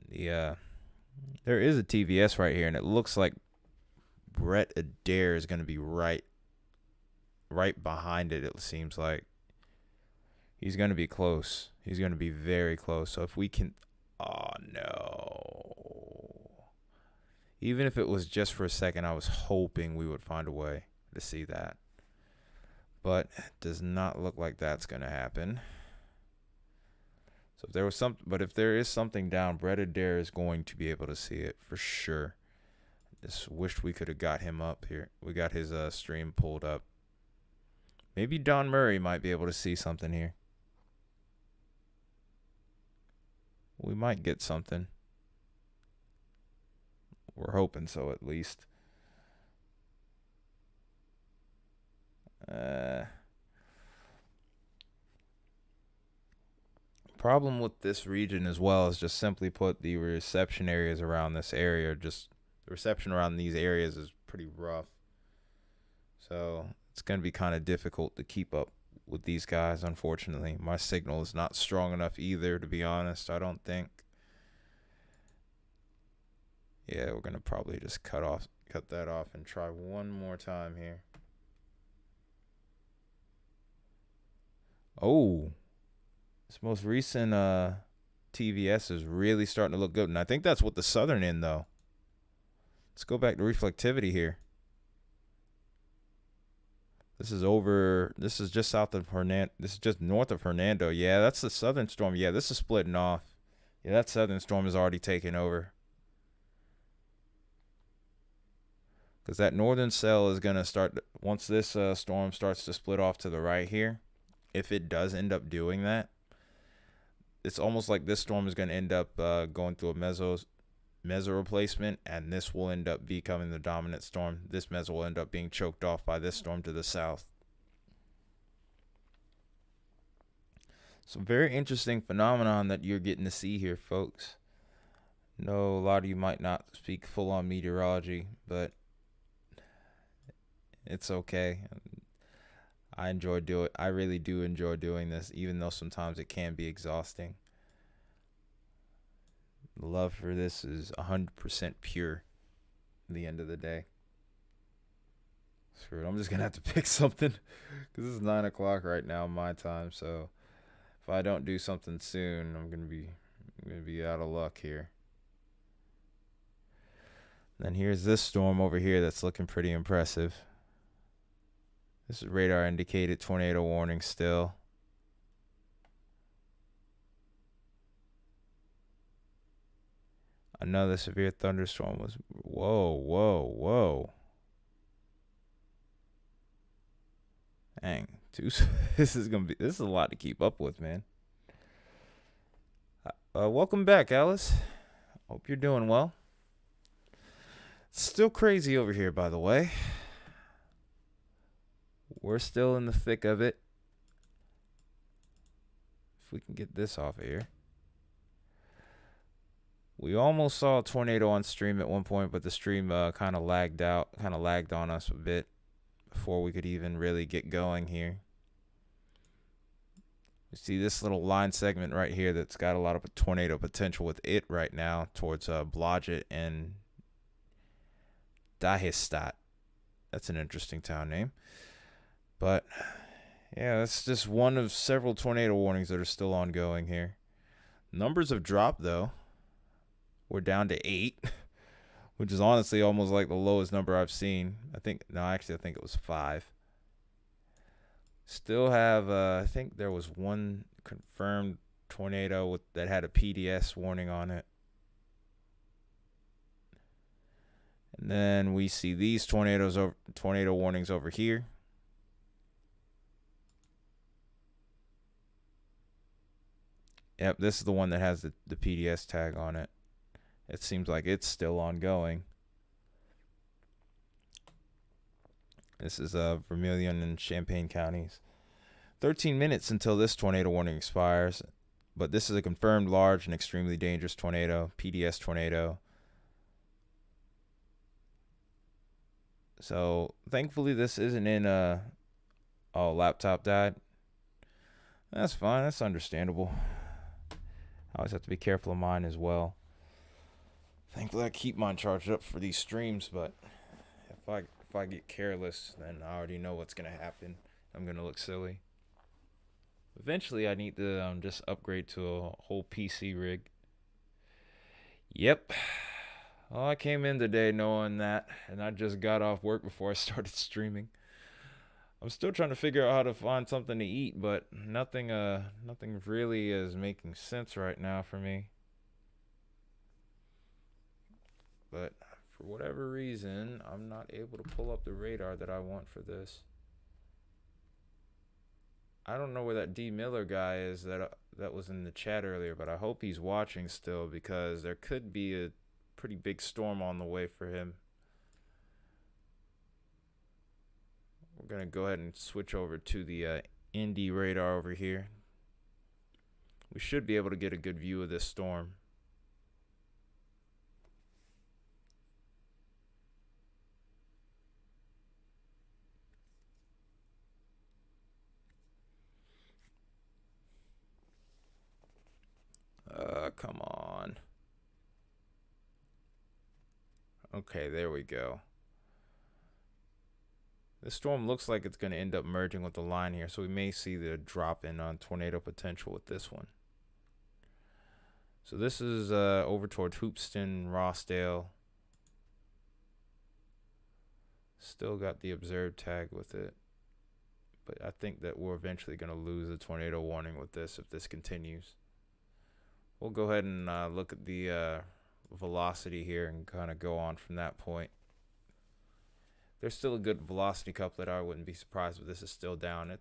Yeah. There is a TVS right here, and it looks like Brett Adair is going to be right right behind it. It seems like he's going to be close. He's going to be very close. So if we can, oh no. Even if it was just for a second, I was hoping we would find a way to see that. But it does not look like that's going to happen. So if there was if there is something down, Brett Adair is going to be able to see it for sure. Just wished we could have got him up here. We got his stream pulled up. Maybe Don Murray might be able to see something here. We might get something. We're hoping so, at least. Problem with this region as well is, just simply put, the reception areas around this area. Just the reception around these areas is pretty rough. So it's going to be kind of difficult to keep up with these guys, unfortunately. My signal is not strong enough either, to be honest, I don't think. Yeah, we're going to probably just cut that off and try one more time here. Oh, this most recent TVS is really starting to look good. And I think that's with the southern end, though. Let's go back to reflectivity here. This is just south of Hernando. This is just north of Hernando. Yeah, that's the southern storm. Yeah, this is splitting off. Yeah, that southern storm is already taking over. Because that northern cell is going to start, once this storm starts to split off to the right here, if it does end up doing that, it's almost like this storm is going to end up going through a meso replacement, and this will end up becoming the dominant storm. This meso will end up being choked off by this storm to the south. Some very interesting phenomenon that you're getting to see here, folks. No, a lot of you might not speak full-on meteorology, but it's okay. I really do enjoy doing this, even though sometimes it can be exhausting. The love for this is 100% pure at the end of the day. Screw it, I'm just going to have to pick something, because it's 9 o'clock right now my time, so if I don't do something soon, I'm going to be out of luck here. Then here's this storm over here that's looking pretty impressive. This is radar indicated tornado warning still. Another severe thunderstorm was, whoa. Dang, this is a lot to keep up with, man. Welcome back, Alice. Hope you're doing well. It's still crazy over here, by the way. We're still in the thick of it. If we can get this off of here. We almost saw a tornado on stream at one point, but the stream kind of lagged on us a bit before we could even really get going here. You see this little line segment right here that's got a lot of tornado potential with it right now towards Blodgett and Dagestat. That's an interesting town name. But yeah, that's just one of several tornado warnings that are still ongoing here. Numbers have dropped, though. We're down to 8, which is honestly almost like the lowest number I've seen. I think it was 5. Still have, I think there was one confirmed tornado that had a PDS warning on it. And then we see these tornado warnings over here. Yep, this is the one that has the PDS tag on it. It seems like it's still ongoing. This is Vermilion and Champaign counties. 13 minutes until this tornado warning expires. But this is a confirmed large and extremely dangerous tornado, PDS tornado. So, thankfully this isn't in laptop died. That's fine, that's understandable. I always have to be careful of mine as well. Thankfully I keep mine charged up for these streams, but if I get careless, then I already know what's gonna happen. I'm gonna look silly. Eventually, I need to just upgrade to a whole PC rig. Yep. Well, I came in today knowing that, and I just got off work before I started streaming. I'm still trying to figure out how to find something to eat, but nothing really is making sense right now for me. But for whatever reason, I'm not able to pull up the radar that I want for this. I don't know where that D Miller guy is that was in the chat earlier, but I hope he's watching still, because there could be a pretty big storm on the way for him. We're going to go ahead and switch over to the Indy radar over here. We should be able to get a good view of this storm. Come on. Okay, there we go. This storm looks like it's going to end up merging with the line here, so we may see the drop in on tornado potential with this one. So this is over towards Hoopston, Rossdale. Still got the observed tag with it. But I think that we're eventually going to lose the tornado warning with this if this continues. We'll go ahead and look at the velocity here and kind of go on from that point. There's still a good velocity couplet. I wouldn't be surprised if this is still down.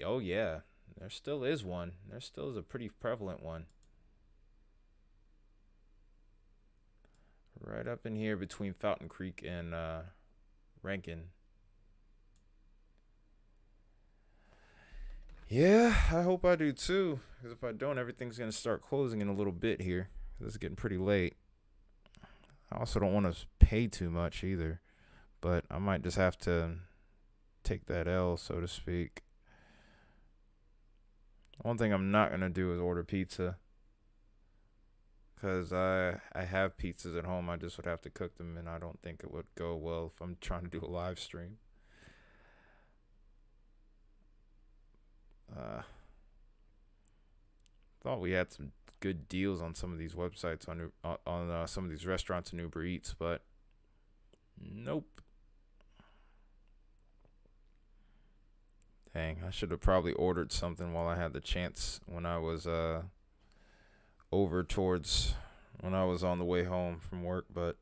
Oh yeah, there still is one. There still is a pretty prevalent one. Right up in here between Fountain Creek and Rankin. Yeah, I hope I do too. Because if I don't, everything's going to start closing in a little bit here. This is getting pretty late. I also don't want to pay too much either. But I might just have to take that L, so to speak. One thing I'm not going to do is order pizza. Because I have pizzas at home. I just would have to cook them, and I don't think it would go well if I'm trying to do a live stream. Thought we had some good deals on some of these websites on some of these restaurants and Uber Eats, but nope. Dang, I should have probably ordered something while I had the chance when I was when I was on the way home from work, but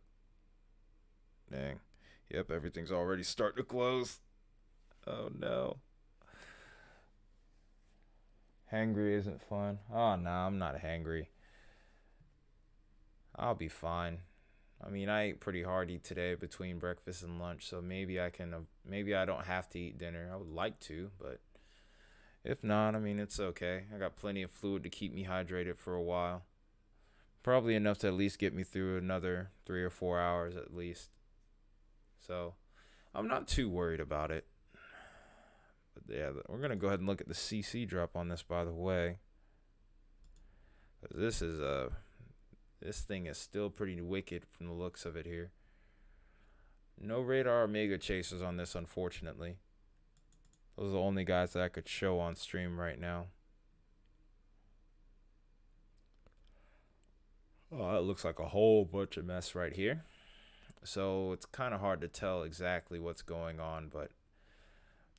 dang. Yep, everything's already starting to close. Oh no. Hangry isn't fun. Oh no, I'm not hangry. I'll be fine. I mean, I ate pretty hearty today between breakfast and lunch, so maybe I don't have to eat dinner. I would like to, but if not, I mean, it's okay. I got plenty of fluid to keep me hydrated for a while. Probably enough to at least get me through another 3 or 4 hours at least. So, I'm not too worried about it. But yeah, we're going to go ahead and look at the CC drop on this, by the way. This thing is still pretty wicked from the looks of it here. No radar Omega chasers on this, unfortunately. Those are the only guys that I could show on stream right now. Oh, it looks like a whole bunch of mess right here. So it's kind of hard to tell exactly what's going on, but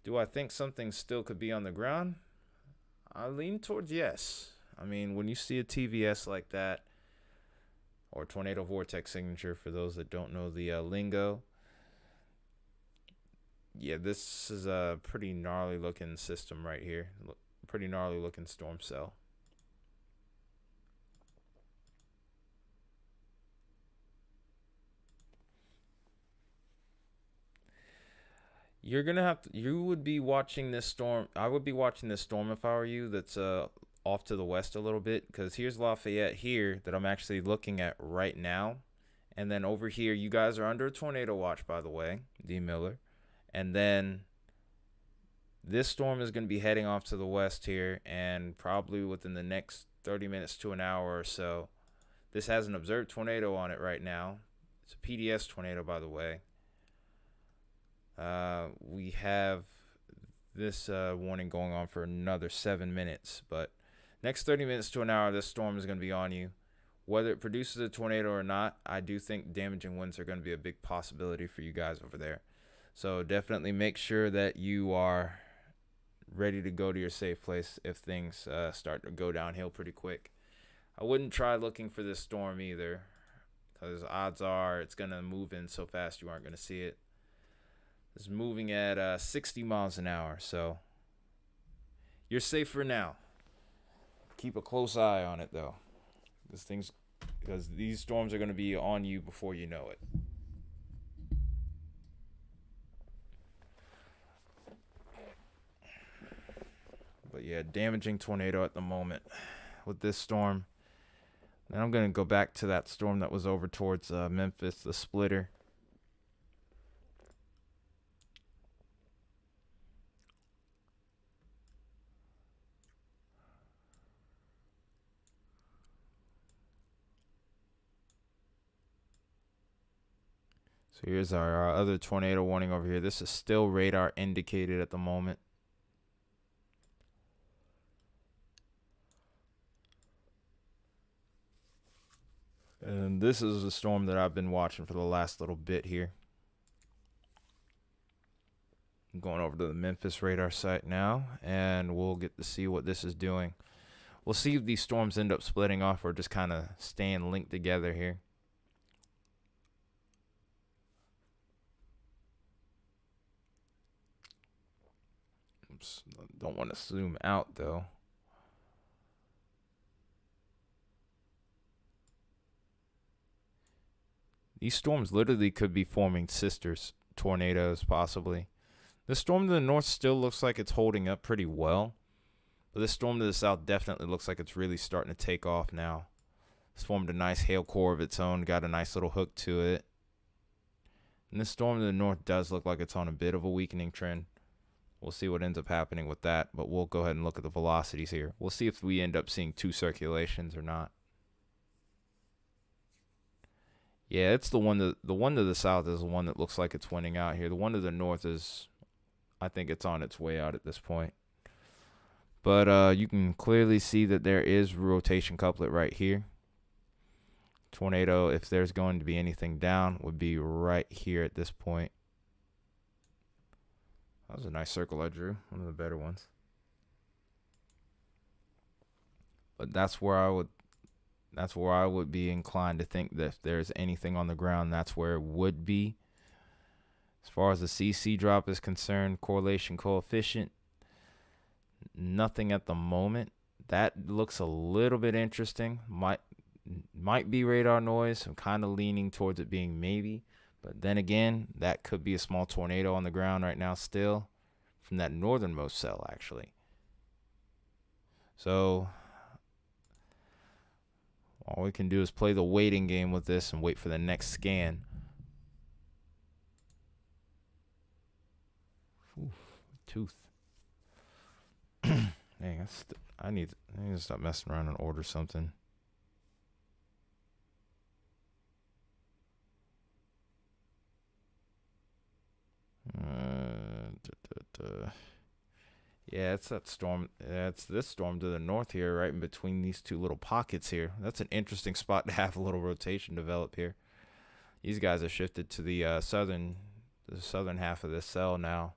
do I think something still could be on the ground? I lean towards yes. I mean, when you see a TVS like that, or tornado vortex signature for those that don't know the lingo, yeah, this is a pretty gnarly looking system right here. Pretty gnarly looking storm cell. You would be watching this storm. I would be watching this storm if I were you. That's off to the west a little bit, because here's Lafayette here that I'm actually looking at right now. And then over here, you guys are under a tornado watch, by the way, D. Miller. And then this storm is going to be heading off to the west here, and probably within the next 30 minutes to an hour or so. This has an observed tornado on it right now. It's a PDS tornado, by the way. We have this warning going on for another 7 minutes, but next 30 minutes to an hour, this storm is going to be on you. Whether it produces a tornado or not, I do think damaging winds are going to be a big possibility for you guys over there. So definitely make sure that you are ready to go to your safe place if things start to go downhill pretty quick. I wouldn't try looking for this storm either, because odds are it's going to move in so fast you aren't going to see it. It's moving at 60 miles an hour, so you're safe for now. Keep a close eye on it, though. Because these storms are going to be on you before you know it. But yeah, damaging tornado at the moment with this storm. And I'm going to go back to that storm that was over towards Memphis, the splitter. So here's our other tornado warning over here. This is still radar indicated at the moment. And this is a storm that I've been watching for the last little bit here. I'm going over to the Memphis radar site now, and we'll get to see what this is doing. We'll see if these storms end up splitting off or just kind of staying linked together here. Oops, don't want to zoom out though. These storms literally could be forming sisters tornadoes, possibly. This storm to the north still looks like it's holding up pretty well, but this storm to the south definitely looks like it's really starting to take off now. It's formed a nice hail core of its own, got a nice little hook to it. And this storm to the north does look like it's on a bit of a weakening trend. We'll see what ends up happening with that, but we'll go ahead and look at the velocities here. We'll see if we end up seeing two circulations or not. Yeah, it's the one to the south is the one that looks like it's winning out here. The one to the north is, I think it's on its way out at this point. But you can clearly see that there is rotation couplet right here. Tornado, if there's going to be anything down, would be right here at this point. That was a nice circle I drew, one of the better ones. But that's where I would be inclined to think that if there's anything on the ground, that's where it would be. As far as the CC drop is concerned, correlation coefficient, nothing at the moment. That looks a little bit interesting. Might be radar noise. I'm kind of leaning towards it being maybe. But then again, that could be a small tornado on the ground right now still from that northernmost cell, actually. So all we can do is play the waiting game with this and wait for the next scan. Ooh, tooth. Dang, I need to stop messing around and order something. Yeah, it's that storm. Yeah, it's this storm to the north here, right in between these two little pockets here. That's an interesting spot to have a little rotation develop here. These guys have shifted to the southern half of this cell now.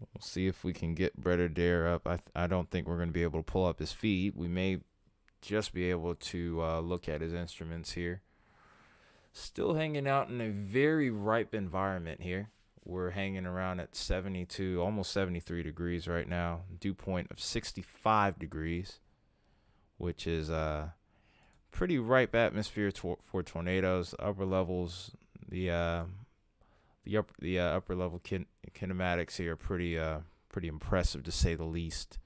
We'll see if we can get Brother Dare up. I don't think we're going to be able to pull up his feed. We may just be able to look at his instruments here. Still hanging out in a very ripe environment here. We're hanging around at 72, almost 73 degrees right now. Dew point of 65 degrees, which is a pretty ripe atmosphere for tornadoes. Upper levels, the upper level kinematics here are pretty impressive to say the least.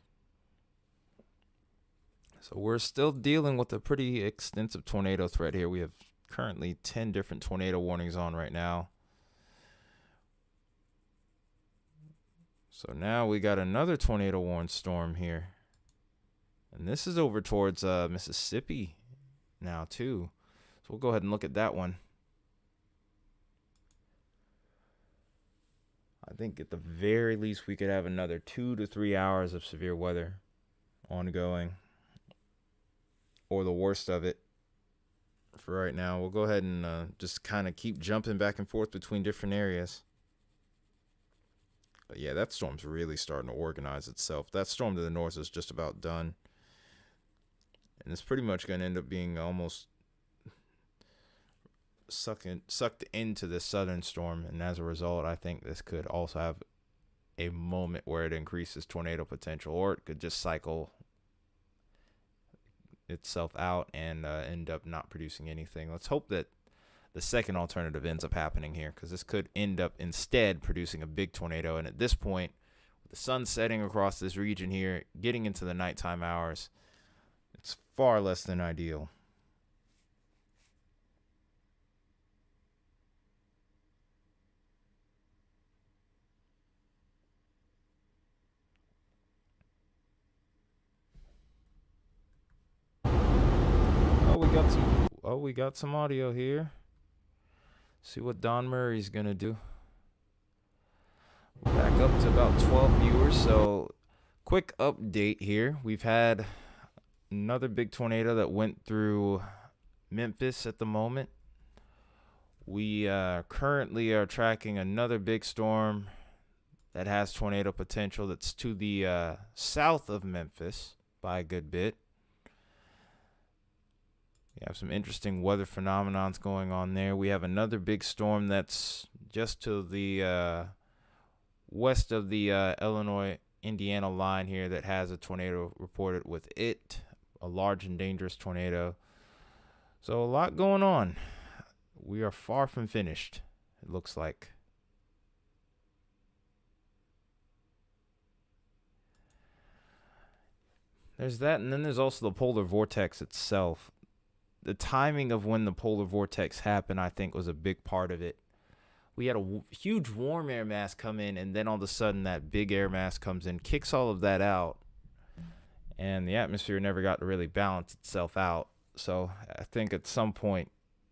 So we're still dealing with a pretty extensive tornado threat here. We have currently 10 different tornado warnings on right now. So now we got another tornado warned storm here. And this is over towards Mississippi now too. So we'll go ahead and look at that one. I think at the very least we could have another 2 to 3 hours of severe weather ongoing, or the worst of it for right now. We'll go ahead and just kind of keep jumping back and forth between different areas. But yeah, that storm's really starting to organize itself. That storm to the north is just about done. And it's pretty much going to end up being almost sucked into this southern storm. And as a result, I think this could also have a moment where it increases tornado potential, or it could just cycle itself out and end up not producing anything. Let's hope that the second alternative ends up happening here, because this could end up instead producing a big tornado. And at this point, with the sun setting across this region here, getting into the nighttime hours, it's far less than ideal. We got some audio here. See what Don Murray's gonna do. We're back up to about 12 viewers. So quick update here. We've had another big tornado that went through Memphis at the moment. We currently are tracking another big storm that has tornado potential that's to the south of Memphis by a good bit. We have some interesting weather phenomenons going on there. We have another big storm that's just to the west of the Illinois-Indiana line here that has a tornado reported with it, a large and dangerous tornado. So a lot going on. We are far from finished, it looks like. There's that, and then there's also the polar vortex itself. The timing of when the polar vortex happened, I think, was a big part of it. We had a huge warm air mass come in, and then all of a sudden that big air mass comes in, kicks all of that out, and the atmosphere never got to really balance itself out. So I think at some point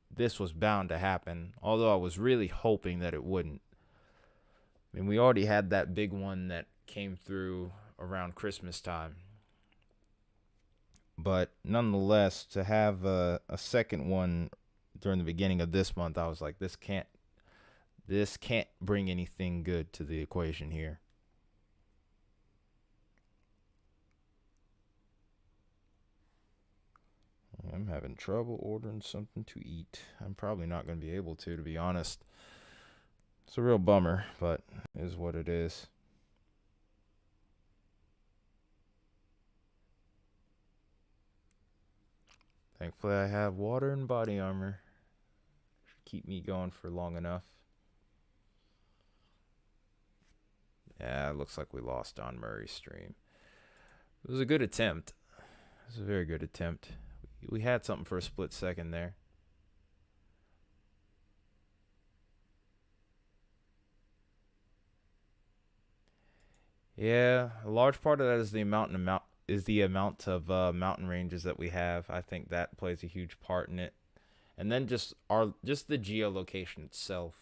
this was bound to happen, although I was really hoping that it wouldn't. I mean, we already had that big one that came through around Christmas time. But nonetheless, to have a second one during the beginning of this month, I was like, this can't bring anything good to the equation here. I'm having trouble ordering something to eat. I'm probably not going to be able to be honest. It's a real bummer, but it is what it is. Thankfully, I have water and body armor. Should keep me going for long enough. Yeah, it looks like we lost Don Murray's stream. It was a good attempt. It was a very good attempt. We had something for a split second there. Yeah, a large part of that is the amount of mountain ranges that we have. I think that plays a huge part in it, and then just the geolocation itself.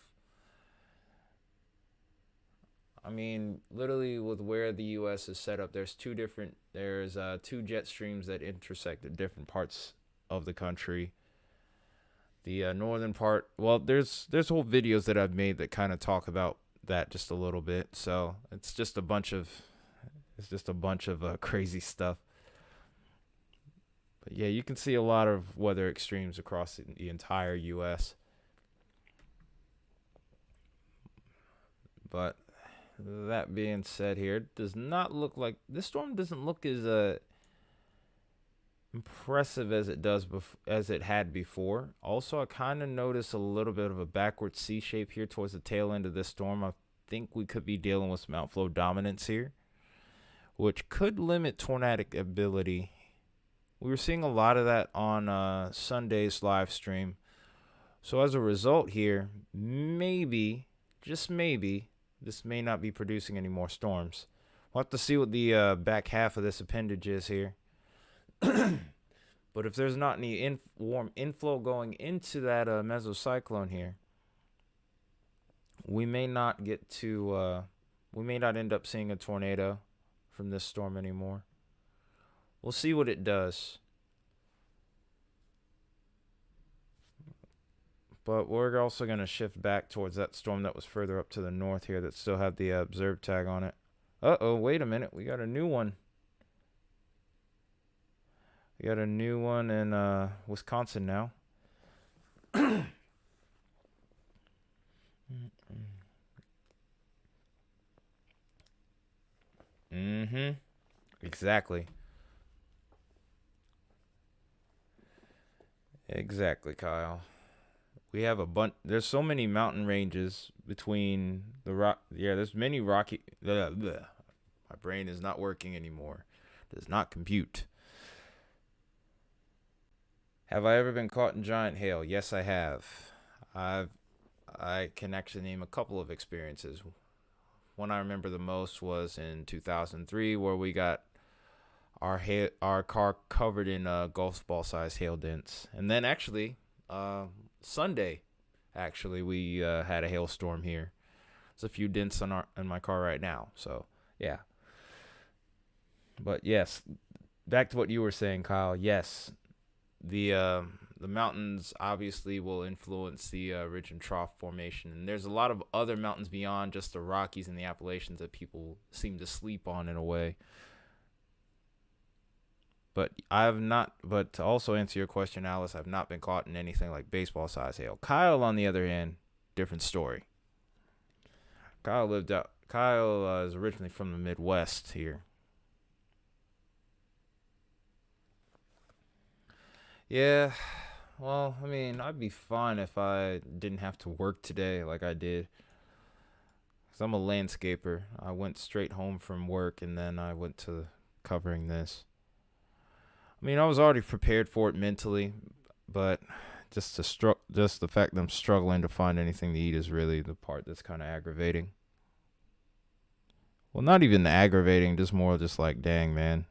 I mean, literally with where the U.S. is set up, there's two jet streams that intersect at different parts of the country. The northern part, well, there's whole videos that I've made that kind of talk about that just a little bit. So it's just a bunch of crazy stuff. But yeah, you can see a lot of weather extremes across the entire U.S. But that being said, here, it does not look like this storm doesn't look as impressive as it had before. Also, I kind of noticed a little bit of a backward C shape here towards the tail end of this storm. I think we could be dealing with some outflow dominance here, which could limit tornadic ability. We were seeing a lot of that on Sunday's live stream. So as a result here, maybe, just maybe, this may not be producing any more storms. We'll have to see what the back half of this appendage is here. But But if there's not any warm inflow going into that mesocyclone here, we may not get to, we may not end up seeing a tornado from this storm anymore. We'll see what it does. But we're also going to shift back towards that storm that was further up to the north here that still had the observed tag on it. Uh-oh, wait a minute. We got a new one. We got a new one in Wisconsin now. Mm-hmm. Exactly. Exactly, Kyle. We have a bunch. There's so many mountain ranges between the rock. Yeah, there's many rocky. My brain is not working anymore. Does not compute. Have I ever been caught in giant hail? Yes, I have. I can actually name a couple of experiences. One I remember the most was in 2003, where we got our car covered in golf ball size hail dents, and then actually Sunday, actually we had a hailstorm here. There's a few dents on my car right now. So yeah. But yes, back to what you were saying, Kyle. Yes, the mountains obviously will influence the ridge and trough formation, and there's a lot of other mountains beyond just the Rockies and the Appalachians that people seem to sleep on in a way. But but to also answer your question, Alice, I've not been caught in anything like baseball size hail. Kyle, on the other hand, different story. Kyle is originally from the Midwest here. Yeah, well, I mean, I'd be fine if I didn't have to work today like I did. 'Cause I'm a landscaper. I went straight home from work and then I went to covering this. I mean, I was already prepared for it mentally, but just the fact that I'm struggling to find anything to eat is really the part that's kind of aggravating. Well, not even aggravating, just more just like, dang, man.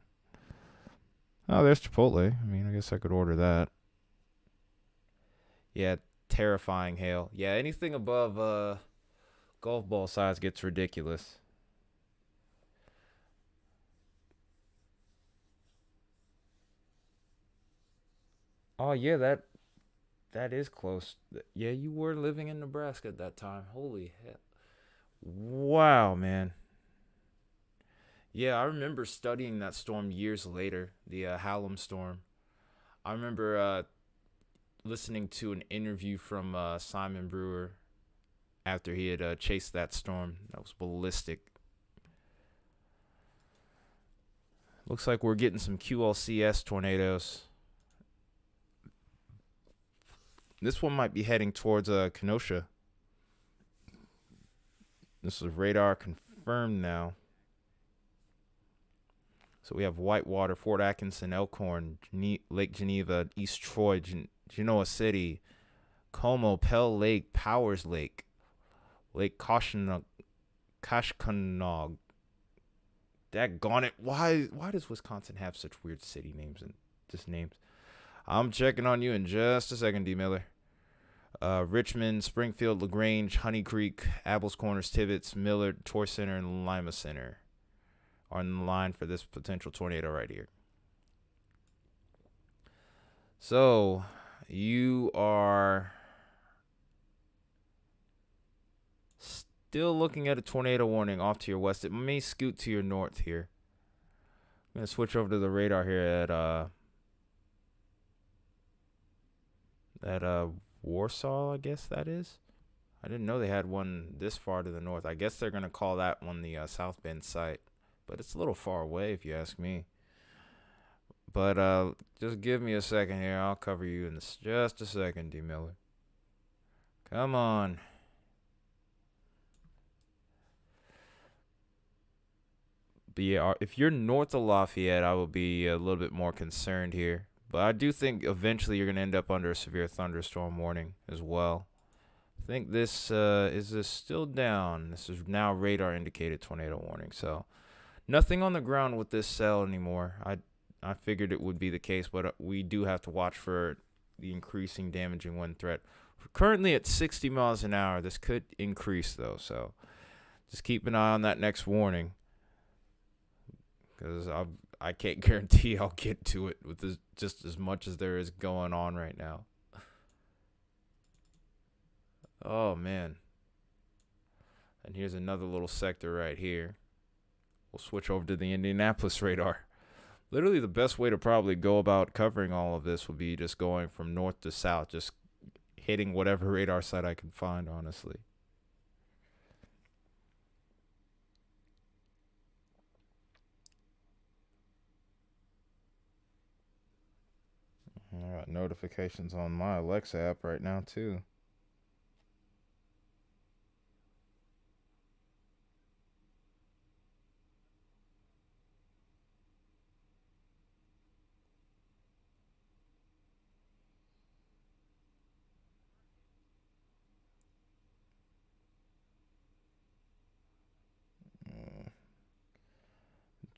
Oh, there's Chipotle. I mean, I guess I could order that. Yeah, terrifying hail. Yeah, anything above golf ball size gets ridiculous. Oh yeah, that is close. Yeah, you were living in Nebraska at that time. Holy hell. Wow, man. Yeah, I remember studying that storm years later, the Hallam storm. I remember listening to an interview from Simon Brewer after he had chased that storm. That was ballistic. Looks like we're getting some QLCS tornadoes. This one might be heading towards Kenosha. This is radar confirmed now. So we have Whitewater, Fort Atkinson, Elkhorn, Lake Geneva, East Troy, Genoa City, Como, Pell Lake, Powers Lake, Lake Kashkanog. Daggone it. Why does Wisconsin have such weird city names and just names? I'm checking on you in just a second, D. Miller. Richmond, Springfield, LaGrange, Honey Creek, Apples Corners, Tibbetts, Millard, Troy Center, and Lima Center are in the line for this potential tornado right here. So you are still looking at a tornado warning off to your west. It may scoot to your north here. I'm going to switch over to the radar here at Warsaw, I guess that is. I didn't know they had one this far to the north. I guess they're going to call that one the South Bend site. But it's a little far away if you ask me. But just give me a second here. I'll cover you in just a second, D. Miller. Come on. But yeah, if you're north of Lafayette, I will be a little bit more concerned here. But I do think eventually you're going to end up under a severe thunderstorm warning as well. I think this is this still down. This is now radar indicated tornado warning. So nothing on the ground with this cell anymore. I figured it would be the case, but we do have to watch for the increasing damaging wind threat. We're currently at 60 miles an hour. This could increase, though, so just keep an eye on that next warning, because I can't guarantee I'll get to it with just as much as there is going on right now. Oh, man. And here's another little sector right here. We'll switch over to the Indianapolis radar. Literally, the best way to probably go about covering all of this would be just going from north to south, just hitting whatever radar site I can find, honestly. I got notifications on my Alexa app right now, too.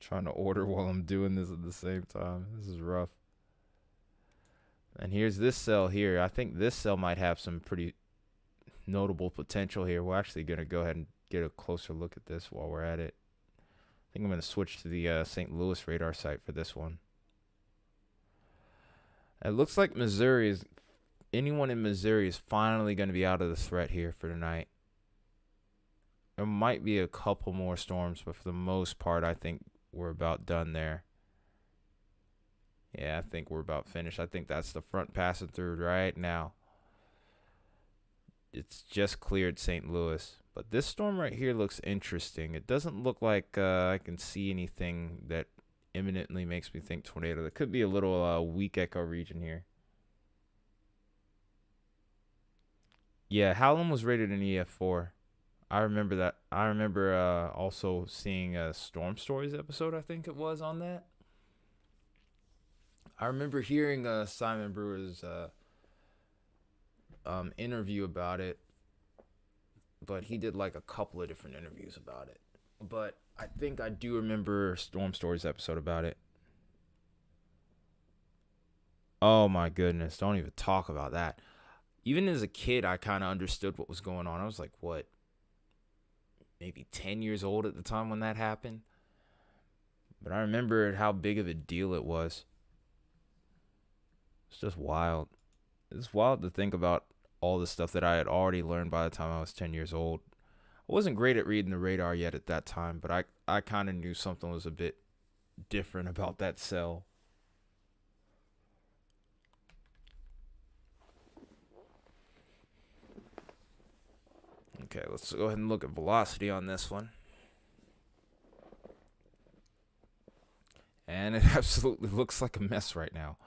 Trying to order while I'm doing this at the same time. This is rough. And here's this cell here. I think this cell might have some pretty notable potential here. We're actually going to go ahead and get a closer look at this while we're at it. I think I'm going to switch to the St. Louis radar site for this one. It looks like anyone in Missouri is finally going to be out of the threat here for tonight. There might be a couple more storms, but for the most part, I think we're about done there. Yeah, I think we're about finished. I think that's the front passing through right now. It's just cleared St. Louis. But this storm right here looks interesting. It doesn't look like I can see anything that imminently makes me think tornado. There could be a little weak echo region here. Yeah, Howland was rated an EF4. I remember that. I remember also seeing a Storm Stories episode, I think it was, on that. I remember hearing Simon Brewer's interview about it, but he did like a couple of different interviews about it. But I think I do remember Storm Stories episode about it. Oh my goodness, don't even talk about that. Even as a kid, I kind of understood what was going on. I was like, what? Maybe 10 years old at the time when that happened. But I remember how big of a deal it was. It's just wild. It's wild to think about all the stuff that I had already learned by the time I was 10 years old. I wasn't great at reading the radar yet at that time, but I kind of knew something was a bit different about that cell. Okay, let's go ahead and look at velocity on this one. And it absolutely looks like a mess right now.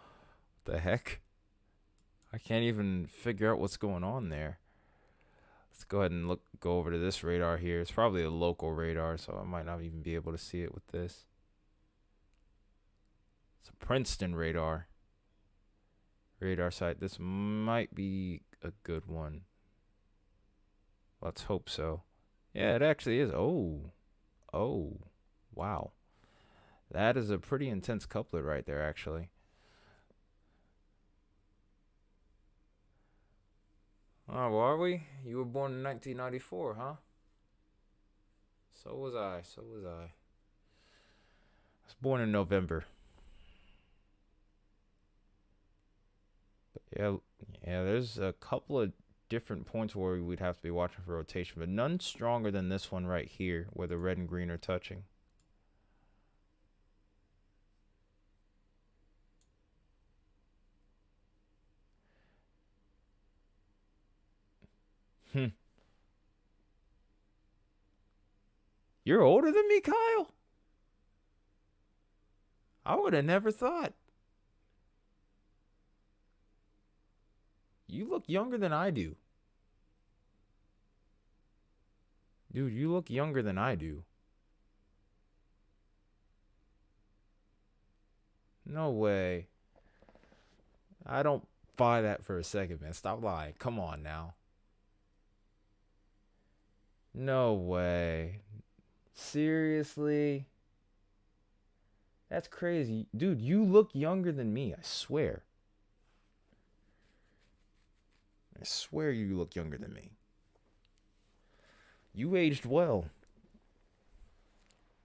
What the heck? I can't even figure out what's going on there. Let's go ahead and go over to this radar here. It's probably a local radar, so I might not even be able to see it with this. It's a Princeton radar site. This might be a good one. Let's hope so. Yeah, it actually is. Oh, wow. That is a pretty intense couplet right there, actually. Oh, well, are we? You were born in 1994, huh? So was I. I was born in November. But yeah, there's a couple of different points where we'd have to be watching for rotation, but none stronger than this one right here where the red and green are touching. You're older than me, Kyle? I would have never thought. You look younger than I do. Dude, you look younger than I do. No way. I don't buy that for a second, man. Stop lying. Come on now. No way. Seriously? That's crazy. Dude, you look younger than me, I swear. I swear you look younger than me. You aged well.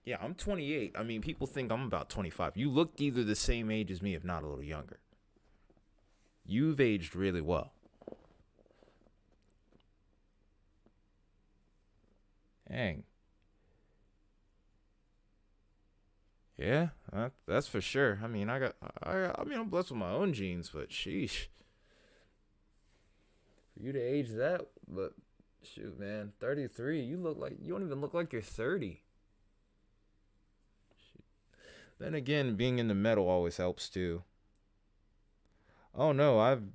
Yeah, I'm 28. I mean, people think I'm about 25. You look either the same age as me, if not a little younger. You've aged really well. Dang. Yeah, that's for sure. I mean, I'm blessed with my own genes, but sheesh. For you to age that, but shoot, man, 33, you don't even look like you're 30. Then again, being in the metal always helps too. Oh no, I'm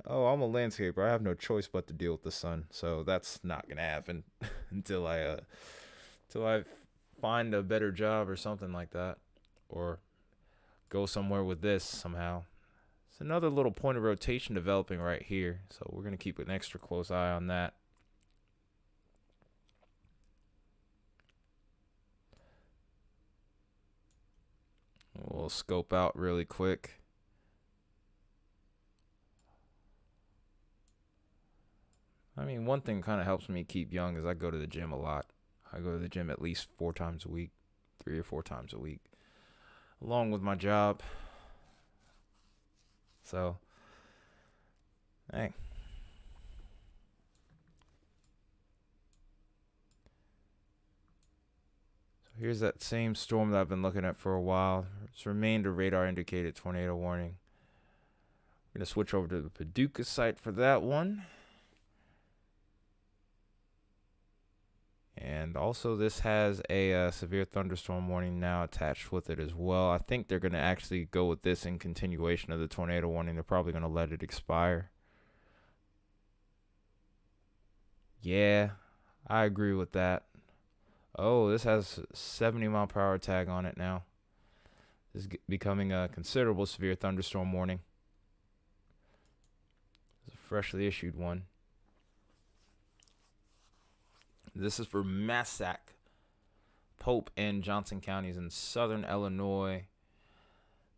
a landscaper. I have no choice but to deal with the sun. So that's not gonna happen until I find a better job or something like that, or go somewhere with this somehow. It's another little point of rotation developing right here, so we're gonna keep an extra close eye on that. We'll scope out really quick. I mean, one thing kind of helps me keep young is I go to the gym a lot. I go to the gym at least 4 times a week, 3 or 4 times a week, along with my job. So, hey. So here's that same storm that I've been looking at for a while. It's remained a radar indicated tornado warning. I'm going to switch over to the Paducah site for that one. And also, this has a severe thunderstorm warning now attached with it as well. I think they're going to actually go with this in continuation of the tornado warning. They're probably going to let it expire. Yeah, I agree with that. Oh, this has 70-mile-per-hour tag on it now. This is becoming a considerable severe thunderstorm warning. It's a freshly issued one. This is for Massac, Pope, and Johnson counties in southern Illinois.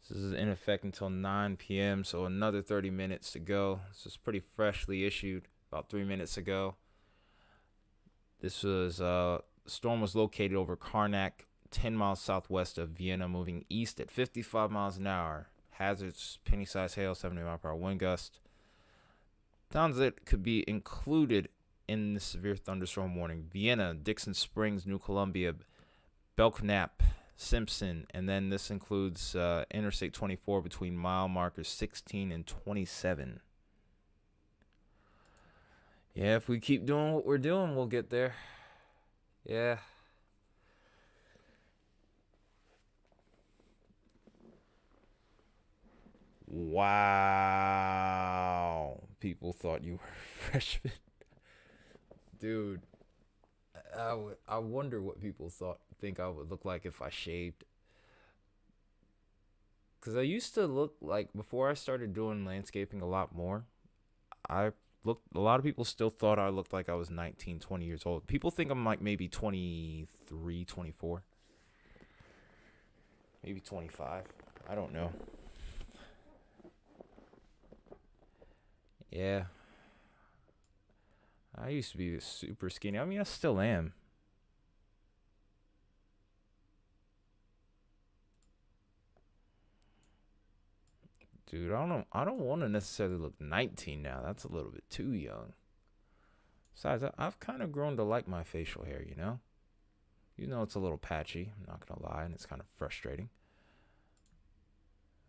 This is in effect until 9 p.m., so another 30 minutes to go. This is pretty freshly issued, about 3 minutes ago. This storm was located over Karnak, 10 miles southwest of Vienna, moving east at 55 miles an hour. Hazards, penny-sized hail, 70-mile-per-hour wind gust. Towns that could be included in the severe thunderstorm warning: Vienna, Dixon Springs, New Columbia, Belknap, Simpson, and then this includes Interstate 24 between mile markers 16 and 27. Yeah, if we keep doing what we're doing, we'll get there. Yeah. Wow. People thought you were a freshman. Dude, I wonder what people think I would look like if I shaved. Because I used to look like, before I started doing landscaping a lot more, a lot of people still thought I looked like I was 19, 20 years old. People think I'm like maybe 23, 24. Maybe 25. I don't know. Yeah. I used to be super skinny. I mean, I still am. Dude, I don't want to necessarily look 19 now. That's a little bit too young. Besides, I've kind of grown to like my facial hair, you know? You know, it's a little patchy, I'm not going to lie, and it's kind of frustrating.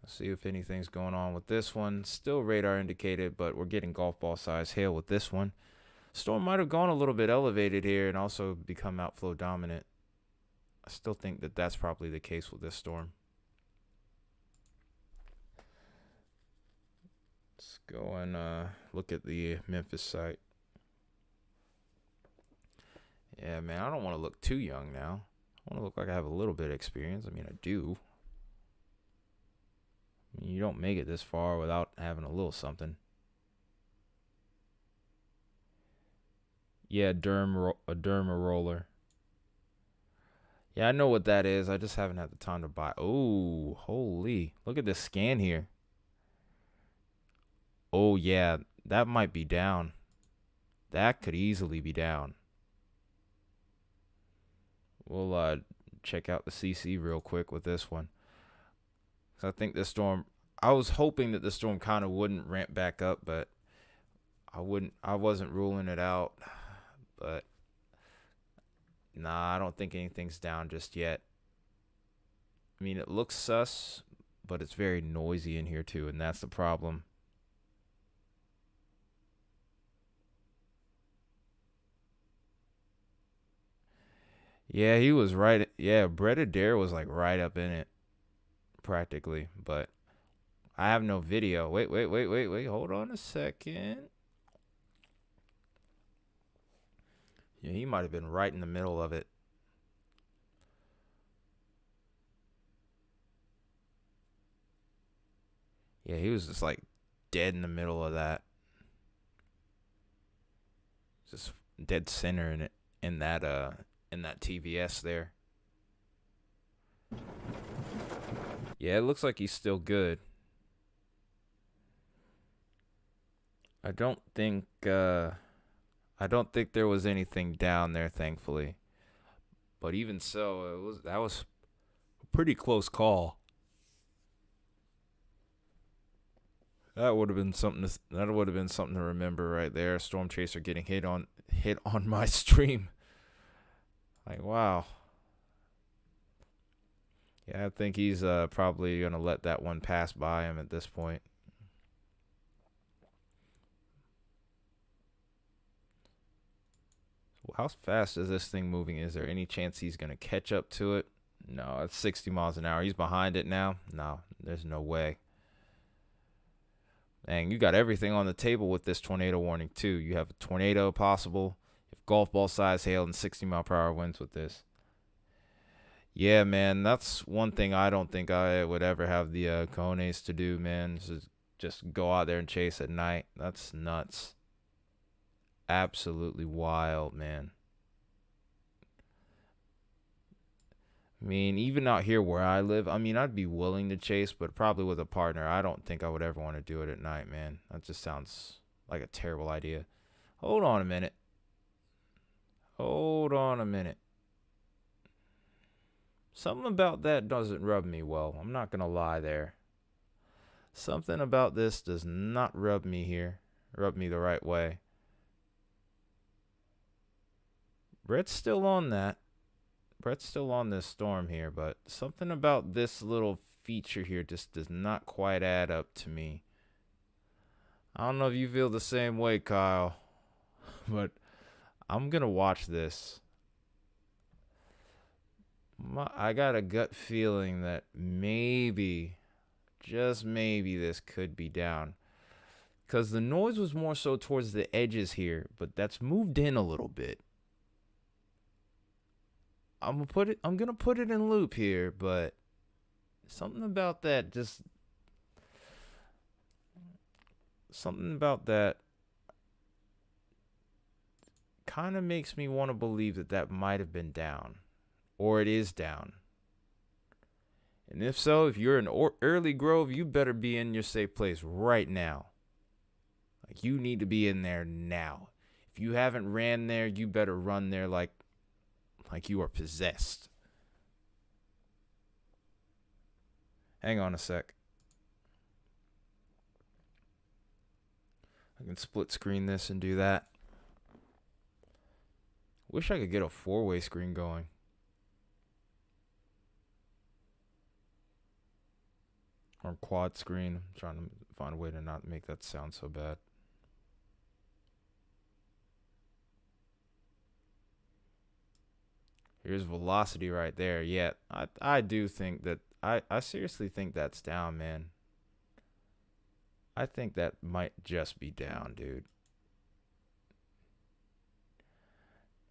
Let's see if anything's going on with this one. Still radar indicated, but we're getting golf ball size hail with this one. Storm might have gone a little bit elevated here and also become outflow dominant. I still think that that's probably the case with this storm. Let's go and look at the Memphis site. Yeah, man, I don't want to look too young now. I want to look like I have a little bit of experience. I mean, I do. I mean, you don't make it this far without having a little something. Yeah, a derma roller. Yeah, I know what that is. I just haven't had the time to buy. Oh, holy. Look at this scan here. Oh, yeah. That might be down. That could easily be down. We'll check out the CC real quick with this one. 'Cause I think this storm, I was hoping that the storm kind of wouldn't ramp back up, but I wasn't ruling it out. But nah, I don't think anything's down just yet. I mean, it looks sus, but it's very noisy in here too, and that's the problem. Yeah, he was right. Yeah, Brett Adair was like right up in it, practically. But I have no video. Wait. Hold on a second. Yeah, he might have been right in the middle of it. Yeah, he was just like dead in the middle of that. Just dead center in it in that TVS there. Yeah, it looks like he's still good. I don't think there was anything down there, thankfully. But even so, that was a pretty close call. That would have been something. That would have been something to remember right there. Storm Chaser getting hit on my stream. Like, wow. Yeah, I think he's probably gonna let that one pass by him at this point. How fast is this thing moving? Is there any chance he's gonna catch up to it? No, it's 60 miles an hour. He's behind it now. No, there's no way. Dang, you got everything on the table with this tornado warning too. You have a tornado possible, if golf ball size hail and 60-mile-per-hour winds with this. Yeah, man, that's one thing I don't think I would ever have the cojones to do, man. Is just go out there and chase at night. That's nuts. Absolutely wild, man. I mean, even out here where I live, I mean, I'd be willing to chase, but probably with a partner. I don't think I would ever want to do it at night, man. That just sounds like a terrible idea. Hold on a minute. Hold on a minute. Something about that doesn't rub me well. I'm not going to lie there. Something about this does not rub me the right way. Brett's still on that. Brett's still on this storm here, but something about this little feature here just does not quite add up to me. I don't know if you feel the same way, Kyle, but I'm going to watch this. I got a gut feeling that maybe, just maybe, this could be down. Because the noise was more so towards the edges here, but that's moved in a little bit. I'm gonna put it in loop here, but something about that kind of makes me want to believe that might have been down, or it is down. And if so, if you're in Early Grove, you better be in your safe place right now. Like, you need to be in there now. If you haven't ran there, you better run there like you are possessed. Hang on a sec. I can split screen this and do that. Wish I could get a 4-way screen going. Or quad screen. I'm trying to find a way to not make that sound so bad. Here's velocity right there. Yeah, I do think that, I seriously think that's down, man. I think that might just be down, dude.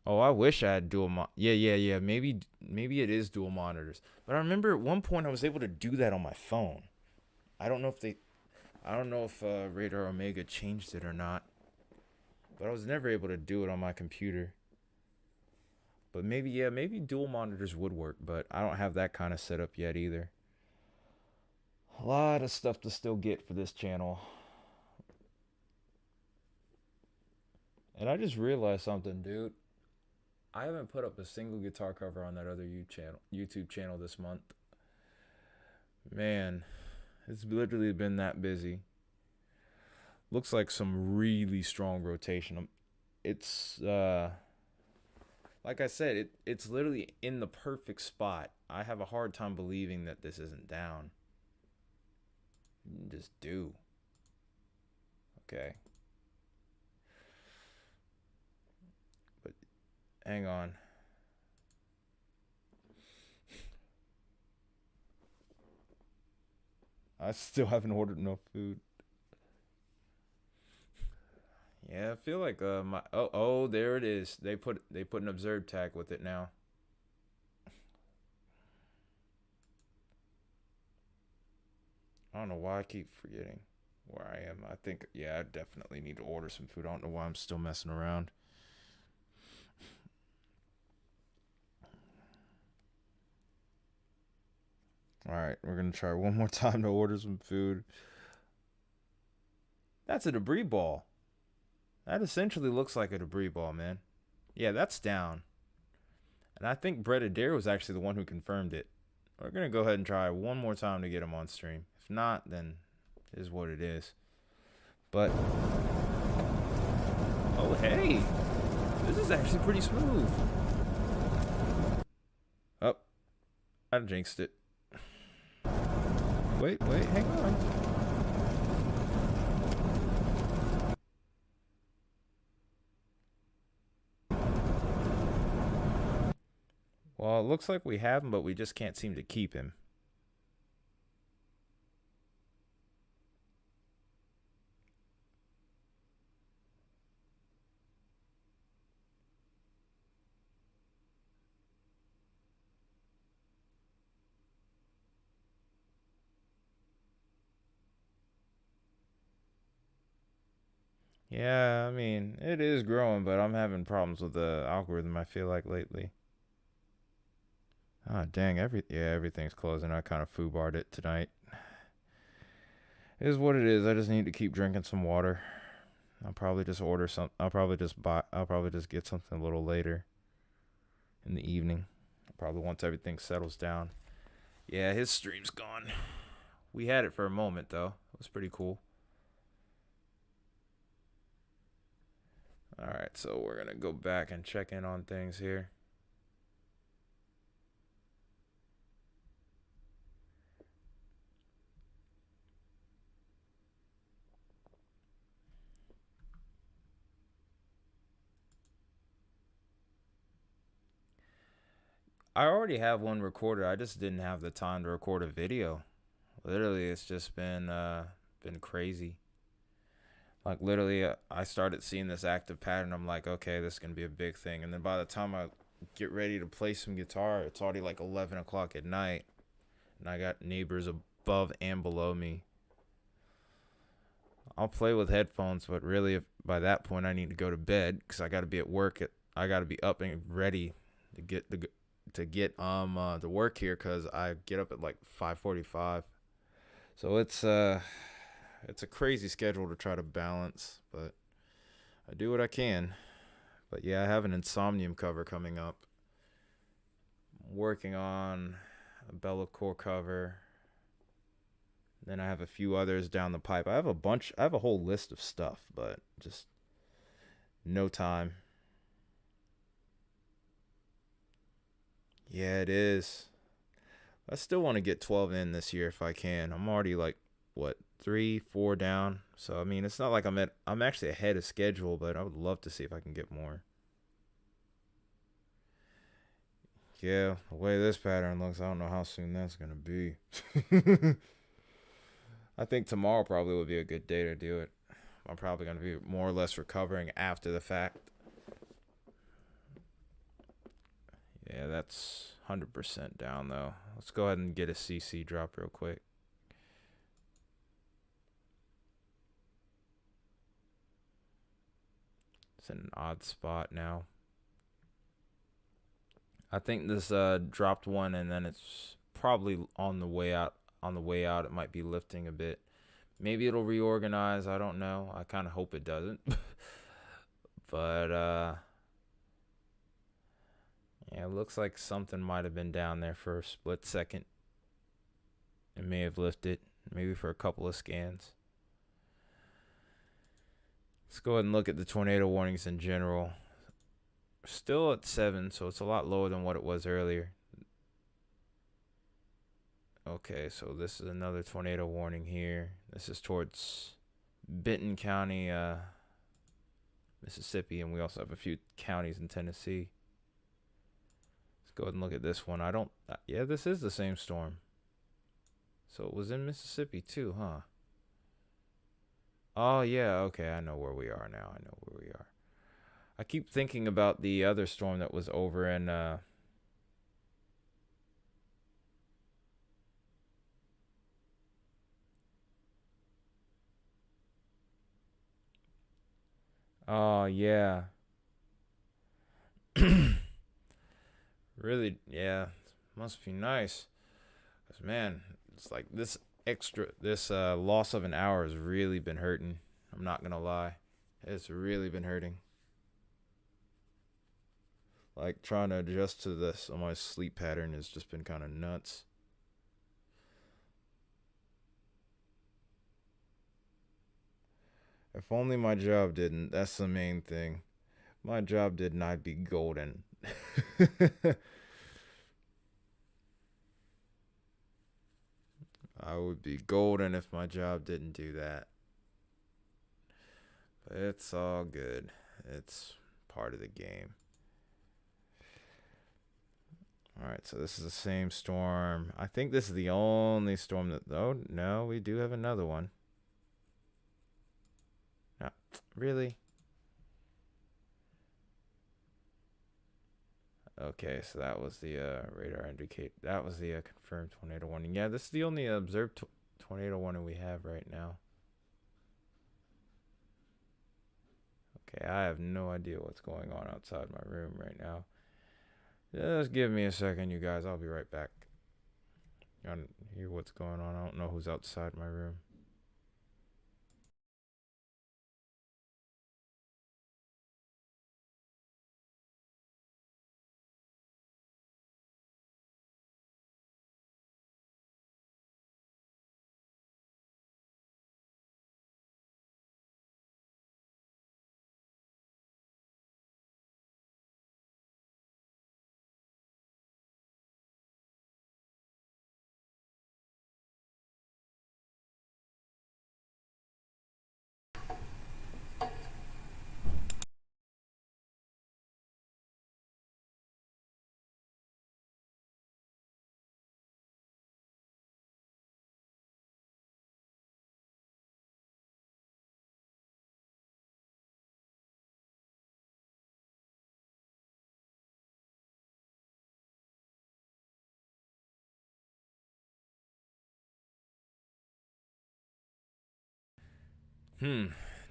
Oh, I wish I had dual yeah. Maybe it is dual monitors. But I remember at one point I was able to do that on my phone. I don't know if Radar Omega changed it or not. But I was never able to do it on my computer. But maybe, yeah, maybe dual monitors would work, but I don't have that kind of setup yet either. A lot of stuff to still get for this channel. And I just realized something, dude. I haven't put up a single guitar cover on that other YouTube channel this month. Man, it's literally been that busy. Looks like some really strong rotation. It's like I said, it's literally in the perfect spot. I have a hard time believing that this isn't down. Just do. Okay. But hang on. I still haven't ordered enough food. Yeah, I feel like my oh there it is. They put an observe tag with it now. I don't know why I keep forgetting where I am. I think, yeah, I definitely need to order some food. I don't know why I'm still messing around. All right, we're gonna try one more time to order some food. That's a debris ball. That essentially looks like a debris ball, man. Yeah, that's down. And I think Brett Adair was actually the one who confirmed it. We're going to go ahead and try one more time to get him on stream. If not, then it is what it is. But, oh, hey. This is actually pretty smooth. Oh, I jinxed it. Wait, hang on. Well, it looks like we have him, but we just can't seem to keep him. Yeah, I mean, it is growing, but I'm having problems with the algorithm, I feel like, lately. Ah, dang, everything's closing. I kind of foobarred it tonight. It is what it is. I just need to keep drinking some water. I'll probably just order some. I'll probably just get something a little later in the evening. Probably once everything settles down. Yeah, his stream's gone. We had it for a moment, though. It was pretty cool. All right, so we're going to go back and check in on things here. I already have one recorded. I just didn't have the time to record a video. Literally, it's just been crazy. Like, literally, I started seeing this active pattern. I'm like, okay, this is going to be a big thing. And then by the time I get ready to play some guitar, it's already like 11 o'clock at night. And I got neighbors above and below me. I'll play with headphones, but really, if by that point I need to go to bed because I got to be at work. I got to be up and ready to get to work here because I get up at like 5:45. So it's a crazy schedule to try to balance, but I do what I can. But yeah, I have an Insomnium cover coming up. I'm working on a Bellacore cover. Then I have a few others down the pipe. I have a whole list of stuff, but just no time. Yeah, it is. I still want to get 12 in this year if I can. I'm already like, what, 3-4 down. So I mean, it's not like I'm actually ahead of schedule, but I would love to see if I can get more. Yeah, the way this pattern looks, I don't know how soon that's gonna be. I think tomorrow probably would be a good day to do it. I'm probably gonna be more or less recovering after the fact. Yeah, that's 100% down though. Let's go ahead and get a CC drop real quick. It's in an odd spot now. I think this dropped one, and then it's probably on the way out. On the way out, it might be lifting a bit. Maybe it'll reorganize. I don't know. I kind of hope it doesn't. But yeah, it looks like something might have been down there for a split second. It may have lifted, maybe for a couple of scans. Let's go ahead and look at the tornado warnings in general. Still at 7, so it's a lot lower than what it was earlier. Okay, so this is another tornado warning here. This is towards Benton County, Mississippi, and we also have a few counties in Tennessee. Let's go ahead and look at this one. Yeah, this is the same storm. So it was in Mississippi too, huh? Oh, yeah, okay, I know where we are now. I keep thinking about the other storm that was over in, oh, yeah. Really, yeah, must be nice. 'Cause, man, it's like this loss of an hour has really been hurting. I'm not gonna lie. It's really been hurting. Like, trying to adjust to this on my sleep pattern has just been kind of nuts. If only my job didn't. That's the main thing. My job didn't, I'd be golden. I would be golden if my job didn't do that. But it's all good. It's part of the game. Alright, so this is the same storm. I think this is the only storm that... Oh, no, we do have another one. No, really? Okay, so that was the radar indicate. That was the confirmed tornado warning. Yeah, this is the only observed tornado warning we have right now. Okay, I have no idea what's going on outside my room right now. Just give me a second, you guys. I'll be right back. I don't hear what's going on. I don't know who's outside my room.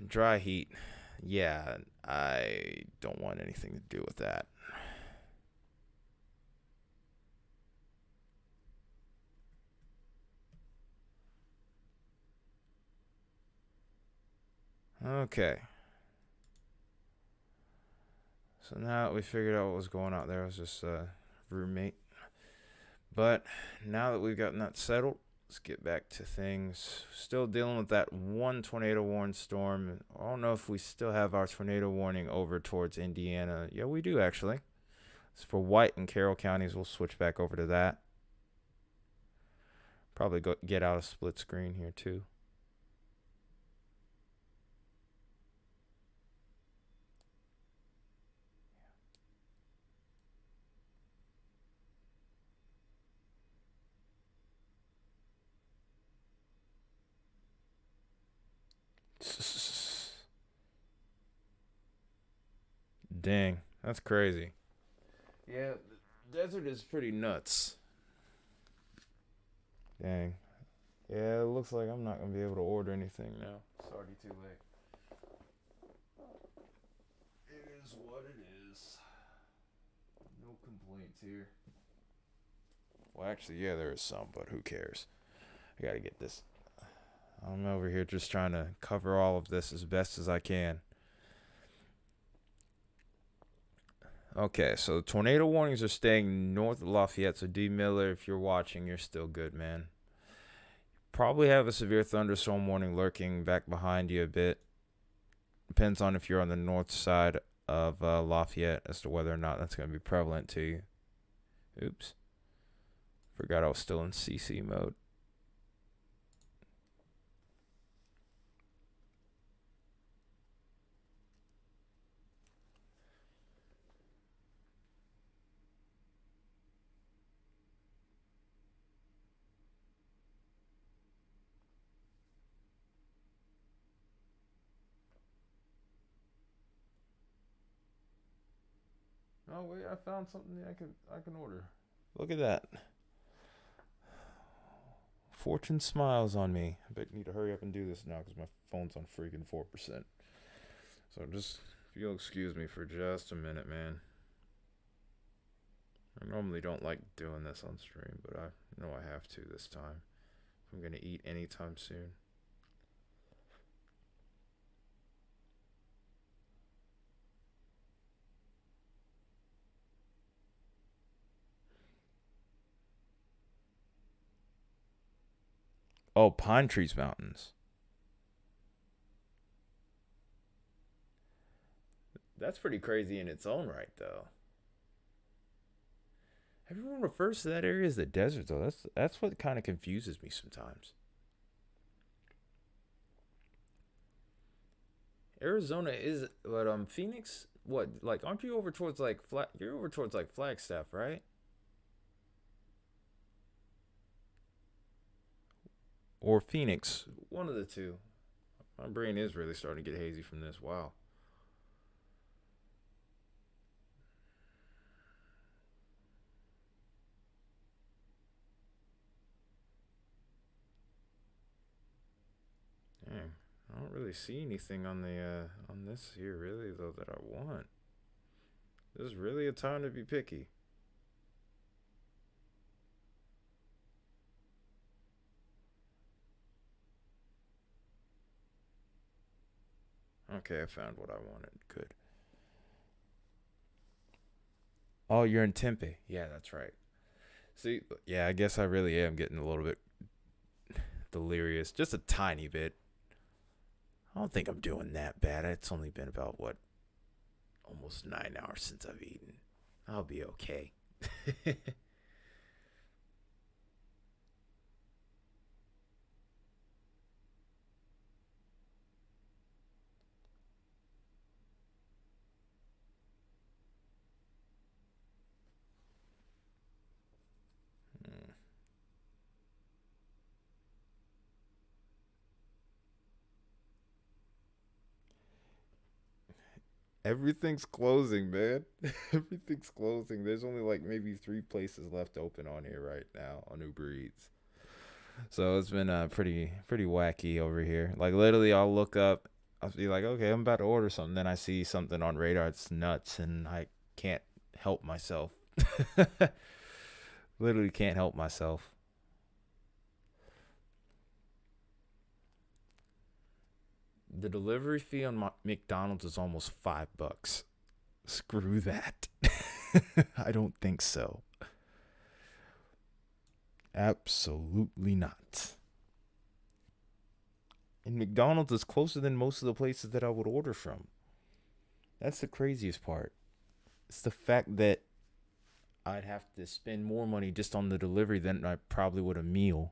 Dry heat. Yeah, I don't want anything to do with that. Okay. So now that we figured out what was going on there, it was just a roommate. But now that we've gotten that settled, let's get back to things. Still dealing with that one tornado warning storm. I don't know if we still have our tornado warning over towards Indiana. Yeah, we do actually. It's for White and Carroll counties. We'll switch back over to that. Probably get out a split screen here too. Dang, that's crazy. Yeah, the desert is pretty nuts. Dang. Yeah, it looks like I'm not going to be able to order anything now. It's already too late. It is what it is. No complaints. complaints here. Well, actually, yeah, there is some, but who cares? I gotta get this. I'm over here just trying to cover all of this as best as I can. Okay, so tornado warnings are staying north of Lafayette. So D. Miller, if you're watching, you're still good, man. Probably have a severe thunderstorm warning lurking back behind you a bit. Depends on if you're on the north side of Lafayette as to whether or not that's going to be prevalent to you. Oops. Forgot I was still in CC mode. Oh wait, I found something I can order. Look at that. Fortune smiles on me. I bet I need to hurry up and do this now because my phone's on freaking 4%. So just, if you'll excuse me for just a minute, man. I normally don't like doing this on stream, but I know I have to this time. I'm going to eat anytime soon. Oh, Pine Trees Mountains. That's pretty crazy in its own right, though. Everyone refers to that area as the desert, though. That's what kind of confuses me sometimes. Arizona is, but Phoenix, what? Like, aren't you over towards like You're over towards like Flagstaff, right? Or Phoenix, one of the two. My brain is really starting to get hazy from this. Wow. Dang, I don't really see anything on the on this here really though that I want. This is really a time to be picky. Okay, I found what I wanted. Good. Oh, you're in Tempe. Yeah, that's right. See, yeah, I guess I really am getting a little bit delirious. Just a tiny bit. I don't think I'm doing that bad. It's only been about, what, almost 9 hours since I've eaten. I'll be okay. Everything's closing, man. Everything's closing. There's only like maybe 3 places left open on here right now on Uber Eats. So it's been pretty wacky over here. Like literally, I'll look up, I'll be like, okay, I'm about to order something. Then I see something on radar. It's nuts, and I can't help myself. Literally can't help myself. The delivery fee on McDonald's is almost $5. Screw that. I don't think so. Absolutely not. And McDonald's is closer than most of the places that I would order from. That's the craziest part. It's the fact that I'd have to spend more money just on the delivery than I probably would a meal.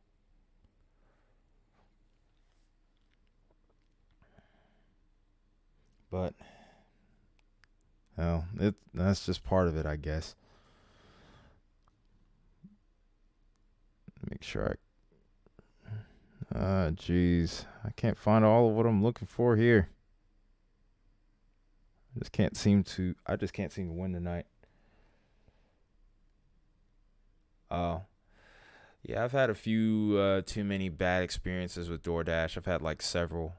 But, well, that's just part of it, I guess. Make sure jeez. I can't find all of what I'm looking for here. I just can't seem to win tonight. Oh. Yeah, I've had a few too many bad experiences with DoorDash. I've had like several.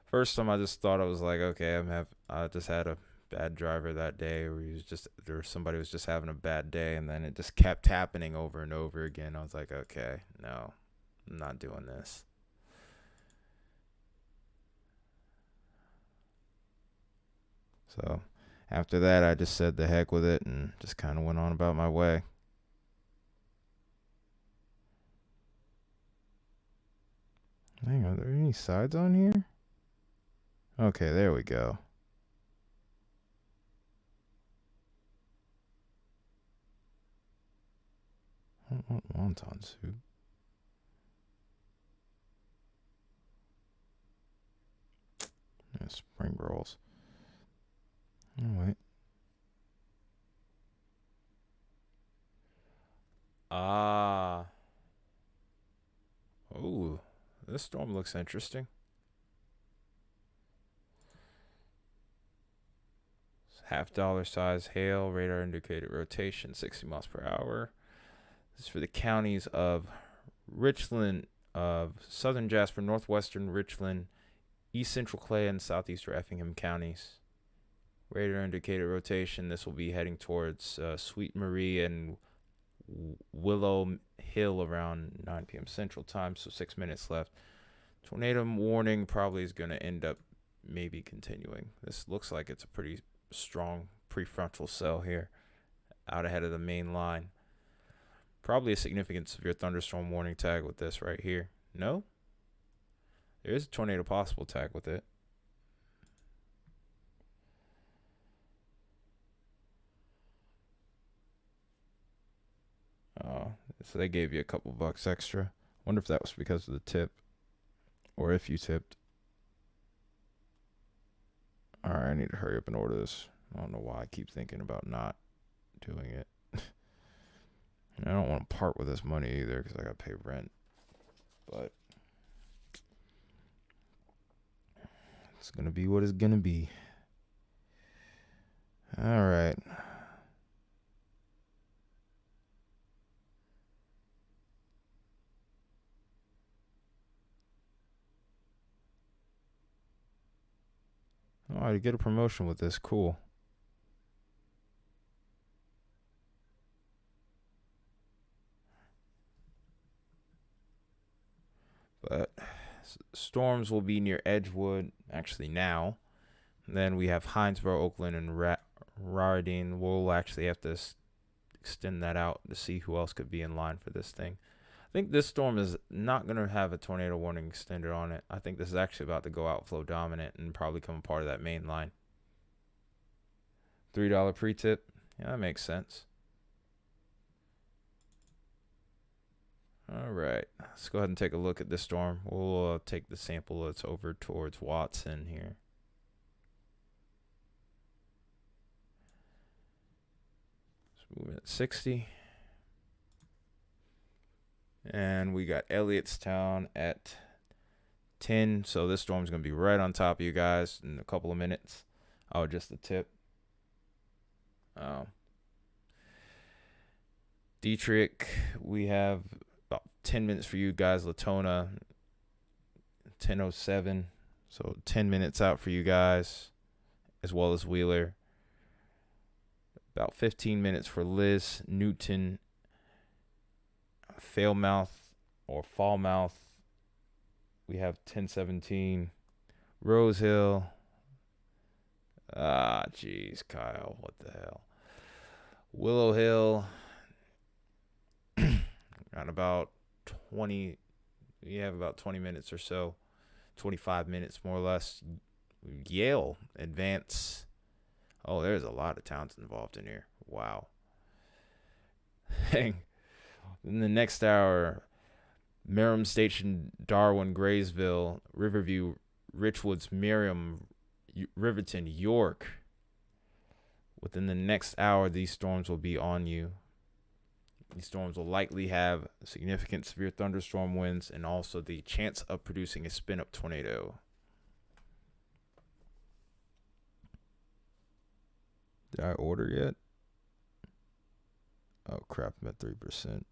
First time I just thought I was like, okay, I just had a bad driver that day, or somebody was just having a bad day, and then it just kept happening over and over again. I was like, okay, no, I'm not doing this. So after that, I just said the heck with it and just kind of went on about my way. Hang on, are there any sides on here? Okay, there we go. I don't want wonton soup. Yeah, spring rolls. Oh, wait. Ah. Ooh, this storm looks interesting. $half size hail, radar indicated rotation, 60 miles per hour. This is for the counties of Richland, of southern Jasper, northwestern Richland, east central Clay, and southeastern Effingham counties. Radar indicated rotation. This will be heading towards Sweet Marie and Willow Hill around 9 p.m. Central Time, so 6 minutes left. Tornado warning probably is going to end up maybe continuing. This looks like it's a pretty strong prefrontal cell here out ahead of the main line. Probably a significant severe thunderstorm warning tag with this right here. No? There is a tornado possible tag with it. Oh, so they gave you a couple bucks extra. Wonder if that was because of the tip, or if you tipped. All right, I need to hurry up and order this. I don't know why I keep thinking about not doing it. And I don't want to part with this money either because I got to pay rent. But it's going to be what it's going to be. All right. Oh, I get a promotion with this. Cool. But storms will be near Edgewood, actually now. Then we have Hinesboro, Oakland, and Rardine. We'll actually have to extend that out to see who else could be in line for this thing. I think this storm is not going to have a tornado warning extended on it. I think this is actually about to go outflow dominant and probably become a part of that main line. $3 pre-tip. Yeah, that makes sense. All right. Let's go ahead and take a look at this storm. We'll take the sample that's over towards Watson here. Let's move it at 60. And we got Elliottstown at 10. So this storm's going to be right on top of you guys in a couple of minutes. Oh, just a tip. Dietrich, we have about 10 minutes for you guys. Latona, 10:07. So 10 minutes out for you guys, as well as Wheeler. About 15 minutes for Liz, Newton, Falmouth or Falmouth. We have 10:17. Rose Hill. Ah, jeez, Kyle, what the hell? Willow Hill. Got about 20. We have about 20 minutes or so. 25 minutes, more or less. Yale, Advance. Oh, there's a lot of towns involved in here. Wow. In the next hour, Merrim Station, Darwin, Graysville, Riverview, Richwoods, Merriam, Riverton, York. Within the next hour, these storms will be on you. These storms will likely have significant severe thunderstorm winds and also the chance of producing a spin-up tornado. Did I order yet? Oh, crap. I'm at 3%.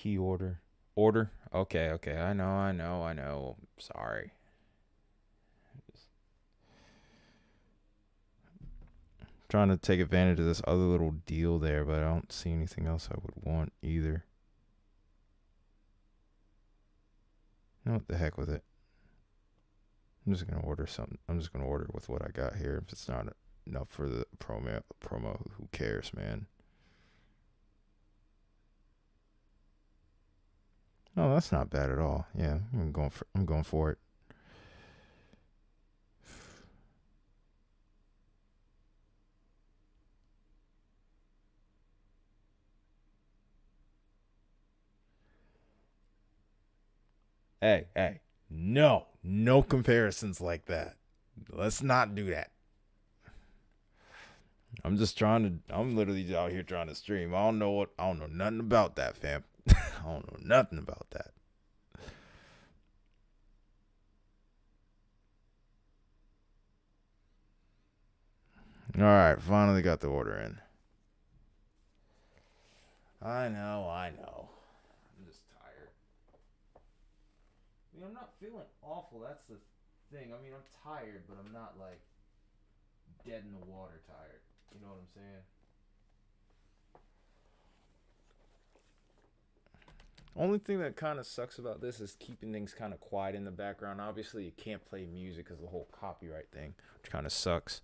P order. Okay. I know. Sorry. Trying to take advantage of this other little deal there, but I don't see anything else I would want either. What the heck with it? I'm just gonna order something. I'm just gonna order with what I got here. If it's not enough for the promo, who cares, man? Oh, that's not bad at all. Yeah, I'm going for it. Hey, no comparisons like that. Let's not do that. I'm literally out here trying to stream. I don't know nothing about that, fam. I don't know nothing about that. All right, finally got the order in. I know. I'm just tired. I mean, I'm not feeling awful. That's the thing. I mean, I'm tired, but I'm not like dead in the water tired. You know what I'm saying? Only thing that kind of sucks about this is keeping things kind of quiet in the background. Obviously, you can't play music because of the whole copyright thing, which kind of sucks.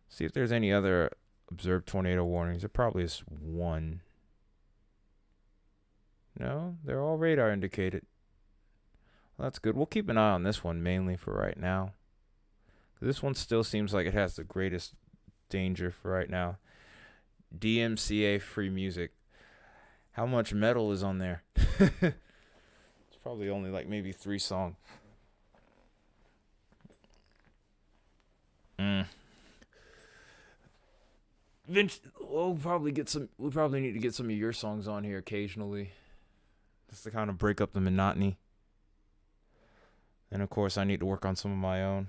See if there's any other observed tornado warnings. There probably is one. No, they're all radar indicated. Well, that's good. We'll keep an eye on this one mainly for right now. This one still seems like it has the greatest danger for right now. DMCA free music. How much metal is on there? It's probably only like maybe 3 songs. Vince, we'll probably need to get some of your songs on here occasionally, just to kind of break up the monotony. And of course, I need to work on some of my own.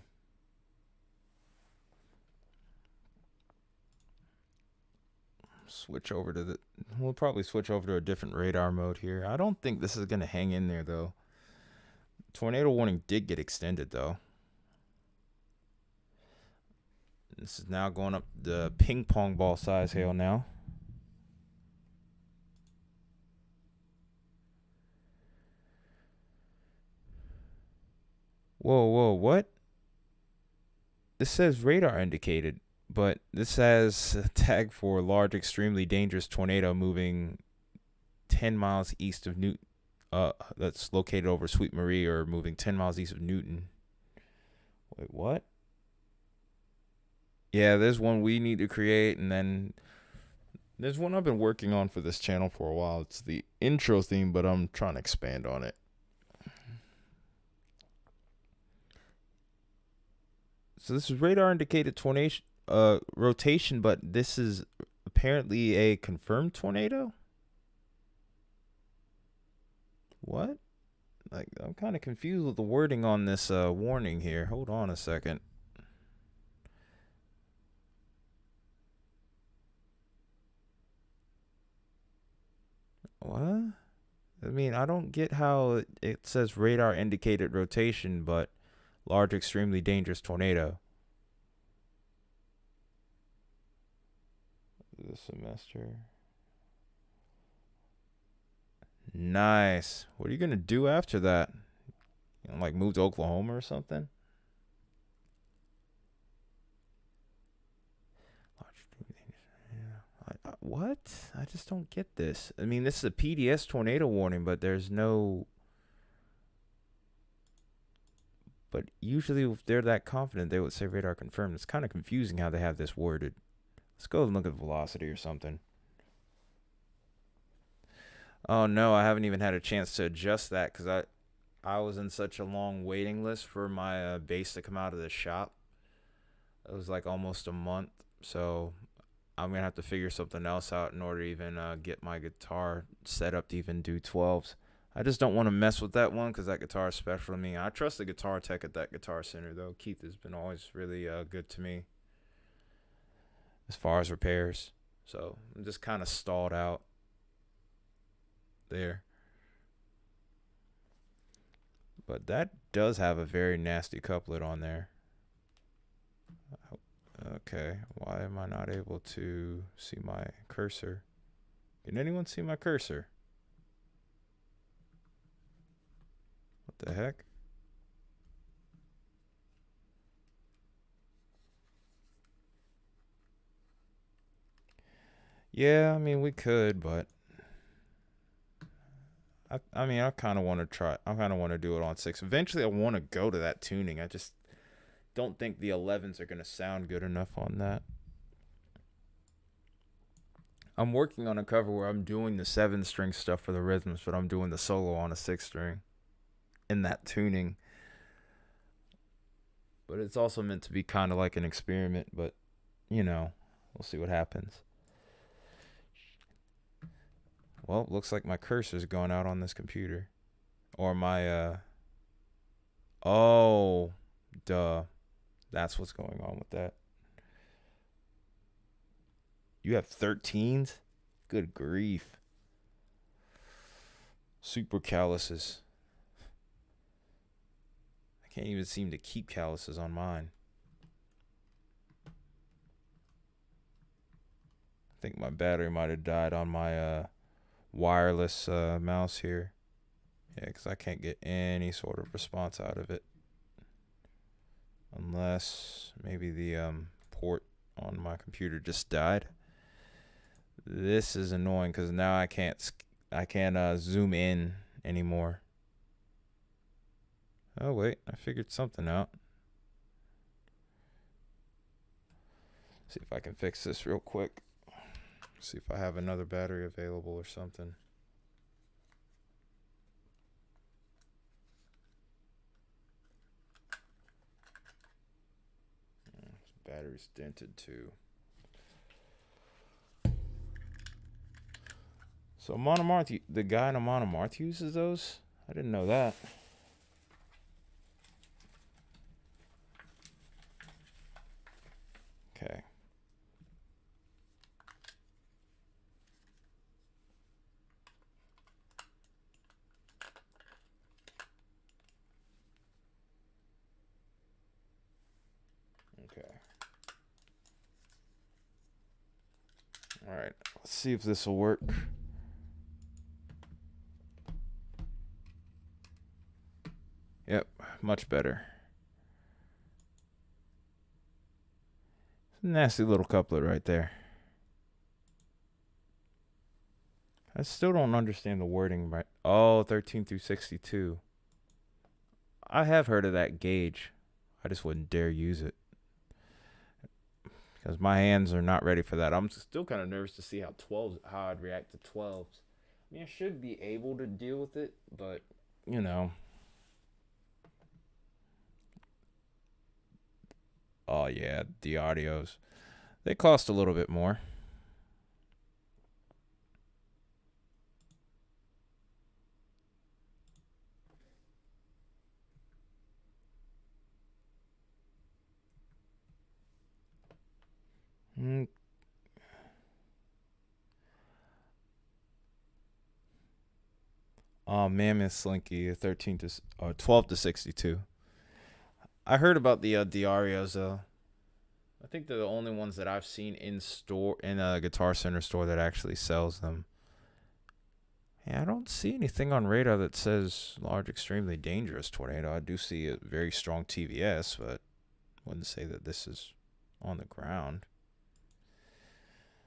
We'll probably switch over to a different radar mode here. I don't think this is gonna hang in there though. Tornado warning did get extended though. This is now going up the ping pong ball size hail now. Whoa, what? This says radar indicated, but this has a tag for large, extremely dangerous tornado moving 10 miles east of Newton. That's located over Sweet Marie, or moving 10 miles east of Newton. Wait, what? Yeah, there's one we need to create, and then there's one I've been working on for this channel for a while. It's the intro theme, but I'm trying to expand on it. So this is radar indicated rotation, but this is apparently a confirmed tornado. What? Like, I'm kind of confused with the wording on this warning here. Hold on a second. What? I mean, I don't get how it says radar indicated rotation, but large, extremely dangerous tornado. This semester. Nice. What are you going to do after that? You know, like move to Oklahoma or something? What? I just don't get this. I mean, this is a PDS tornado warning, but there's no... But usually if they're that confident, they would say radar confirmed. It's kind of confusing how they have this worded. Let's go and look at velocity or something. Oh, no, I haven't even had a chance to adjust that because I was in such a long waiting list for my bass to come out of the shop. It was like almost a month, so I'm going to have to figure something else out in order to even get my guitar set up to even do 12s. I just don't want to mess with that one because that guitar is special to me. I trust the guitar tech at that guitar center, though. Keith has been always really good to me as far as repairs. So I'm just kind of stalled out. there. But that does have a very nasty couplet on there. Okay, why am I not able to see my cursor? Can anyone see my cursor? What the heck? Yeah, I mean, we could, but I mean, I kind of want to try. I kind of want to do it on 6. Eventually, I want to go to that tuning. I just don't think the 11s are going to sound good enough on that. I'm working on a cover where I'm doing the 7-string stuff for the rhythms, but I'm doing the solo on a 6-string in that tuning. But it's also meant to be kind of like an experiment, but, you know, we'll see what happens. Well, looks like my cursor's going out on this computer. Or my, oh, duh. That's what's going on with that. You have 13s? Good grief. Super calluses. I can't even seem to keep calluses on mine. I think my battery might have died on my wireless mouse here. Yeah, because I can't get any sort of response out of it. Unless maybe the port on my computer just died. This is annoying because now I can't zoom in anymore. Oh wait, I figured something out. See if I can fix this real quick. See if I have another battery available or something. Battery's dented too. So Monomarth, the guy in a Monomarth uses those? I didn't know that. Okay. Okay. All right. Let's see if this will work. Yep, much better. Nasty little couplet right there. I still don't understand the wording right. Oh, 13 through 62. I have heard of that gauge. I just wouldn't dare use it. Because my hands are not ready for that. I'm still kind of nervous to see how I'd react to 12s. I mean, I should be able to deal with it, but, you know. Oh, yeah, the audios. They cost a little bit more. Oh, Mammoth Slinky, 12 to 62. I heard about the Diarios though. I think they're the only ones that I've seen in a Guitar Center store that actually sells them. Yeah, I don't see anything on radar that says large, extremely dangerous tornado. I do see a very strong TVS, but I wouldn't say that this is on the ground.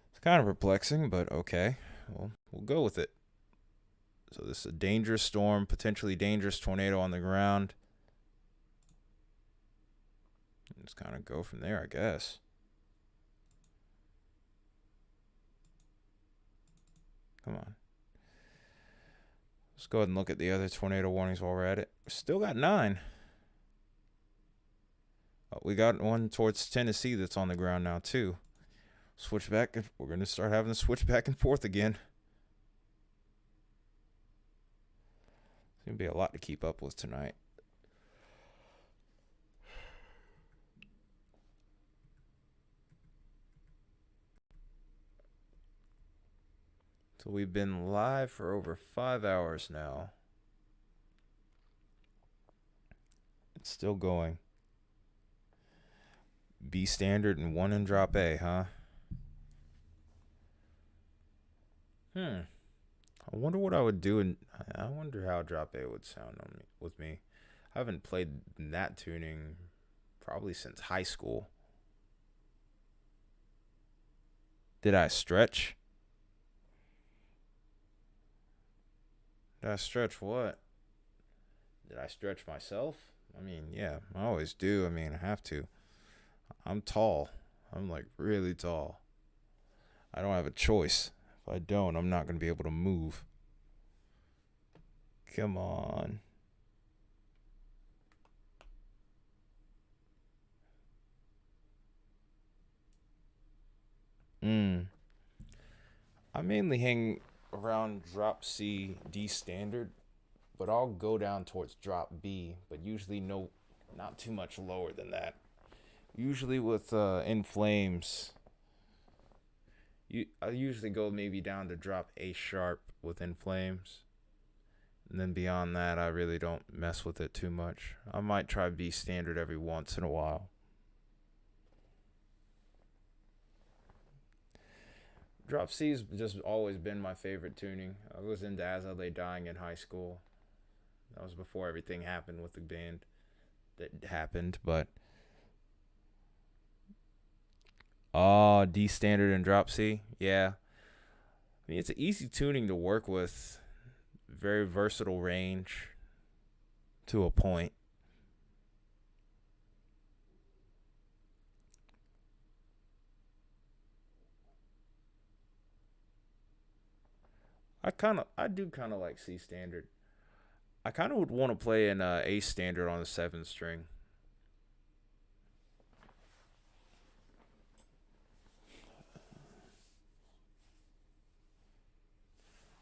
It's kind of perplexing, but okay. We'll go with it. So this is a dangerous storm, potentially dangerous tornado on the ground. Just kind of go from there, I guess. Come on. Let's go ahead and look at the other tornado warnings while we're at it. Still got 9. Oh, we got one towards Tennessee that's on the ground now, too. Switch back. We're going to start having to switch back and forth again. It's going to be a lot to keep up with tonight. So So we've been live for over 5 hours now. It's still going. B standard and 1 in drop A, huh? I wonder what I would do, and I wonder how drop A would sound on me, with me. I haven't played that tuning probably since high school. Did I stretch? Did I stretch what? Did I stretch myself? I mean, yeah, I always do. I mean, I have to. I'm tall. I'm like really tall. I don't have a choice. If I don't, I'm not going to be able to move. Come on. I mainly hang around drop C, D standard, but I'll go down towards drop B, but usually not too much lower than that. Usually with In Flames, I usually go maybe down to drop A sharp with In Flames. And then beyond that, I really don't mess with it too much. I might try B standard every once in a while. Drop C's just always been my favorite tuning. I was into As I Lay Dying in high school. That was before everything happened with the band that happened, but D standard and drop C. Yeah. I mean, it's an easy tuning to work with. Very versatile range to a point. I do kind of like C standard. I kind of would want to play an A standard on the 7th string.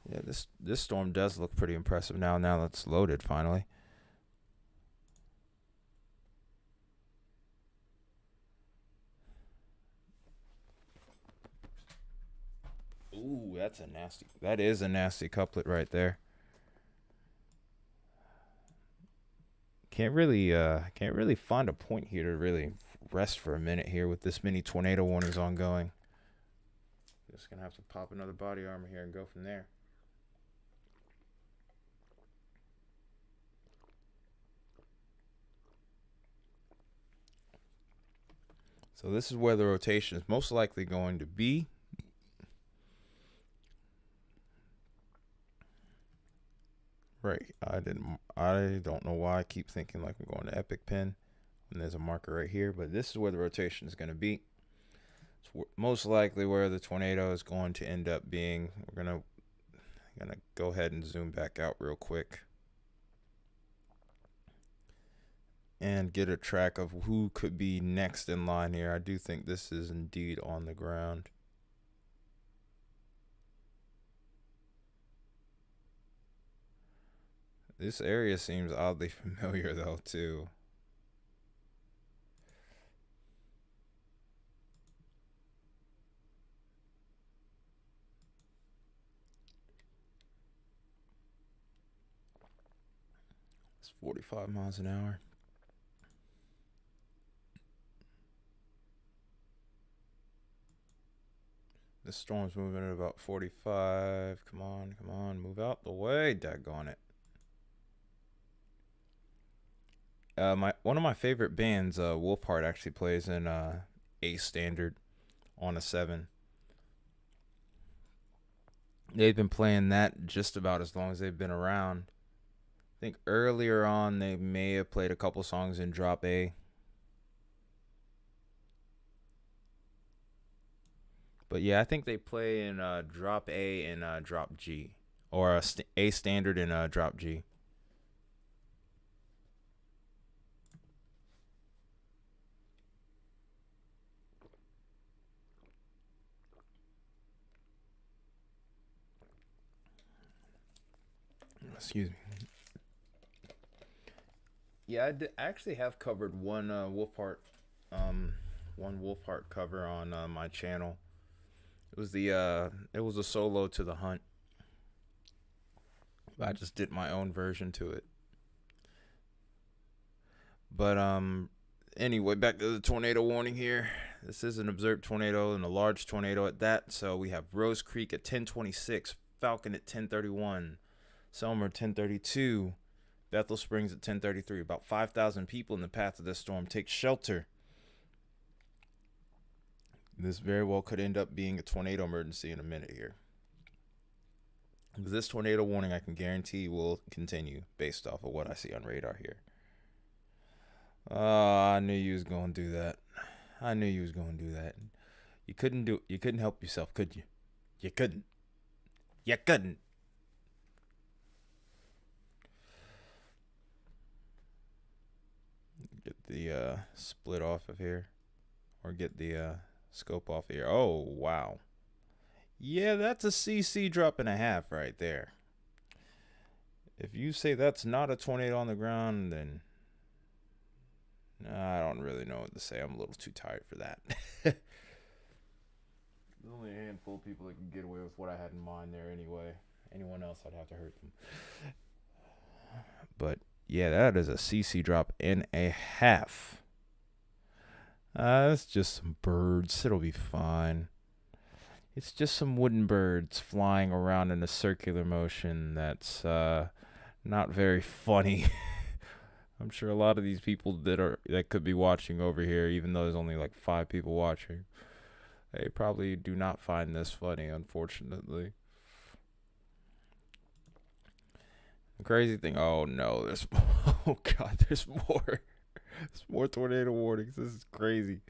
Yeah, this storm does look pretty impressive now that it's loaded finally. Ooh, that is a nasty couplet right there. Can't really find a point here to really rest for a minute here with this many tornado warnings ongoing. Just gonna have to pop another body armor here and go from there. So this is where the rotation is most likely going to be. Right. I don't know why I keep thinking like I'm going to Epic Pen. And there's a marker right here. But this is where the rotation is going to be. It's most likely where the tornado is going to end up being. We're gonna go ahead and zoom back out real quick. And get a track of who could be next in line here. I do think this is indeed on the ground. This area seems oddly familiar though too. It's 45 miles an hour. The storm's moving at about 45. Come on, move out the way. Daggone it. One of my favorite bands, Wolfheart, actually plays in A standard on a 7. They've been playing that just about as long as they've been around. I think earlier on they may have played a couple songs in drop A. But yeah, I think they play in drop A and drop G. Or A standard and drop G. Excuse me. Yeah, I actually have covered one Wolfheart cover on my channel. It was a solo to the Hunt. I just did my own version to it. But anyway, back to the tornado warning here. This is an observed tornado and a large tornado at that. So we have Rose Creek at 10:26, Falcon at 10:31, Selmer 10:32, Bethel Springs at 10:33. About 5,000 people in the path of this storm. Take shelter. This very well could end up being a tornado emergency in a minute here. This tornado warning, I can guarantee, will continue based off of what I see on radar here. Oh, I knew you was gonna do that. I knew you was gonna do that. You couldn't help yourself, could you? You couldn't. You couldn't. Get the split off of here, or get the scope off here. Oh wow. Yeah, that's a CC drop and a half right there. If you say that's not a tornado on the ground, then I don't really know what to say. I'm a little too tired for that. There's only a handful of people that can get away with what I had in mind there anyway. Anyone else, I'd have to hurt them. But yeah, that is a CC drop and a half. That's just some birds. It'll be fine. It's just some wooden birds flying around in a circular motion that's not very funny. I'm sure a lot of these people that could be watching over here, even though there's only like 5 people watching, they probably do not find this funny, unfortunately. The crazy thing, oh no, oh god, there's more. There's more tornado warnings. This is crazy.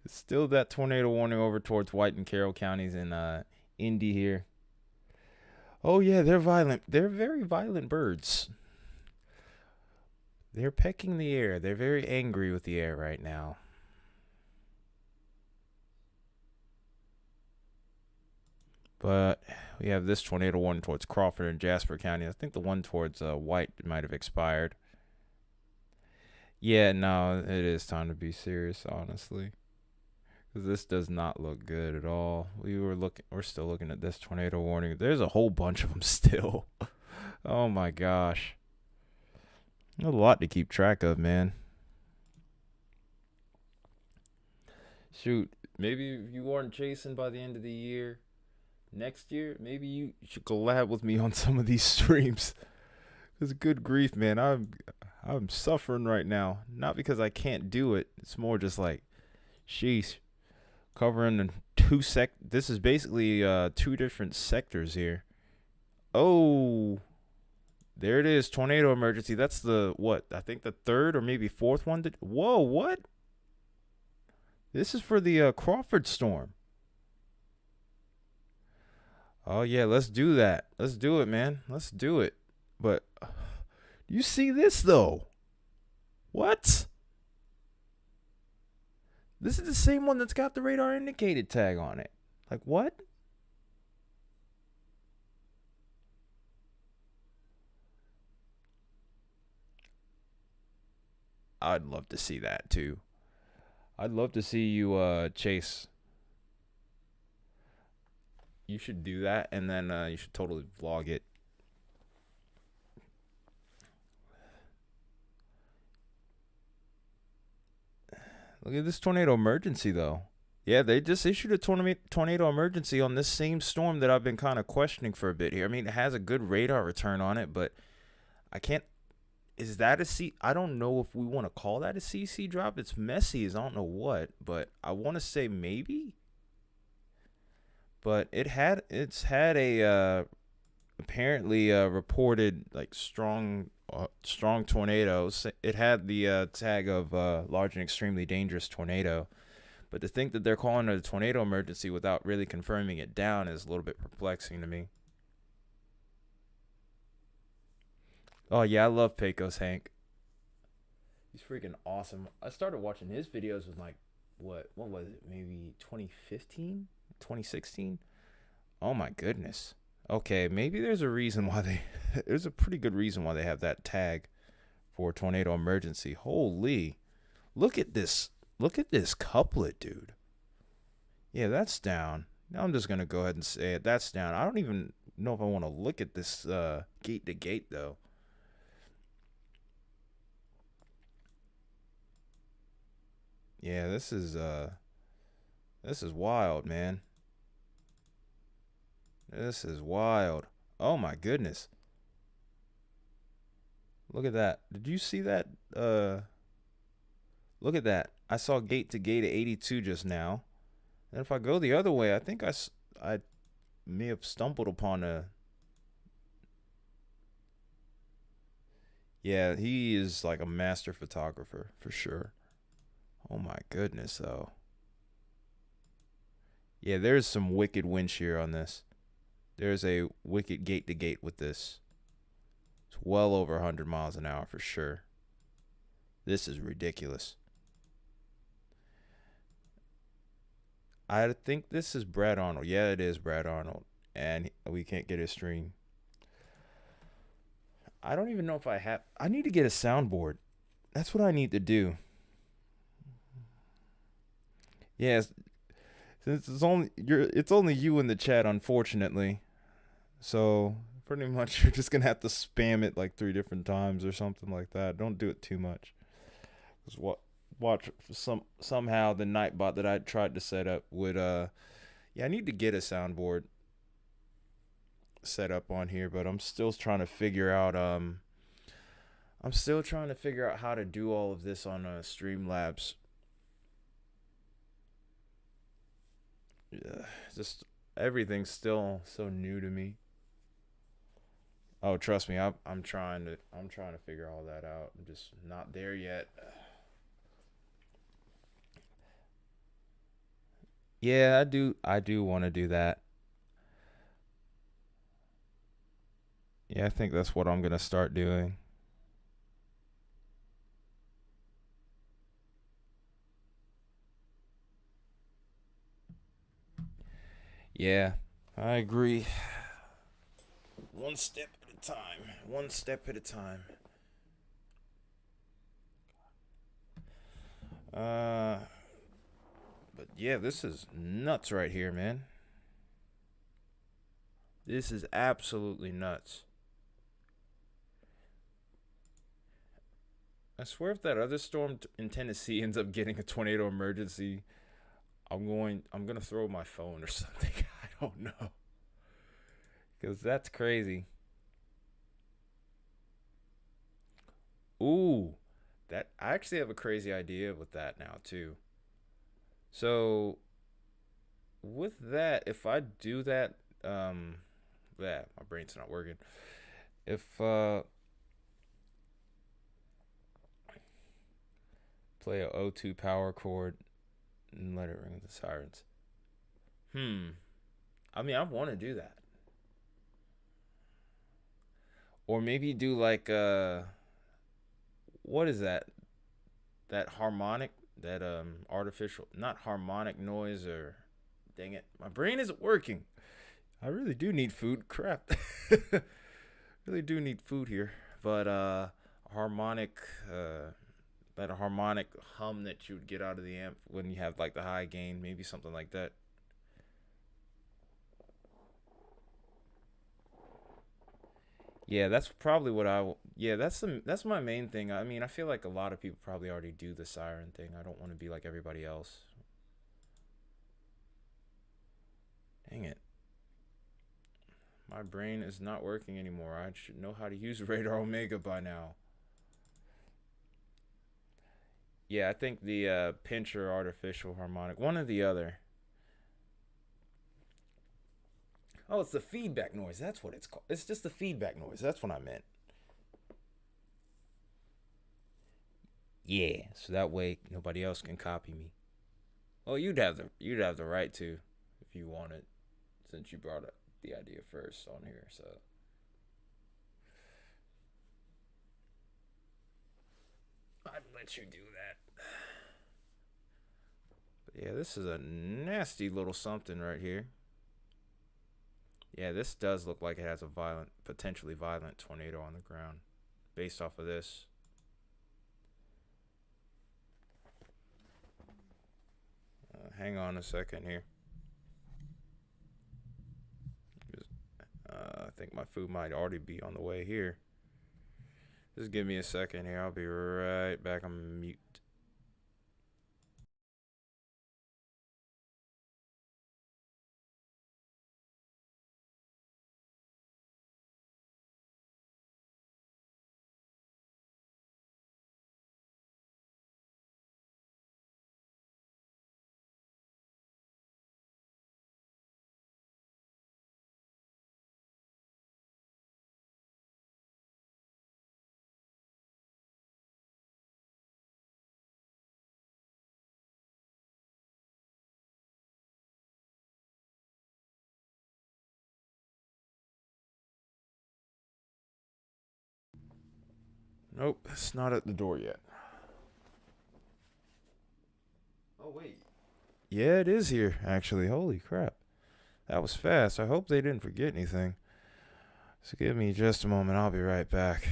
It's still that tornado warning over towards White and Carroll counties in Indy here. Oh yeah, they're violent. They're very violent birds. They're pecking the air. They're very angry with the air right now. But we have this tornado warning towards Crawford and Jasper County. I think the one towards White might have expired. Yeah, no, it is time to be serious, honestly. Because this does not look good at all. We're still looking at this tornado warning. There's a whole bunch of them still. Oh my gosh. A lot to keep track of, man. Shoot, maybe if you aren't chasing by the end of the year, next year, maybe you should collab with me on some of these streams. Because good grief, man, I'm suffering right now. Not because I can't do it. It's more just like, sheesh. Covering the this is basically 2 different sectors here. Oh, there it is, tornado emergency. That's the what? I think the 3rd or maybe 4th one. Whoa, what? This is for the Crawford storm. Oh yeah, let's do that. Let's do it, man. Let's do it. But you see this though? What? This is the same one that's got the radar indicated tag on it. Like what? I'd love to see that too. I'd love to see you chase. You should do that, and then you should totally vlog it. Look at this tornado emergency, though. Yeah, they just issued a tornado emergency on this same storm that I've been kind of questioning for a bit here. I mean, it has a good radar return on it, but I can't. Is that a C? I don't know if we want to call that a CC drop. It's messy as I don't know what, but I want to say maybe. But it's had a apparently reported like strong tornadoes. It had the tag of large and extremely dangerous tornado. But to think that they're calling it a tornado emergency without really confirming it down is a little bit perplexing to me. Oh yeah, I love Pecos Hank. He's freaking awesome. I started watching his videos with like what was it? Maybe 2015, 2016. Oh my goodness. Okay, maybe there's a reason why there's a pretty good reason why they have that tag for tornado emergency. Holy. Look at this. Look at this couplet, dude. Yeah, that's down. Now I'm just going to go ahead and say it. That's down. I don't even know if I want to look at this gate to gate though. Yeah, this is wild, man. This is wild. Oh my goodness. Look at that. Did you see that? Look at that. I saw gate to gate at 82 just now. And if I go the other way, I think I may have stumbled upon a. Yeah, he is like a master photographer for sure. Oh my goodness, though. Yeah, there's some wicked wind shear on this. There's a wicked gate to gate with this. It's well over 100 miles an hour for sure. This is ridiculous. I think this is Brad Arnold. Yeah, it is Brad Arnold. And we can't get his stream. I don't even know if I need to get a soundboard. That's what I need to do. Yes. Since it's only you in the chat, unfortunately. So pretty much you're just gonna have to spam it like 3 different times or something like that. Don't do it too much. Cause watch somehow the Nightbot that I tried to set up would yeah, I need to get a soundboard set up on here, but I'm still trying to figure out how to do all of this on Streamlabs. Yeah, just everything's still so new to me. Oh, trust me, I'm trying to figure all that out. I'm just not there yet. Yeah, I do want to do that. Yeah, I think that's what I'm gonna start doing. Yeah, I agree. One step at a time. One step at a time. But yeah, this is nuts right here, man. This is absolutely nuts. I swear if that other storm in Tennessee ends up getting a tornado emergency, I'm gonna throw my phone or something. I don't know. Cause that's crazy. Ooh. That I actually have a crazy idea with that now too. So with that, if I do that, yeah, my brain's not working. If play a O2 power chord and let it ring with the sirens. I mean, I want to do that. Or maybe do like what is that? That harmonic, that artificial, not harmonic noise, or dang it, my brain isn't working. I really do need food. Crap. Really do need food here. But harmonic that harmonic hum that you would get out of the amp when you have like the high gain, maybe something like that. Yeah, that's probably what yeah, that's my main thing. I mean, I feel like a lot of people probably already do the siren thing. I don't want to be like everybody else. Dang it. My brain is not working anymore. I should know how to use Radar Omega by now. Yeah, I think the pincher artificial harmonic, one or the other. Oh, it's the feedback noise. That's what it's called. It's just the feedback noise. That's what I meant. Yeah, so that way nobody else can copy me. Well, you'd have the right to if you wanted, since you brought up the idea first on here. So I'd let you do that. But yeah, this is a nasty little something right here. Yeah, this does look like it has a potentially violent tornado on the ground based off of this. Hang on a second here. I think my food might already be on the way here. Just give me a second here. I'll be right back. I'm mute. Nope, it's not at the door yet. Oh, wait. Yeah, it is here, actually. Holy crap. That was fast. I hope they didn't forget anything. So give me just a moment. I'll be right back.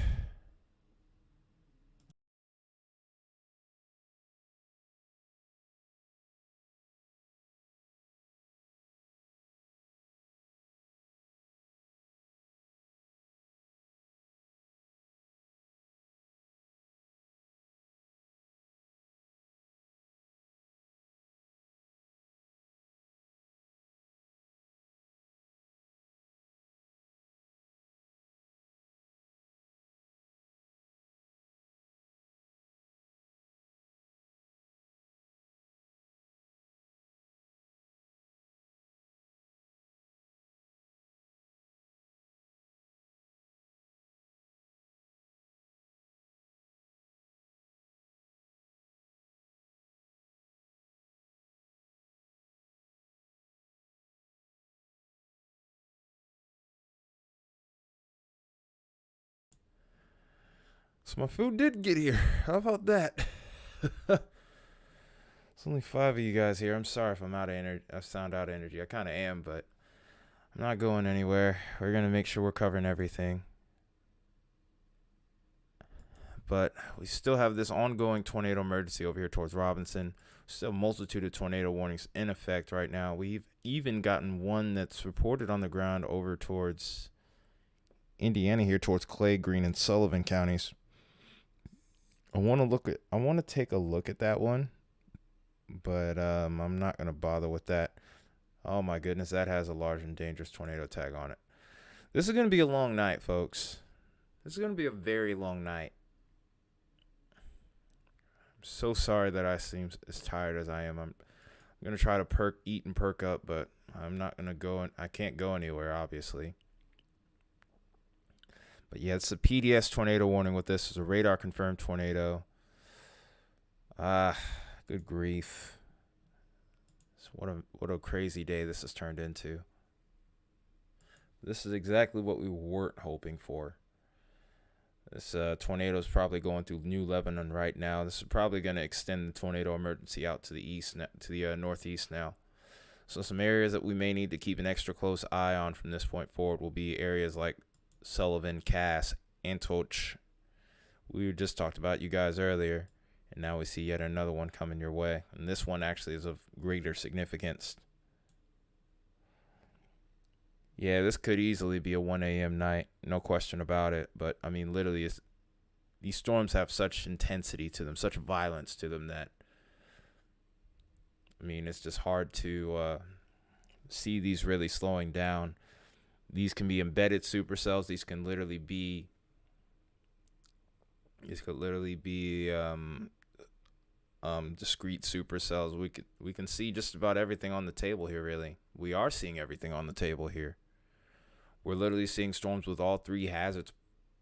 So my food did get here. How about that? It's only 5 of you guys here. I'm sorry if I'm out of energy. I sound out of energy. I kind of am, but I'm not going anywhere. We're going to make sure we're covering everything. But we still have this ongoing tornado emergency over here towards Robinson. Still a multitude of tornado warnings in effect right now. We've even gotten one that's reported on the ground over towards Indiana here, towards Clay, Greene, and Sullivan counties. I want to take a look at that one, but I'm not gonna bother with that. Oh my goodness, that has a large and dangerous tornado tag on it. This is gonna be a long night, folks. This is gonna be a very long night. I'm so sorry that I seem as tired as I am. I'm gonna try to eat and perk up, but I'm not gonna go. I can't go anywhere, obviously. But yeah, it's a PDS tornado warning with this. It's a radar confirmed tornado. Good grief. What a crazy day this has turned into. This is exactly what we weren't hoping for. This tornado is probably going through New Lebanon right now. This is probably going to extend the tornado emergency out to the east, to the northeast now. So some areas that we may need to keep an extra close eye on from this point forward will be areas like Sullivan, Cass, Antoch. We just talked about you guys earlier, and now we see yet another one coming your way. And this one actually is of greater significance. Yeah, this could easily be a 1 a.m. night, no question about it. But, I mean, literally, these storms have such intensity to them, such violence to them that, I mean, it's just hard to see these really slowing down. These can be embedded supercells. These could literally be discrete supercells. We can see just about everything on the table here. Really, we are seeing everything on the table here. We're literally seeing storms with all three hazards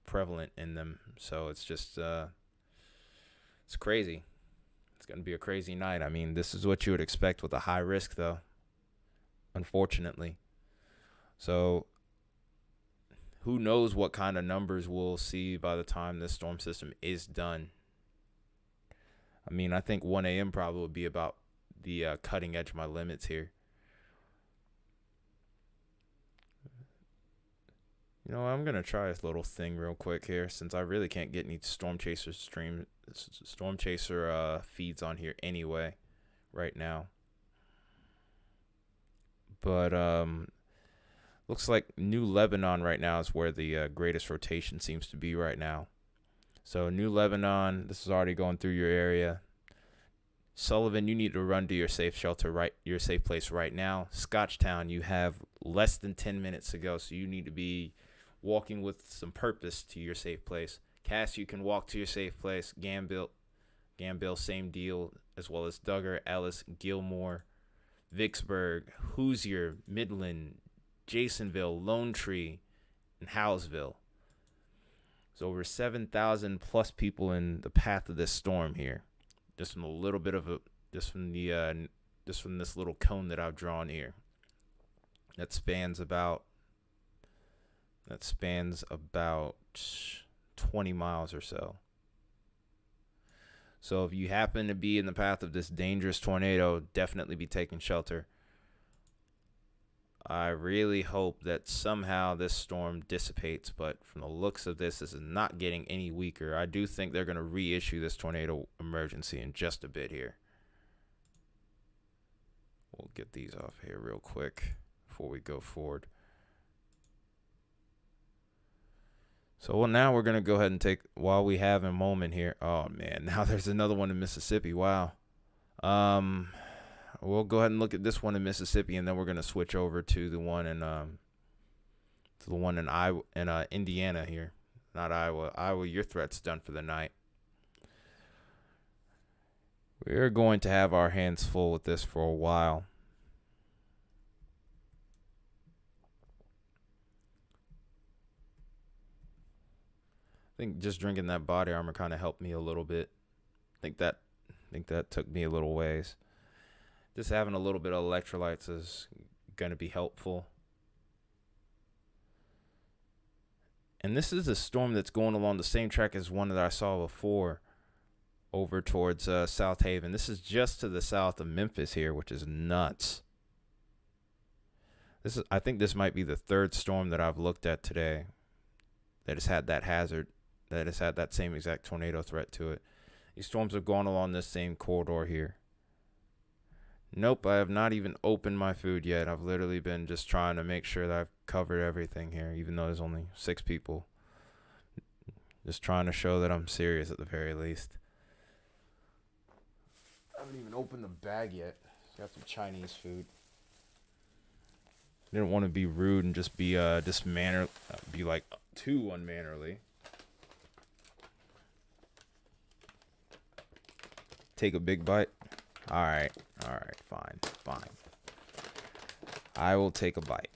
prevalent in them. So it's just it's crazy. It's gonna be a crazy night. I mean, this is what you would expect with a high risk, though. Unfortunately, so who knows what kind of numbers we'll see by the time this storm system is done. I mean, I think 1 a.m. probably would be about the cutting edge of my limits here. You know, I'm going to try this little thing real quick here, since I really can't get any Storm Chaser feeds on here anyway right now. But Looks like New Lebanon right now is where the greatest rotation seems to be right now. So New Lebanon, this is already going through your area. Sullivan, you need to run to your safe shelter, your safe place right now. Scotchtown, you have less than 10 minutes to go, so you need to be walking with some purpose to your safe place. Cass, you can walk to your safe place. Gambill, same deal, as well as Duggar, Ellis, Gilmore, Vicksburg, Hoosier, Midland, Jasonville, Lone Tree, and Howesville. There's over 7,000 plus people in the path of this storm here. Just from a little bit of just from this little cone that I've drawn here. That spans about 20 miles or so. So if you happen to be in the path of this dangerous tornado, definitely be taking shelter. I really hope that somehow this storm dissipates, but from the looks of this is not getting any weaker. I do think they're going to reissue this tornado emergency in just a bit here. We'll get these off here real quick before we go forward. So now we're going to go ahead and take, while we have a moment here. Oh, man, now there's another one in Mississippi. Wow. We'll go ahead and look at this one in Mississippi, and then we're going to switch over to the one in Indiana here. Not Iowa. Iowa, your threat's done for the night. We're going to have our hands full with this for a while. I think just drinking that body armor kind of helped me a little bit. I think that took me a little ways. Just having a little bit of electrolytes is going to be helpful. And this is a storm that's going along the same track as one that I saw before over towards South Haven. This is just to the south of Memphis here, which is nuts. I think this might be the third storm that I've looked at today that has had that hazard, that has had that same exact tornado threat to it. These storms are going along this same corridor here. Nope, I have not even opened my food yet. I've literally been just trying to make sure that I've covered everything here, even though there's only 6 people. Just trying to show that I'm serious at the very least. I haven't even opened the bag yet. Got some Chinese food. Didn't want to be rude and just be be like too unmannerly. Take a big bite. All right, fine. I will take a bite.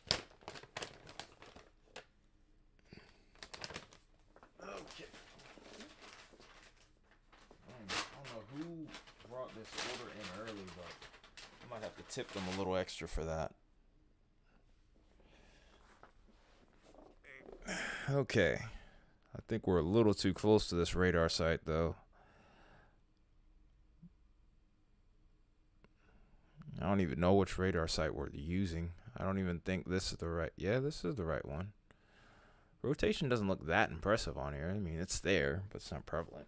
Okay. I don't know who brought this order in early, but I might have to tip them a little extra for that. Okay. I think we're a little too close to this radar site, though. I don't even know which radar site we're using. I don't even think this is the right. Yeah, this is the right one. Rotation doesn't look that impressive on here. I mean, it's there, but it's not prevalent.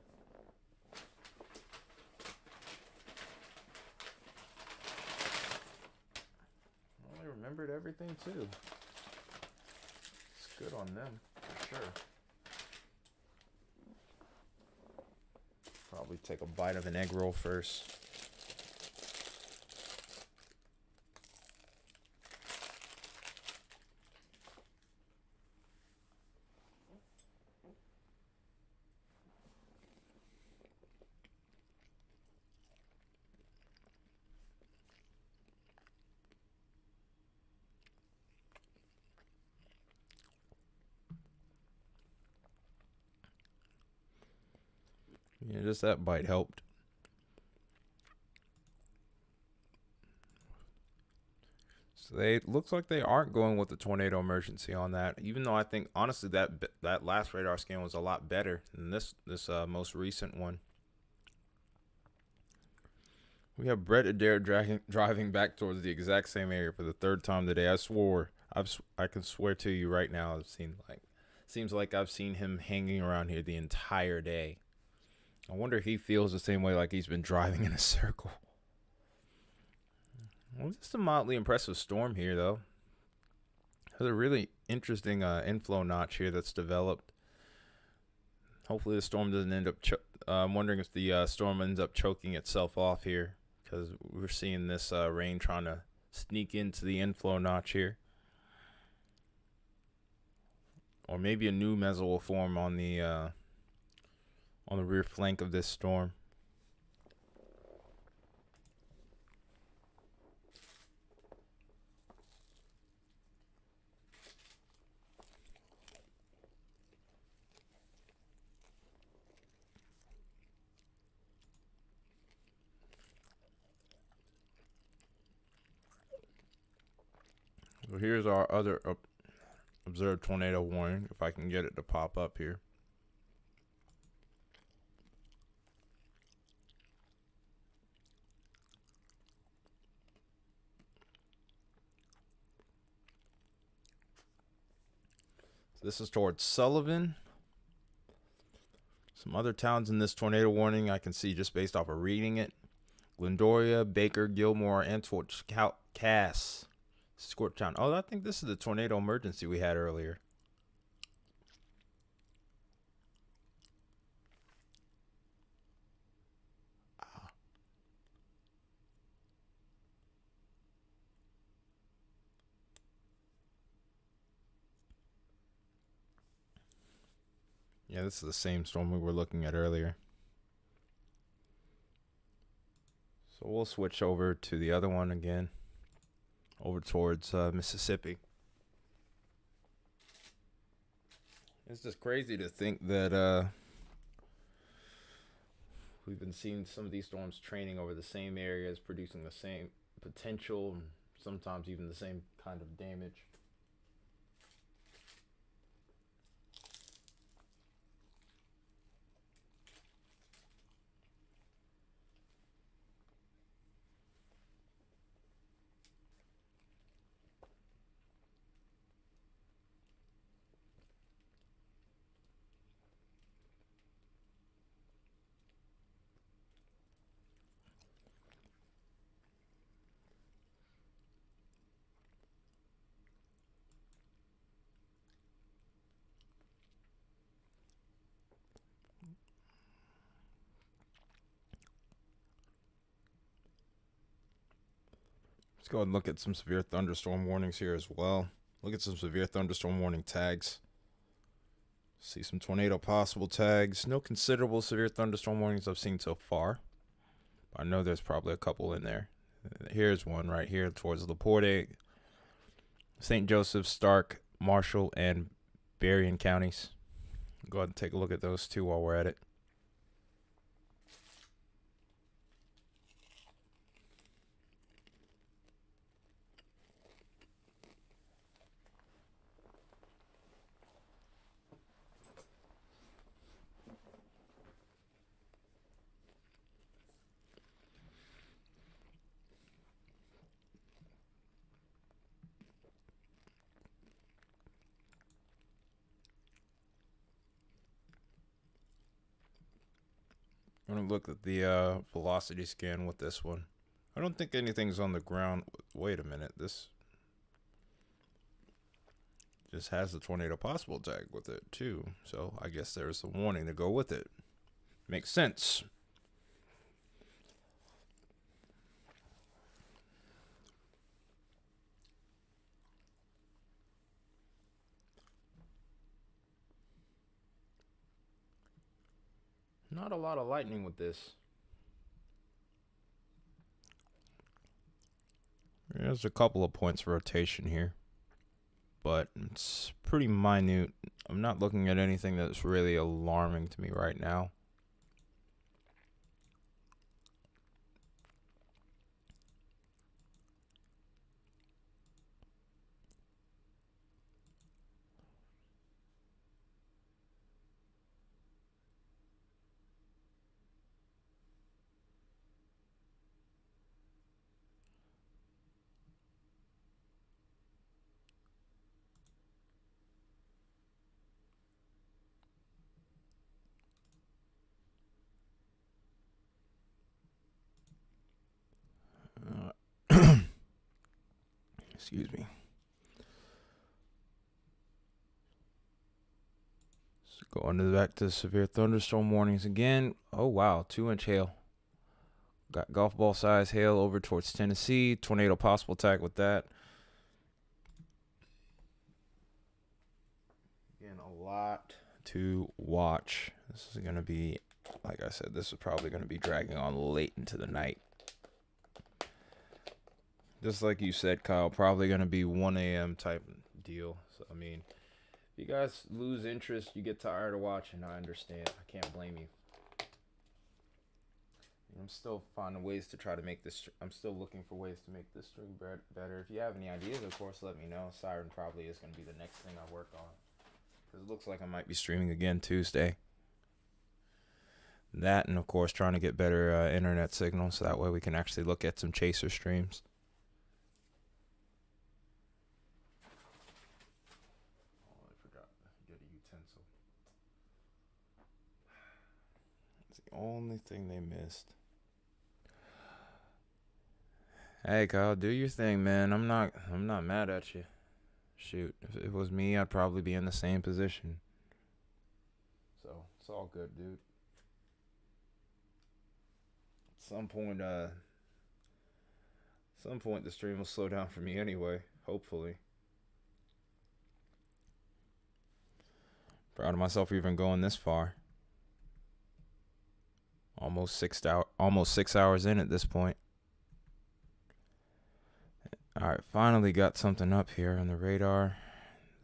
Well, they remembered everything, too. It's good on them, for sure. Probably take a bite of an egg roll first. Yeah, just that bite helped. So looks like they aren't going with the tornado emergency on that, even though I think honestly that last radar scan was a lot better than this most recent one. We have Brett Adair driving back towards the exact same area for the third time today. I can swear to you right now, seems like I've seen him hanging around here the entire day. I wonder if he feels the same way, like he's been driving in a circle. Well, just a mildly impressive storm here, though. Has a really interesting inflow notch here that's developed. Hopefully the storm doesn't end up. I'm wondering if the storm ends up choking itself off here, because we're seeing this rain trying to sneak into the inflow notch here. Or maybe a new mezzo will form on the rear flank of this storm. So here's our other observed tornado warning, if I can get it to pop up here. So this is towards Sullivan. Some other towns in this tornado warning I can see just based off of reading it. Glendoria, Baker, Gilmore, Antwerp, Cass, Scorchtown. Oh, I think this is the tornado emergency we had earlier. Yeah, this is the same storm we were looking at earlier. So we'll switch over to the other one again, over towards Mississippi. It's just crazy to think that we've been seeing some of these storms training over the same areas, producing the same potential, and sometimes even the same kind of damage. Let's go ahead and look at some severe thunderstorm warnings here as well. Look at some severe thunderstorm warning tags. See some tornado possible tags. No considerable severe thunderstorm warnings I've seen so far. I know there's probably a couple in there. Here's one right here towards LaPorte, St. Joseph, Stark, Marshall, and Berrien counties. Go ahead and take a look at those two while we're at it. I'm going to look at the velocity scan with this one. I don't think anything's on the ground. Wait a minute. This just has the tornado possible tag with it, too. So I guess there's a warning to go with it. Makes sense. Not a lot of lightning with this. There's a couple of points of rotation here, but it's pretty minute. I'm not looking at anything that's really alarming to me right now. Excuse me. Going to back to severe thunderstorm warnings again. Oh wow, 2-inch hail. Got golf ball size hail over towards Tennessee. Tornado possible attack with that. Again, a lot to watch. This is going to be, like I said, this is probably going to be dragging on late into the night. Just like you said, Kyle, probably going to be 1 a.m. type deal. So, I mean, if you guys lose interest, you get tired of watching, I understand. I can't blame you. I'm still finding ways to try to make this. I'm still looking for ways to make this stream better. If you have any ideas, of course, let me know. Siren probably is going to be the next thing I work on. Because it looks like I might be streaming again Tuesday. That, and of course, trying to get better internet signal so that way we can actually look at some chaser streams. Oh, I forgot to get a utensil. It's the only thing they missed. Hey, Kyle, do your thing, man. I'm not mad at you. Shoot, if it was me, I'd probably be in the same position. So, it's all good, dude. At some point the stream will slow down for me anyway, hopefully. Proud of myself for even going this far. Almost 6 hours in at this point. Alright, finally got something up here on the radar.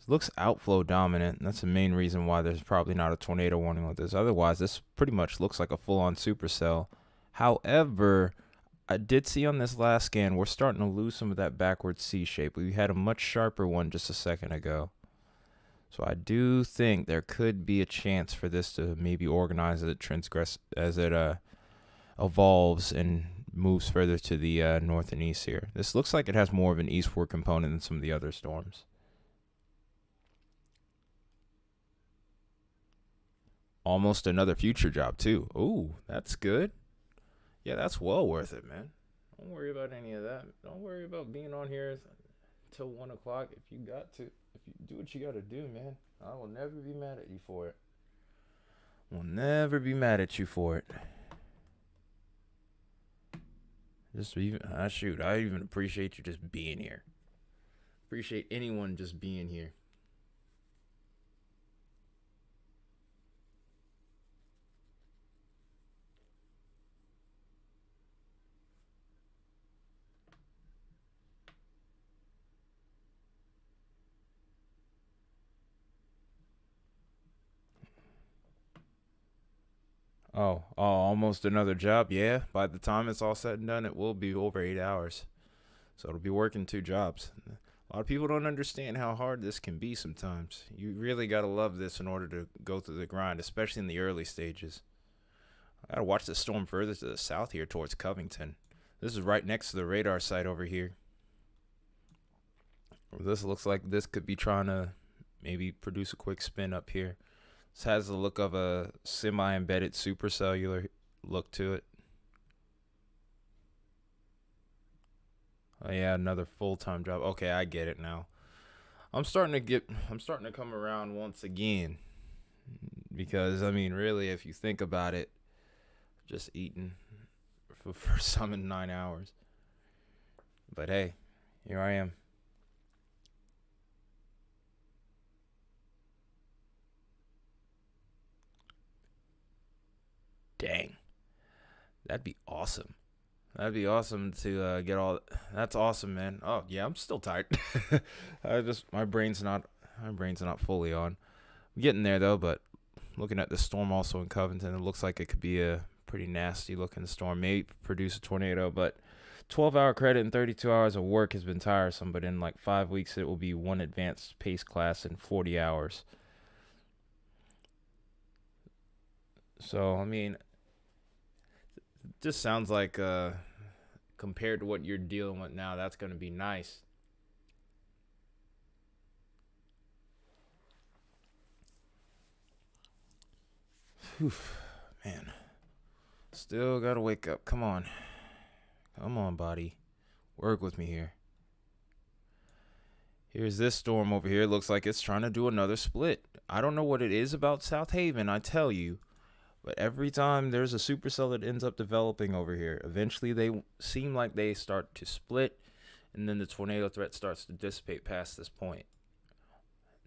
It looks outflow dominant, and that's the main reason why there's probably not a tornado warning with this. Otherwise, this pretty much looks like a full-on supercell. However, I did see on this last scan, we're starting to lose some of that backward C shape. We had a much sharper one just a second ago. So I do think there could be a chance for this to maybe organize as it evolves and moves further to the north and east here. This looks like it has more of an eastward component than some of the other storms. Almost another future job too. Ooh, that's good. Yeah, that's well worth it, man. Don't worry about any of that. Don't worry about being on here till 1 o'clock. If you do what you gotta do, man, I will never be mad at you for it. Will never be mad at you for it. I even appreciate you just being here. Appreciate anyone just being here. Oh, almost another job. Yeah, by the time it's all said and done, it will be over 8 hours. So it'll be working 2 jobs. A lot of people don't understand how hard this can be sometimes. You really got to love this in order to go through the grind, especially in the early stages. I got to watch the storm further to the south here towards Covington. This is right next to the radar site over here. This looks like this could be trying to maybe produce a quick spin up here. This has the look of a semi-embedded supercellular look to it. Oh yeah, another full-time job. Okay, I get it now. I'm starting to come around once again. Because I mean, really, if you think about it, just eating for the first time in 9 hours. But hey, here I am. Dang. That'd be awesome. That'd be awesome to get all. That's awesome, man. Oh yeah, I'm still tired. My brain's not fully on. I'm getting there though, but looking at the storm also in Covington, it looks like it could be a pretty nasty looking storm. May produce a tornado, but 12-hour credit and 32 hours of work has been tiresome. But in like 5 weeks, it will be 1 advanced pace class in 40 hours. So I mean, it just sounds like compared to what you're dealing with now, that's going to be nice. Whew, man. Still got to wake up. Come on. Come on, body. Work with me here. Here's this storm over here. It looks like it's trying to do another split. I don't know what it is about South Haven, I tell you. But every time there's a supercell that ends up developing over here, eventually they seem like they start to split, and then the tornado threat starts to dissipate past this point.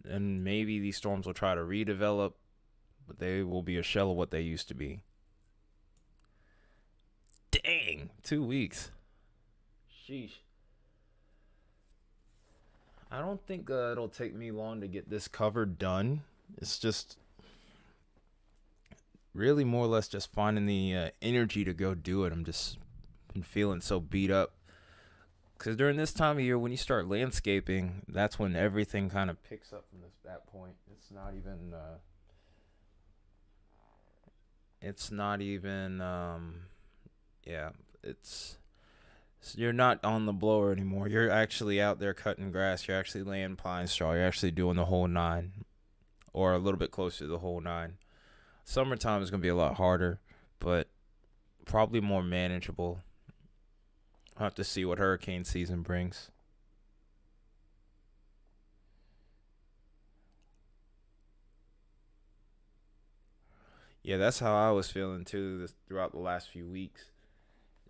And maybe these storms will try to redevelop, but they will be a shell of what they used to be. Dang, 2 weeks. Sheesh. I don't think it'll take me long to get this cover done. It's just really more or less just finding the energy to go do it. I'm just been feeling so beat up. Because during this time of year, when you start landscaping, that's when everything kind of picks up from that point. You're not on the blower anymore. You're actually out there cutting grass. You're actually laying pine straw. You're actually doing the whole nine, or a little bit closer to the whole nine. Summertime is going to be a lot harder, but probably more manageable. I'll have to see what hurricane season brings. Yeah, that's how I was feeling too throughout the last few weeks.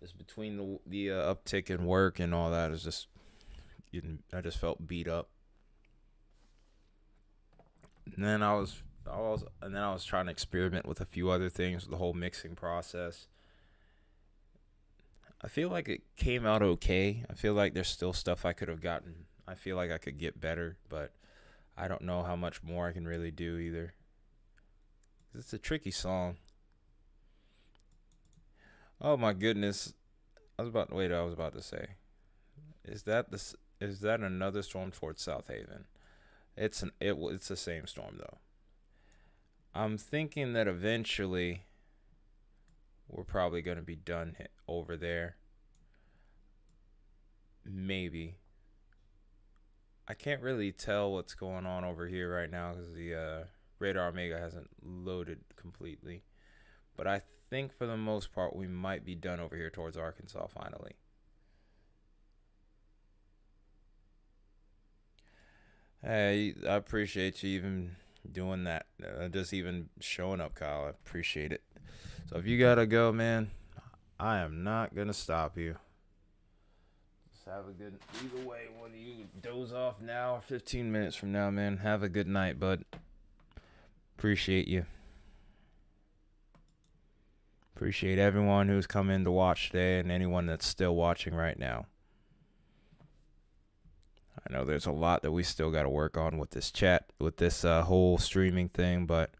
Just between the uptick in work and all that, is just I just felt beat up. And then I was trying to experiment with a few other things, the whole mixing process. I feel like it came out okay. I feel like there's still stuff I could have gotten. I feel like I could get better, but I don't know how much more I can really do either. It's a tricky song. Oh my goodness. I was about to say. Is that another storm towards South Haven? It's the same storm though. I'm thinking that eventually we're probably going to be done over there. Maybe. I can't really tell what's going on over here right now because the Radar Omega hasn't loaded completely. But I think for the most part we might be done over here towards Arkansas finally. Hey, I appreciate you even doing that. Just even showing up, Kyle. I appreciate it. So if you gotta go, man, I am not gonna stop you. Just have a good. Either way, whether you doze off now or 15 minutes from now, man, have a good night, bud. Appreciate you. Appreciate everyone who's come in to watch today and anyone that's still watching right now. I know there's a lot that we still got to work on with this chat, with this whole streaming thing, but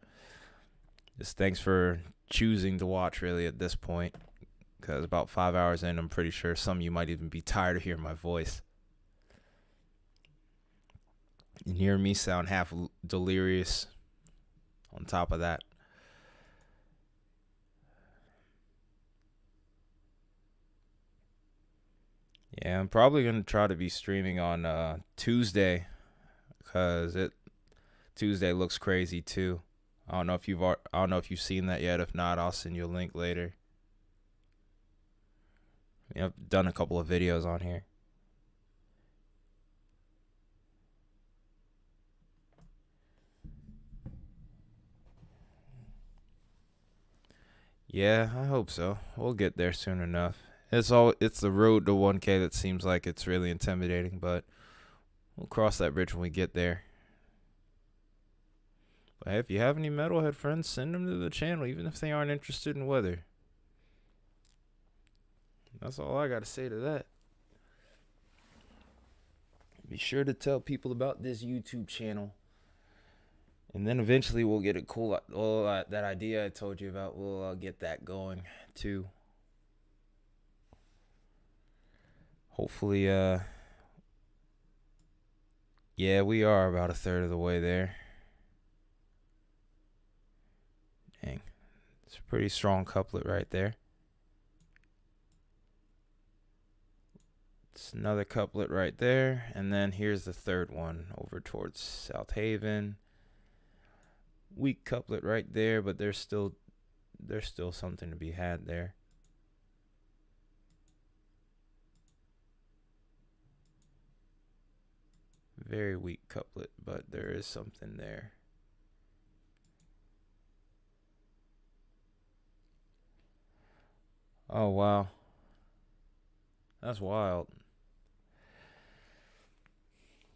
just thanks for choosing to watch really at this point, because about 5 hours in, I'm pretty sure some of you might even be tired of hearing my voice and hearing me sound half delirious on top of that. Yeah, I'm probably going to try to be streaming on Tuesday, because Tuesday looks crazy too. I don't know if you've seen that yet. If not, I'll send you a link later. I've done a couple of videos on here. Yeah, I hope so. We'll get there soon enough. It's the road to 1K that seems like it's really intimidating, but we'll cross that bridge when we get there. But hey, if you have any metalhead friends, send them to the channel, even if they aren't interested in weather. That's all I got to say to that. Be sure to tell people about this YouTube channel. And then eventually we'll get that idea I told you about, we'll get that going too. Hopefully, yeah, we are about a third of the way there. Dang. It's a pretty strong couplet right there. It's another couplet right there. And then here's the third one over towards South Haven. Weak couplet right there, but there's still something to be had there. very weak couplet, but there is something there. Oh wow, that's wild.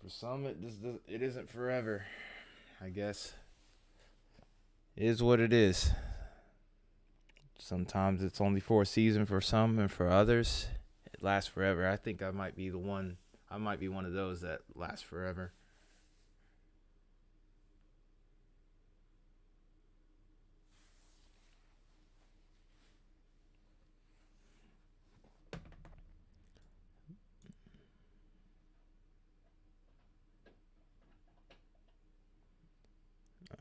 For some, it isn't forever. I guess it is what it is. Sometimes it's only for a season for some, and for others, it lasts forever. I think I might be the one. I might be one of those that lasts forever.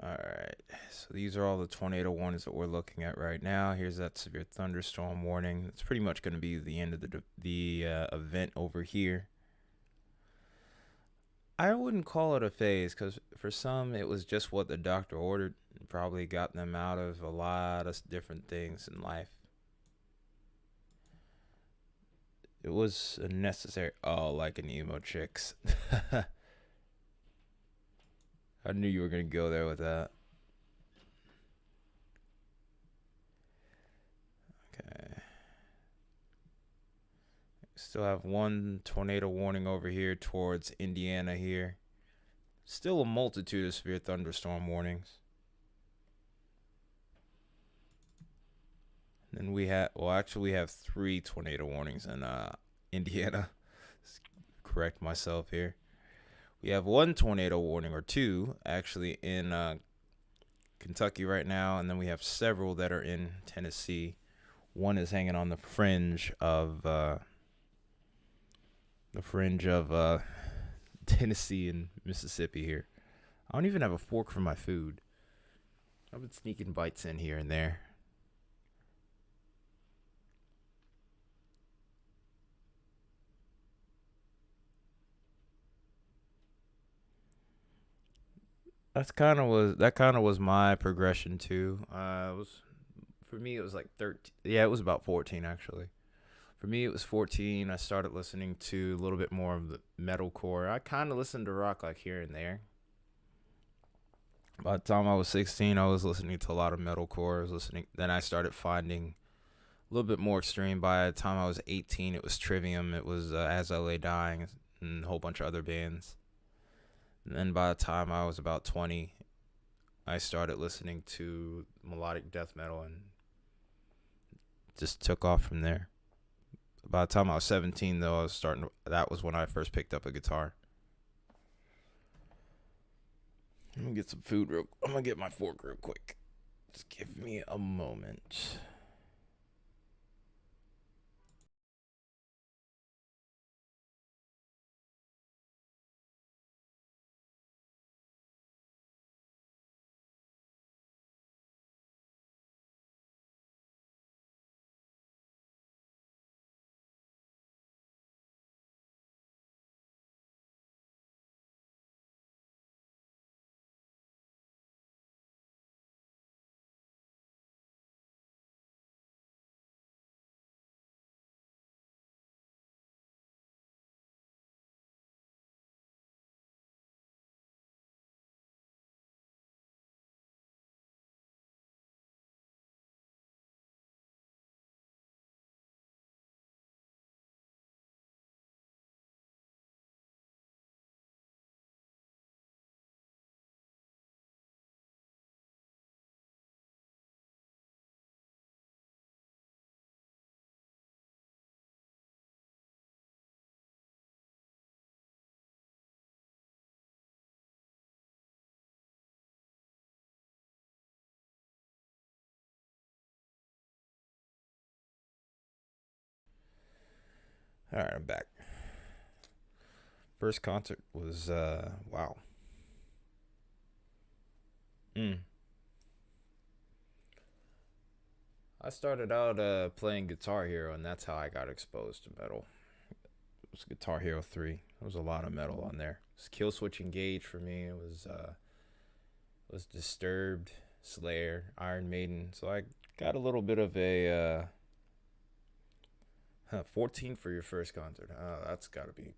All right. So these are all the tornado warnings that we're looking at right now. Here's that severe thunderstorm warning. It's pretty much going to be the end of the event over here. I wouldn't call it a phase because for some it was just what the doctor ordered. It probably got them out of a lot of different things in life. It was a necessary. Oh, like an emo chicks. I knew you were gonna go there with that. Okay. Still have one tornado warning over here towards Indiana here. Still a multitude of severe thunderstorm warnings. Then we have, well, actually, we have 3 tornado warnings in Indiana. Correct myself here. We have 1 tornado warning, or 2, actually, in Kentucky right now, and then we have several that are in Tennessee. One is hanging on the fringe of Tennessee and Mississippi here. I don't even have a fork for my food. I've been sneaking bites in here and there. That kind of was my progression too. It was for me it was like 13. Yeah, it was about 14 actually. For me it was 14. I started listening to a little bit more of the metalcore. I kind of listened to rock like here and there. By the time I was 16, I was listening to a lot of metalcore. Then I started finding a little bit more extreme. By the time I was 18, it was Trivium. It was As I Lay Dying and a whole bunch of other bands. And then by the time I was about 20, I started listening to melodic death metal and just took off from there. By the time I was 17, though, that was when I first picked up a guitar. I'm gonna get some food I'm gonna get my fork real quick. Just give me a moment. All right, I'm back. First concert was wow. I started out playing Guitar Hero, and that's how I got exposed to metal. It was Guitar Hero 3. There was a lot of metal on there. It was Kill Switch Engage for me. It was Disturbed, Slayer, Iron Maiden. So I got a little bit of a 14 for your first concert. That's gotta be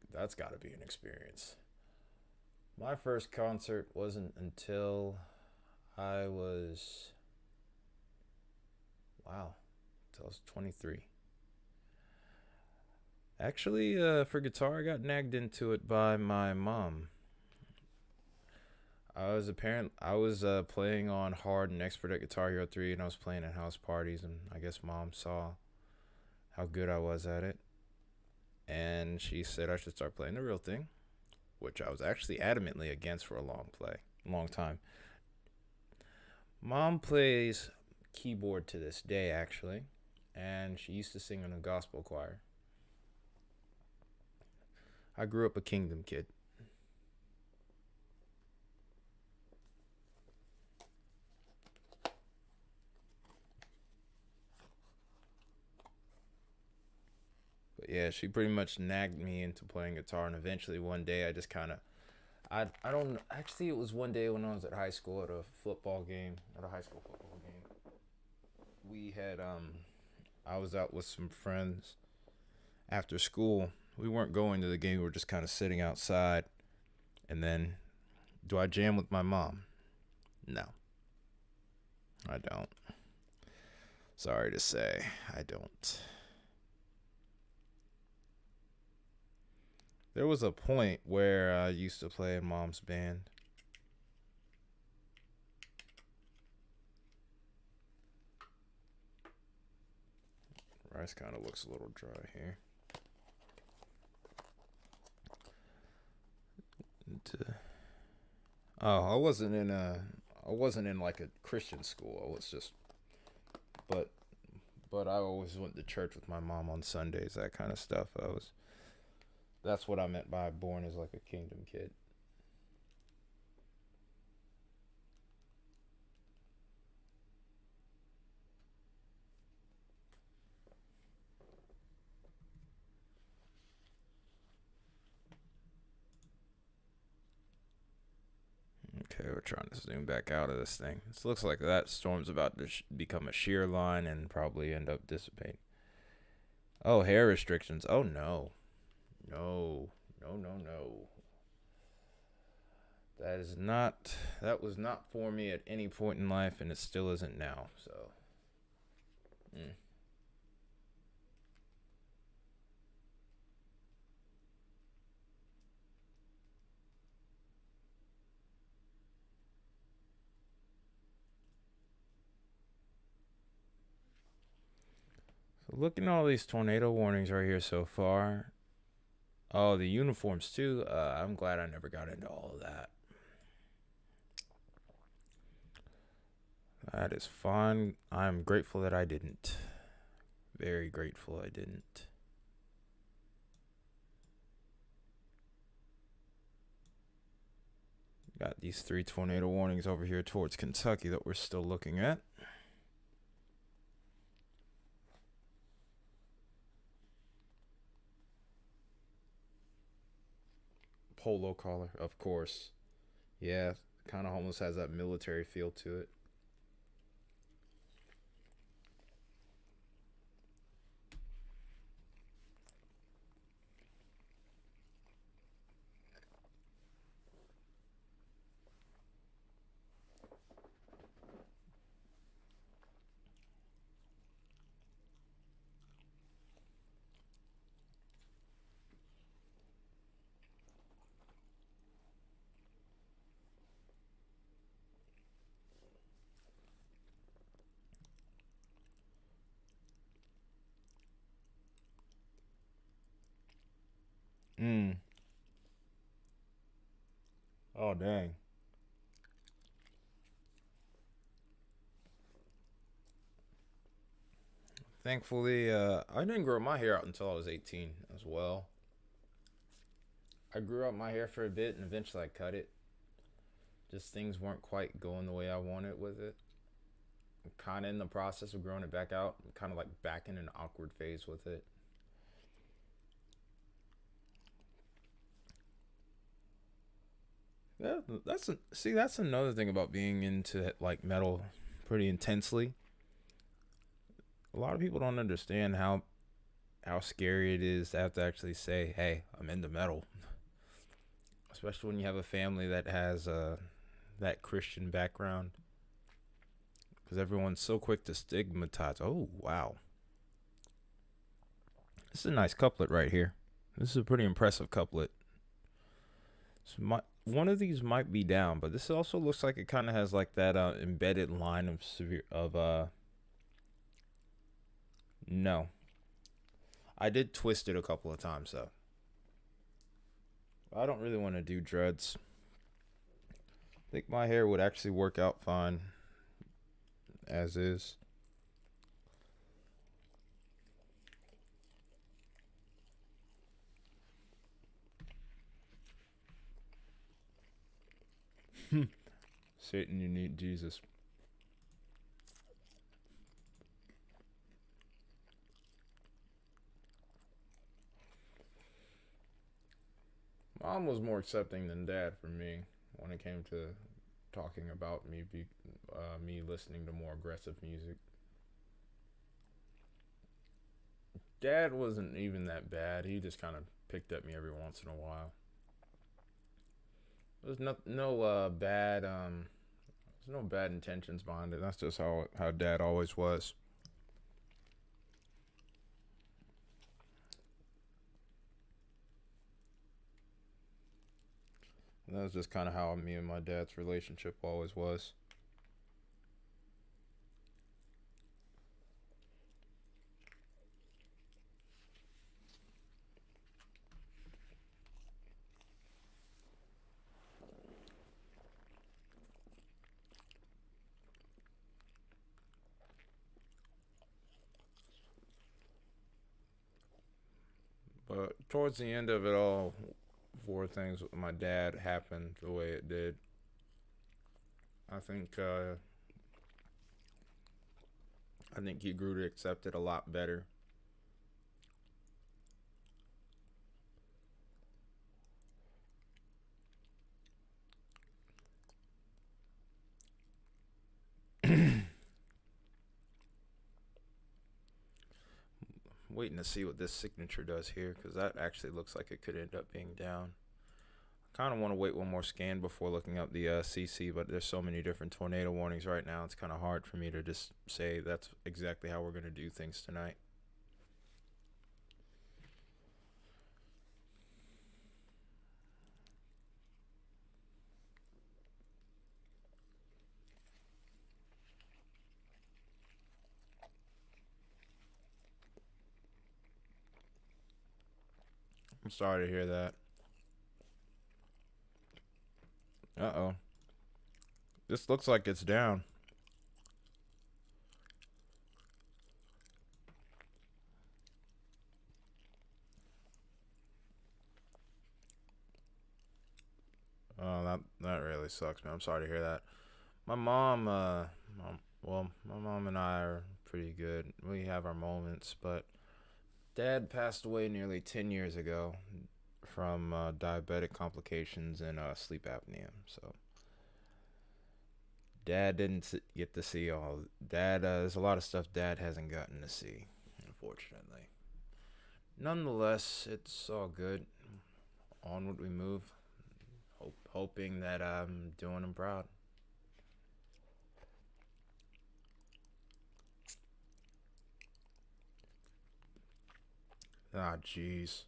an experience. My first concert wasn't until I was, wow, until I was 23. Actually, for guitar, I got nagged into it by my mom. I was playing on hard and expert at Guitar Hero 3, and I was playing at house parties, and I guess mom saw how good I was at it, and she said I should start playing the real thing, which I was actually adamantly against for a long time. Mom plays keyboard to this day, actually, and she used to sing in a gospel choir. I grew up a Kingdom kid. But yeah, she pretty much nagged me into playing guitar, and eventually one day I just kind of I don't actually, it was one day when I was at high school at a high school football game. We had I was out with some friends after school. We weren't going to the game, we were just kind of sitting outside. And then, do I jam with my mom? No, I don't. Sorry to say, I don't. There was a point where I used to play in mom's band. Rice kind of looks a little dry here. I wasn't in like a Christian school. I was just, but I always went to church with my mom on Sundays, that kind of stuff. That's what I meant by born as like a kingdom kid. Okay, we're trying to zoom back out of this thing. This looks like that storm's about to become a shear line and probably end up dissipating. Oh, hair restrictions. Oh no. No. No, no, no. That was not for me at any point in life, and it still isn't now, so. So looking at all these tornado warnings right here so far. Oh, the uniforms too. I'm glad I never got into all of that. That is fun. I'm grateful that I didn't. Very grateful I didn't. Got these 3 tornado warnings over here towards Kentucky that we're still looking at. Polo collar, of course. Yeah, kind of almost has that military feel to it. Oh, dang. Thankfully, I didn't grow my hair out until I was 18 as well. I grew out my hair for a bit and eventually I cut it. Just things weren't quite going the way I wanted with it. I'm kind of in the process of growing it back out. I'm kind of like back in an awkward phase with it. Yeah, that's another thing about being into like metal pretty intensely. A lot of people don't understand how scary it is to have to actually say, "Hey, I'm into metal." especially when you have a family that has that Christian background, because everyone's so quick to stigmatize. Oh, wow. This is a nice couplet right here. This is a pretty impressive couplet. So one of these might be down, but this also looks like it kind of has like that embedded line of no. I did twist it a couple of times though. I don't really want to do dreads. I think my hair would actually work out fine as is. Satan, you need Jesus. Mom was more accepting than Dad for me when it came to talking about me listening to more aggressive music. Dad wasn't even that bad. He just kind of picked at me every once in a while. There's no bad intentions behind it. That's just how Dad always was. And that was just kind of how me and my dad's relationship always was. But towards the end of it all, before things with my dad happened the way it did, I think he grew to accept it a lot better. Waiting to see what this signature does here, because that actually looks like it could end up being down. Kind of want to wait one more scan before looking up the CC, but there's so many different tornado warnings right now. It's kind of hard for me to just say that's exactly how we're going to do things tonight. I'm sorry to hear that. Uh-oh. This looks like it's down. Oh, that really sucks, man. I'm sorry to hear that. My mom, my mom and I are pretty good. We have our moments, but Dad passed away nearly 10 years ago from diabetic complications and sleep apnea. So Dad didn't get to see all. There's a lot of stuff Dad hasn't gotten to see, unfortunately. Nonetheless, it's all good. Onward we move. Hoping that I'm doing him proud. Ah, jeez.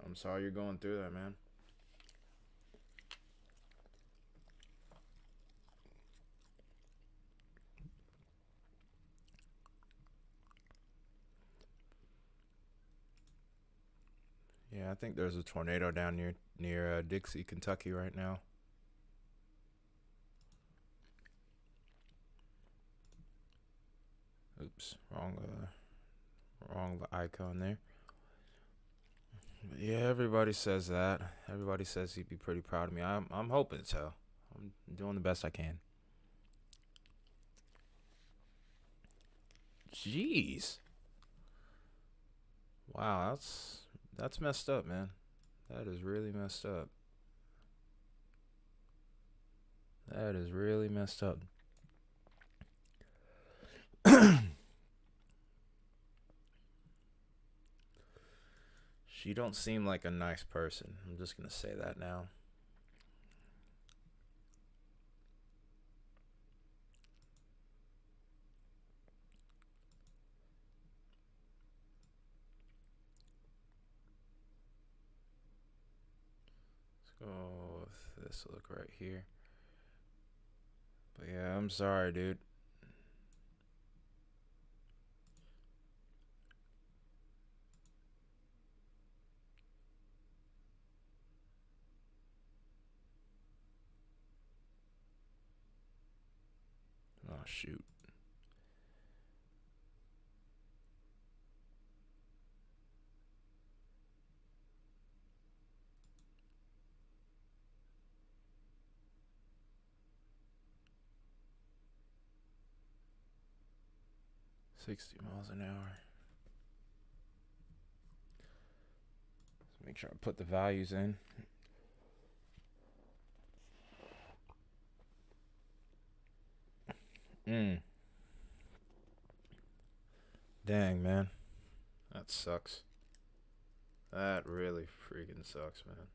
I'm sorry you're going through that, man. Yeah, I think there's a tornado down near Dixie, Kentucky right now. Oops, wrong icon there. But yeah, everybody says that. Everybody says he'd be pretty proud of me. I'm hoping so. I'm doing the best I can. Jeez. Wow, that's messed up, man. That is really messed up. That is really messed up. She don't seem like a nice person. I'm just gonna say that now. Let's go with this look right here. But yeah, I'm sorry, dude. Oh shoot. $60 an hour. Let's make sure I put the values in. Dang, man. That sucks. That really freaking sucks, man.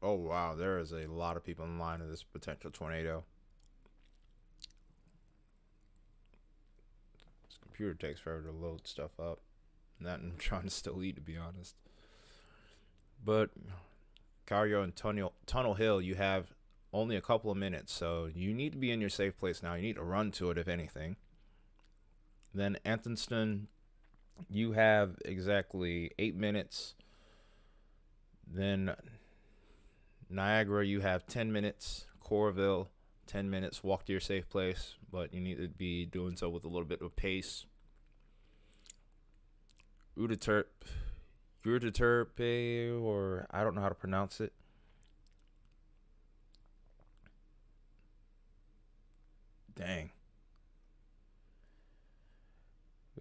Oh wow, there is a lot of people in line of this potential tornado. This computer takes forever to load stuff up. And that I'm trying to still eat, to be honest. But Cario and Tunnel Hill, you have only a couple of minutes, so you need to be in your safe place now. You need to run to it, if anything. Then Anthonston, you have exactly 8 minutes. Then Niagara, you have 10 minutes. Coralville, 10 minutes. Walk to your safe place, but you need to be doing so with a little bit of pace. Udaterpe, or I don't know how to pronounce it. Dang.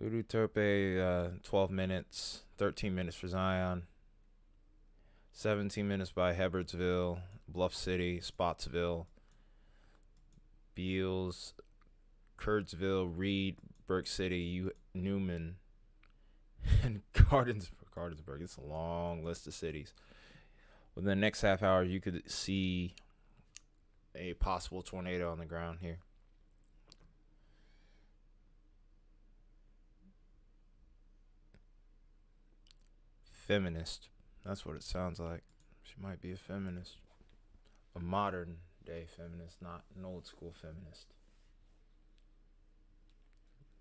Udaterpe, 12 minutes. 13 minutes for Zion. 17 minutes by Hebbardsville, Bluff City, Spotsville, Beals, Curdsville, Reed, Burke City, Newman, and Gardensburg. It's a long list of cities. Within the next half hour, you could see a possible tornado on the ground here. Feminist. That's what it sounds like. She might be a feminist. A modern day feminist, not an old school feminist.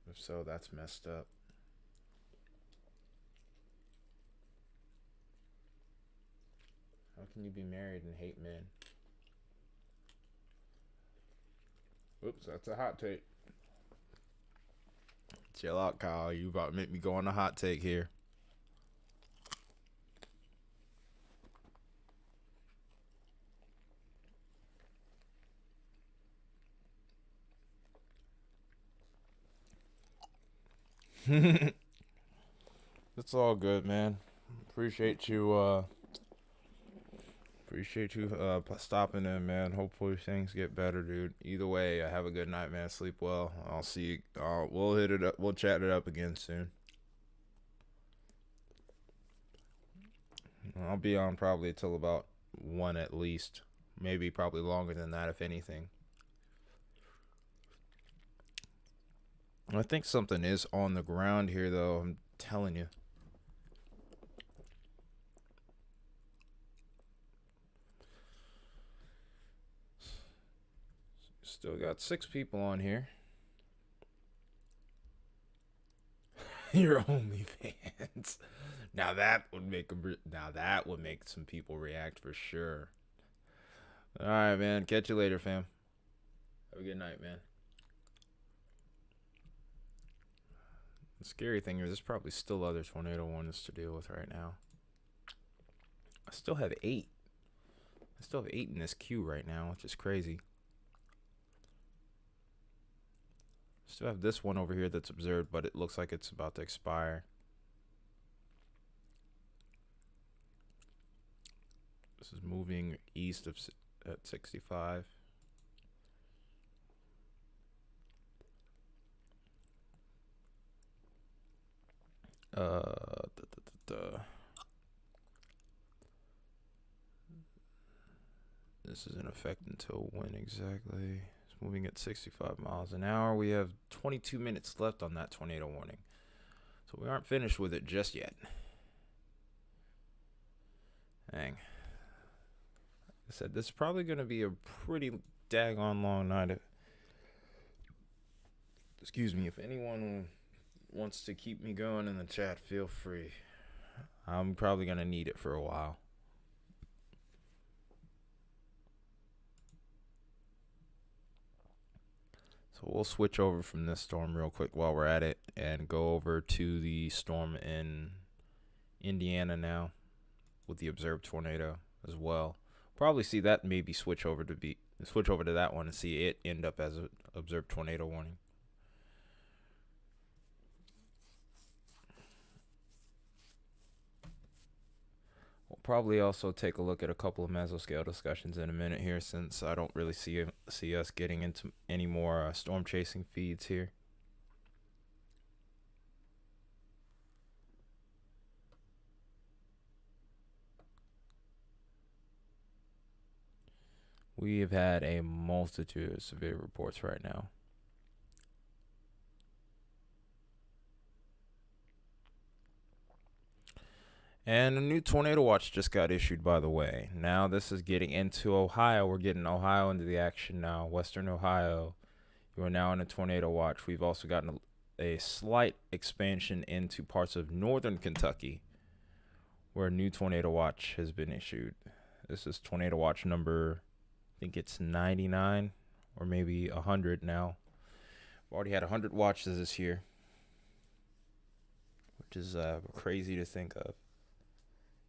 If so, that's messed up. How can you be married and hate men? Oops, that's a hot take. Chill out, Kyle. You about to make me go on a hot take here. It's all good, man. Appreciate you stopping in, man. Hopefully things get better, dude. Either way, have a good night, man. Sleep well. I'll see you. We'll hit it up. We'll chat it up again soon. I'll be on probably till about 1 at least. Maybe probably longer than that, if anything. I think something is on the ground here, though. I'm telling you. Still got 6 people on here. Your OnlyFans. Now that would make some people react for sure. All right, man. Catch you later, fam. Have a good night, man. The scary thing is there's probably still other tornado warnings to deal with right now. I still have 8. I still have 8 in this queue right now, which is crazy. Still have this one over here that's observed, but it looks like it's about to expire. This is moving east of at 65. This is in effect until when exactly? It's moving at 65 miles an hour. We have 22 minutes left on that tornado warning. So we aren't finished with it just yet. Dang. Like I said, this is probably going to be a pretty daggone long night. Excuse me, if anyone wants to keep me going in the chat, feel free. I'm probably going to need it for a while. So we'll switch over from this storm real quick while we're at it and go over to the storm in Indiana now with the observed tornado as well. Probably see that maybe switch over to that one and see it end up as an observed tornado warning. We'll probably also take a look at a couple of mesoscale discussions in a minute here, since I don't really see us getting into any more storm chasing feeds here. We have had a multitude of severe reports right now. And a new tornado watch just got issued, by the way. Now this is getting into Ohio. We're getting Ohio into the action now. Western Ohio, you are now in a tornado watch. We've also gotten a slight expansion into parts of northern Kentucky, where a new tornado watch has been issued. This is tornado watch number, I think it's 99 or maybe 100 now. We've already had 100 watches this year, which is crazy to think of.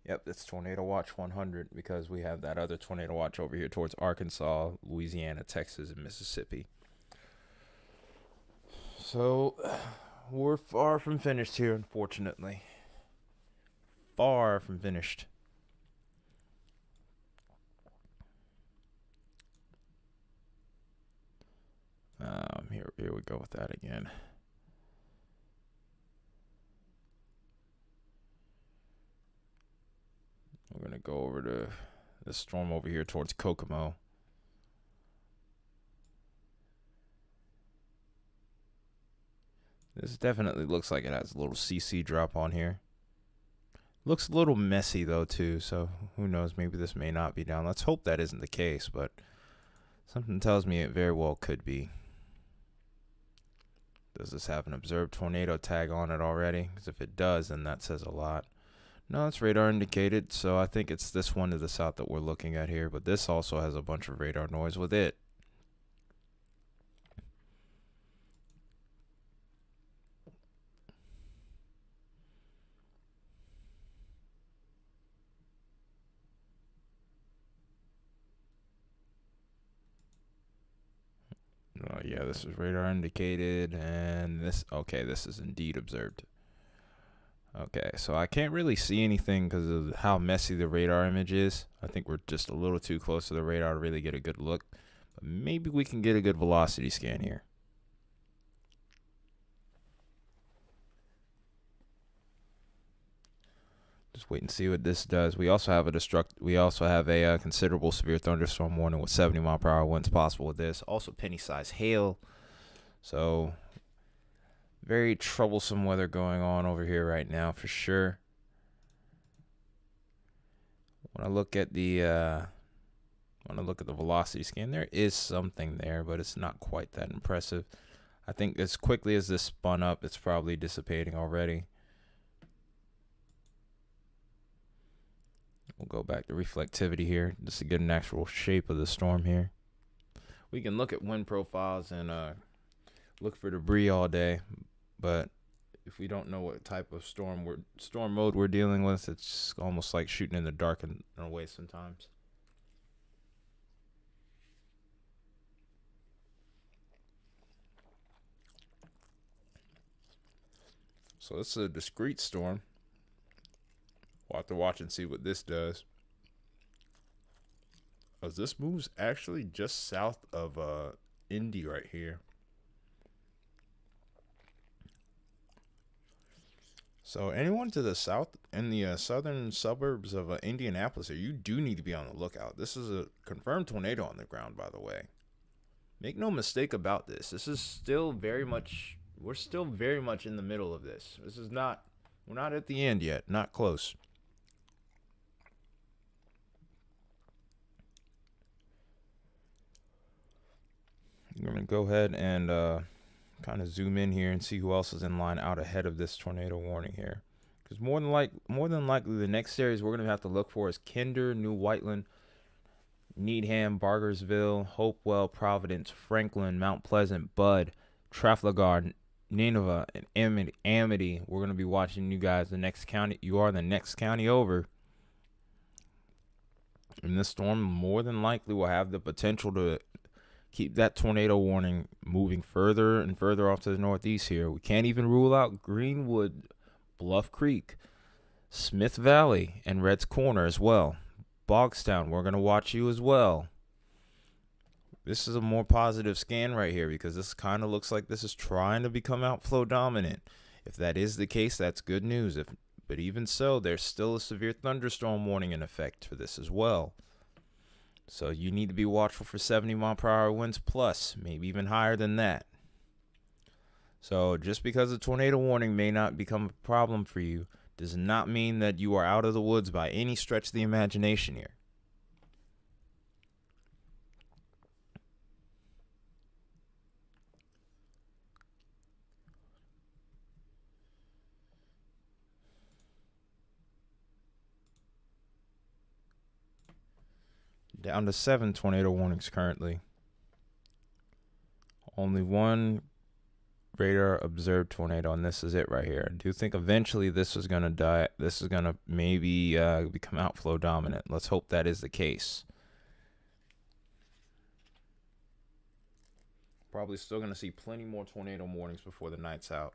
Yep, it's Tornado Watch 100 because we have that other tornado watch over here towards Arkansas, Louisiana, Texas, and Mississippi. So we're far from finished here, unfortunately. Far from finished. Here we go with that again. We're going to go over to the storm over here towards Kokomo. This definitely looks like it has a little CC drop on here. Looks a little messy though too, so who knows, maybe this may not be down. Let's hope that isn't the case, but something tells me it very well could be. Does this have an observed tornado tag on it already? Because if it does, then that says a lot. No, it's radar indicated, so I think it's this one to the south that we're looking at here, but this also has a bunch of radar noise with it. Oh, yeah, this is radar indicated, and this is indeed observed. Okay, so I can't really see anything because of how messy the radar image is. I think we're just a little too close to the radar to really get a good look. But maybe we can get a good velocity scan here. Just wait and see what this does. We also have a considerable severe thunderstorm warning with 70-mile-per-hour winds possible with this. Also penny-sized hail. So very troublesome weather going on over here right now for sure. When I look at the velocity scan, there is something there, but it's not quite that impressive. I think as quickly as this spun up, it's probably dissipating already. We'll go back to reflectivity here just to get an actual shape of the storm here. We can look at wind profiles and look for debris all day, but if we don't know what type of storm mode we're dealing with, it's almost like shooting in the dark in a way sometimes. So this is a discrete storm. We'll have to watch and see what this does. As this moves actually just south of Indy right here. So anyone to the south in the southern suburbs of Indianapolis here, you do need to be on the lookout. This is a confirmed tornado on the ground, by the way. Make no mistake about this. This is still very much, we're still very much in the middle of this. This is not, we're not at the end yet. Not close. I'm going to go ahead and kind of zoom in here and see who else is in line out ahead of this tornado warning here. Because more than likely, the next series we're going to have to look for is Kinder, New Whiteland, Needham, Bargersville, Hopewell, Providence, Franklin, Mount Pleasant, Bud, Trafalgar, Nineveh, and Amity. We're going to be watching you guys the next county. You are the next county over. And this storm more than likely will have the potential to keep that tornado warning moving further and further off to the northeast here. We can't even rule out Greenwood, Bluff Creek, Smith Valley, and Red's Corner as well. Bogstown, we're going to watch you as well. This is a more positive scan right here because this kind of looks like this is trying to become outflow dominant. If that is the case, that's good news. But even so, there's still a severe thunderstorm warning in effect for this as well. So you need to be watchful for 70-mile-per-hour winds plus, maybe even higher than that. So just because a tornado warning may not become a problem for you does not mean that you are out of the woods by any stretch of the imagination here. Down to 7 tornado warnings currently. Only one radar observed tornado, and this is it right here. I do think eventually this is going to die. This is going to maybe become outflow dominant. Let's hope that is the case. Probably still going to see plenty more tornado warnings before the night's out.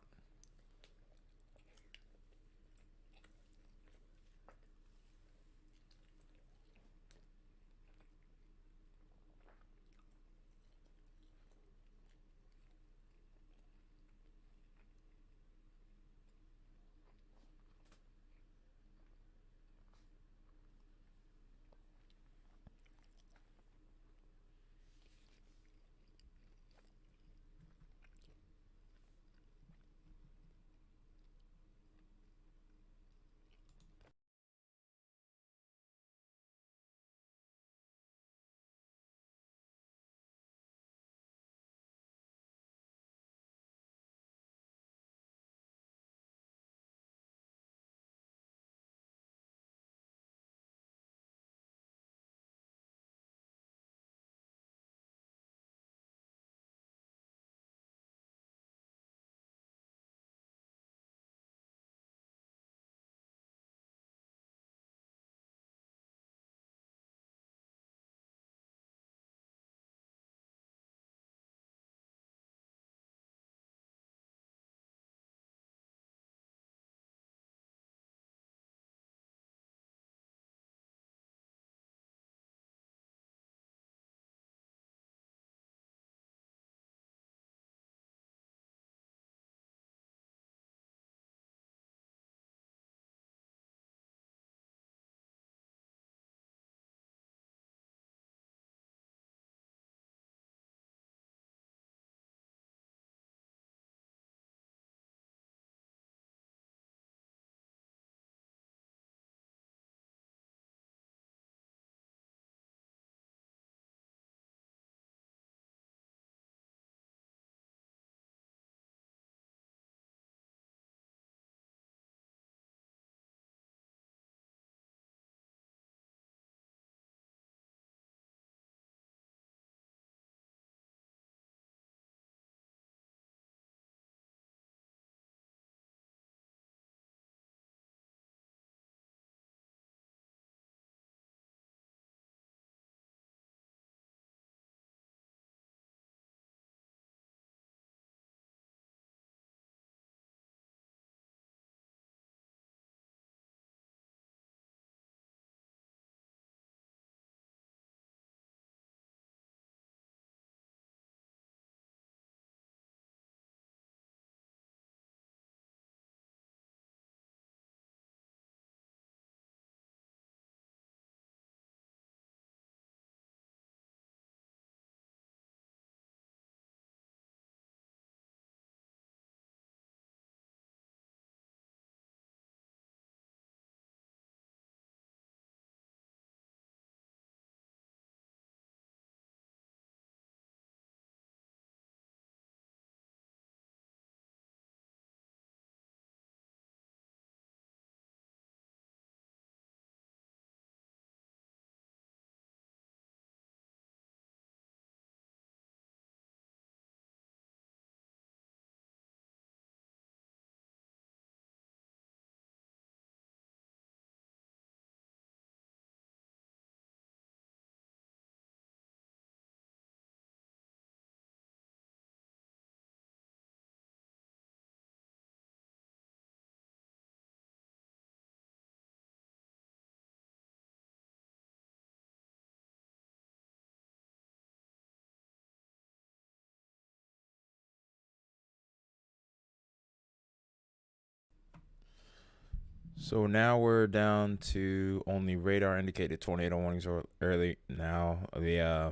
So now we're down to only radar indicated tornado warnings or early now. The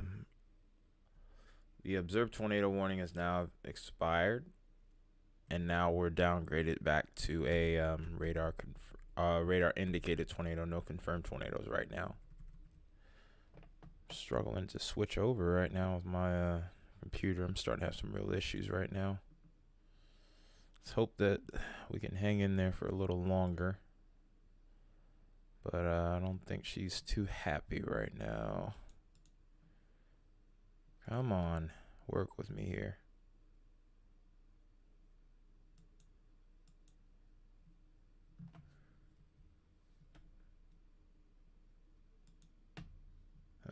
observed tornado warning is now expired, and now we're downgraded back to a radar indicated tornado. No confirmed tornadoes right now. Struggling to switch over right now with my computer. I'm starting to have some real issues right now. Let's hope that we can hang in there for a little longer. But I don't think she's too happy right now. Come on, work with me here.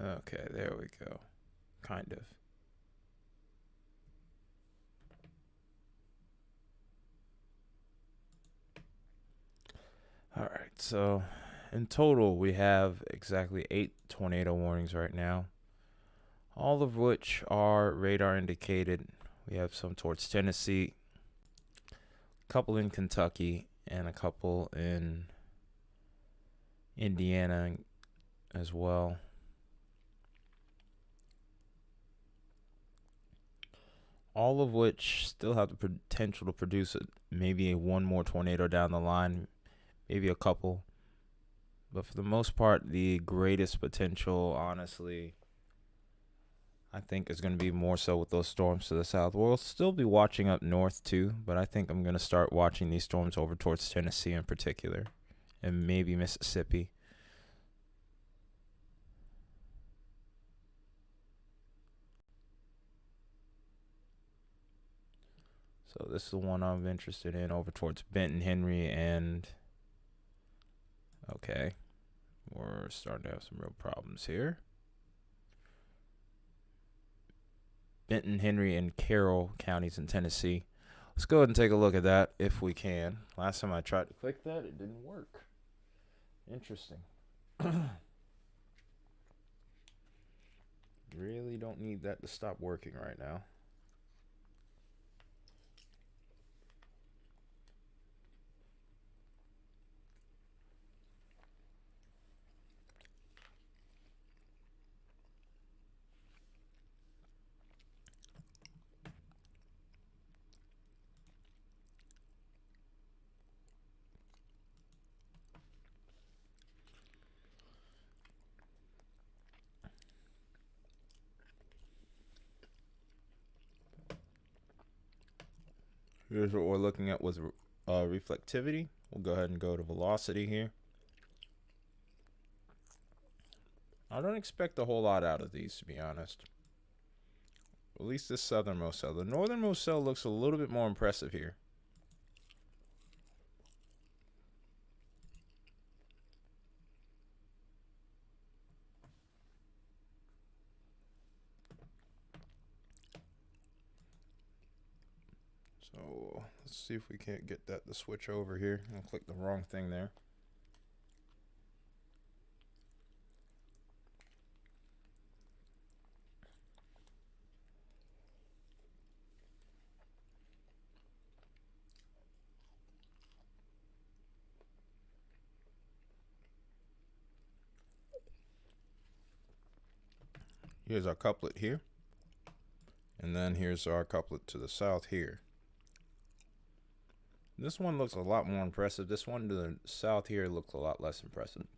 Okay, there we go. Kind of. All right, so in total, we have exactly 8 tornado warnings right now, all of which are radar indicated. We have some towards Tennessee, a couple in Kentucky, and a couple in Indiana as well. All of which still have the potential to produce maybe one more tornado down the line, maybe a couple. But for the most part, the greatest potential, honestly, I think is going to be more so with those storms to the south. We'll still be watching up north too, but I think I'm going to start watching these storms over towards Tennessee in particular, and maybe Mississippi. So this is the one I'm interested in over towards Benton, Henry, and okay, we're starting to have some real problems here. Benton, Henry, and Carroll counties in Tennessee. Let's go ahead and take a look at that if we can. Last time I tried to click that, it didn't work. Interesting. Really don't need that to stop working right now. Here's what we're looking at with reflectivity. We'll go ahead and go to velocity here. I don't expect a whole lot out of these, to be honest. At least this southernmost cell. The northernmost cell looks a little bit more impressive here. So let's see if we can't get that to switch over here. I'll click the wrong thing there. Here's our couplet here. And then here's our couplet to the south here. This one looks a lot more impressive. This one to the south here looks a lot less impressive.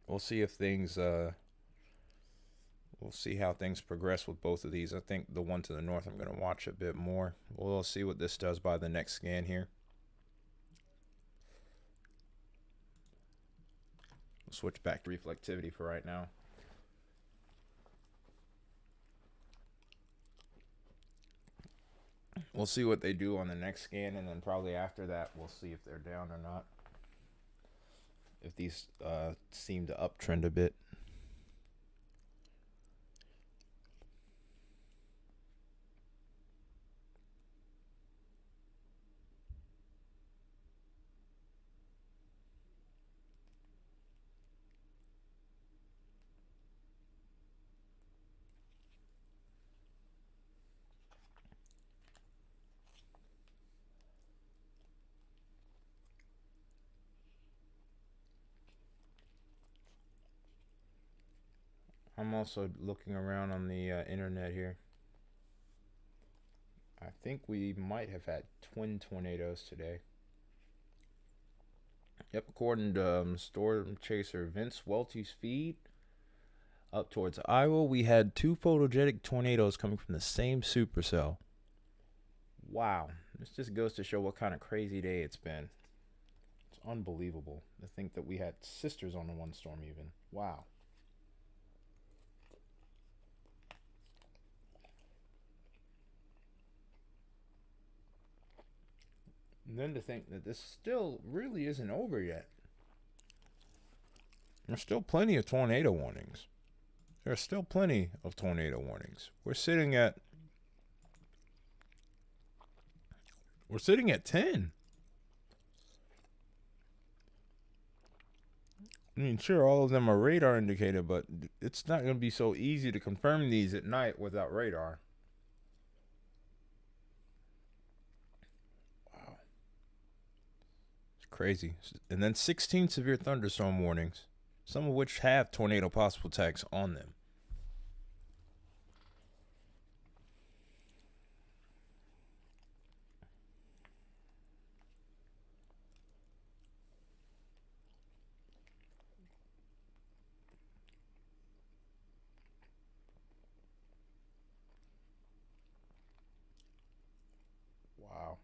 We'll see if things, we'll see how things progress with both of these. I think the one to the north I'm going to watch a bit more. We'll see what this does by the next scan here. We'll switch back to reflectivity for right now. We'll see what they do on the next scan, and then probably after that, we'll see if they're down or not. If these seem to uptrend a bit. I'm also looking around on the internet here. I think we might have had twin tornadoes today. Yep, according to storm chaser Vince Welty's feed, up towards Iowa, we had two photogenic tornadoes coming from the same supercell. Wow, this just goes to show what kind of crazy day it's been. It's unbelievable to think that we had sisters on the one storm even. Wow. And then to think that this still really isn't over yet. There's still plenty of tornado warnings. There's still plenty of tornado warnings. We're sitting at 10. I mean, sure, all of them are radar indicated, but it's not going to be so easy to confirm these at night without radar. Wow. It's crazy. And then 16 severe thunderstorm warnings, some of which have tornado possible tags on them. Wow.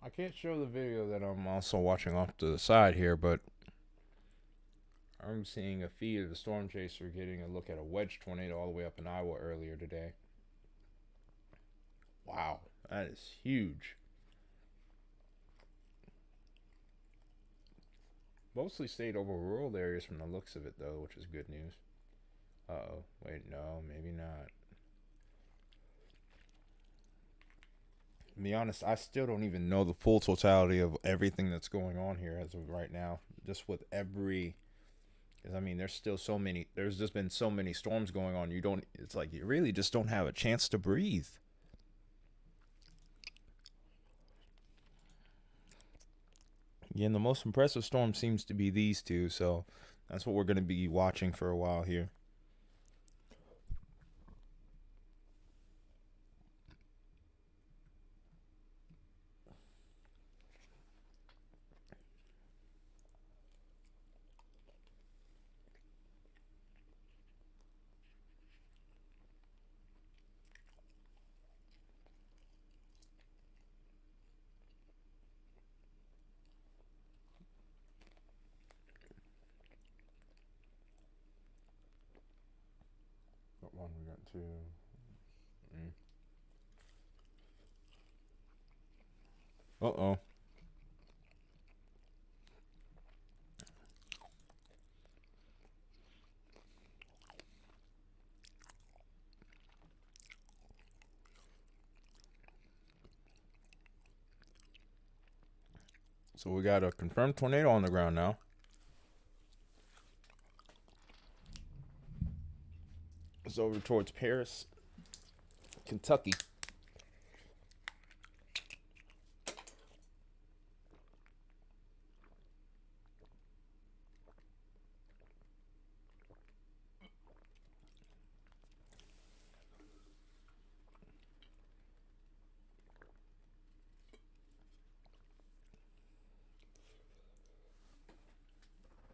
I can't show the video that I'm also watching off to the side here, but I'm seeing a feed of the storm chaser getting a look at a wedge tornado all the way up in Iowa earlier today. Wow, that is huge. Mostly stayed over rural areas from the looks of it, though, which is good news. Uh-oh. Wait, no, maybe not. To be honest, I still don't even know the full totality of everything that's going on here as of right now. Just with every... Because, I mean, there's still so many... There's just been so many storms going on. You don't... It's like you really just don't have a chance to breathe. Again, the most impressive storm seems to be these two, so that's what we're going to be watching for a while here. Got one, we got two. Uh-oh. So we got a confirmed tornado on the ground now. It's over towards Paris, Kentucky.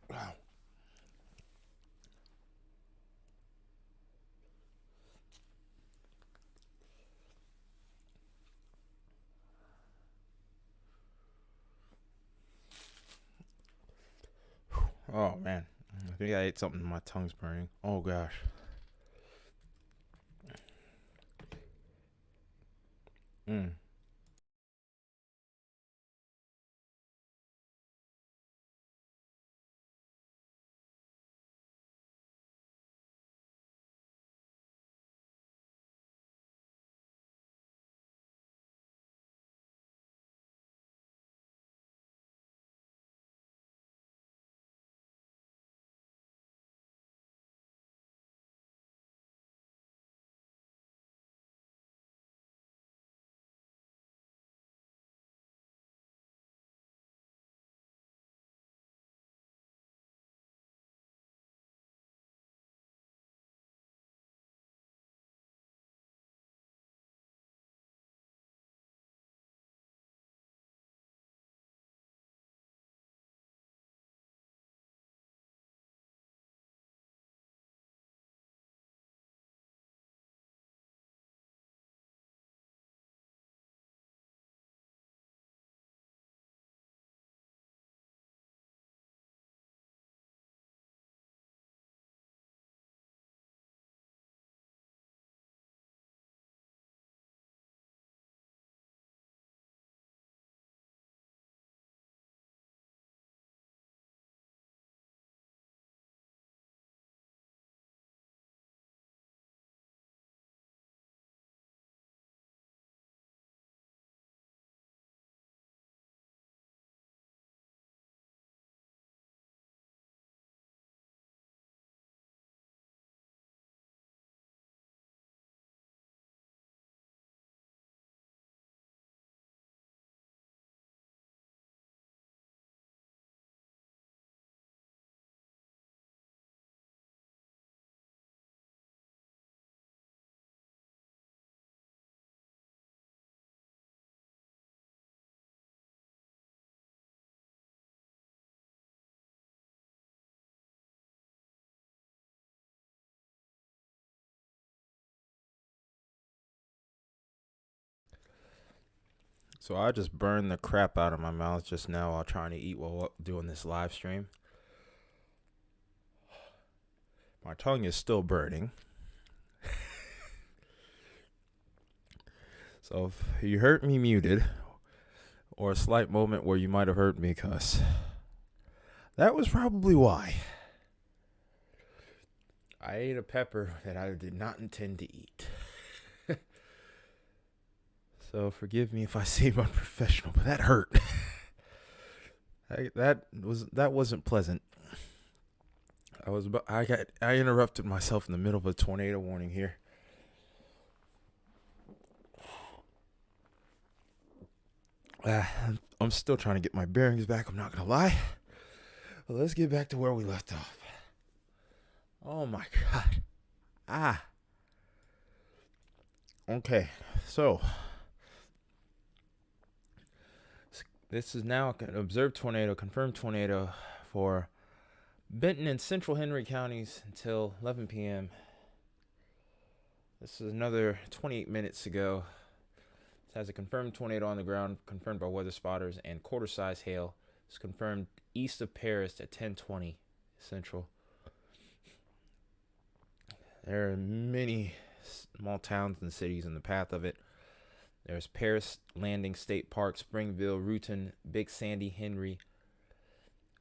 Wow. Oh, man. I think I ate something. My tongue's burning. Oh, gosh. Mm. So I just burned the crap out of my mouth just now while trying to eat while doing this live stream. My tongue is still burning. So if you heard me muted, or a slight moment where you might have heard me cuss, that was probably why. I ate a pepper that I did not intend to eat. So forgive me if I seem unprofessional, but that hurt. That wasn't pleasant. I interrupted myself in the middle of a tornado warning here. I'm still trying to get my bearings back, I'm not gonna lie. But let's get back to where we left off. Oh my god. Okay, so this is now an observed tornado, confirmed tornado for Benton and Central Henry counties until 11 p.m. This is another 28 minutes ago. This has a confirmed tornado on the ground, confirmed by weather spotters, and quarter-size hail. It's confirmed east of Paris at 10:20 Central. There are many small towns and cities in the path of it. There's Paris Landing State Park, Springville, Rutan, Big Sandy, Henry,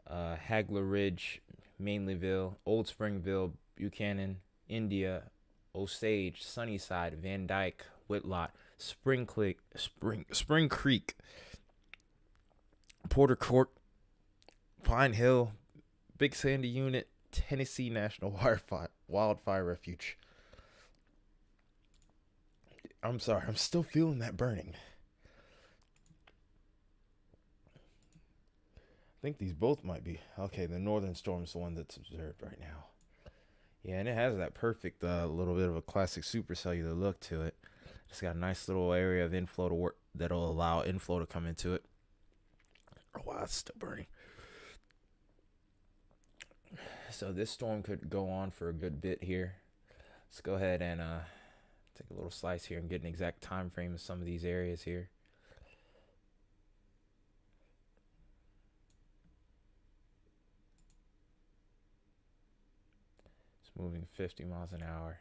Hagler Ridge, Mainlyville, Old Springville, Buchanan, India, Osage, Sunnyside, Van Dyke, Whitlock, Spring Creek, Porter Court, Pine Hill, Big Sandy Unit, Tennessee National Wildfire Refuge. I'm sorry, I'm still feeling that burning. I think these both might be. Okay, the northern storm is the one that's observed right now. Yeah, and it has that perfect little bit of a classic supercellular look to it. It's got a nice little area of inflow to work that'll allow inflow to come into it. Oh wow, it's still burning. So this storm could go on for a good bit here. Let's go ahead and take a little slice here and get an exact time frame of some of these areas here. It's moving 50 miles an hour.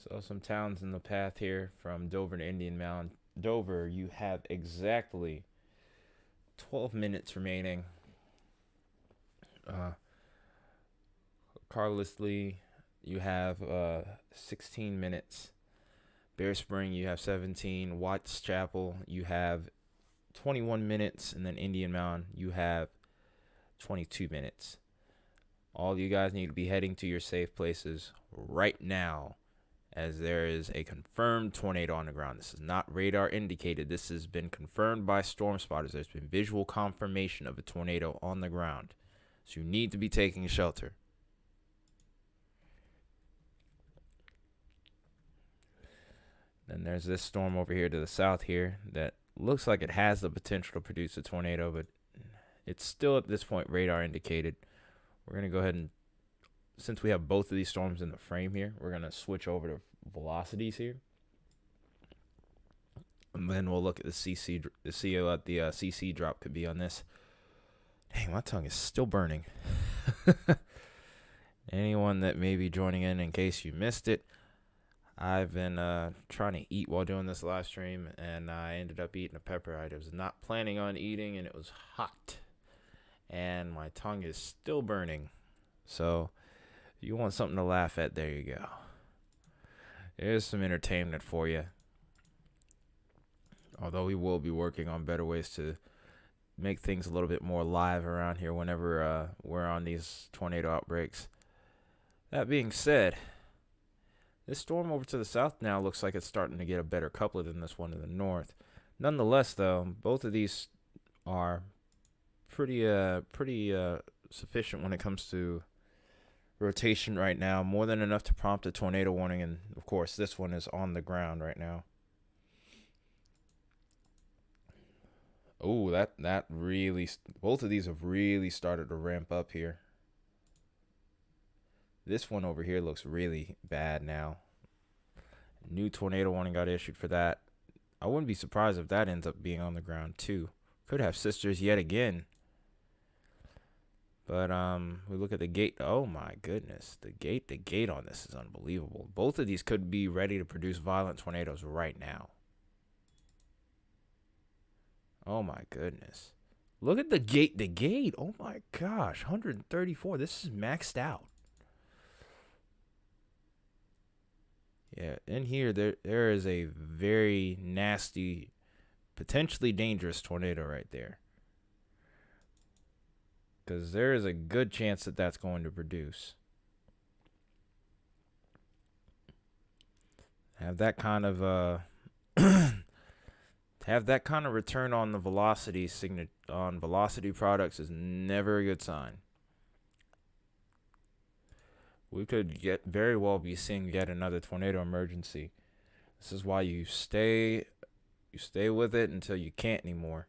So some towns in the path here from Dover to Indian Mound. Dover, you have exactly 12 minutes remaining. Carlisle, you have 16 minutes. Bear Spring, you have 17. Watts Chapel, you have 21 minutes. And then Indian Mound, you have 22 minutes. All you guys need to be heading to your safe places right now, as there is a confirmed tornado on the ground. This is not radar indicated. This has been confirmed by storm spotters. There's been visual confirmation of a tornado on the ground. So you need to be taking shelter. Then there's this storm over here to the south here that looks like it has the potential to produce a tornado, but it's still at this point radar indicated. We're going to go ahead and, since we have both of these storms in the frame here, we're going to switch over to velocities here. And then we'll look at the CC, see what the CC drop could be on this. Dang, my tongue is still burning. Anyone that may be joining in case you missed it, I've been trying to eat while doing this live stream, and I ended up eating a pepper I was not planning on eating, and it was hot. And my tongue is still burning. So if you want something to laugh at, there you go. There's some entertainment for you. Although we will be working on better ways to make things a little bit more live around here whenever we're on these tornado outbreaks. That being said, this storm over to the south now looks like it's starting to get a better coupler than this one to the north. Nonetheless, though, both of these are pretty sufficient when it comes to rotation right now. More than enough to prompt a tornado warning, and of course this one is on the ground right now. Oh, that really, both of these have really started to ramp up here. This one over here looks really bad now. New tornado warning got issued for that. I wouldn't be surprised if that ends up being on the ground too. Could have sisters yet again. But we look at the gate. Oh my goodness, the gate on this is unbelievable. Both of these could be ready to produce violent tornadoes right now. Oh my goodness. Look at the gate. Oh my gosh, 134. This is maxed out. Yeah, in here there is a very nasty, potentially dangerous tornado right there. Because there is a good chance that that's going to produce. Have that kind of have that kind of return on the velocity on velocity products is never a good sign. We could very well be seeing yet another tornado emergency. This is why you stay with it until you can't anymore.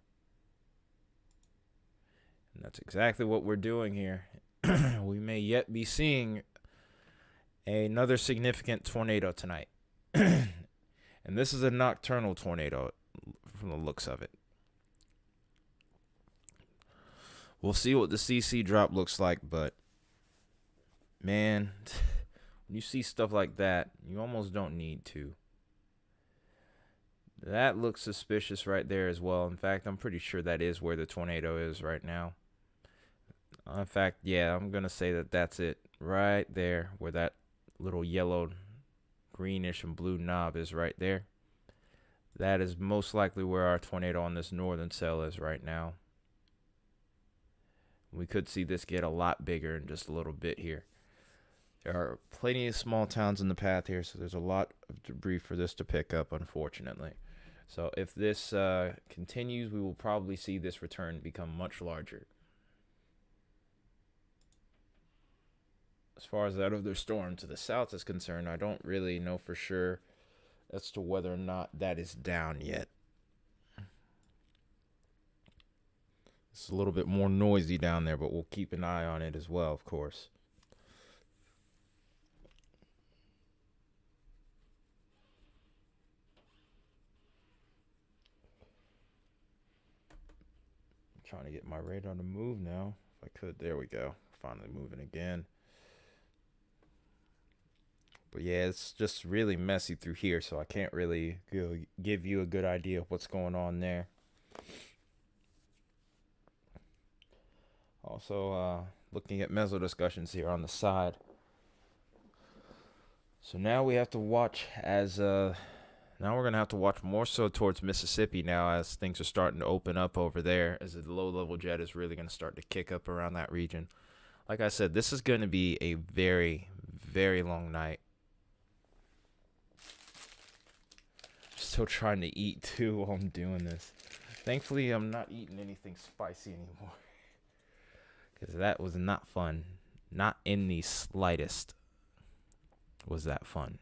And that's exactly what we're doing here. We may yet be seeing another significant tornado tonight. And this is a nocturnal tornado from the looks of it. We'll see what the CC drop looks like, but man, when you see stuff like that, you almost don't need to. That looks suspicious right there as well. In fact, I'm pretty sure that is where the tornado is right now. In fact, yeah, I'm going to say that that's it right there, where that little yellow, greenish, and blue knob is right there. That is most likely where our tornado on this northern cell is right now. We could see this get a lot bigger in just a little bit here. There are plenty of small towns in the path here, so there's a lot of debris for this to pick up, unfortunately. So if this continues, we will probably see this return become much larger. As far as that other storm to the south is concerned, I don't really know for sure as to whether or not that is down yet. It's a little bit more noisy down there, but we'll keep an eye on it as well, of course. I'm trying to get my radar to move now. If I could, there we go. Finally moving again. But yeah, it's just really messy through here, so I can't really give you a good idea of what's going on there. Also, looking at meso discussions here on the side. So now we have to watch as now we're gonna have to watch more so towards Mississippi now as things are starting to open up over there, as the low-level jet is really gonna start to kick up around that region. Like I said, this is gonna be a very, very long night. Still trying to eat too while I'm doing this. Thankfully, I'm not eating anything spicy anymore. Because that was not fun. Not in the slightest was that fun.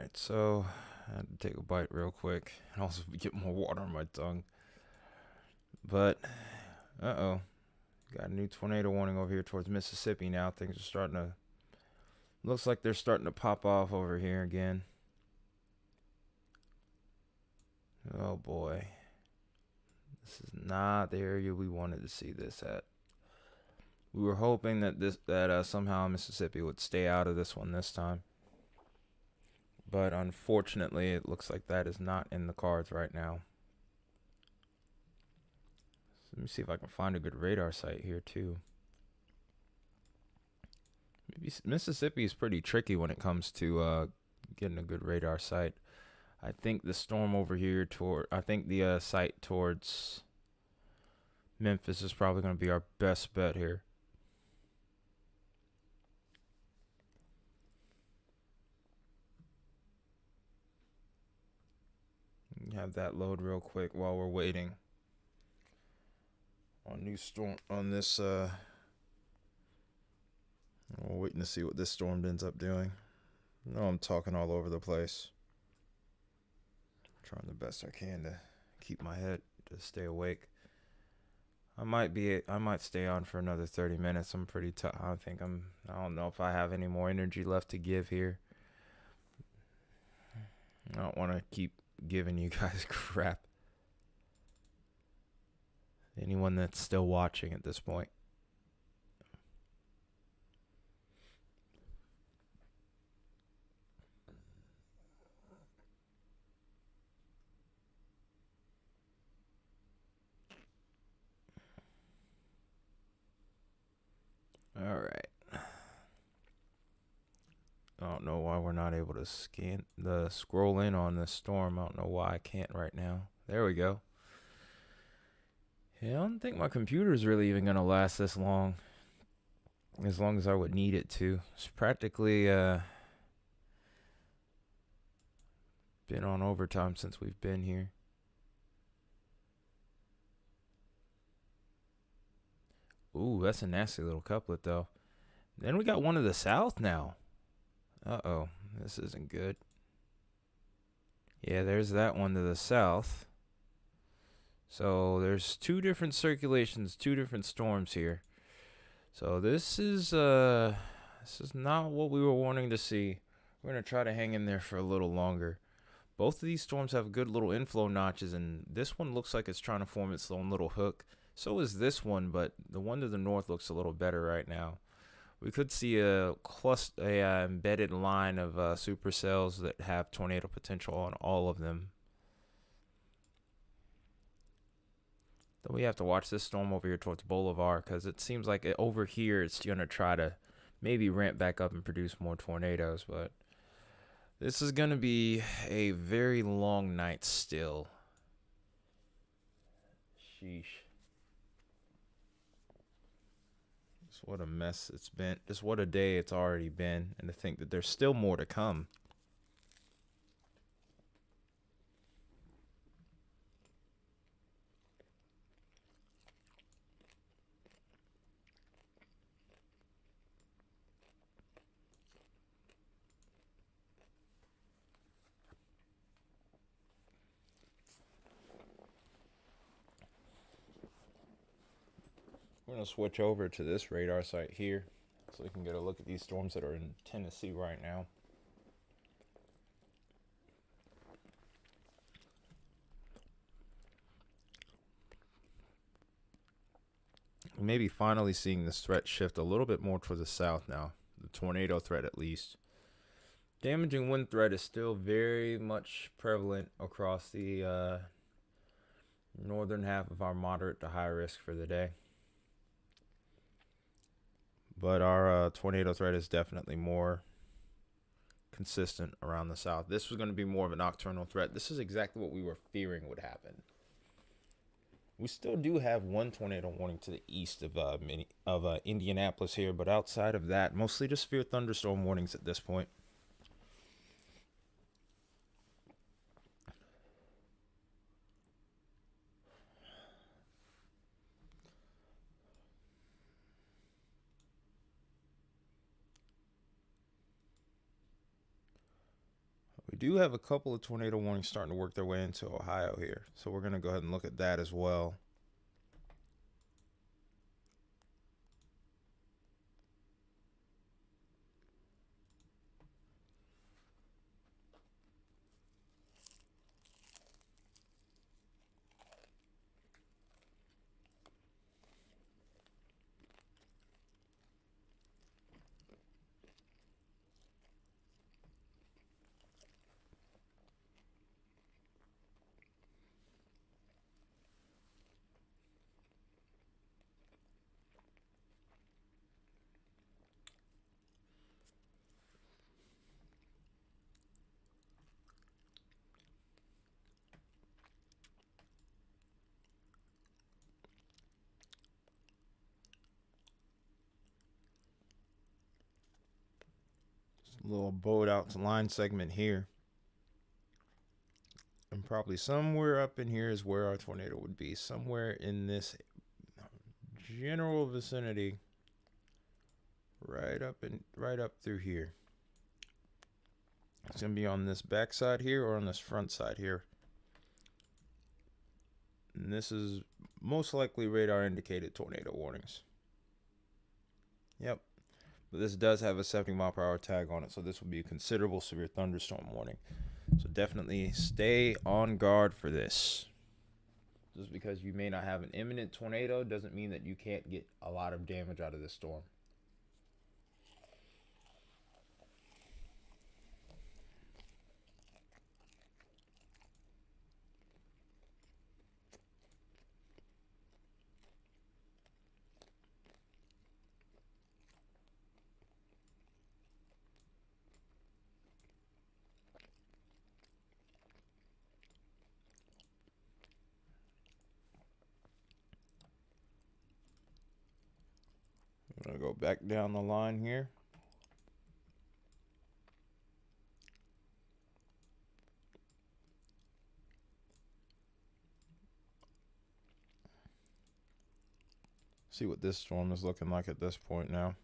Alright, so I had to take a bite real quick and also get more water on my tongue. But, uh-oh. Got a new tornado warning over here towards Mississippi now. Things are starting to... Looks like they're starting to pop off over here again. Oh boy. This is not the area we wanted to see this at. We were hoping that somehow Mississippi would stay out of this one this time. But unfortunately, it looks like that is not in the cards right now. So let me see if I can find a good radar site here too. Maybe Mississippi is pretty tricky when it comes to getting a good radar site. I think the storm over here I think the site towards Memphis is probably going to be our best bet here. Have that load real quick while we're waiting on new storm on this. We're waiting to see what this storm ends up doing. No, I'm talking all over the place. Trying the best I can to keep my head to stay awake. I might stay on for another 30 minutes. I'm pretty I don't know if I have any more energy left to give here. I don't want to keep giving you guys crap. Anyone that's still watching at this point. All right. I don't know why we're not able to scroll in on this storm. I don't know why I can't right now. There we go. Yeah, I don't think my computer's really even gonna last this long. As long as I would need it to. It's practically been on overtime since we've been here. Ooh, that's a nasty little couplet though. Then we got one to the south now. Uh-oh, this isn't good. Yeah, there's that one to the south. So there's two different circulations, two different storms here. So this is not what we were wanting to see. We're gonna try to hang in there for a little longer. Both of these storms have good little inflow notches, and this one looks like it's trying to form its own little hook. So is this one, but the one to the north looks a little better right now. We could see a embedded line of supercells that have tornado potential on all of them. Then we have to watch this storm over here towards Bolivar, because it seems like over here it's going to try to maybe ramp back up and produce more tornadoes. But this is going to be a very long night still. Sheesh. What a mess it's been. Just what a day it's already been. And to think that there's still more to come. We're going to switch over to this radar site here so we can get a look at these storms that are in Tennessee right now. We may be finally seeing this threat shift a little bit more towards the south now. The tornado threat, at least. Damaging wind threat is still very much prevalent across the northern half of our moderate to high risk for the day. But our tornado threat is definitely more consistent around the south. This was going to be more of a nocturnal threat. This is exactly what we were fearing would happen. We still do have one tornado warning to the east of Indianapolis here, but outside of that, mostly just severe thunderstorm warnings at this point. We We do have a couple of tornado warnings starting to work their way into Ohio here, so we're going to go ahead and look at that as well. Little boat out to line segment here. And probably somewhere up in here is where our tornado would be. Somewhere in this general vicinity. Right up through here. It's gonna be on this back side here or on this front side here. And this is most likely radar indicated tornado warnings. Yep. But this does have a 70-mile-per-hour tag on it, so this would be a considerable severe thunderstorm warning. So definitely stay on guard for this. Just because you may not have an imminent tornado doesn't mean that you can't get a lot of damage out of this storm. I'm going to go back down the line here. See what this storm is looking like at this point now.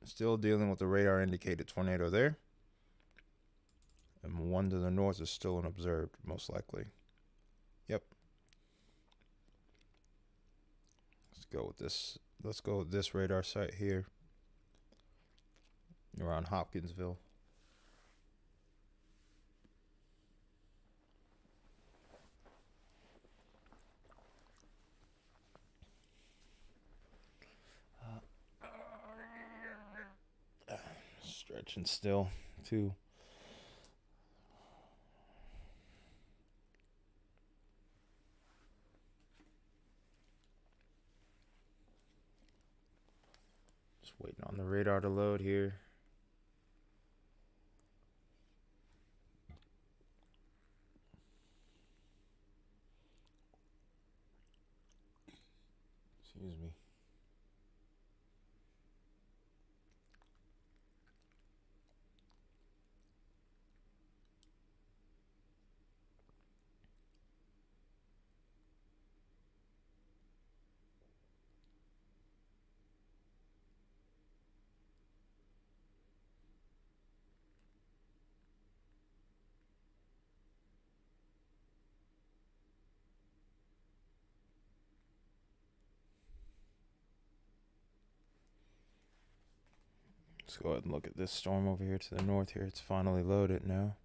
Still dealing with the radar indicated tornado there. And one to the north is still unobserved, most likely. Yep. Let's go with this radar site here. Around Hopkinsville. Stretching still, too. Just waiting on the radar to load here. Excuse me. Let's go ahead and look at this storm over here to the north here. It's finally loaded now.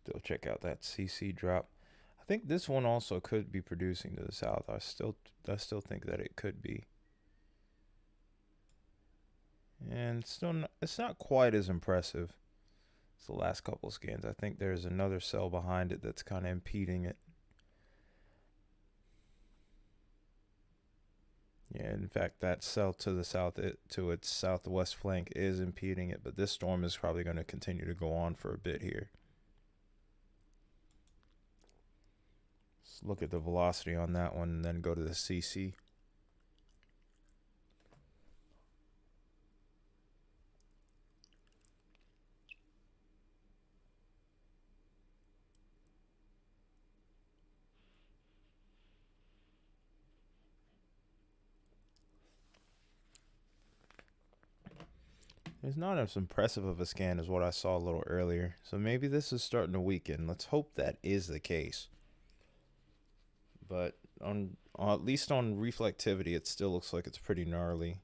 Still check out that CC drop. I think this one also could be producing to the south. I still think that it could be. And it's not quite as impressive as the last couple scans. I think there's another cell behind it that's kind of impeding it. Yeah, in fact, that cell to the south, to its southwest flank, is impeding it. But this storm is probably going to continue to go on for a bit here. Let's look at the velocity on that one and then go to the CC. It's not as impressive of a scan as what I saw a little earlier. So maybe this is starting to weaken. Let's hope that is the case. But on at least on reflectivity, it still looks like it's pretty gnarly.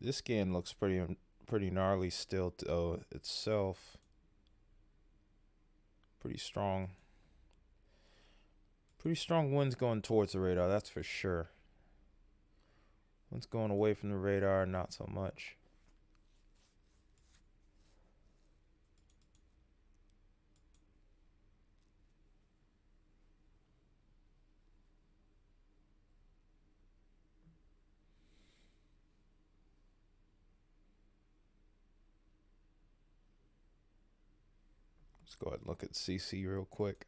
This scan looks pretty gnarly still itself. Pretty strong. Pretty strong winds going towards the radar, that's for sure. Winds going away from the radar, not so much. Let's go ahead and look at CC real quick.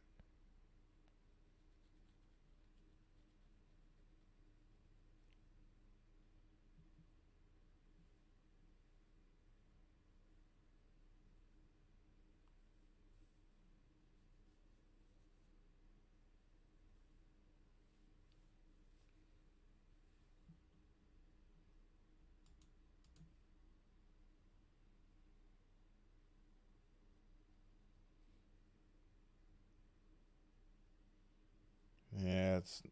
Yeah, it's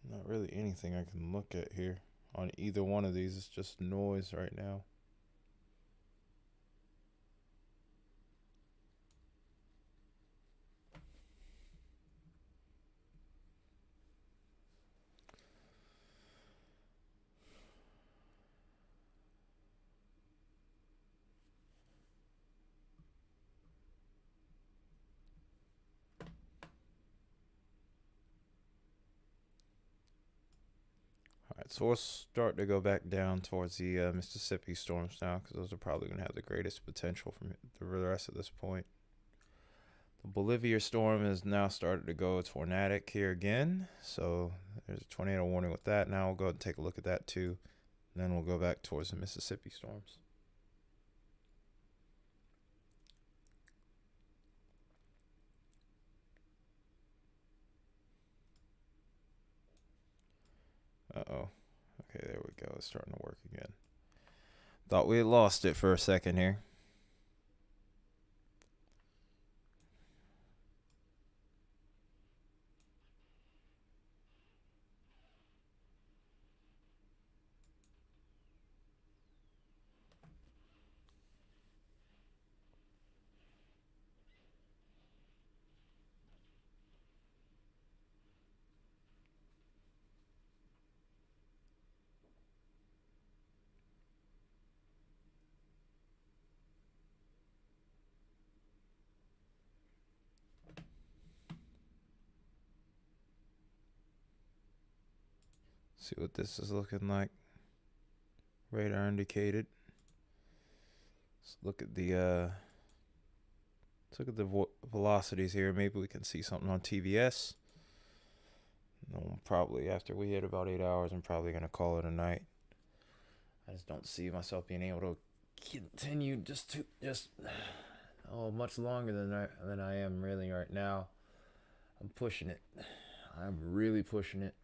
not really anything I can look at here on either one of these. It's just noise right now. Alright, so we'll start to go back down towards the Mississippi storms now, because those are probably going to have the greatest potential from the rest of this point. The Bolivia storm has now started to go tornadic here again, so there's a tornado warning with that. Now we'll go ahead and take a look at that too, and then we'll go back towards the Mississippi storms. Uh-oh. Okay, there we go. It's starting to work again. Thought we had lost it for a second here. See what this is looking like. Radar indicated. Let's look at the velocities here. Maybe we can see something on TVS. No, probably after we hit about 8 hours, I'm probably gonna call it a night. I just don't see myself being able to continue much longer than I am really right now. I'm pushing it. I'm really pushing it.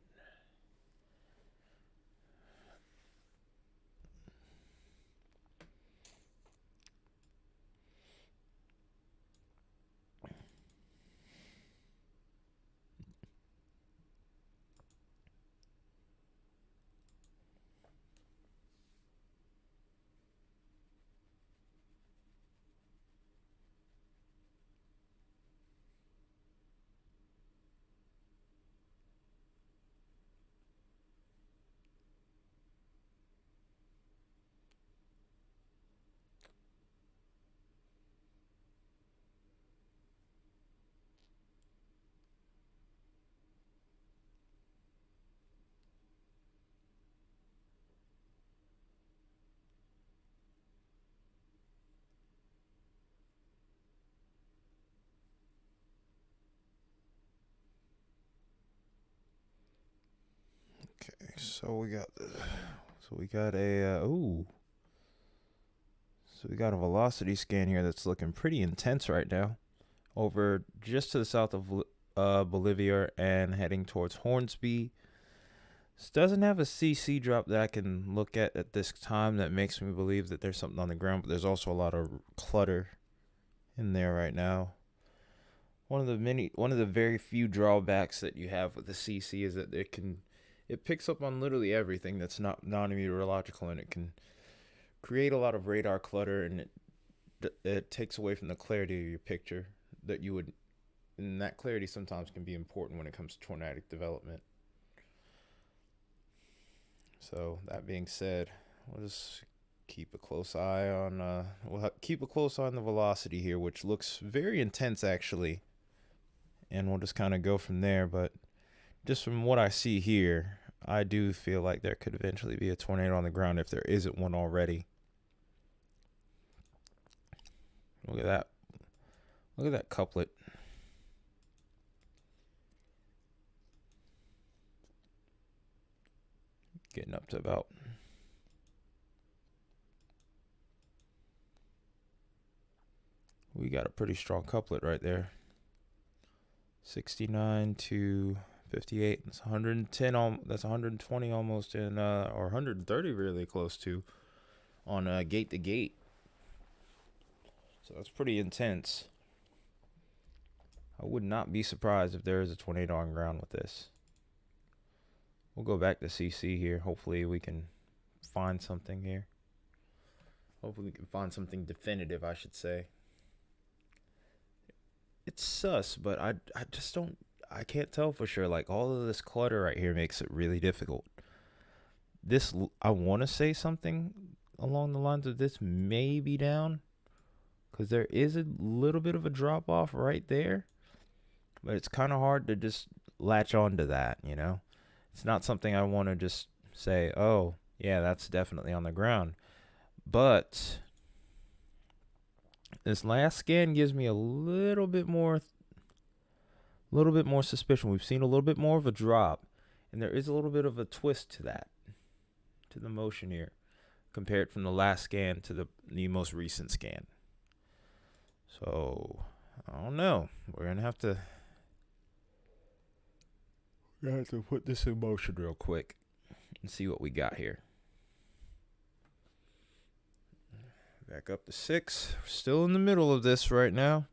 Okay, so we got a So we got a velocity scan here that's looking pretty intense right now. Over just to the south of Bolivia and heading towards Hornsby. This doesn't have a CC drop that I can look at this time that makes me believe that there's something on the ground, but there's also a lot of clutter in there right now. One of the very few drawbacks that you have with the CC is that it picks up on literally everything that's not non-meteorological, and it can create a lot of radar clutter, and it takes away from the clarity of your picture that you would, and that clarity sometimes can be important when it comes to tornadic development. So that being said, we'll just keep a close eye on the velocity here, which looks very intense actually, and we'll just kind of go from there. But just from what I see here, I do feel like there could eventually be a tornado on the ground if there isn't one already. Look at that. Look at that couplet. Getting up to about we got a pretty strong couplet right there. 69 to 58. That's 110. That's 120 almost in, or 130 really close to, on gate to gate. So that's pretty intense. I would not be surprised if there is a tornado on ground with this. We'll go back to CC here. Hopefully we can find something here. Hopefully we can find something definitive, I should say. It's sus, but I just don't, I can't tell for sure. Like, all of this clutter right here makes it really difficult. This, I want to say something along the lines of this may be down, because there is a little bit of a drop off right there, but it's kind of hard to just latch on to that, you know? It's not something I want to just say, oh, yeah, that's definitely on the ground. But this last scan gives me a little bit more suspicion. We've seen a little bit more of a drop, and there is a little bit of a twist to that, to the motion here, compared from the last scan to the most recent scan. So, I don't know. We're going to have to put this in motion real quick and see what we got here. Back up to 6. We're still in the middle of this right now.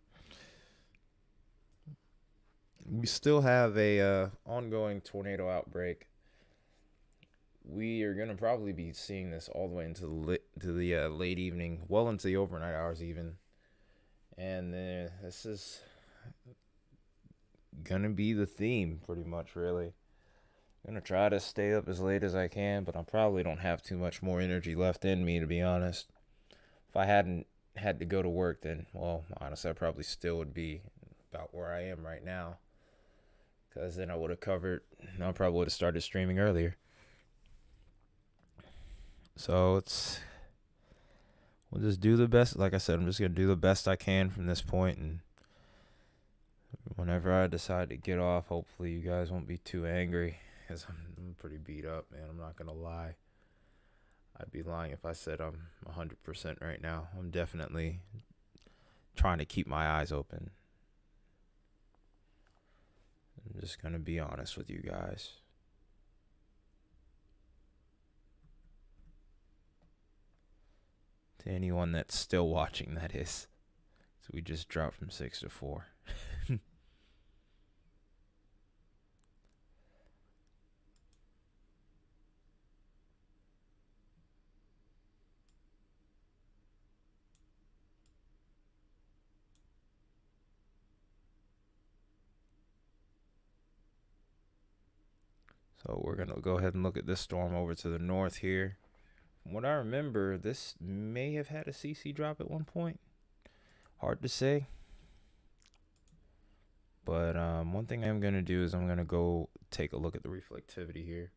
We still have a ongoing tornado outbreak. We are going to probably be seeing this all the way into the late evening, well into the overnight hours even. And this is going to be the theme pretty much, really. I'm going to try to stay up as late as I can, but I probably don't have too much more energy left in me, to be honest. If I hadn't had to go to work, then, well, honestly, I probably still would be about where I am right now. Because then I probably would have started streaming earlier. So we'll just do the best. Like I said, I'm just going to do the best I can from this point. And whenever I decide to get off, hopefully you guys won't be too angry. Because I'm pretty beat up, man. I'm not going to lie. I'd be lying if I said I'm 100% right now. I'm definitely trying to keep my eyes open. I'm just going to be honest with you guys. To anyone that's still watching, that is. So we just dropped from 6 to 4. So we're going to go ahead and look at this storm over to the north here. From what I remember, this may have had a CC drop at one point. Hard to say. But one thing I'm going to do is I'm going to go take a look at the reflectivity here.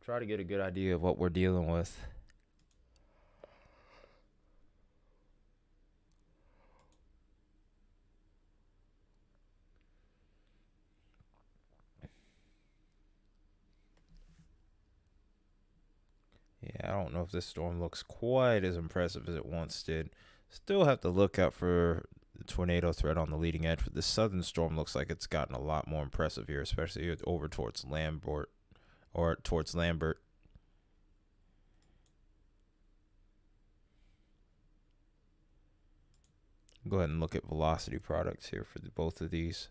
Try to get a good idea of what we're dealing with. Yeah, I don't know if this storm looks quite as impressive as it once did. Still have to look out for the tornado threat on the leading edge. But this southern storm looks like it's gotten a lot more impressive here, especially over towards Lambert or towards Lambert. Go ahead and look at velocity products here for both of these.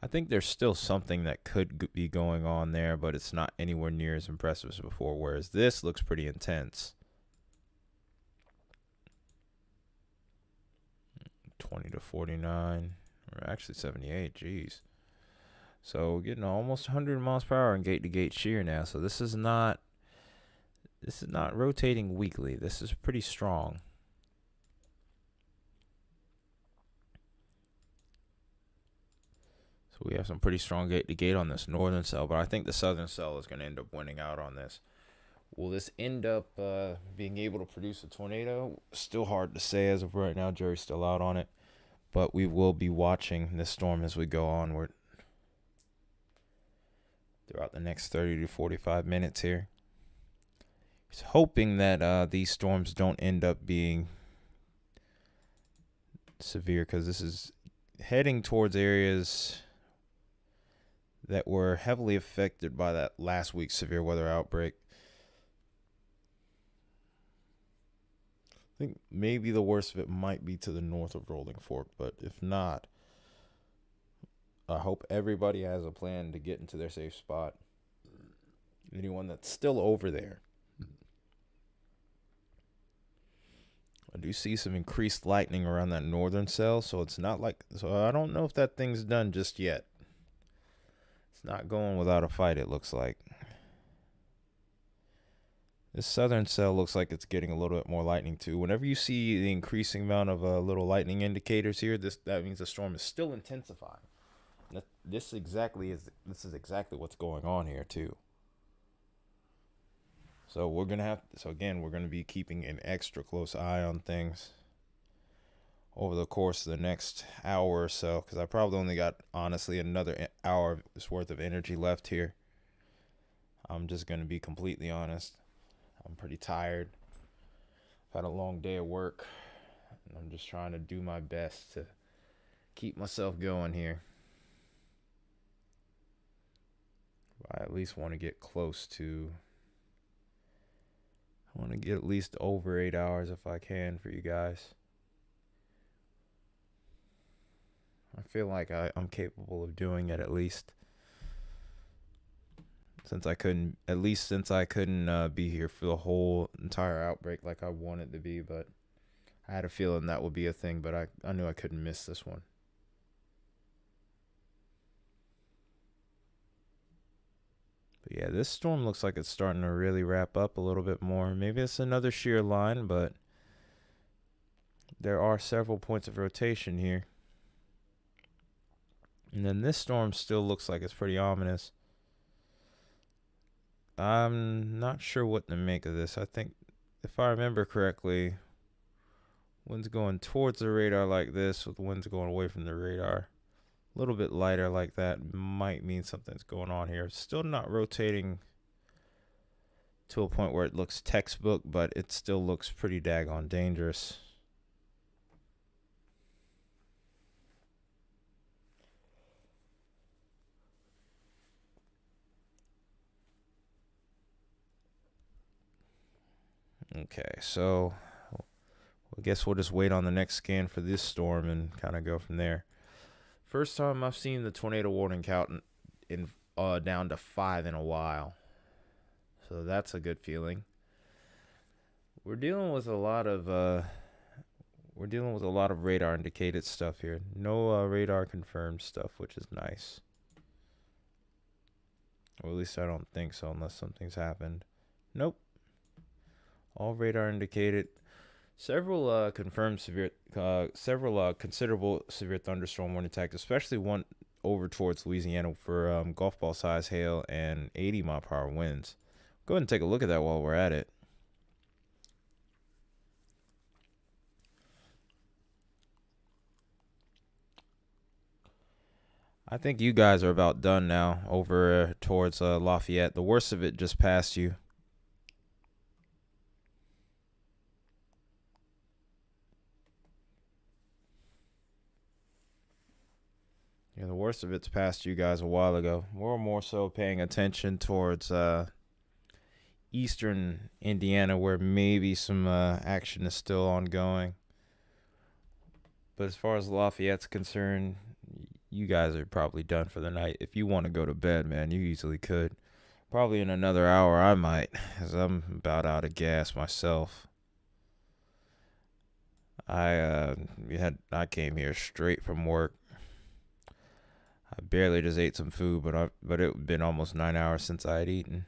I think there's still something that could be going on there, but it's not anywhere near as impressive as before, whereas this looks pretty intense. 20 to 49, or actually 78, geez. So getting almost 100 miles per hour in gate-to-gate shear now. So this is not rotating weakly. This is pretty strong. So we have some pretty strong gate-to-gate on this northern cell, but I think the southern cell is going to end up winning out on this. Will this end up being able to produce a tornado? Still hard to say as of right now. Jury's still out on it. But we will be watching this storm as we go onward throughout the next 30 to 45 minutes here. He's hoping that these storms don't end up being severe, because this is heading towards areas that were heavily affected by that last week's severe weather outbreak. I think maybe the worst of it might be to the north of Rolling Fork, but if not, I hope everybody has a plan to get into their safe spot. Anyone that's still over there. I do see some increased lightning around that northern cell, so it's not like, so I don't know if that thing's done just yet. It's not going without a fight, it looks like. This southern cell looks like it's getting a little bit more lightning too. Whenever you see the increasing amount of little lightning indicators here, that means the storm is still intensifying. This is exactly what's going on here too. So we're gonna be keeping an extra close eye on things over the course of the next hour or so, because I probably only got, honestly, another hour's worth of energy left here. I'm just gonna be completely honest. I'm pretty tired. I've had a long day of work, and I'm just trying to do my best to keep myself going here. I at least want to get at least over 8 hours if I can for you guys. I feel like I'm capable of doing it, at least. Since I couldn't be here for the whole entire outbreak like I wanted to be, but I had a feeling that would be a thing, but I knew I couldn't miss this one. But yeah, this storm looks like it's starting to really wrap up a little bit more. Maybe it's another shear line, but there are several points of rotation here. And then this storm still looks like it's pretty ominous. I'm not sure what to make of this. I think, if I remember correctly, wind's going towards the radar like this, with winds going away from the radar. A little bit lighter like that might mean something's going on here. Still not rotating to a point where it looks textbook, but it still looks pretty daggone dangerous. Okay, so I guess we'll just wait on the next scan for this storm and kind of go from there. First time I've seen the tornado warning count down to 5 in a while, so that's a good feeling. We're dealing with a lot of radar indicated stuff here. No radar confirmed stuff, which is nice. Or at least I don't think so, unless something's happened. Nope. All radar indicated. Several considerable severe thunderstorm warning tags, especially one over towards Louisiana for golf ball size hail and 80 mile per hour winds. Go ahead and take a look at that while we're at it. I think you guys are about done now over towards Lafayette. The worst of it just passed you. worst of it's past you guys a while ago. We're more so paying attention towards eastern Indiana, where maybe some action is still ongoing. But as far as Lafayette's concerned, you guys are probably done for the night. If you want to go to bed, man, you easily could. Probably in another hour I might, as I'm about out of gas myself. I came here straight from work. I barely just ate some food, but it had been almost 9 hours since I had eaten.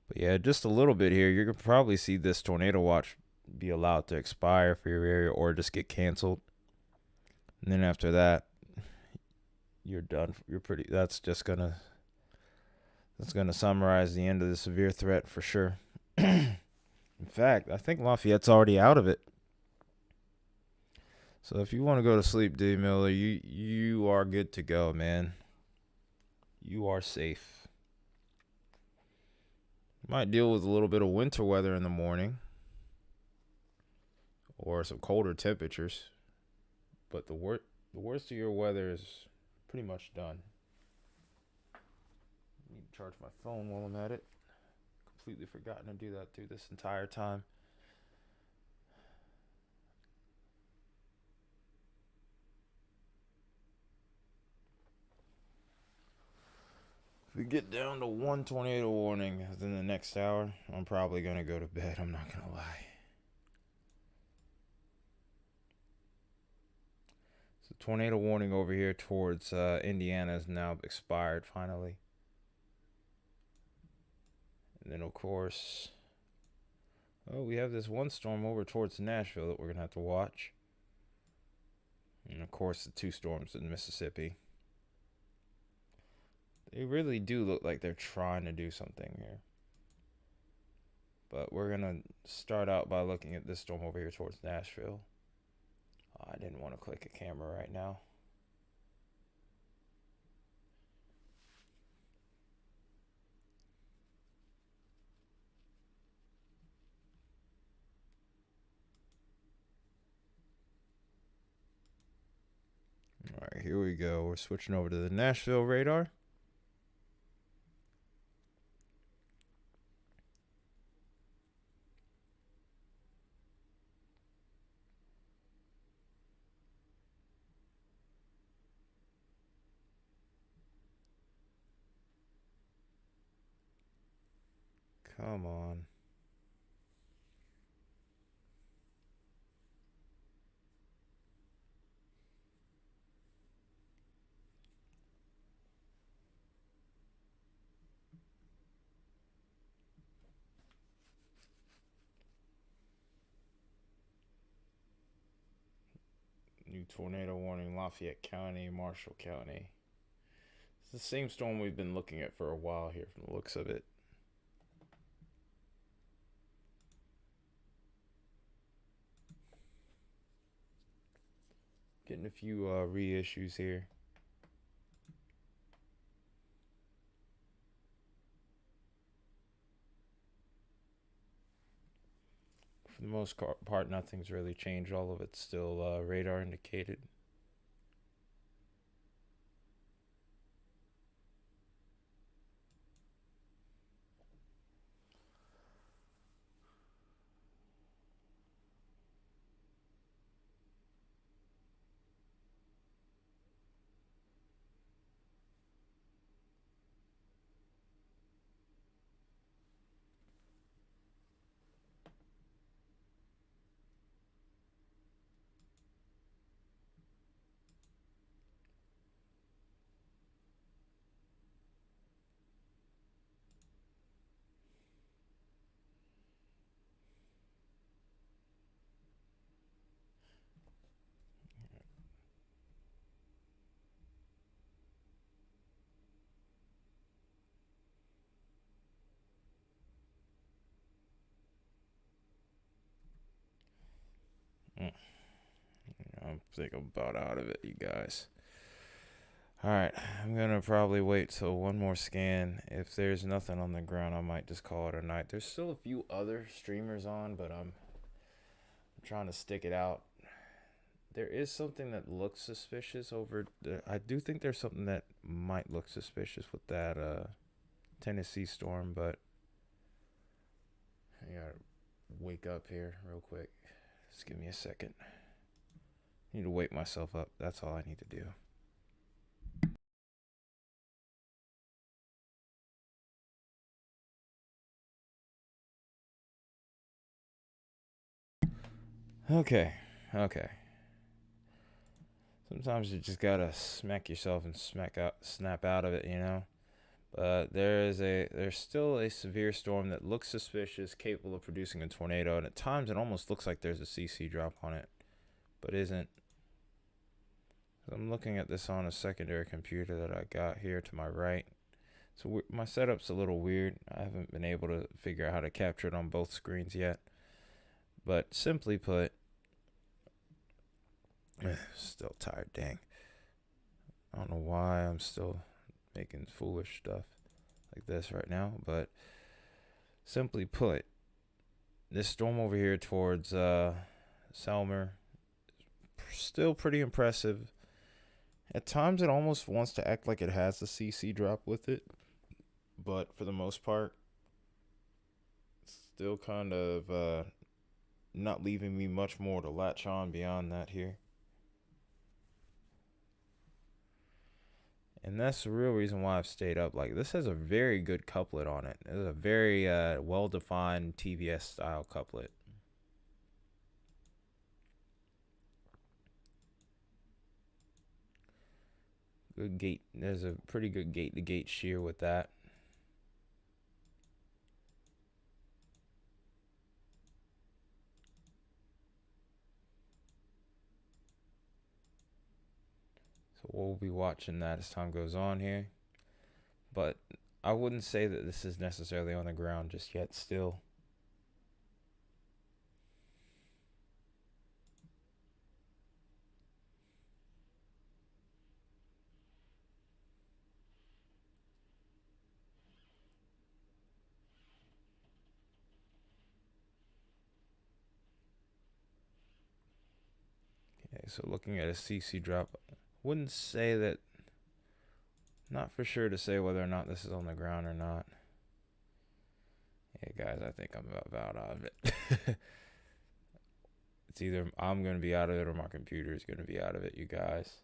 But yeah, just a little bit here. You're gonna probably see this tornado watch be allowed to expire for your area or just get canceled. And then after that, you're done. That's gonna summarize the end of the severe threat for sure. In fact, I think Lafayette's already out of it. So if you want to go to sleep, D. Miller, you are good to go, man. You are safe. Might deal with a little bit of winter weather in the morning or some colder temperatures, but the worst of your weather is pretty much done. I need to charge my phone while I'm at it. Completely forgotten to do that through this entire time. If we get down to one tornado warning within the next hour, I'm probably going to go to bed. I'm not going to lie. So tornado warning over here towards Indiana is now expired finally. And then, of course, we have this one storm over towards Nashville that we're going to have to watch. And, of course, the 2 storms in Mississippi. They really do look like they're trying to do something here. But we're going to start out by looking at this storm over here towards Nashville. I didn't want to click a camera right now. All right, here we go. We're switching over to the Nashville radar. Come on. New tornado warning, Lafayette County, Marshall County. It's the same storm we've been looking at for a while here from the looks of it. Getting a few reissues here. For the most part, nothing's really changed. All of it's still radar indicated. I think I'm about out of it, you guys. Alright, I'm going to probably wait till one more scan. If there's nothing on the ground, I might just call it a night. There's still a few other streamers on, but I'm trying to stick it out There is something that looks suspicious over there. I do think there's something that might look suspicious with that Tennessee storm, but I gotta wake up here real quick. Just give me a second. I need to wake myself up. That's all I need to do. Okay. Sometimes you just gotta smack yourself and snap out of it, you know. But there's still a severe storm that looks suspicious, capable of producing a tornado, and at times it almost looks like there's a CC drop on it, but isn't. I'm looking at this on a secondary computer that I got here to my right. So my setup's a little weird. I haven't been able to figure out how to capture it on both screens yet. But simply put, still tired, dang. I don't know why I'm still making foolish stuff like this right now, but simply put, this storm over here towards Selmer, still pretty impressive. At times it almost wants to act like it has the CC drop with it, but for the most part, still kind of not leaving me much more to latch on beyond that here. And that's the real reason why I've stayed up. Like, this has a very good couplet on it. It's a very well-defined TVS style couplet. Good gate. There's a pretty good gate-to-gate shear with that. So we'll be watching that as time goes on here. But I wouldn't say that this is necessarily on the ground just yet still. Okay, so looking at a CC drop, wouldn't say that, not for sure to say whether or not this is on the ground or not. Hey guys, I think I'm about out of it. It's either I'm going to be out of it or my computer is going to be out of it, you guys.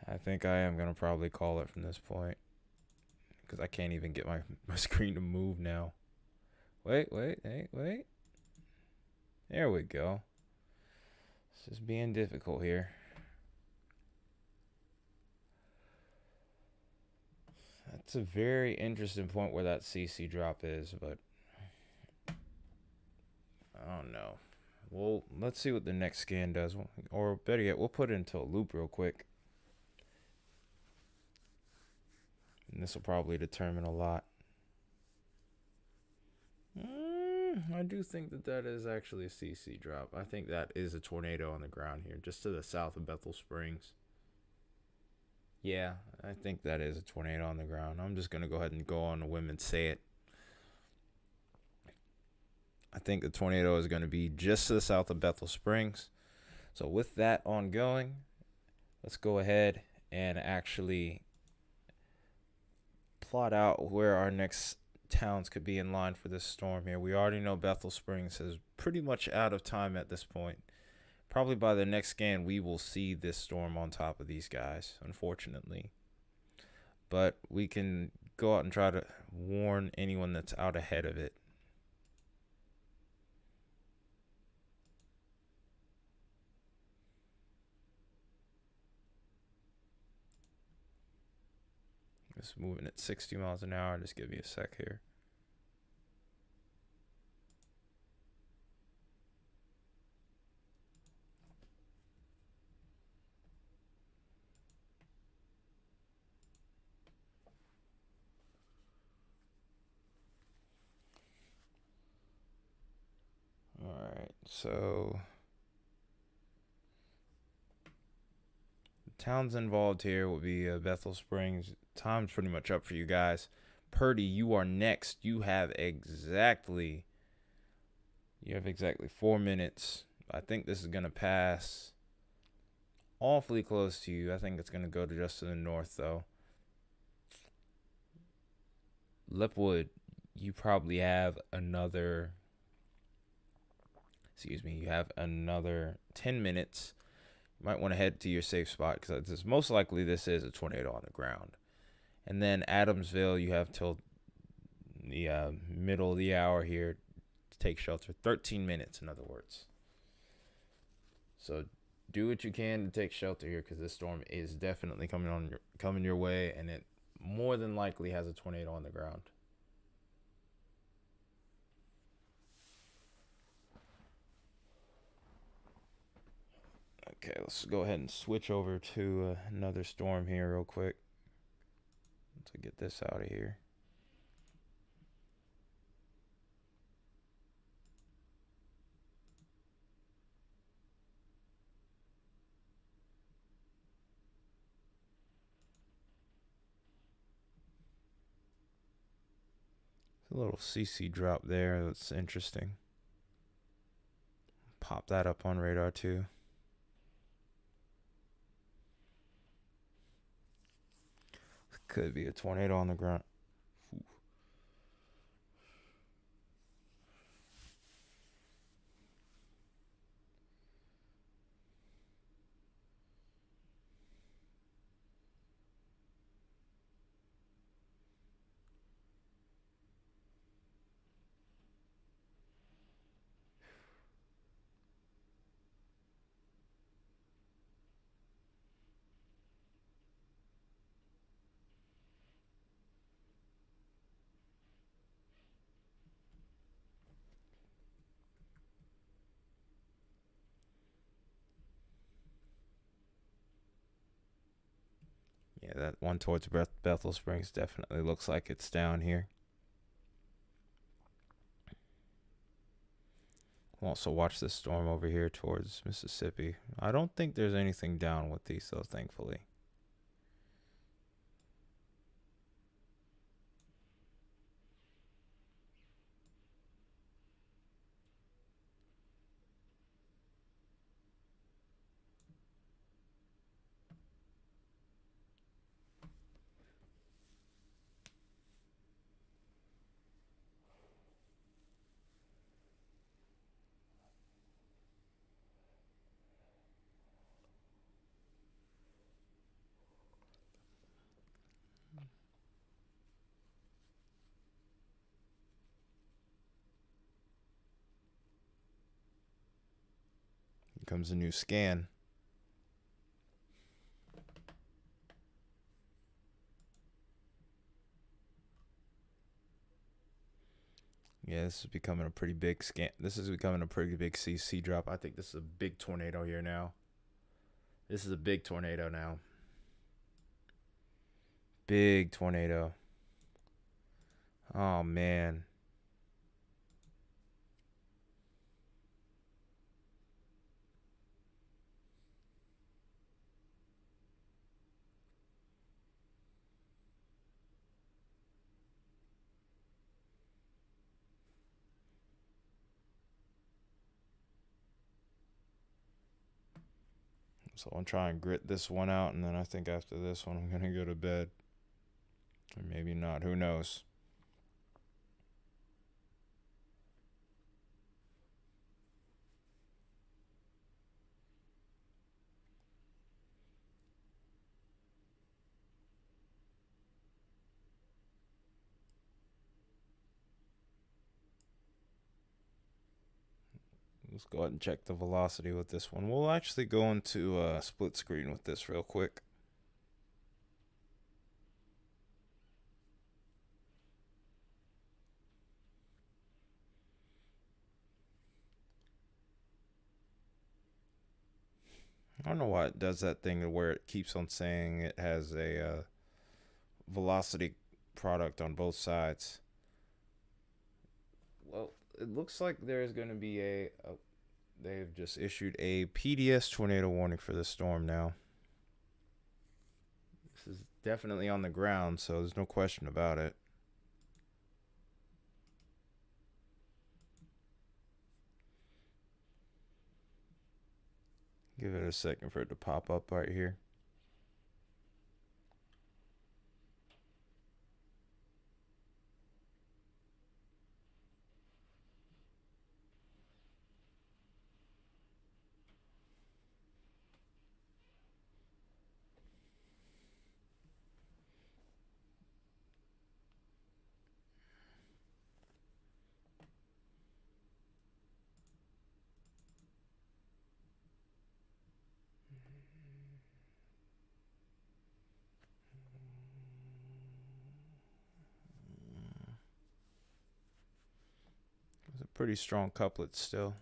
I think I am going to probably call it from this point, because I can't even get my screen to move now. Wait. There we go. This is being difficult here. That's a very interesting point where that CC drop is, but I don't know. Well, let's see what the next scan does. Or better yet, we'll put it into a loop real quick. And this will probably determine a lot. I do think that is actually a CC drop. I think that is a tornado on the ground here, just to the south of Bethel Springs. Yeah, I think that is a tornado on the ground. I'm just going to go ahead and go on a whim and say it. I think the tornado is going to be just to the south of Bethel Springs. So with that ongoing, let's go ahead and actually plot out where our next towns could be in line for this storm here. We already know Bethel Springs is pretty much out of time at this point. Probably by the next scan, we will see this storm on top of these guys, unfortunately. But we can go out and try to warn anyone that's out ahead of it. It's moving at 60 miles an hour. Just give me a sec here. All right, so the towns involved here will be Bethel Springs. Time's pretty much up for you guys. Purdy, you are next. You have exactly 4 minutes I think this is going to pass awfully close to you. I think it's going to go to just to the north, though. Lipwood, you probably have another, you have another 10 minutes. You might want to head to your safe spot because most likely this is a tornado on the ground. And then Adamsville, you have till the middle of the hour here to take shelter. 13 minutes, in other words. So do what you can to take shelter here because this storm is definitely coming your way, and it more than likely has a tornado on the ground. Okay, let's go ahead and switch over to another storm here real quick to get this out of here. A little CC drop there. That's interesting. Pop that up on radar too. Could be a tornado on the ground. Ooh. Yeah, that one towards Bethel Springs definitely looks like it's down here. We'll also watch this storm over here towards Mississippi. I don't think there's anything down with these, though, thankfully. Here comes a new scan. Yeah, this is becoming a pretty big scan. This is becoming a pretty big CC drop. I think this is a big tornado here now. This is a big tornado now. Big tornado. Oh, man. So I'll try and grit this one out, and then I think after this one I'm going to go to bed. Or maybe not. Who knows? Let's go ahead and check the velocity with this one. We'll actually go into split screen with this real quick. I don't know why it does that thing where it keeps on saying it has a velocity product on both sides. Well, it looks like there's going to be they've just issued a PDS tornado warning for this storm now. This is definitely on the ground, so there's no question about it. Give it a second for it to pop up right here. It's a pretty strong couplet still.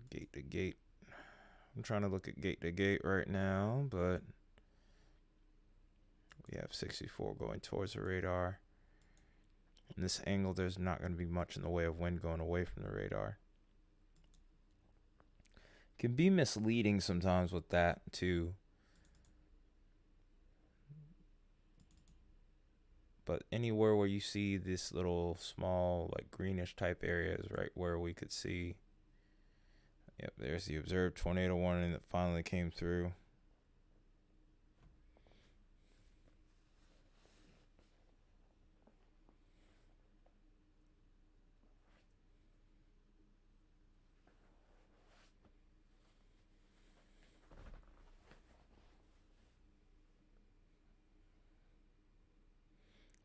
Gate to gate. I'm trying to look at gate to gate right now, but we have 64 going towards the radar. In this angle, there's not going to be much in the way of wind going away from the radar. Can be misleading sometimes with that too. But anywhere where you see this little small, like greenish type areas, right where we could see. Yep, there's the observed tornado warning that finally came through.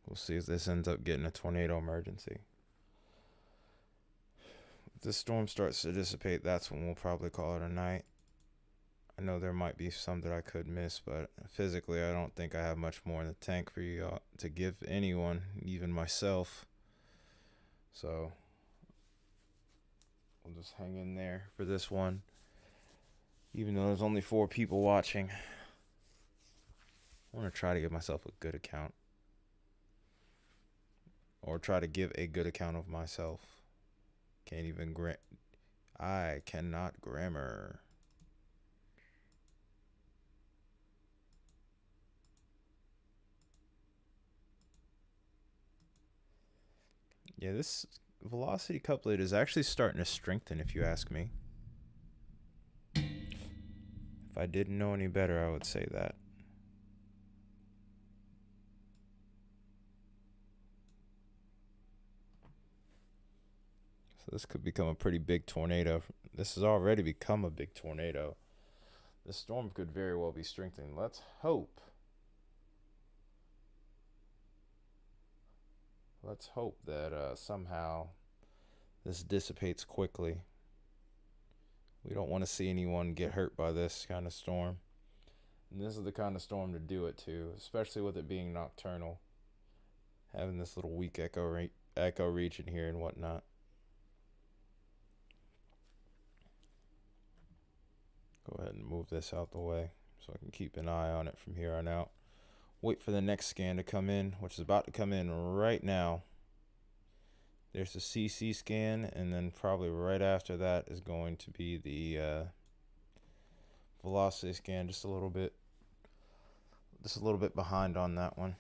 We'll see if this ends up getting a tornado emergency. If this storm starts to dissipate, that's when we'll probably call it a night. I know there might be some that I could miss, but physically I don't think I have much more in the tank for you to give anyone, even myself. So we'll just hang in there for this one. Even though there's only 4 people watching, I want to try to give myself a good account. Or try to give a good account of myself. Can't even I cannot grammar. Yeah, this velocity couplet is actually starting to strengthen, if you ask me. If I didn't know any better, I would say that. So this could become a pretty big tornado. This has already become a big tornado. The storm could very well be strengthening. Let's hope. Let's hope that somehow this dissipates quickly. We don't want to see anyone get hurt by this kind of storm. And this is the kind of storm to do it to, especially with it being nocturnal. Having this little weak echo region here and whatnot. Go ahead and move this out the way so I can keep an eye on it from here on out. Wait for the next scan to come in, which is about to come in right now. There's the CC scan, and then probably right after that is going to be the velocity scan. Just a little bit behind on that one.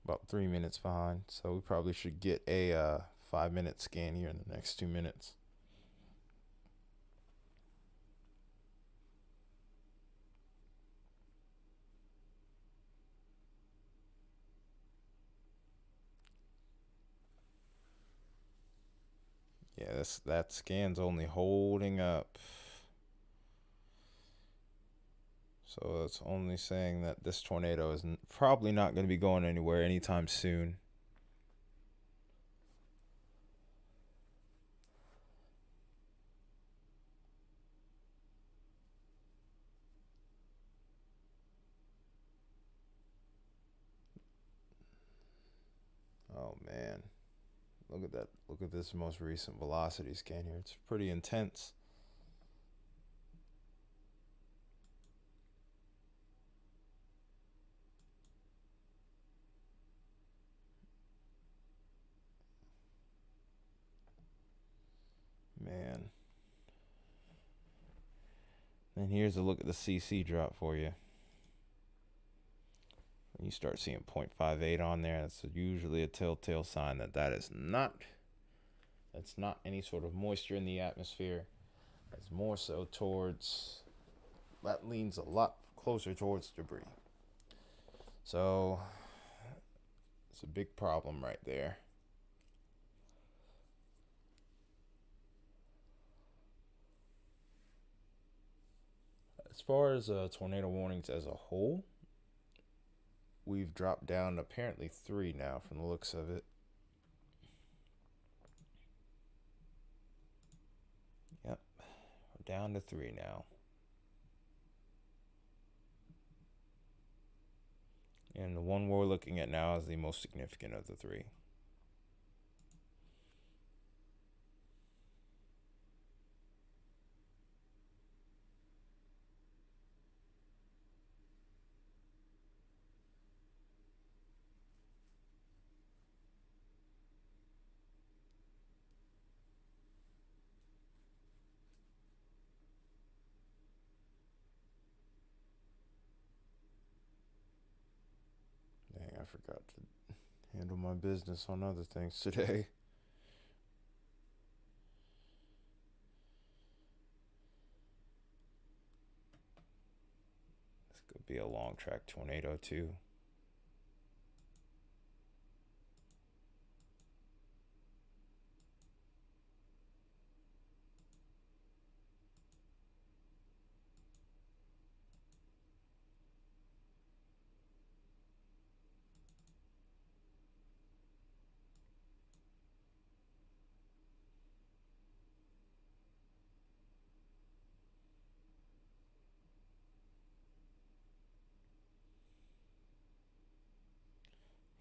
About 3 minutes behind. So we probably should get a 5-minute scan here in the next 2 minutes. Yeah, that scan's only holding up. So it's only saying that this tornado is probably not going to be going anywhere anytime soon. Oh man. Look at that. Look at this most recent velocity scan here. It's pretty intense. Man. And here's a look at the CC drop for you. When you start seeing 0.58 on there, that's usually a telltale sign that It's not any sort of moisture in the atmosphere. It's more so towards, that leans a lot closer towards debris. So it's a big problem right there. As far as tornado warnings as a whole, we've dropped down to apparently 3 now from the looks of it. Yep, we're down to 3 now. And the one we're looking at now is the most significant of the 3. Dang, I forgot to handle my business on other things today. This could be a long track tornado too.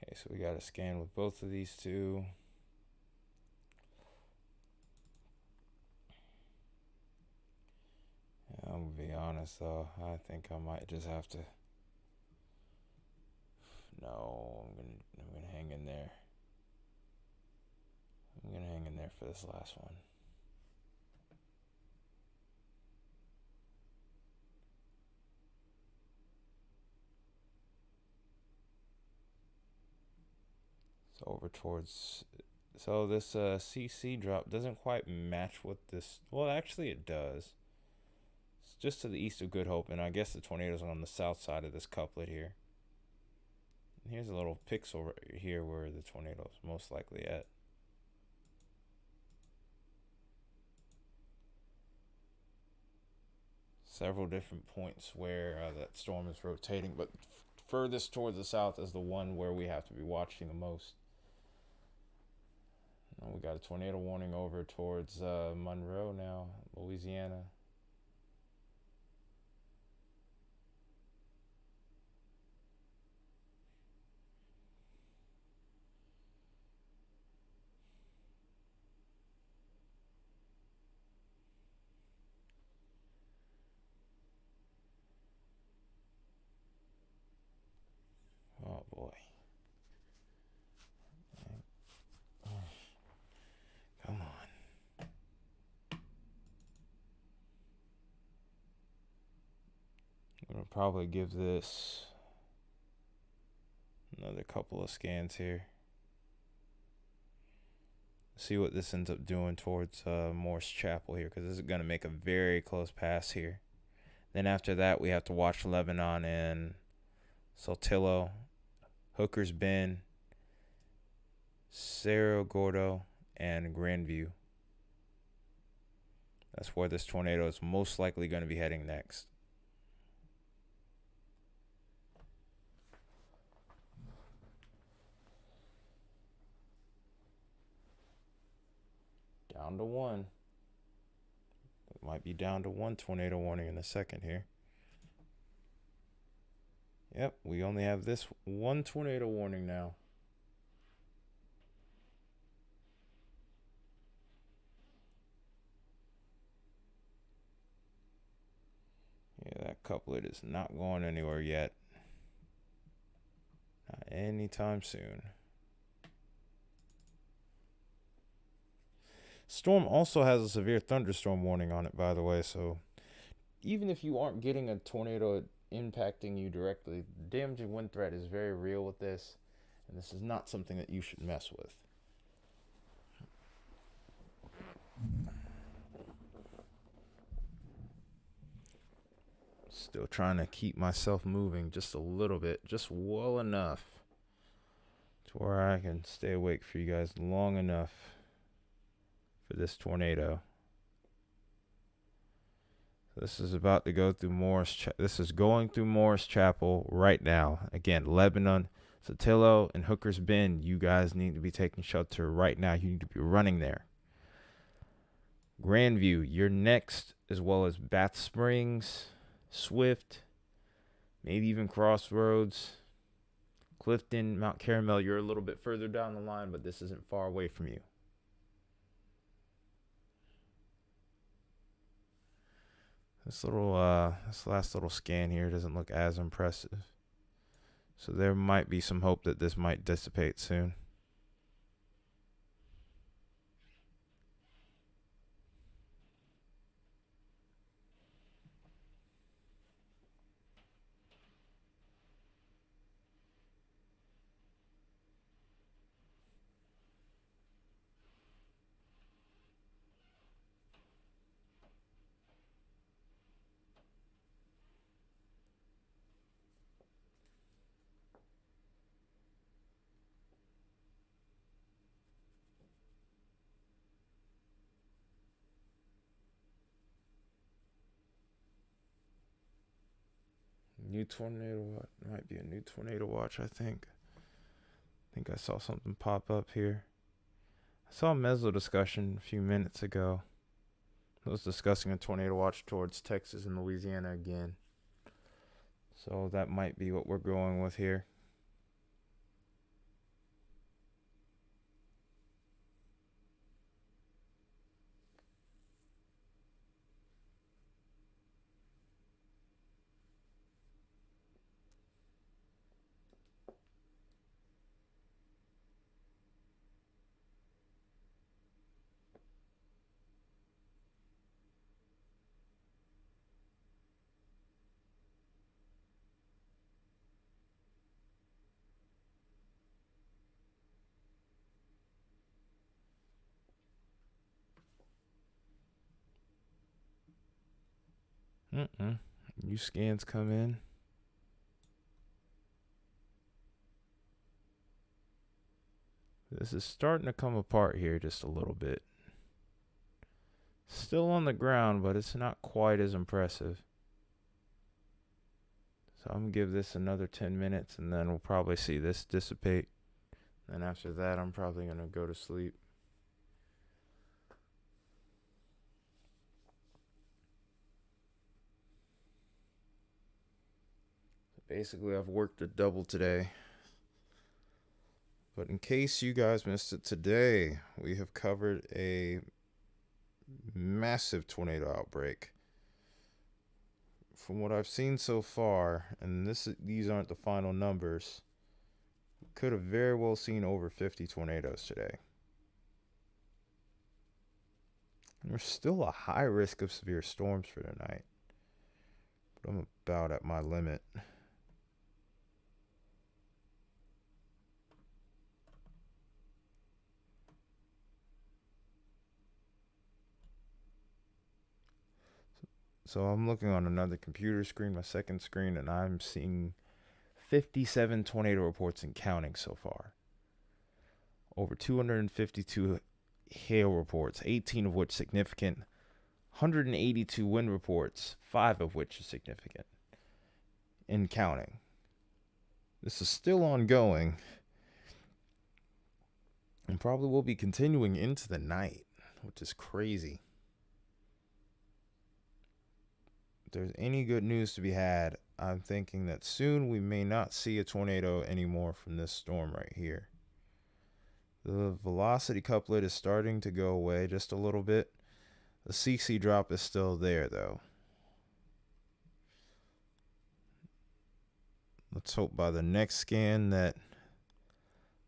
Okay, so we got to scan with both of these two. I'm gonna be honest though, I think I might just have to. No, I'm gonna hang in there. I'm gonna hang in there for this last one. So over towards, so this CC drop doesn't quite match what this, well actually it does. It's just to the east of Good Hope, and I guess the tornadoes are on the south side of this couplet here. And here's a little pixel right here where the tornado is most likely at. Several different points where that storm is rotating, but furthest towards the south is the one where we have to be watching the most. And we got a tornado warning over towards Monroe now, Louisiana. Oh boy. Come on. I'm gonna probably give this another couple of scans here. See what this ends up doing towards Morse Chapel here, because this is gonna make a very close pass here. Then after that, we have to watch Lebanon and Saltillo, Hooker's Bend, Cerro Gordo, and Grandview. That's where this tornado is most likely going to be heading next. Down to 1. It might be down to 1 tornado warning in a second here. Yep, we only have this 1 tornado warning now. Yeah, that couplet is not going anywhere yet. Not anytime soon. Storm also has a severe thunderstorm warning on it, by the way, so even if you aren't getting a tornado impacting you directly, the damaging wind threat is very real with this, and this is not something that you should mess with. Still trying to keep myself moving just a little bit, just well enough to where I can stay awake for you guys long enough for this tornado. This is about to go through this is going through Morris Chapel right now. Again, Lebanon, Sotillo, and Hooker's Bend. You guys need to be taking shelter right now. You need to be running there. Grandview, you're next, as well as Bath Springs, Swift, maybe even Crossroads, Clifton, Mount Caramel. You're a little bit further down the line, but this isn't far away from you. This last little scan here doesn't look as impressive. So there might be some hope that this might dissipate soon. New tornado watch. Might be a new tornado watch, I think. I think I saw something pop up here. I saw a Meslo discussion a few minutes ago. It was discussing a tornado watch towards Texas and Louisiana again. So that might be what we're going with here. New scans come in. This is starting to come apart here just a little bit. Still on the ground, but it's not quite as impressive. So I'm going to give this another 10 minutes, and then we'll probably see this dissipate. And after that, I'm probably going to go to sleep. Basically, I've worked a double today. But in case you guys missed it today, we have covered a massive tornado outbreak. From what I've seen so far, and these aren't the final numbers, we could have very well seen over 50 tornadoes today. And there's still a high risk of severe storms for tonight. But I'm about at my limit. So I'm looking on another computer screen, my second screen, and I'm seeing 57 tornado reports and counting so far. Over 252 hail reports, 18 of which significant, 182 wind reports, 5 of which are significant, and counting. This is still ongoing and probably will be continuing into the night, which is crazy. If there's any good news to be had, I'm thinking that soon we may not see a tornado anymore from this storm right here. The velocity couplet is starting to go away just a little bit. The CC drop is still there, though. Let's hope by the next scan that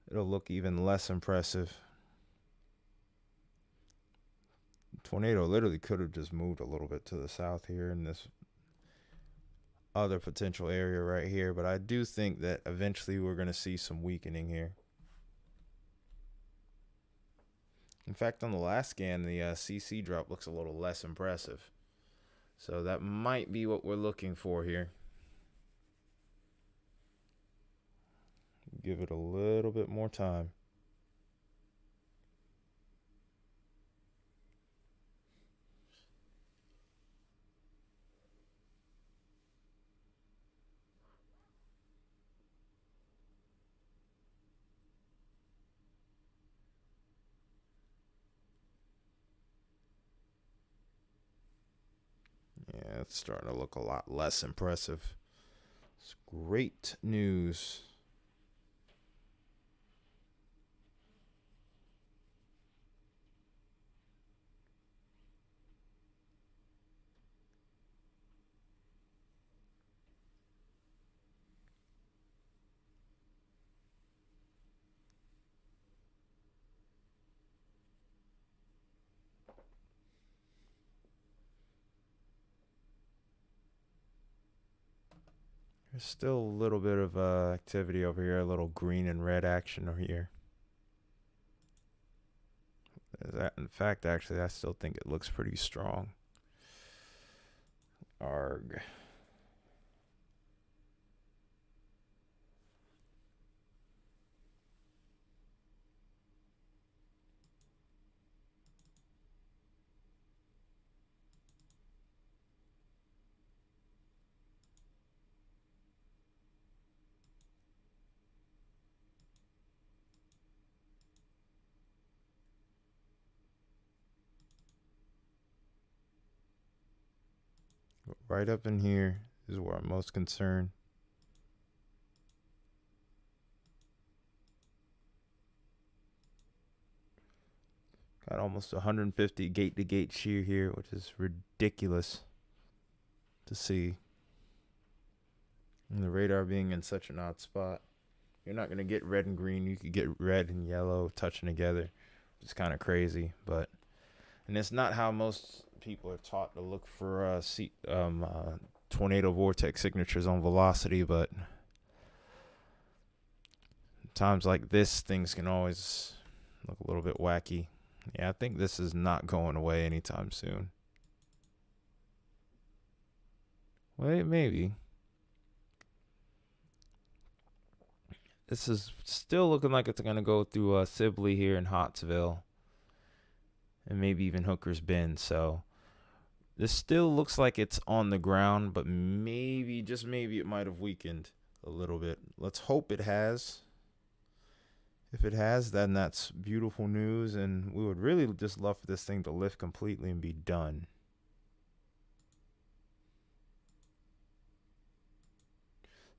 it'll look even less impressive. The tornado literally could have just moved a little bit to the south here in this other potential area right here, but I do think that eventually we're going to see some weakening here. In fact, on the last scan, the CC drop looks a little less impressive. So that might be what we're looking for here. Give it a little bit more time. Yeah, it's starting to look a lot less impressive. It's great news. There's still a little bit of activity over here, a little green and red action over here. In fact, actually, I still think it looks pretty strong. Arg. Right up in here is where I'm most concerned. Got almost 150 gate-to-gate shear here, which is ridiculous to see. And the radar being in such an odd spot. You're not going to get red and green. You could get red and yellow touching together, which is kind of crazy. And it's not how most people are taught to look for tornado vortex signatures on velocity, but times like this, things can always look a little bit wacky. Yeah, I think this is not going away anytime soon. Wait, maybe. This is still looking like it's going to go through Sibley here in Hottsville. And maybe even Hooker's Bend. So this still looks like it's on the ground, but maybe, just maybe, it might have weakened a little bit. Let's hope it has. If it has, then that's beautiful news, and we would really just love for this thing to lift completely and be done.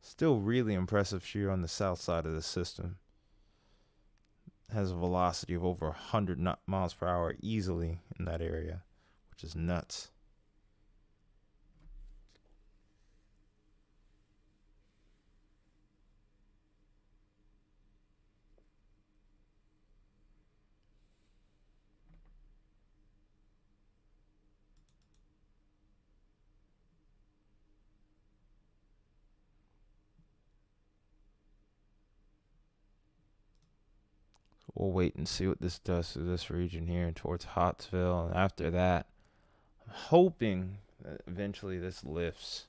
Still really impressive shear on the south side of the system. Has a velocity of over 100 miles per hour easily in that area, which is nuts. We'll wait and see what this does to this region here towards Hottsville. And after that, I'm hoping that eventually this lifts.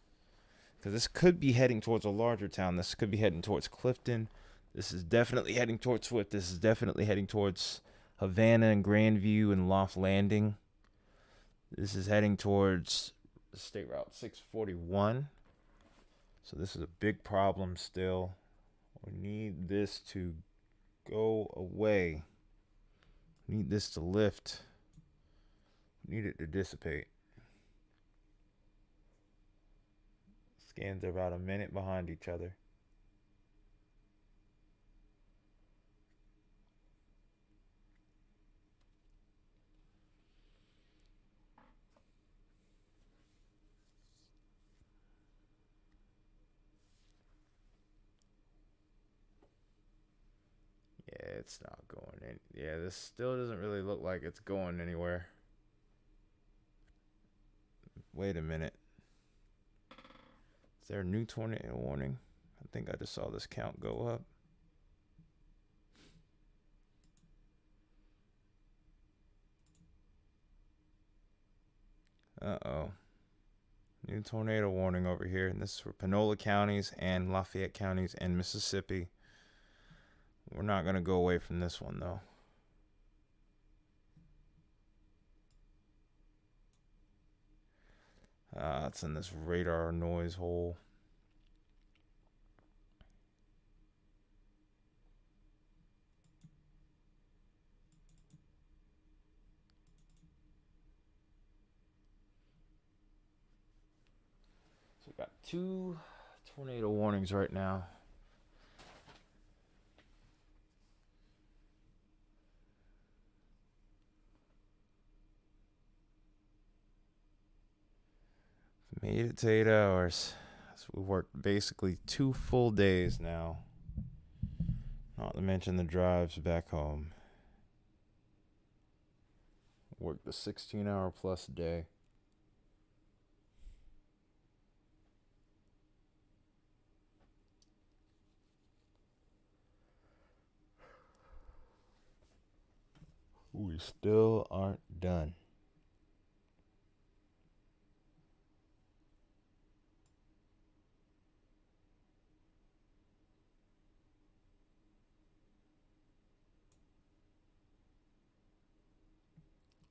Because this could be heading towards a larger town. This could be heading towards Clifton. This is definitely heading towards Swift. This is definitely heading towards Havana and Grandview and Loft Landing. This is heading towards State Route 641. So this is a big problem still. We need this to go away. We need this to lift. We need it to dissipate. Scans are about a minute behind each other. Yeah, it's not going in. Yeah, this still doesn't really look like it's going anywhere. Wait a minute. Is there a new tornado warning? I think I just saw this count go up. Uh-oh. New tornado warning over here. And this is for Panola counties and Lafayette counties and Mississippi. We're not going to go away from this one, though. It's in this radar noise hole. So we got 2 tornado warnings right now. Made it to 8 hours. So we worked basically 2 full days now. Not to mention the drives back home. Worked a 16-hour plus day. We still aren't done.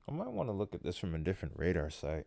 I might want to look at this from a different radar site.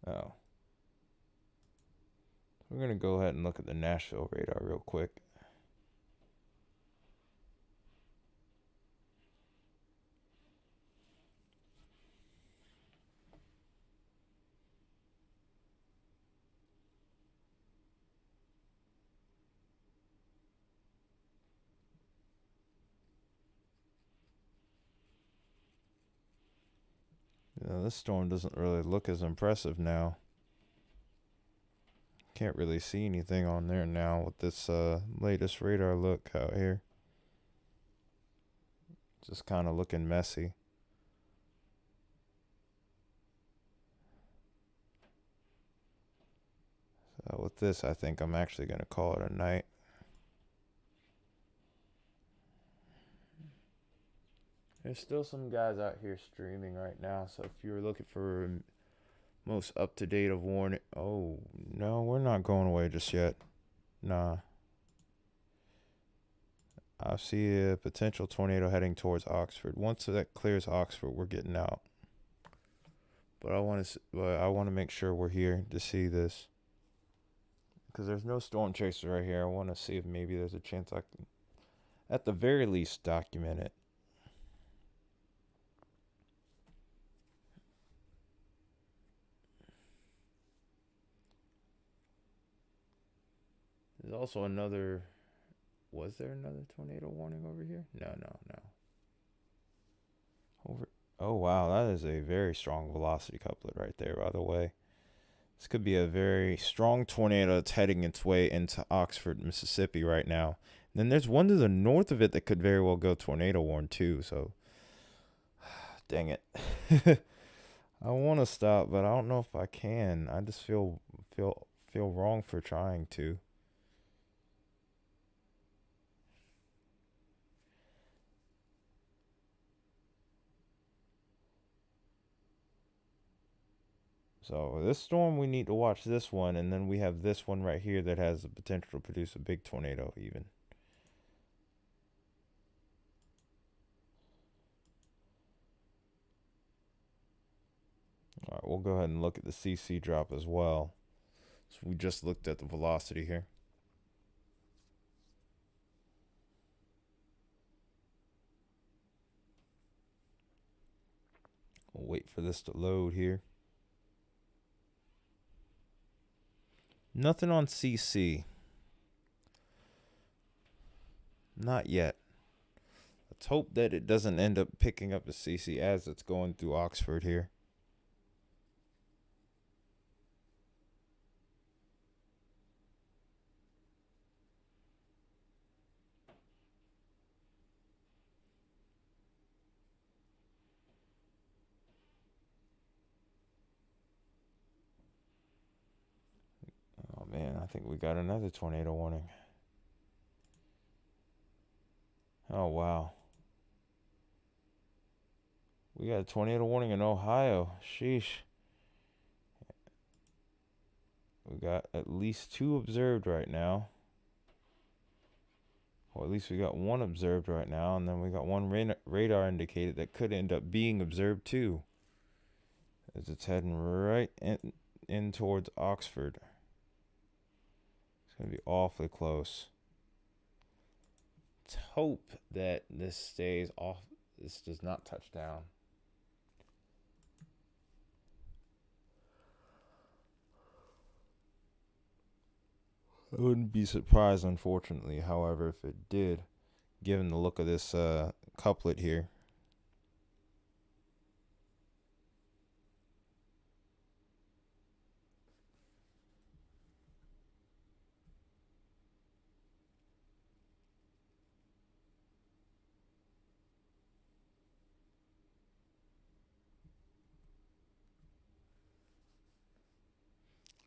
Oh. We're going to go ahead and look at the Nashville radar real quick. This storm doesn't really look as impressive now. Can't really see anything on there now with this latest radar look out here. Just kind of looking messy. So with this, I think I'm actually going to call it a night. There's still some guys out here streaming right now, so if you're looking for most up-to-date of warning... Oh, no, we're not going away just yet. Nah. I see a potential tornado heading towards Oxford. Once that clears Oxford, we're getting out. But I want to make sure we're here to see this. Because there's no storm chaser right here. I want to see if maybe there's a chance I can, at the very least, document it. There's also another... Was there another tornado warning over here? No. Oh, wow. That is a very strong velocity couplet right there, by the way. This could be a very strong tornado that's heading its way into Oxford, Mississippi right now. And then there's one to the north of it that could very well go tornado warn too. So, dang it. I want to stop, but I don't know if I can. I just feel wrong for trying to. So this storm, we need to watch this one, and then we have this one right here that has the potential to produce a big tornado even. All right, we'll go ahead and look at the CC drop as well. So we just looked at the velocity here. We'll wait for this to load here. Nothing on CC. Not yet. Let's hope that it doesn't end up picking up the CC as it's going through Oxford here. Oh man, I think we got another tornado warning. Oh wow. We got a tornado warning in Ohio. Sheesh. We got at least 2 observed right now. Or at least we got 1 observed right now. And then we got 1 radar indicated that could end up being observed too. As it's heading right in towards Oxford. It's going to be awfully close. Let's hope that this stays off. This does not touch down. I wouldn't be surprised, unfortunately, however, if it did, given the look of this couplet here.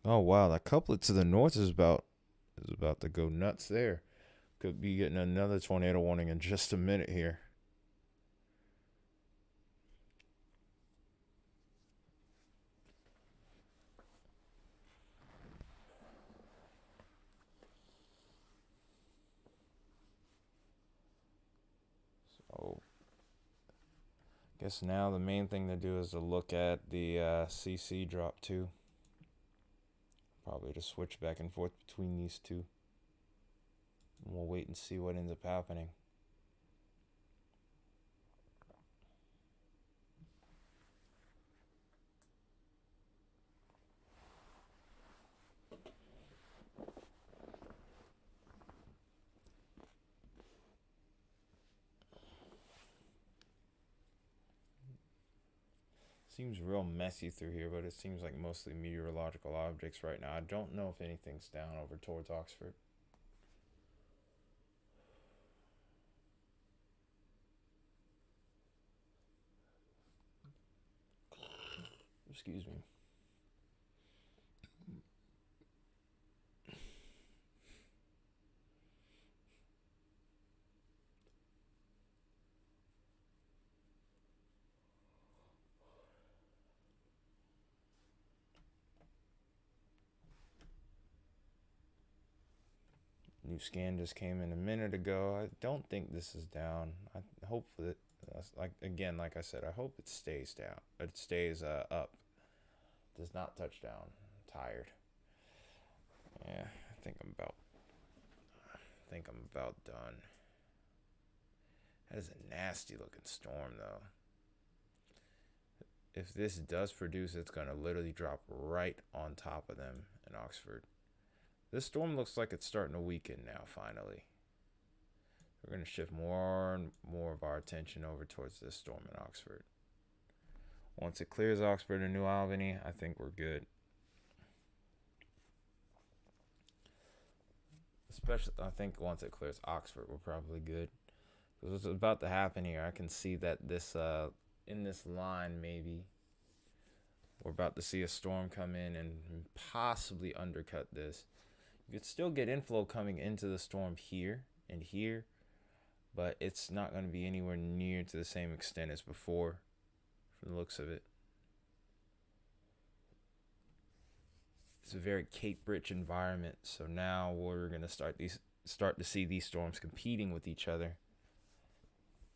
Oh wow, that couplet to the north is about to go nuts there. Could be getting another tornado warning in just a minute here. So, guess now the main thing to do is to look at the CC drop too. Probably to switch back and forth between these two. And we'll wait and see what ends up happening. Seems real messy through here, but it seems like mostly meteorological objects right now. I don't know if anything's down over towards Oxford. Excuse me. New scan just came in a minute ago. I don't think this is down. I hope that, like I said, I hope it stays down. It stays up. Does not touch down. I'm tired. Yeah, I think I'm about done. That is a nasty looking storm though. If this does produce, it's gonna literally drop right on top of them in Oxford. This storm looks like it's starting to weaken now, finally. We're going to shift more and more of our attention over towards this storm in Oxford. Once it clears Oxford and New Albany, I think we're good. Especially, I think once it clears Oxford, we're probably good. Because what's about to happen here, I can see that this, in this line, maybe, we're about to see a storm come in and possibly undercut this. You could still get inflow coming into the storm here and here, but it's not going to be anywhere near to the same extent as before, from the looks of it. It's a very Cape-rich environment, so now we're going to start to see these storms competing with each other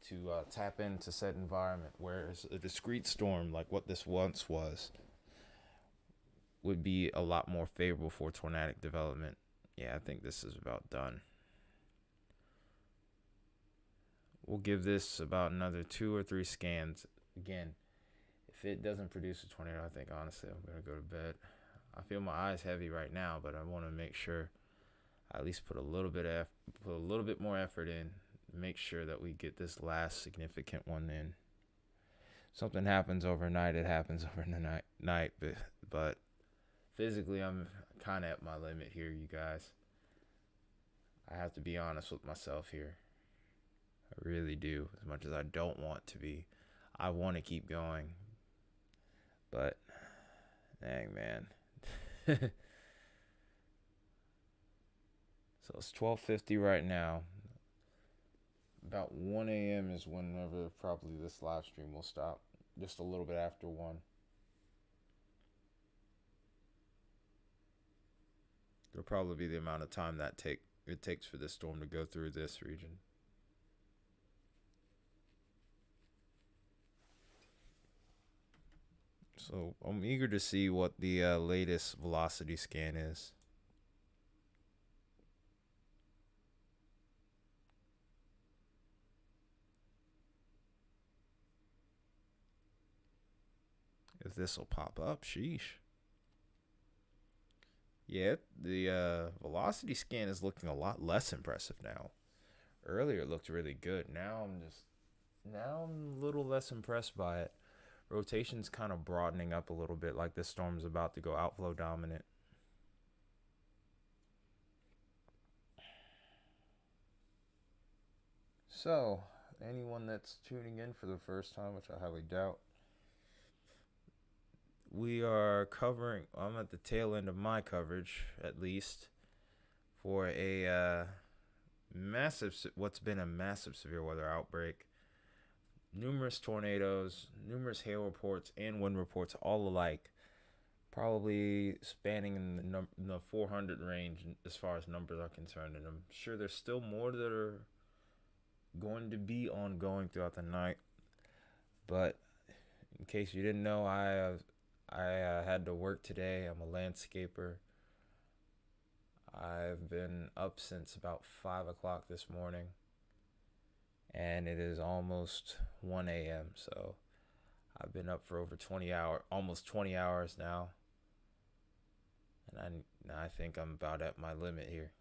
to tap into said environment, whereas a discrete storm like what this once was would be a lot more favorable for tornadic development. Yeah, I think this is about done. We'll give this about another 2 or 3 scans. Again, if it doesn't produce a tornado, I think honestly I'm going to go to bed. I feel my eyes heavy right now, but I want to make sure I at least put a little bit more effort in make sure that we get this last significant one in. Something happens overnight, it happens overnight, but physically, I'm kind of at my limit here, you guys. I have to be honest with myself here. I really do, as much as I don't want to be. I want to keep going, but dang, man. So it's 12:50 right now. About 1 a.m. is whenever probably this live stream will stop. Just a little bit after 1. It'll probably be the amount of time that it takes for this storm to go through this region. So I'm eager to see what the latest velocity scan is. If this will pop up, sheesh. Yeah, the velocity scan is looking a lot less impressive now. Earlier it looked really good. Now I'm a little less impressed by it. Rotation's kind of broadening up a little bit, like this storm's about to go outflow dominant. So, anyone that's tuning in for the first time, which I highly doubt, we are covering, I'm at the tail end of my coverage, at least, for a what's been a massive severe weather outbreak. Numerous tornadoes, numerous hail reports, and wind reports all alike, probably spanning in the 400 range as far as numbers are concerned. And I'm sure there's still more that are going to be ongoing throughout the night. But in case you didn't know, I had to work today. I'm a landscaper. I've been up since about 5 o'clock this morning, and it is almost 1 a.m. So I've been up for over almost 20 hours now, and I think I'm about at my limit here.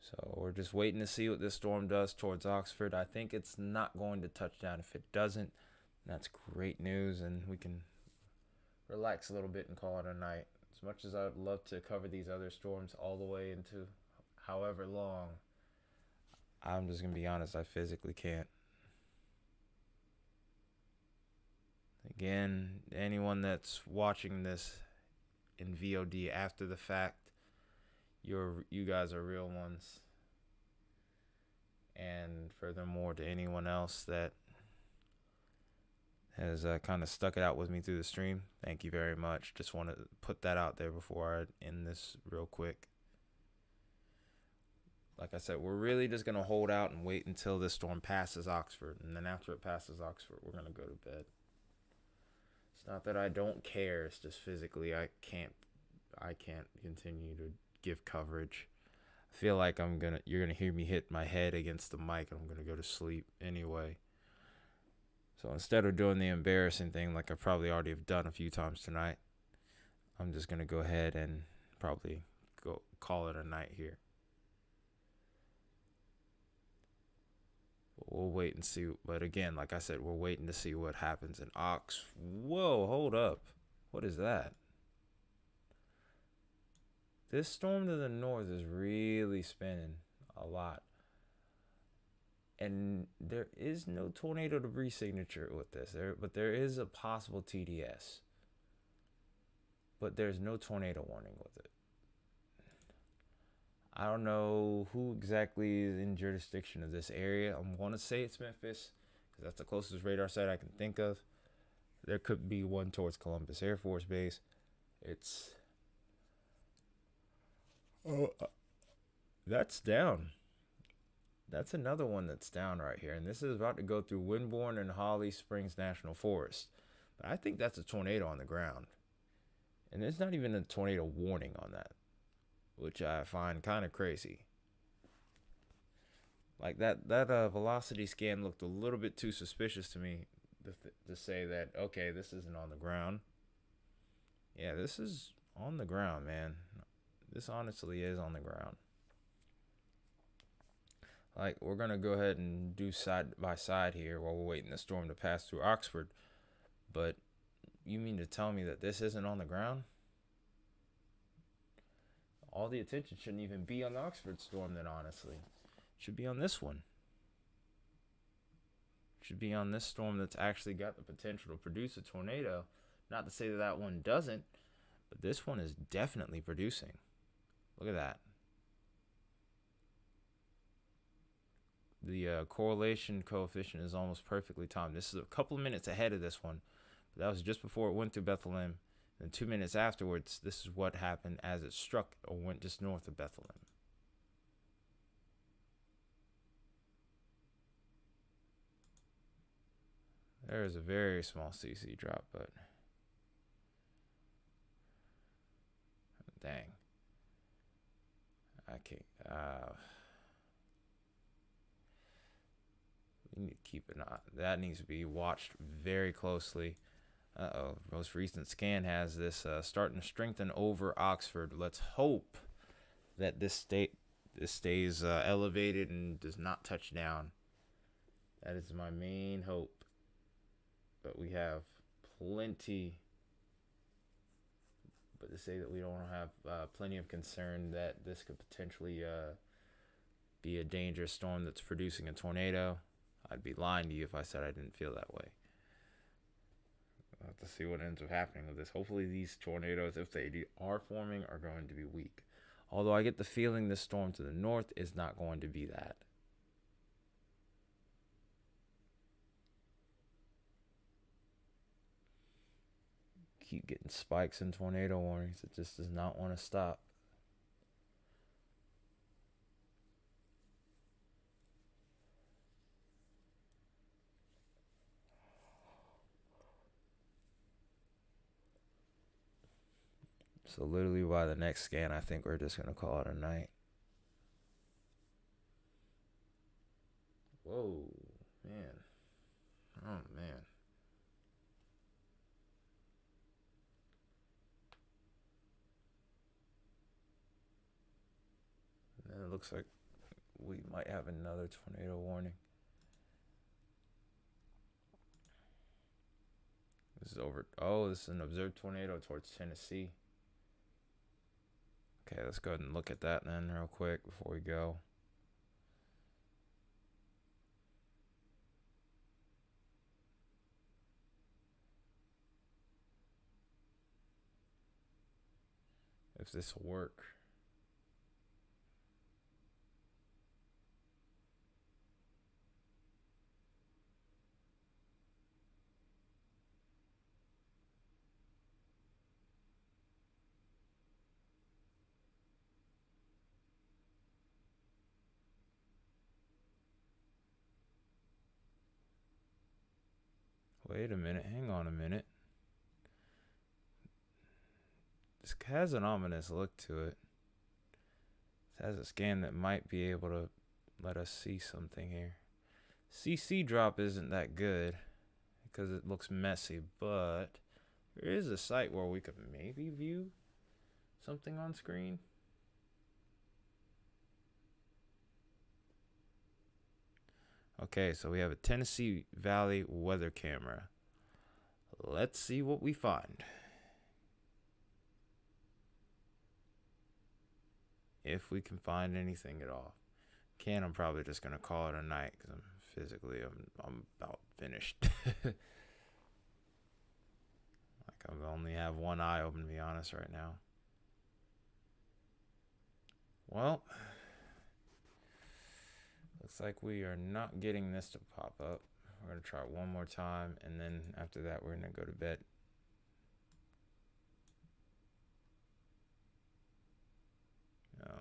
So we're just waiting to see what this storm does towards Oxford. I think it's not going to touch down. If it doesn't, that's great news, and we can relax a little bit and call it a night. As much as I'd love to cover these other storms all the way into however long, I'm just going to be honest, I physically can't. Again, anyone that's watching this in VOD after the fact, you guys are real ones. And furthermore, to anyone else that has kind of stuck it out with me through the stream, thank you very much. Just want to put that out there before I end this real quick. Like I said, we're really just going to hold out and wait until this storm passes Oxford. And then after it passes Oxford, we're going to go to bed. It's not that I don't care. It's just physically I can't continue to give coverage. I feel like you're gonna hear me hit my head against the mic, and I'm gonna go to sleep anyway. So instead of doing the embarrassing thing like I probably already have done a few times tonight, I'm just gonna go ahead and probably go call it a night here. We'll wait and see. But again, like I said, we're waiting to see what happens in Ox. Whoa, hold up. What is that? This storm to the north is really spinning a lot. And there is no tornado debris signature with this. But there is a possible TDS. But there's no tornado warning with it. I don't know who exactly is in jurisdiction of this area. I'm going to say it's Memphis, because that's the closest radar site I can think of. There could be one towards Columbus Air Force Base. That's down. That's another one that's down right here. And this is about to go through Winborn and Holly Springs National Forest. But I think that's a tornado on the ground. And there's not even a tornado warning on that, which I find kind of crazy. Like that velocity scan looked a little bit too suspicious to me to say that, okay, this isn't on the ground. Yeah, this is on the ground, man. This honestly is on the ground. Like, we're going to go ahead and do side by side here while we're waiting the storm to pass through Oxford. But you mean to tell me that this isn't on the ground? All the attention shouldn't even be on the Oxford storm then, honestly. It should be on this one. It should be on this storm that's actually got the potential to produce a tornado. Not to say that that one doesn't, but this one is definitely producing. Look at that. The correlation coefficient is almost perfectly timed. This is a couple of minutes ahead of this one, but that was just before it went through Bethlehem. And 2 minutes afterwards, this is what happened as it struck or went just north of Bethlehem. There is a very small CC drop, but dang. I can't. We need to keep an eye. That needs to be watched very closely. Most recent scan has this starting to strengthen over Oxford. Let's hope that this stays elevated and does not touch down. That is my main hope. But we have plenty. But to say that we don't have plenty of concern that this could potentially be a dangerous storm that's producing a tornado, I'd be lying to you if I said I didn't feel that way. We'll have to see what ends up happening with this. Hopefully these tornadoes, if they are forming, are going to be weak. Although I get the feeling this storm to the north is not going to be that. Keep getting spikes and tornado warnings. It just does not want to stop. So literally by the next scan, I think we're just going to call it a night. Whoa, man. Oh, man. And then it looks like we might have another tornado warning. This is over. Oh, this is an observed tornado towards Tennessee. Okay, let's go ahead and look at that then real quick before we go. If this will work. Wait a minute, hang on a minute. This has an ominous look to it. This has a scan that might be able to let us see something here. CC drop isn't that good because it looks messy, but there is a site where we could maybe view something on screen. Okay, so we have a Tennessee Valley weather camera. Let's see what we find. If we can find anything at all. I'm probably just going to call it a night because I'm about finished. Like I only have one eye open, to be honest, right now. Well, looks like we are not getting this to pop up. We're going to try it one more time, and then after that, we're going to go to bed. No.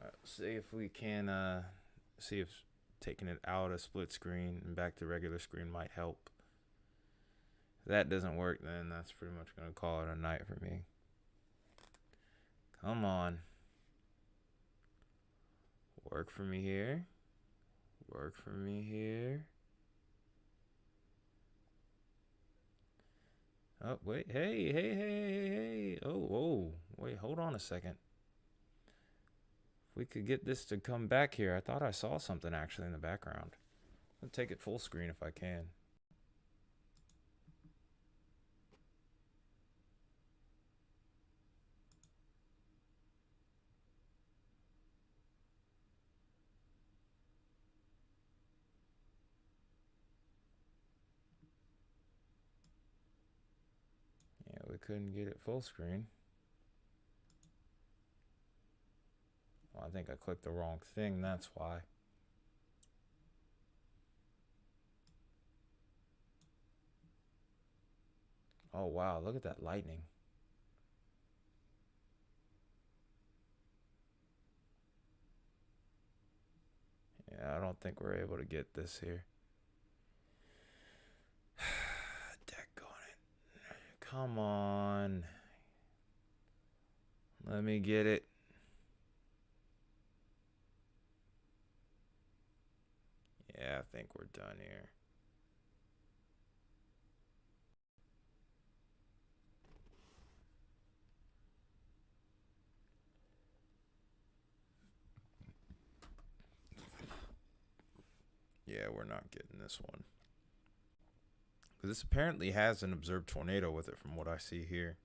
All right, see if we can see if taking it out of split screen and back to regular screen might help. If that doesn't work, then that's pretty much going to call it a night for me. Come on. Work for me here. Work for me here. Oh, wait. Hey. Oh, wait, hold on a second. If we could get this to come back here. I thought I saw something actually in the background. I'll take it full screen if I can. Yeah, we couldn't get it full screen. Well, I think I clicked the wrong thing, that's why. Oh, wow, look at that lightning. Yeah, I don't think we're able to get this here. Daggone it. Come on. Let me get it. Yeah, I think we're done here. Yeah, we're not getting this one. This apparently has an observed tornado with it from what I see here.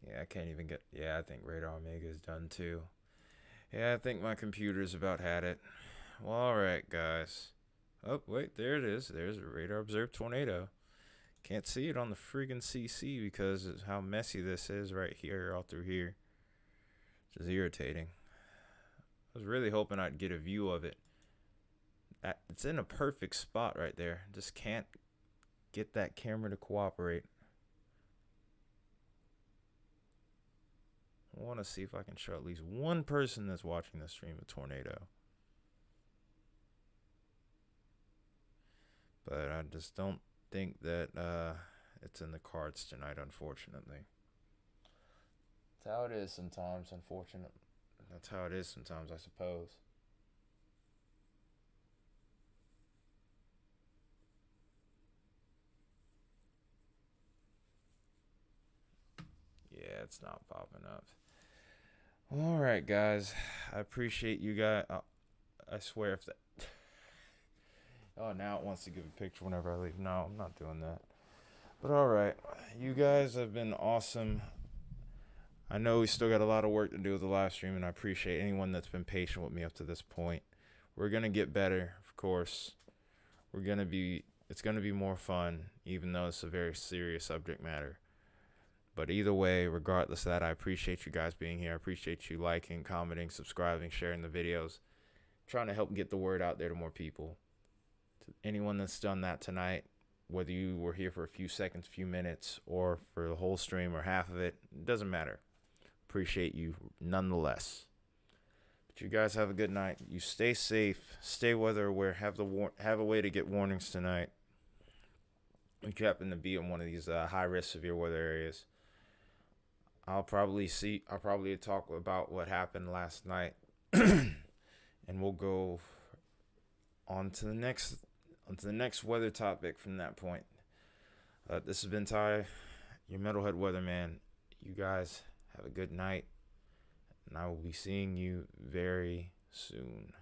Yeah, I can't even get... Yeah, I think Radar Omega is done too. Yeah, I think my computer's about had it. Well, alright, guys. Oh, wait, there it is. There's a radar observed tornado. Can't see it on the friggin' CC because of how messy this is right here, all through here. Which is irritating. I was really hoping I'd get a view of it. It's in a perfect spot right there. Just can't get that camera to cooperate. I want to see if I can show at least one person that's watching the stream a tornado. But I just don't think that it's in the cards tonight, unfortunately. That's how it is sometimes, unfortunately. That's how it is sometimes, I suppose. Yeah, it's not popping up. All right, guys. I appreciate you guys. I swear if that... Oh, now it wants to give a picture whenever I leave. No, I'm not doing that. But all right. You guys have been awesome. I know we still got a lot of work to do with the live stream, and I appreciate anyone that's been patient with me up to this point. We're going to get better, of course. It's going to be more fun, even though it's a very serious subject matter. But either way, regardless of that, I appreciate you guys being here. I appreciate you liking, commenting, subscribing, sharing the videos, trying to help get the word out there to more people. To anyone that's done that tonight, whether you were here for a few seconds, few minutes, or for the whole stream or half of it, it doesn't matter. Appreciate you nonetheless. But you guys have a good night. You stay safe, stay weather aware, have a way to get warnings tonight. If you happen to be in one of these high risk severe weather areas. I'll probably talk about what happened last night, and we'll go on to the next weather topic from that point. This has been Ty, your Metalhead Weatherman. You guys have a good night, and I will be seeing you very soon.